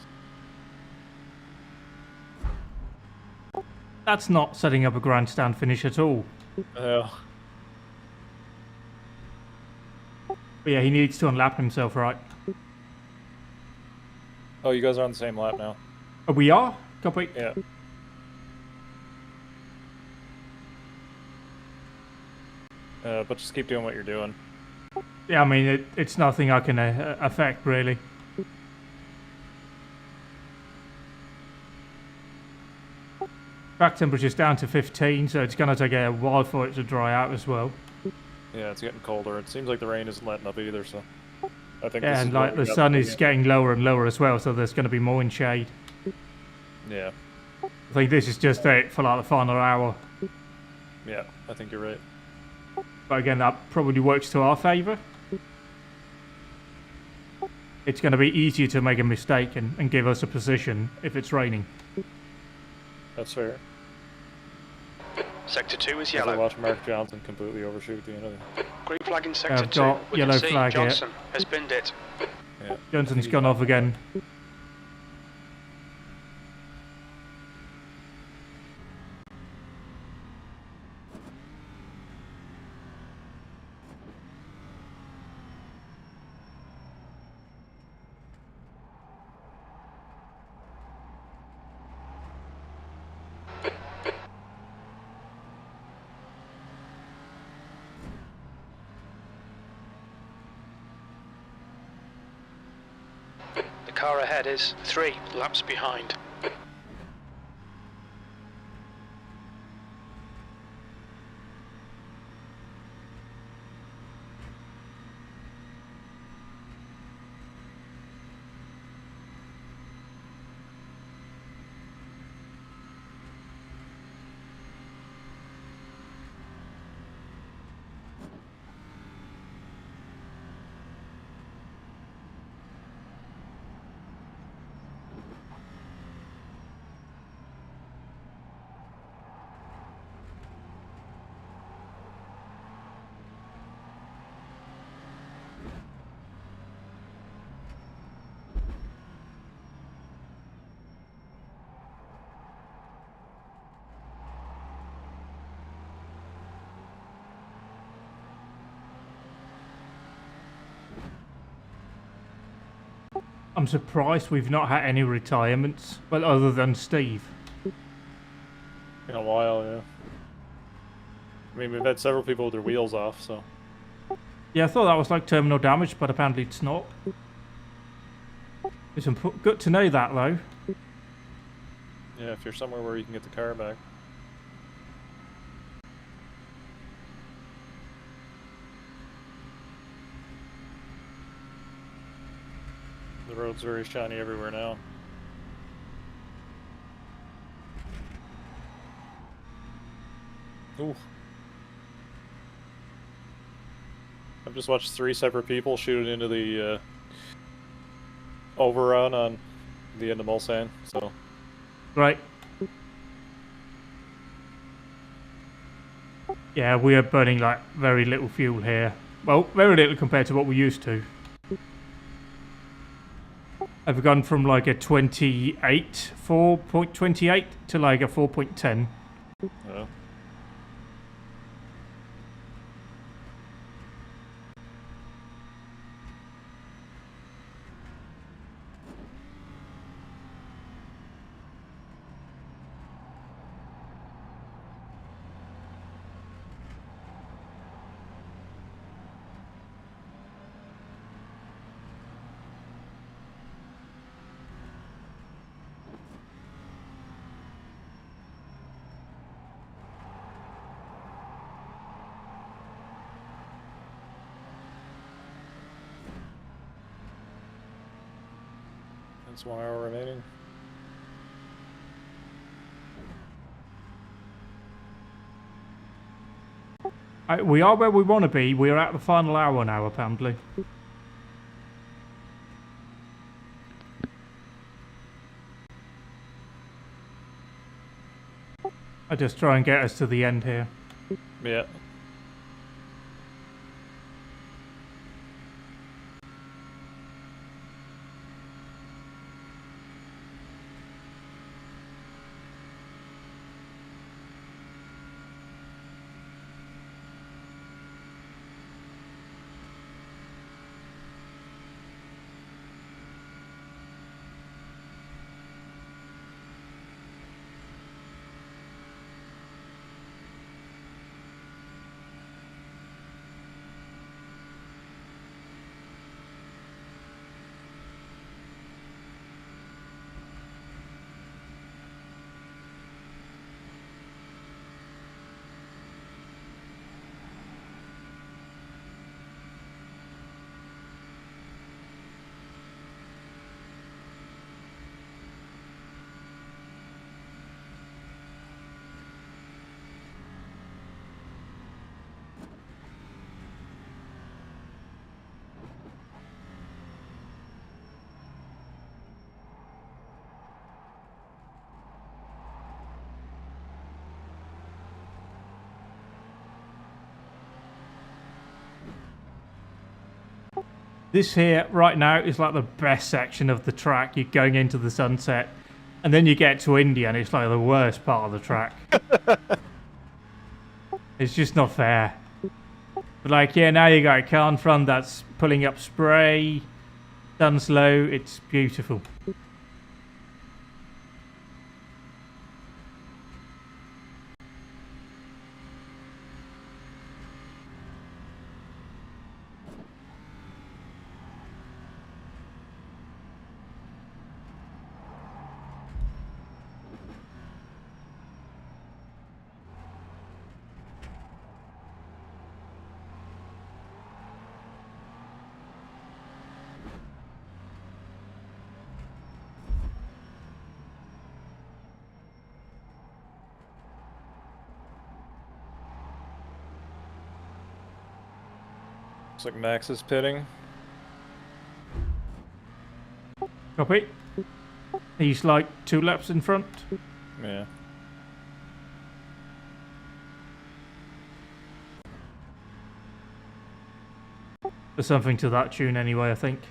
That's not setting up a grandstand finish at all. Yeah. But yeah, he needs to unlap himself, right? Oh, you guys are on the same lap now. Oh, we are? Copy. Yeah. But just keep doing what you're doing. Yeah, I mean, it's nothing I can affect, really. Track temperature's down to 15, so it's going to take a while for it to dry out as well. Yeah, it's getting colder. It seems like the rain isn't letting up either, so... I think Yeah, this and is like what we the got sun to is do. getting lower and lower as well, so there's going to be more in shade. Yeah. I think this is just it for like the final hour. Yeah, I think you're right. But again, that probably works to our favour. It's going to be easier to make a mistake and give us a position if it's raining. That's fair. Sector 2 is As I yellow. watch Mark Johnson completely overshoot the end of it. Green flag in I've Sector 2. got We can yellow see flag here. Johnson has binned it. Yeah. Johnson's gone off again. The car ahead is 3 laps behind. I'm surprised we've not had any retirements, well, other than Steve. In a while, yeah. I mean, we've had several people with their wheels off, so... Yeah, I thought that was like terminal damage, but apparently it's not. It's good to know that, though. Yeah, if you're somewhere where you can get the car back. The road's very shiny everywhere now. Ooh. I've just watched 3 separate people shoot into the overrun on the end of Mulsanne, so... Right. Yeah, we are burning like very little fuel here. Well, very little compared to what we used to. I've gone from like a 4.28 to like a 4.10. Yeah. It's 1 hour remaining. We are where we want to be. We're at the final hour now, apparently. I just try and get us to the end here. Yeah. This here, right now, is like the best section of the track. You're going into the sunset. And then you get to India and it's like the worst part of the track. It's just not fair. But like, yeah, now you got a car in front that's pulling up spray. Done slow. It's beautiful. Looks like Max is pitting. Copy. He's like 2 laps in front. Yeah. Or something to that tune anyway, I think.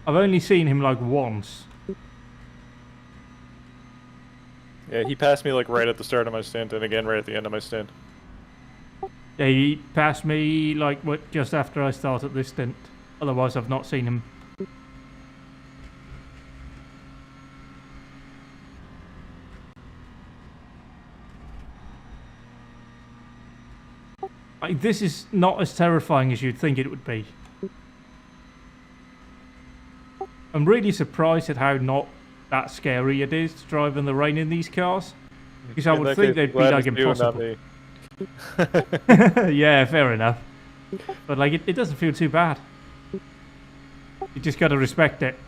I've only seen him like once. Yeah, he passed me like right at the start of my stint and again right at the end of my stint. Yeah, he passed me like just after I started this stint. Otherwise, I've not seen him. Like, this is not as terrifying as you'd think it would be. I'm really surprised at how not that scary it is to drive in the rain in these cars. Because I would think they'd be like impossible. Yeah, fair enough. But like, it doesn't feel too bad. You just gotta respect it.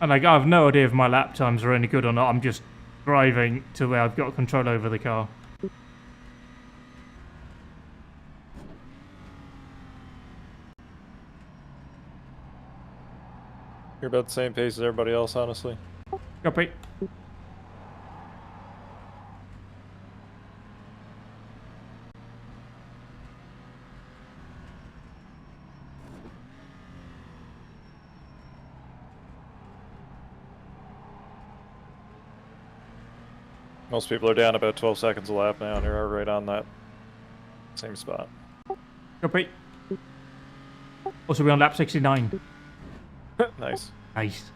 And like, I have no idea if my lap times are any good or not. I'm just driving to where I've got control over the car. You're about the same pace as everybody else, honestly. Copy. Most people are down about 12 seconds a lap now, and you're right on that same spot. Copy. Also, we're on lap 69. Nice. Nice.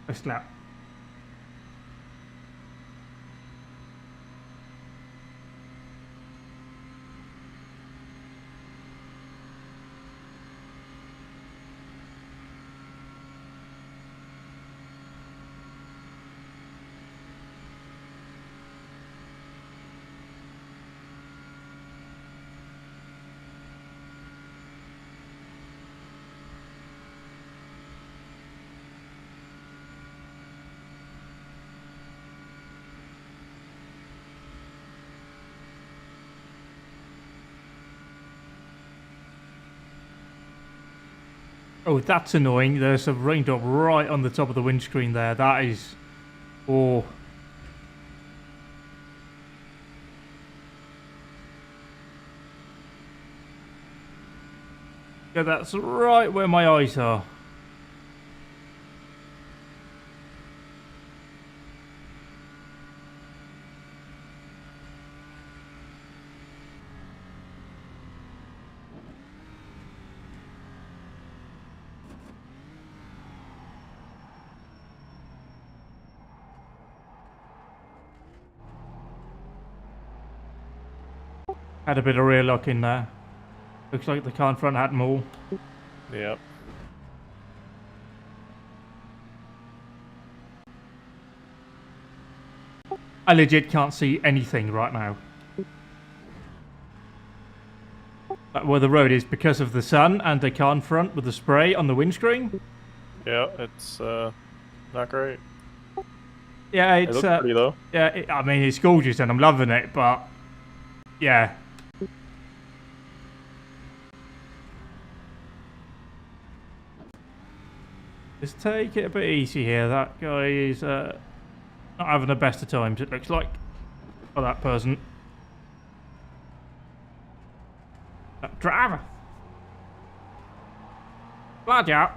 First lap. Oh, that's annoying. There's a raindrop right on the top of the windscreen there. That is... Oh. Yeah, that's right where my eyes are. Had a bit of rear lock in there. Looks like the car in front had more. Yep. I legit can't see anything right now. Where the road is because of the sun and the car in front with the spray on the windscreen. Yeah, it's not great. Yeah, It it's looks pretty though. yeah. I mean, it's gorgeous and I'm loving it, but yeah. Just take it a bit easy here. That guy is not having the best of times, it looks like, for that person. Driver! Bloody hell.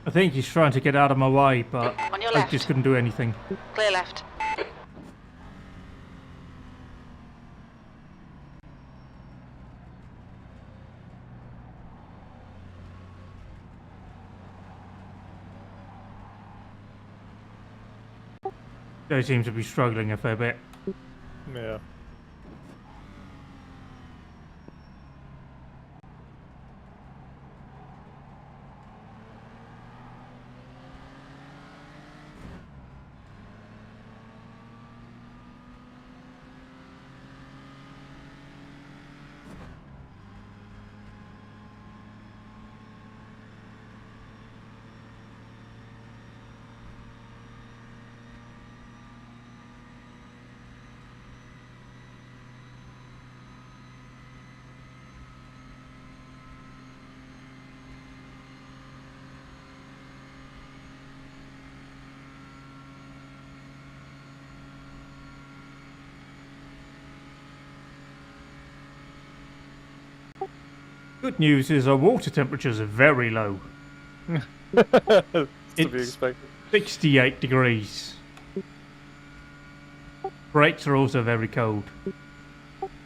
I think he's trying to get out of my way, but On your I left. just couldn't do anything. Clear left. They seem to be struggling a fair bit. Yeah. Good news is our water temperatures are very low. To be It's expected. 68 degrees. Brakes are also very cold.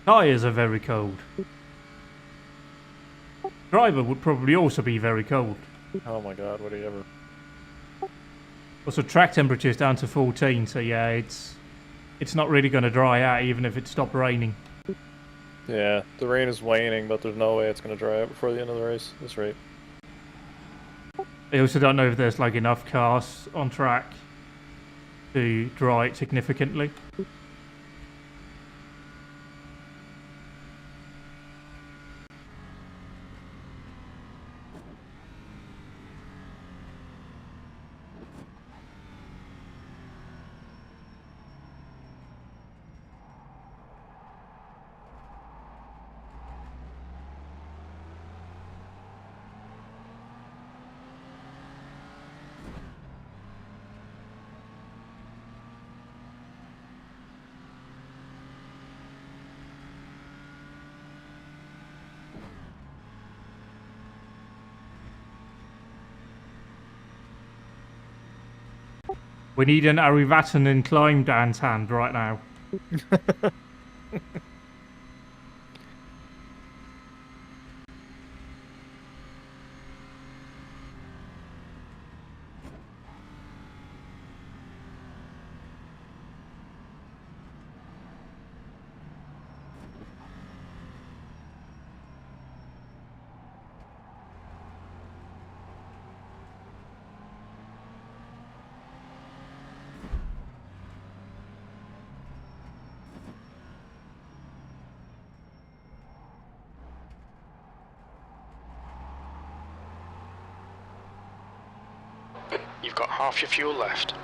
Tyres are very cold. Driver would probably also be very cold. Oh my god, would he ever? Also, track temperature is down to 14, so yeah, it's not really going to dry out even if it stopped raining. Yeah, the rain is waning, but there's no way it's going to dry out before the end of the race. This rate. I also don't know if there's like enough cars on track to dry it significantly. We need an Arivatanen climb dance hand right now. You've got half your fuel left.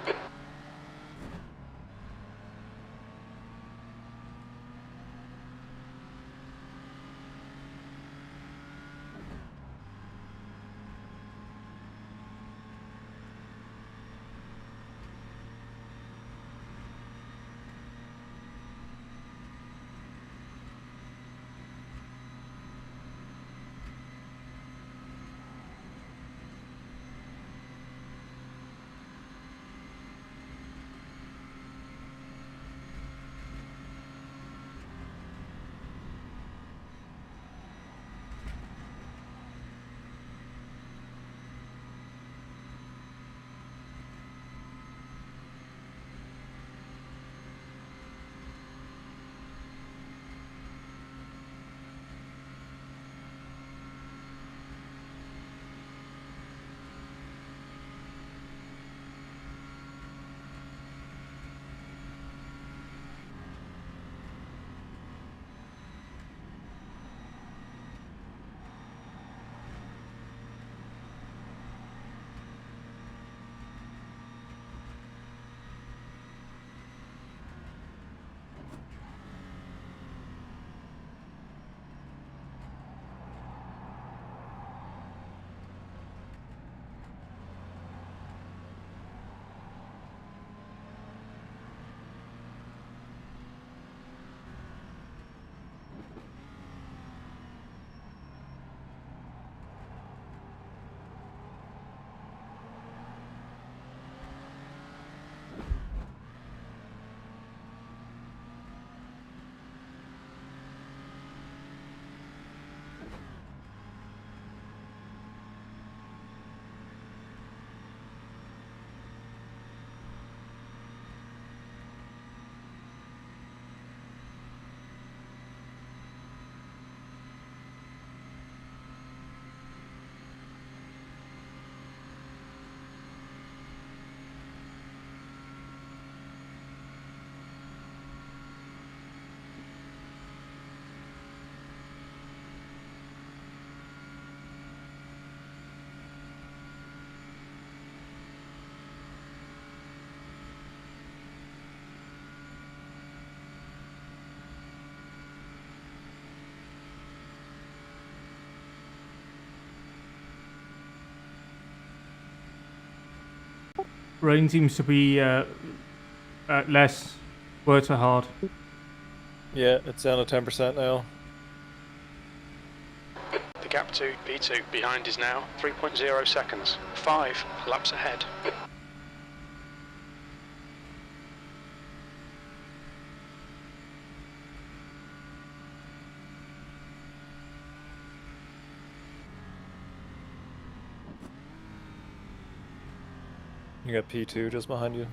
Rain seems to be less water hard. Yeah, it's down to 10% now. The gap to P2 behind is now 3.0 seconds. 5 laps ahead. You got P2 just behind you.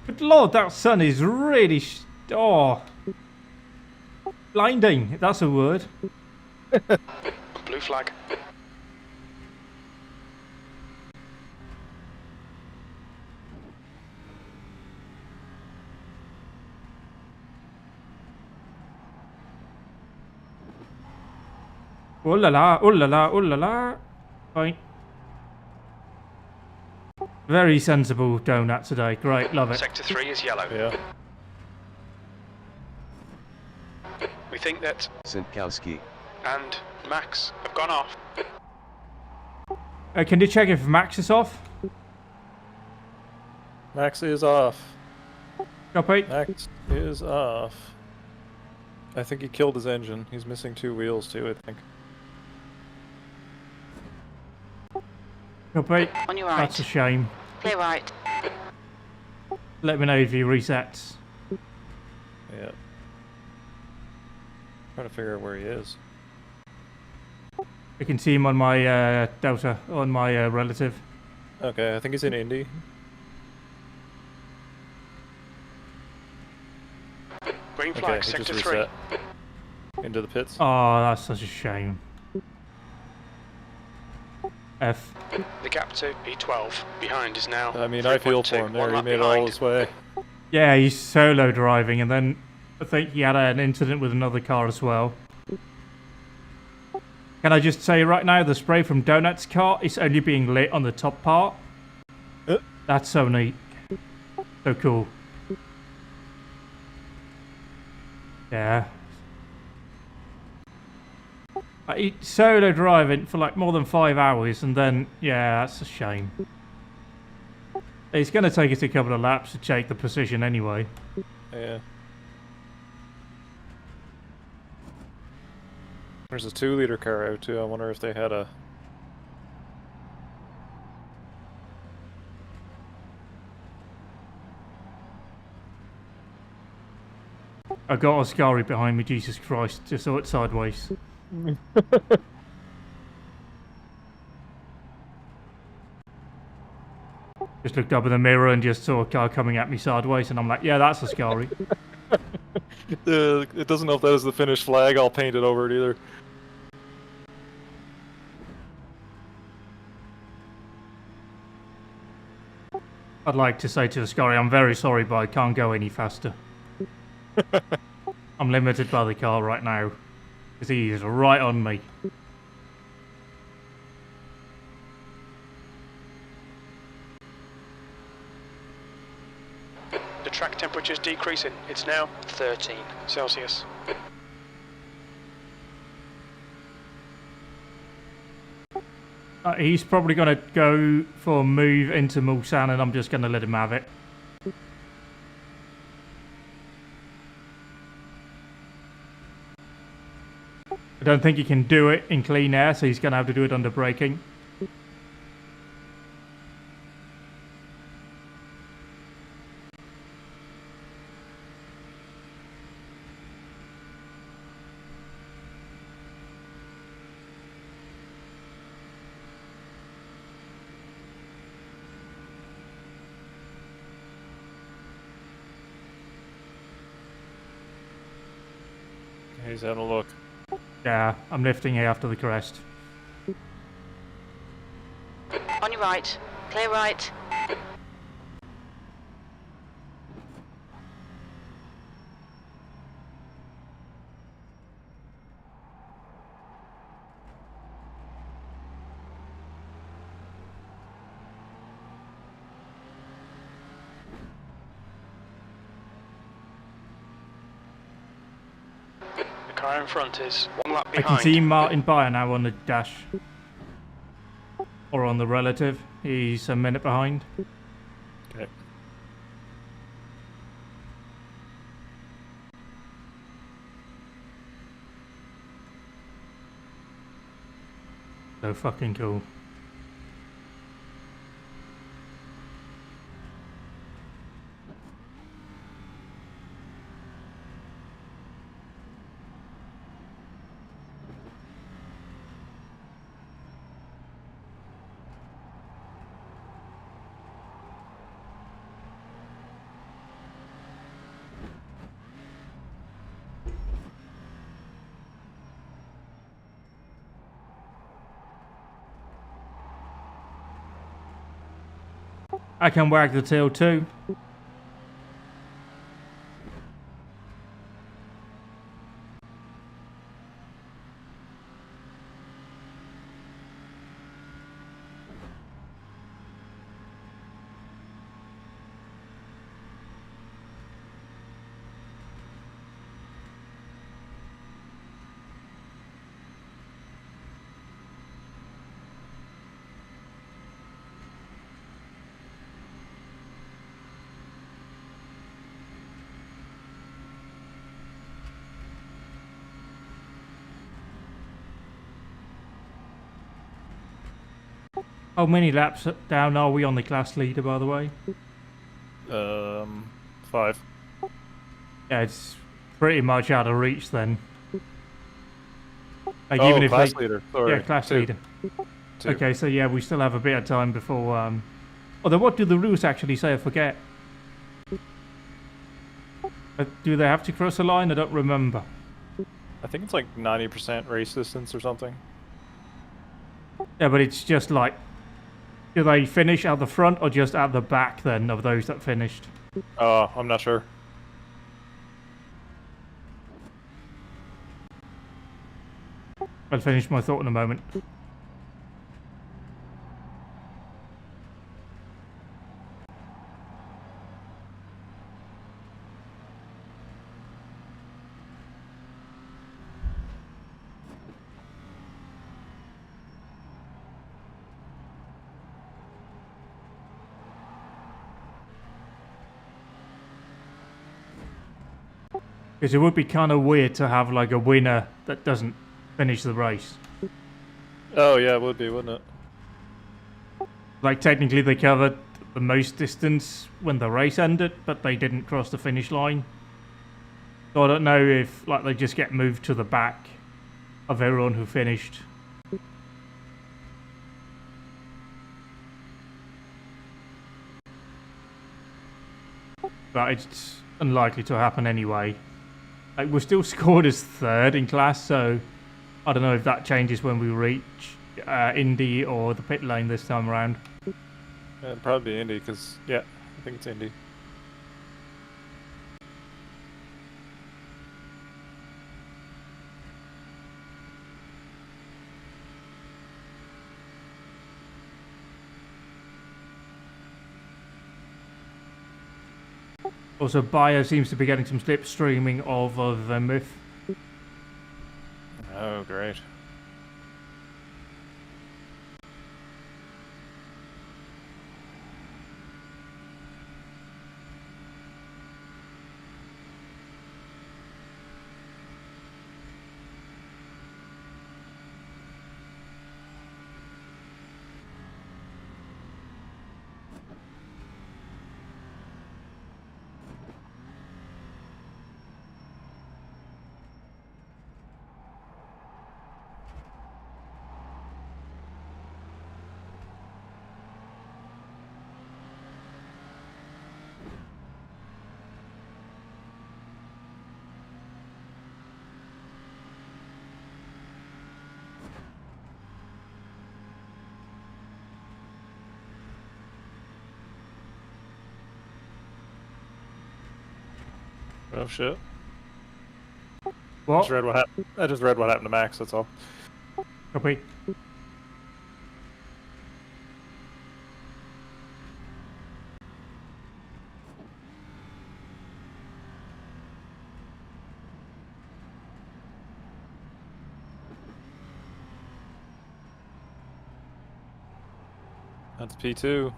But Lord, that sun is really blinding. That's a word. Blue flag. Oh la la, oh la la, oh la la. Fine. Very sensible donut today. Great, love it. Sector 3 is yellow. Yeah. We think that Sinkowski. and Max have gone off. Can you check if Max is off? Max is off. Copy. Max is off. I think he killed his engine. He's missing 2 wheels too, I think. Copy. On your right. That's a shame. Clear right. Let me know if he resets. Yeah. Trying to figure out where he is. I can see him on my Delta, on my relative. Okay, I think he's in Indy. Green Okay, flag, he sector just 3. reset. Into the pits. Oh, that's such a shame. F. The gap to B12 behind is now. I mean, I feel for him there. He made it all this way. Yeah, he's solo driving, and then I think he had an incident with another car as well. Can I just say right now, the spray from Donut's car is only being lit on the top part. That's so neat. So cool. Yeah. He's solo driving for like more than 5 hours, and then, yeah, that's a shame. It's going to take us a couple of laps to check the position anyway. Yeah. There's a 2-liter car out too. I wonder if they had a... I got a Scary behind me, Jesus Christ. Just saw it sideways. Just looked up in the mirror and just saw a car coming at me sideways, and I'm like, yeah, that's a Scary. It doesn't know if that is the finished flag. I'll paint it over it either. I'd like to say to the Scary, I'm very sorry, but I can't go any faster. I'm limited by the car right now, because he is right on me. The track temperature is decreasing. It's now 13 Celsius. He's probably going to go for a move into Mulsanne, and I'm just going to let him have it. I don't think he can do it in clean air, so he's going to have to do it under braking. He's having a look. Yeah, I'm lifting here after the crest. On your right. Clear right. The car in front is 1 lap I behind. can see Martin Beyer now on the dash. Or on the relative. He's a minute behind. Okay. So fucking cool. I can wag the tail too. How many laps down are we on the class leader, by the way? 5. Yeah, it's pretty much out of reach then. Like, Oh, even if class they, leader. Sorry. yeah, class 2. leader. 2. Okay, so yeah, we still have a bit of time before. Although, what do the rules actually say? I forget. Do they have to cross a line? I don't remember. I think it's like 90% race distance or something. Yeah, but it's just like, do they finish at the front or just at the back then of those that finished? Oh, I'm not sure. I'll finish my thought in a moment. Because it would be kind of weird to have like a winner that doesn't finish the race. Oh yeah, it would be, wouldn't it? Like technically they covered the most distance when the race ended, but they didn't cross the finish line. So I don't know if like they just get moved to the back of everyone who finished. But it's unlikely to happen anyway. Like, we're still scored as 3rd in class, so I don't know if that changes when we reach Indy or the pit lane this time around. Yeah, it'd probably be Indy, because, yeah, I think it's Indy. Also, Bio seems to be getting some slipstreaming of myth. Oh, great. Oh shit. What? I just read what happened to Max, that's all. Copy. That's P2.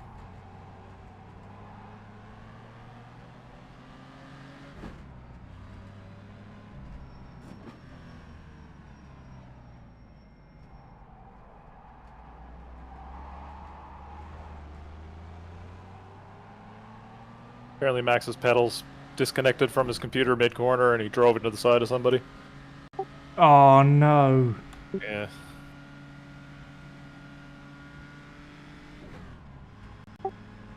Apparently Max's pedals disconnected from his computer mid-corner and he drove into the side of somebody. Oh no. Yeah.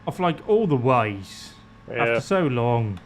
Off like all the ways. Yeah. After so long.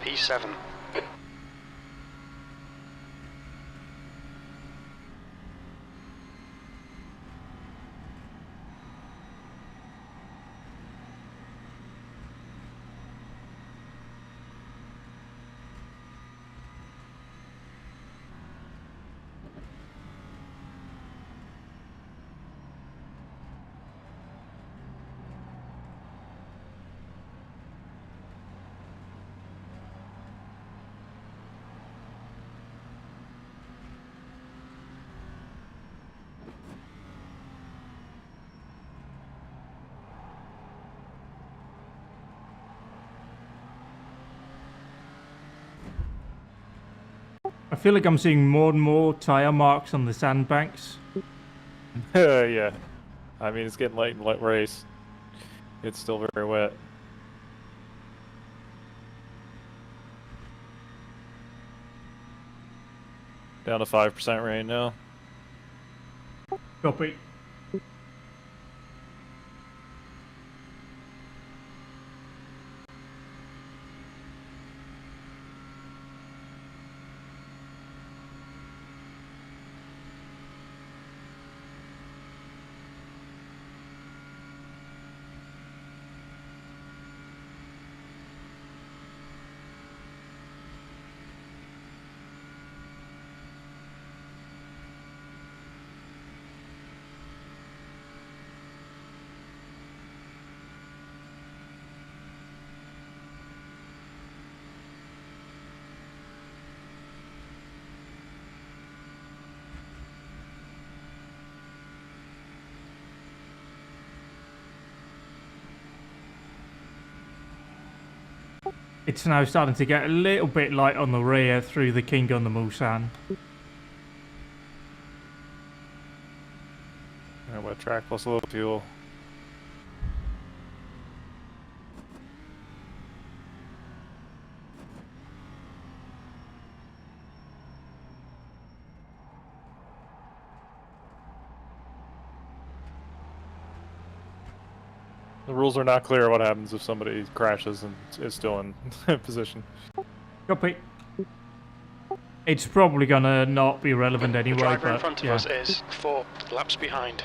P7. feel like I'm seeing more and more tyre marks on the sandbanks. Yeah. I mean, it's getting late in the race. It's still very wet. Down to 5% rain now. Copy. It's now starting to get a little bit light on the rear through the King on the Mulsanne. Alright, wet track plus a little fuel. The rules are not clear what happens if somebody crashes and is still in position. Copy. It's probably gonna not be relevant The anyway, driver in but front of yeah. us is 4 laps behind.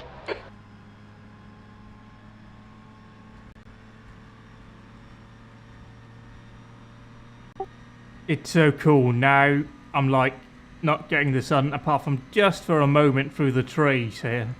It's so cool. Now I'm like not getting the sun apart from just for a moment through the trees here.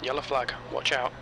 Yellow flag, watch out.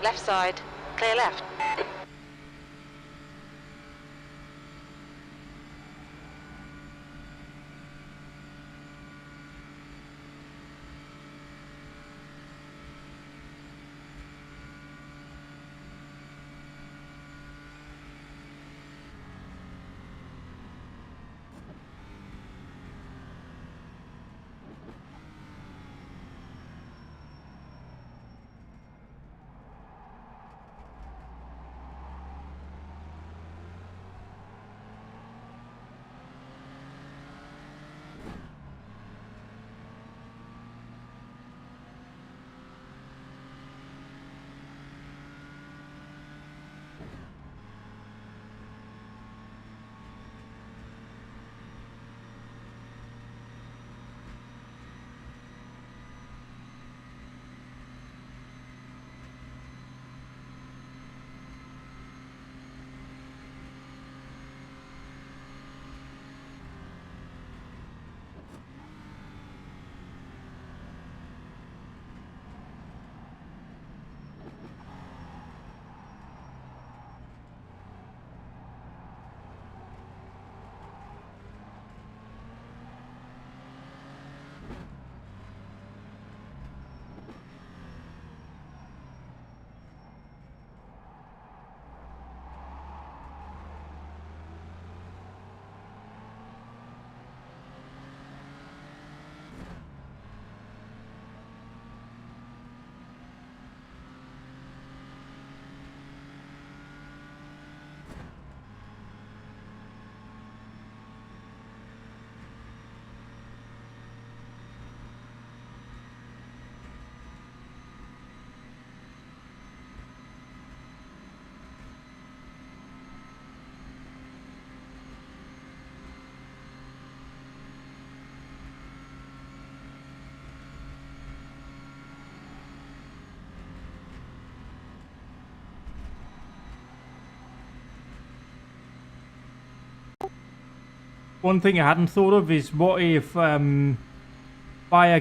Left side. Clear left. One thing I hadn't thought of is what if Fire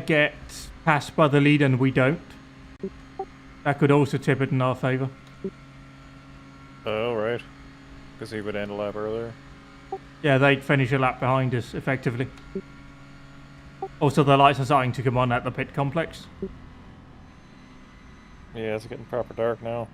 gets passed by the lead and we don't? That could also tip it in our favour. Oh, right. Because he would end a lap earlier. Yeah, they'd finish a lap behind us, effectively. Also, the lights are starting to come on at the pit complex. Yeah, it's getting proper dark now.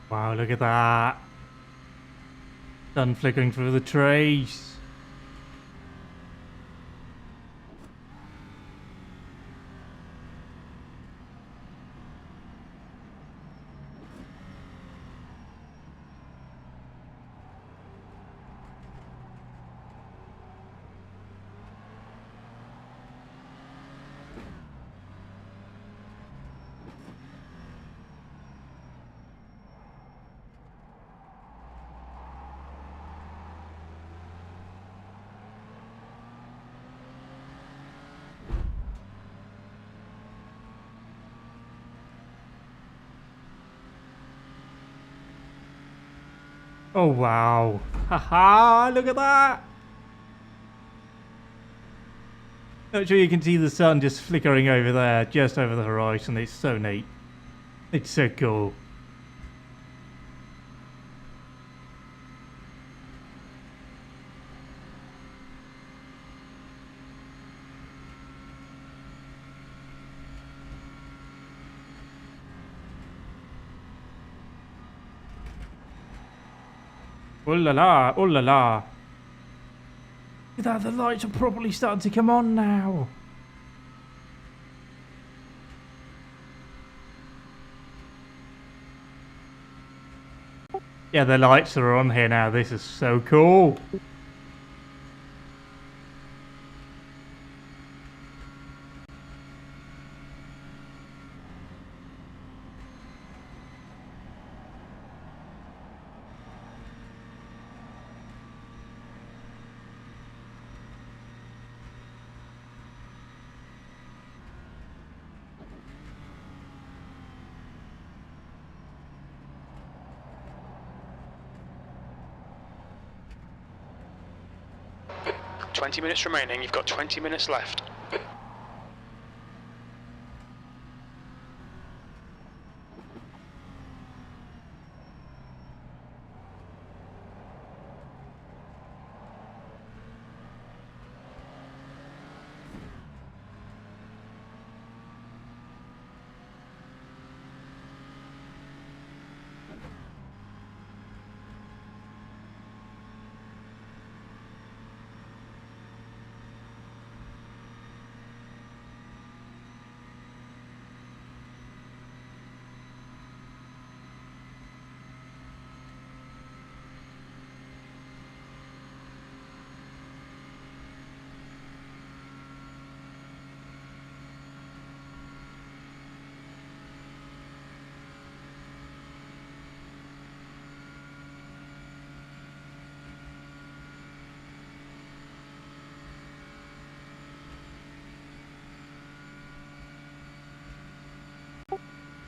Wow, look at that. Sun flickering through the trees. Oh wow. Haha, look at that. Not sure you can see the sun just flickering over there, just over the horizon. It's so neat. It's so cool. Oh la la, oh la la. Look at that, the lights are properly starting to come on now. Yeah, the lights are on here now. This is so cool. – 20 minutes remaining. You've got 20 minutes left.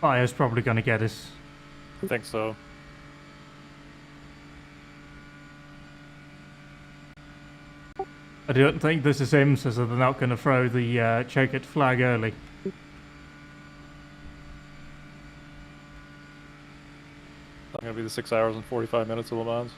Fire's probably going to get us. I think so. I don't think this is him, so they're not going to throw the checkered flag early. Not gonna be the 6 hours and 45 minutes of Le Mans.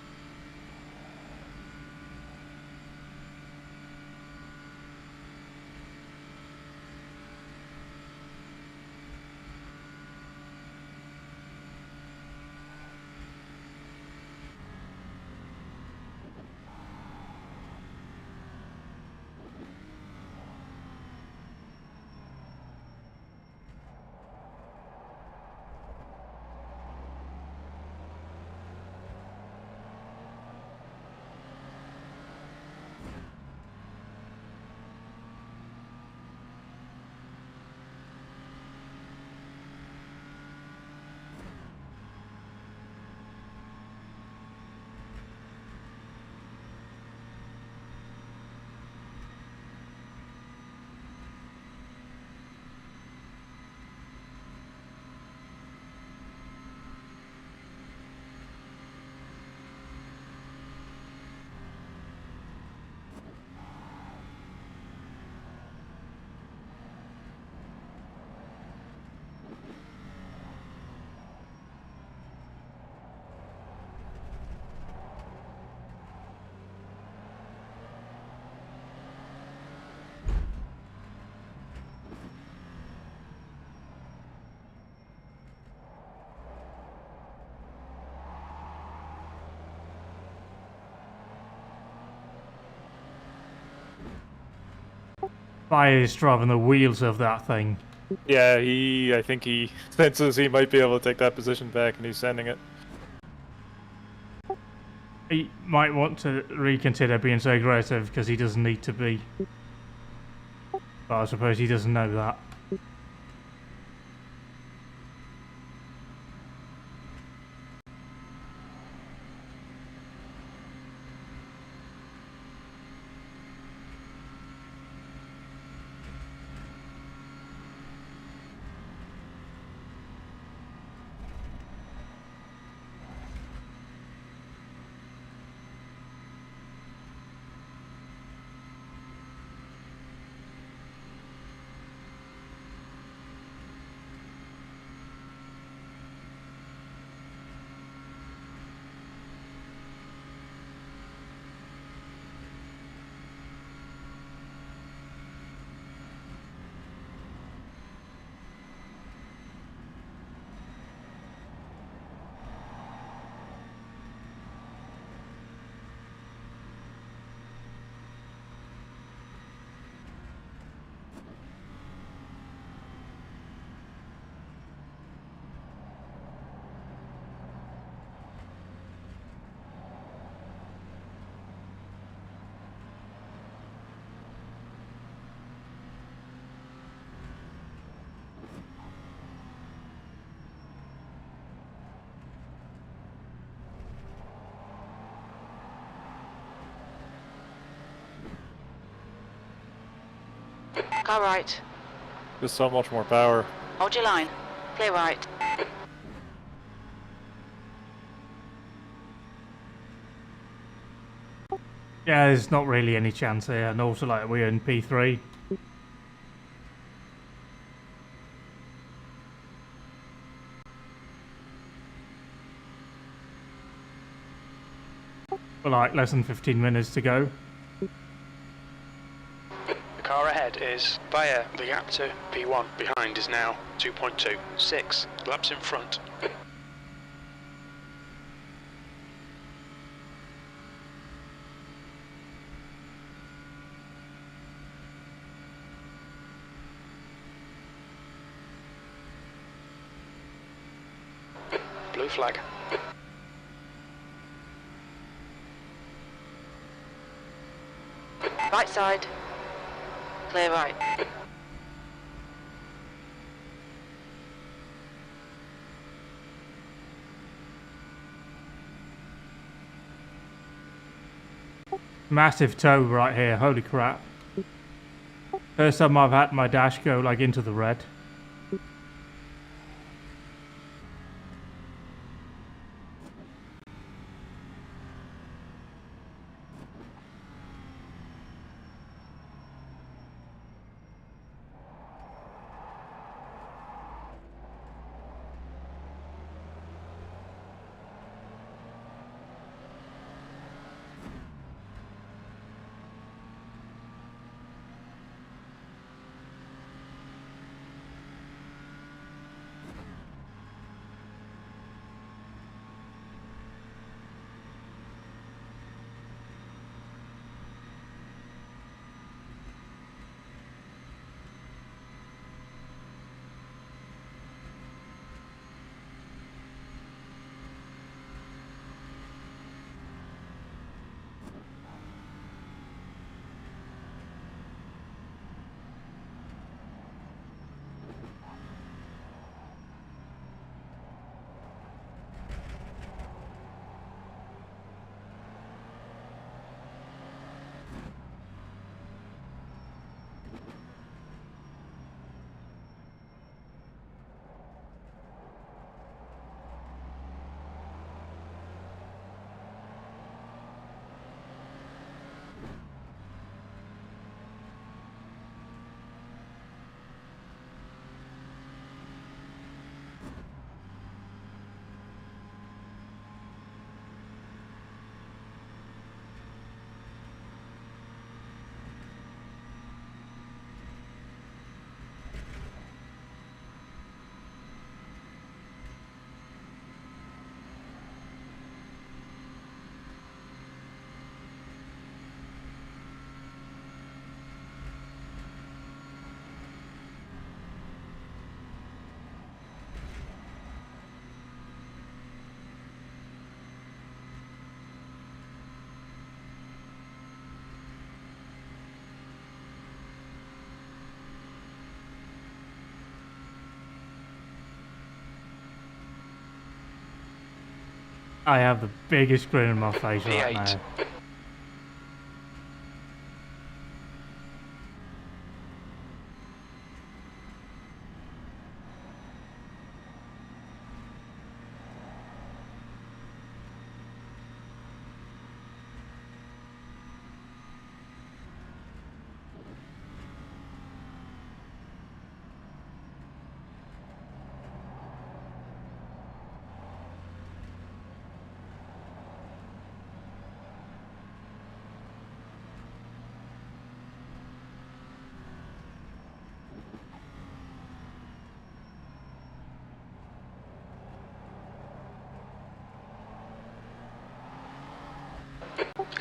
Biased driving the wheels of that thing. Yeah, I think he senses he might be able to take that position back, and he's sending it. He might want to reconsider being so aggressive because he doesn't need to be. But I suppose he doesn't know that. Car right. Just so much more power. Hold your line. Clear right. Yeah, there's not really any chance here, and also like we're in P3. For like less than 15 minutes to go. The car ahead is via the gap to P1. Behind is now 2.2. 6 laps in front. Blue flag. Right side. Clear right. Massive tow right here, holy crap. First time I've had my dash go like into the red. I have the biggest grin on my face right P8. now.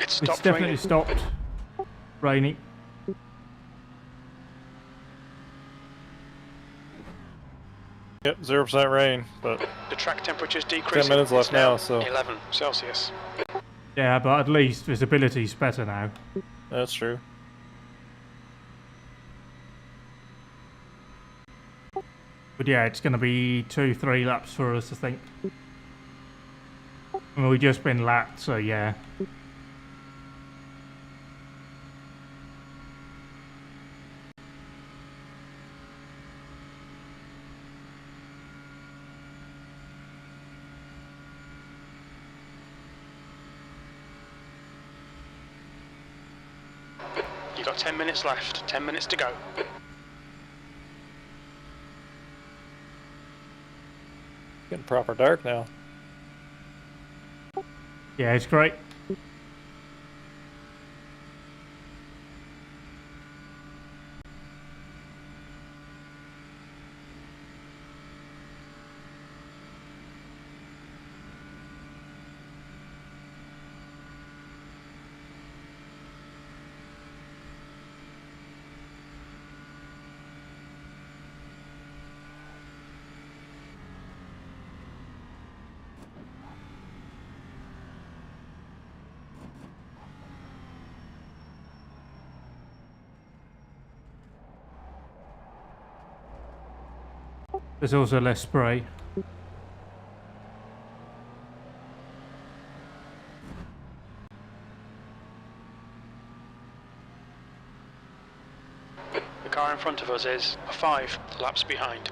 It's It's stopped definitely raining. stopped raining. Yep, 0% rain, but The track temperature's decreasing. 10 minutes left It's now now, so 11 Celsius. Yeah, but at least visibility's better now. that's true. But yeah, it's going to be 2-3 laps for us, I think. I mean, we've just been lapped, so yeah. You've got 10 minutes left. 10 minutes to go. Getting proper dark now. Yeah, it's great. There's also less spray. The car in front of us is 5 laps behind.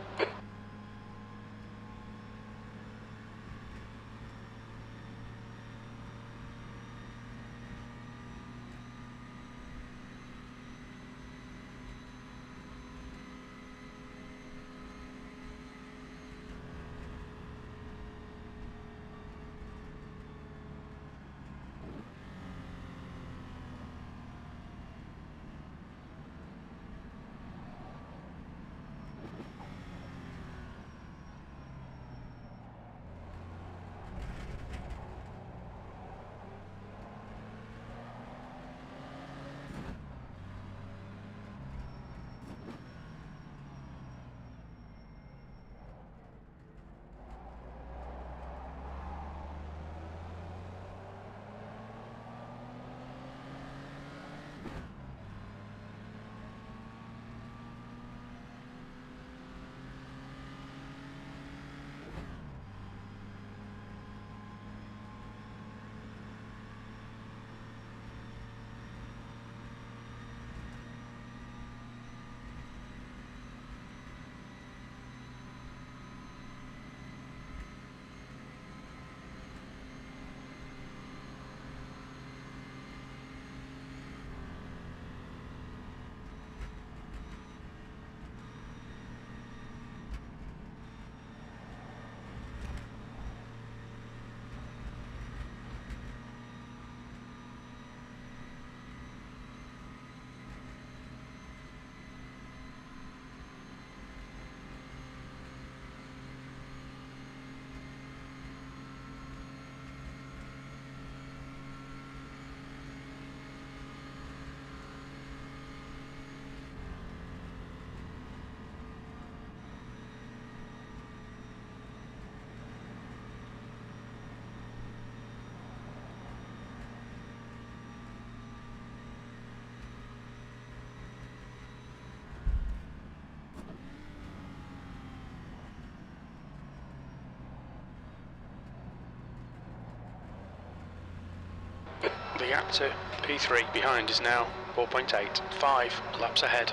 The gap to P3 behind is now 4.8. 5 laps ahead.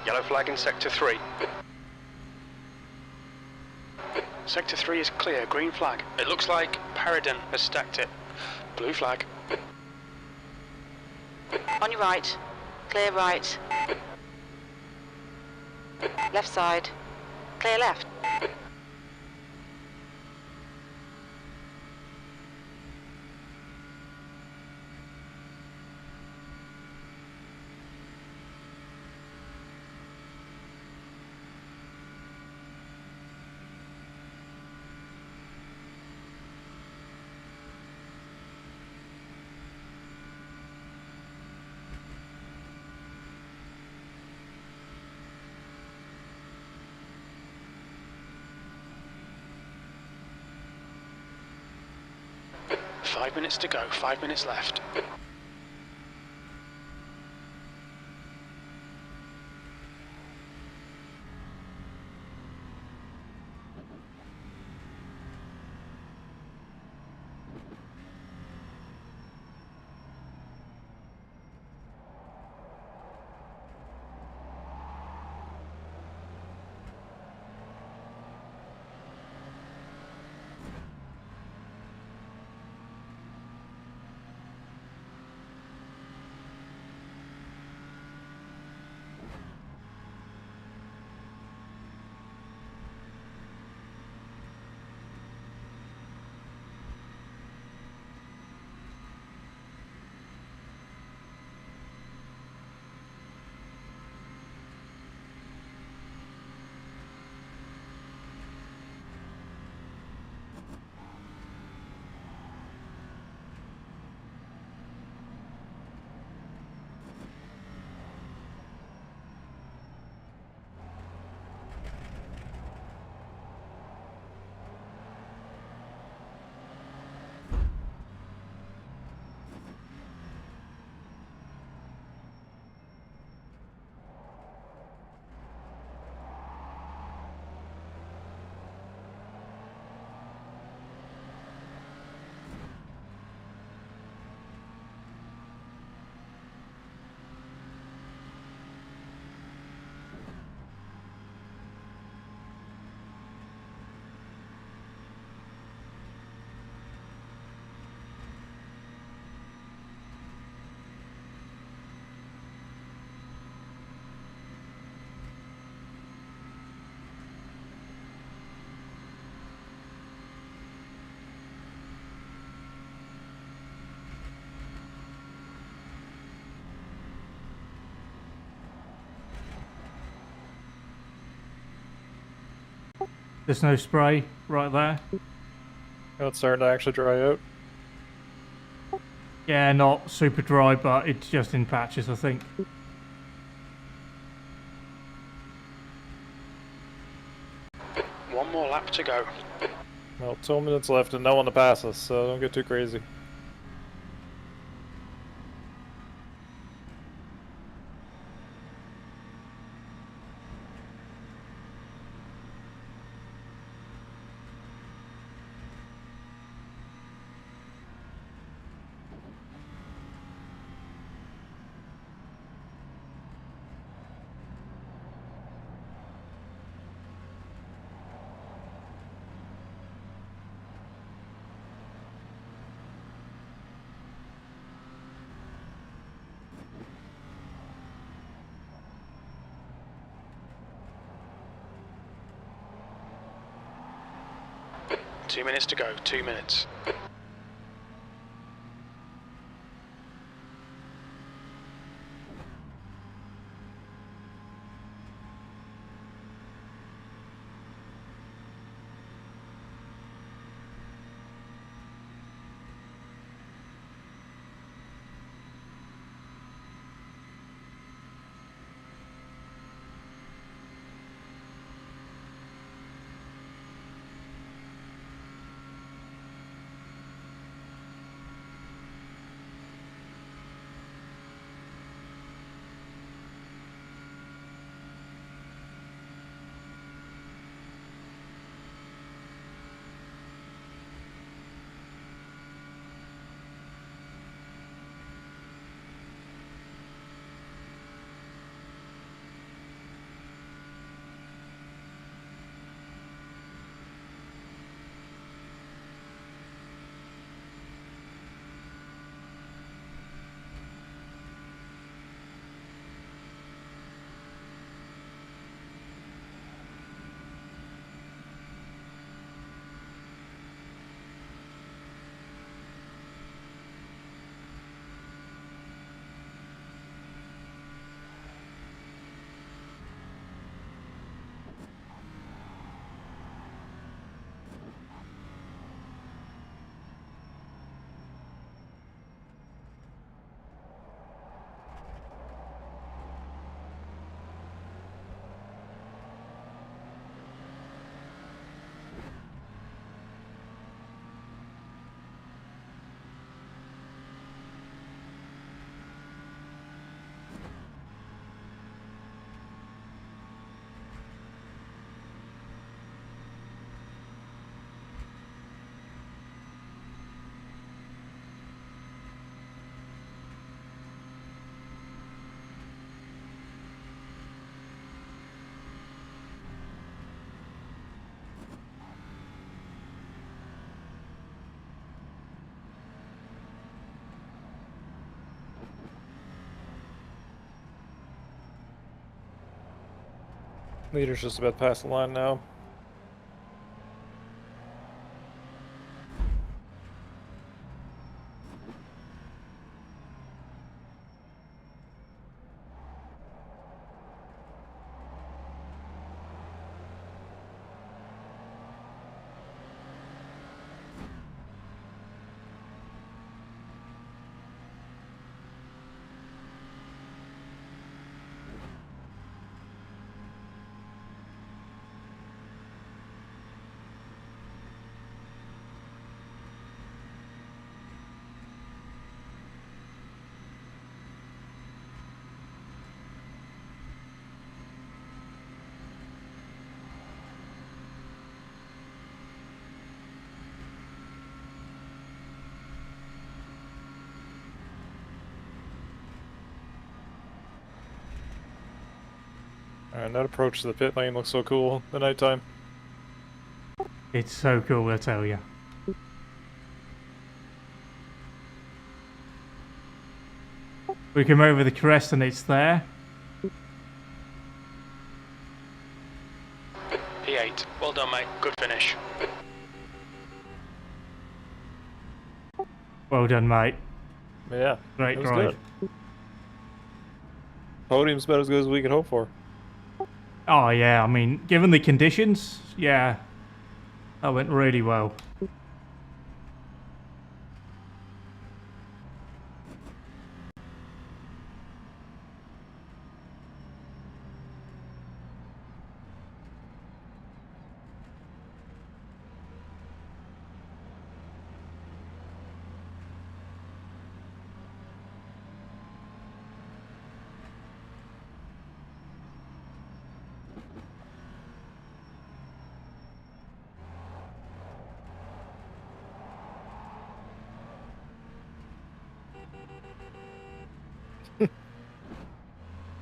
Yellow flag in Sector 3. Sector 3 is clear, green flag. It looks like Paradin has stacked it. Blue flag. On your right. Clear right. Left side. Clear left. Five minutes to go, 5 minutes left. There's no spray right there. Oh, it's starting to actually dry out. Yeah, not super dry, but it's just in patches, I think. One more lap to go. Well, 2 minutes left and no one to pass us, so don't get too crazy. Two minutes to go, 2 minutes. Leader's just about past the line now. Alright, that approach to the pit lane looks so cool at nighttime. It's so cool, I tell you. We come over the crest and it's there. P8. Well done, mate. Good finish. Well done, mate. Yeah, Great that was drive. good. Podium's about as good as we could hope for. Oh yeah, I mean, given the conditions, yeah, that went really well.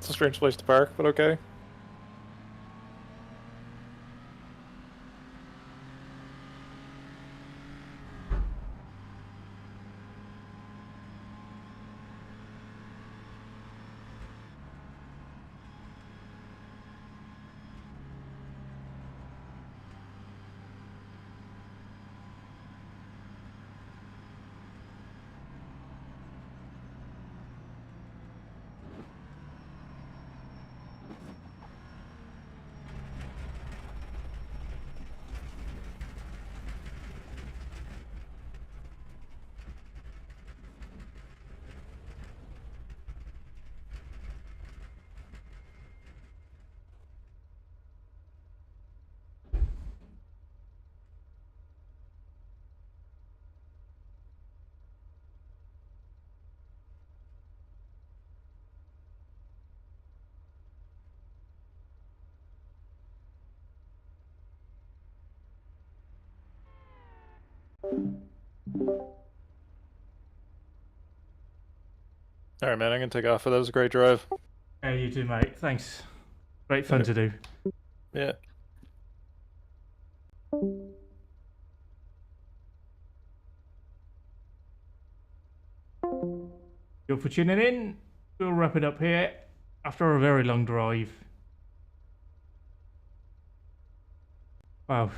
It's a strange place to park, but okay. Alright, man, I'm gonna take off, but that was a great drive. Yeah, you too, mate. Thanks. Great fun to do. Yeah. You're for tuning in. We'll wrap it up here after a very long drive. Wow.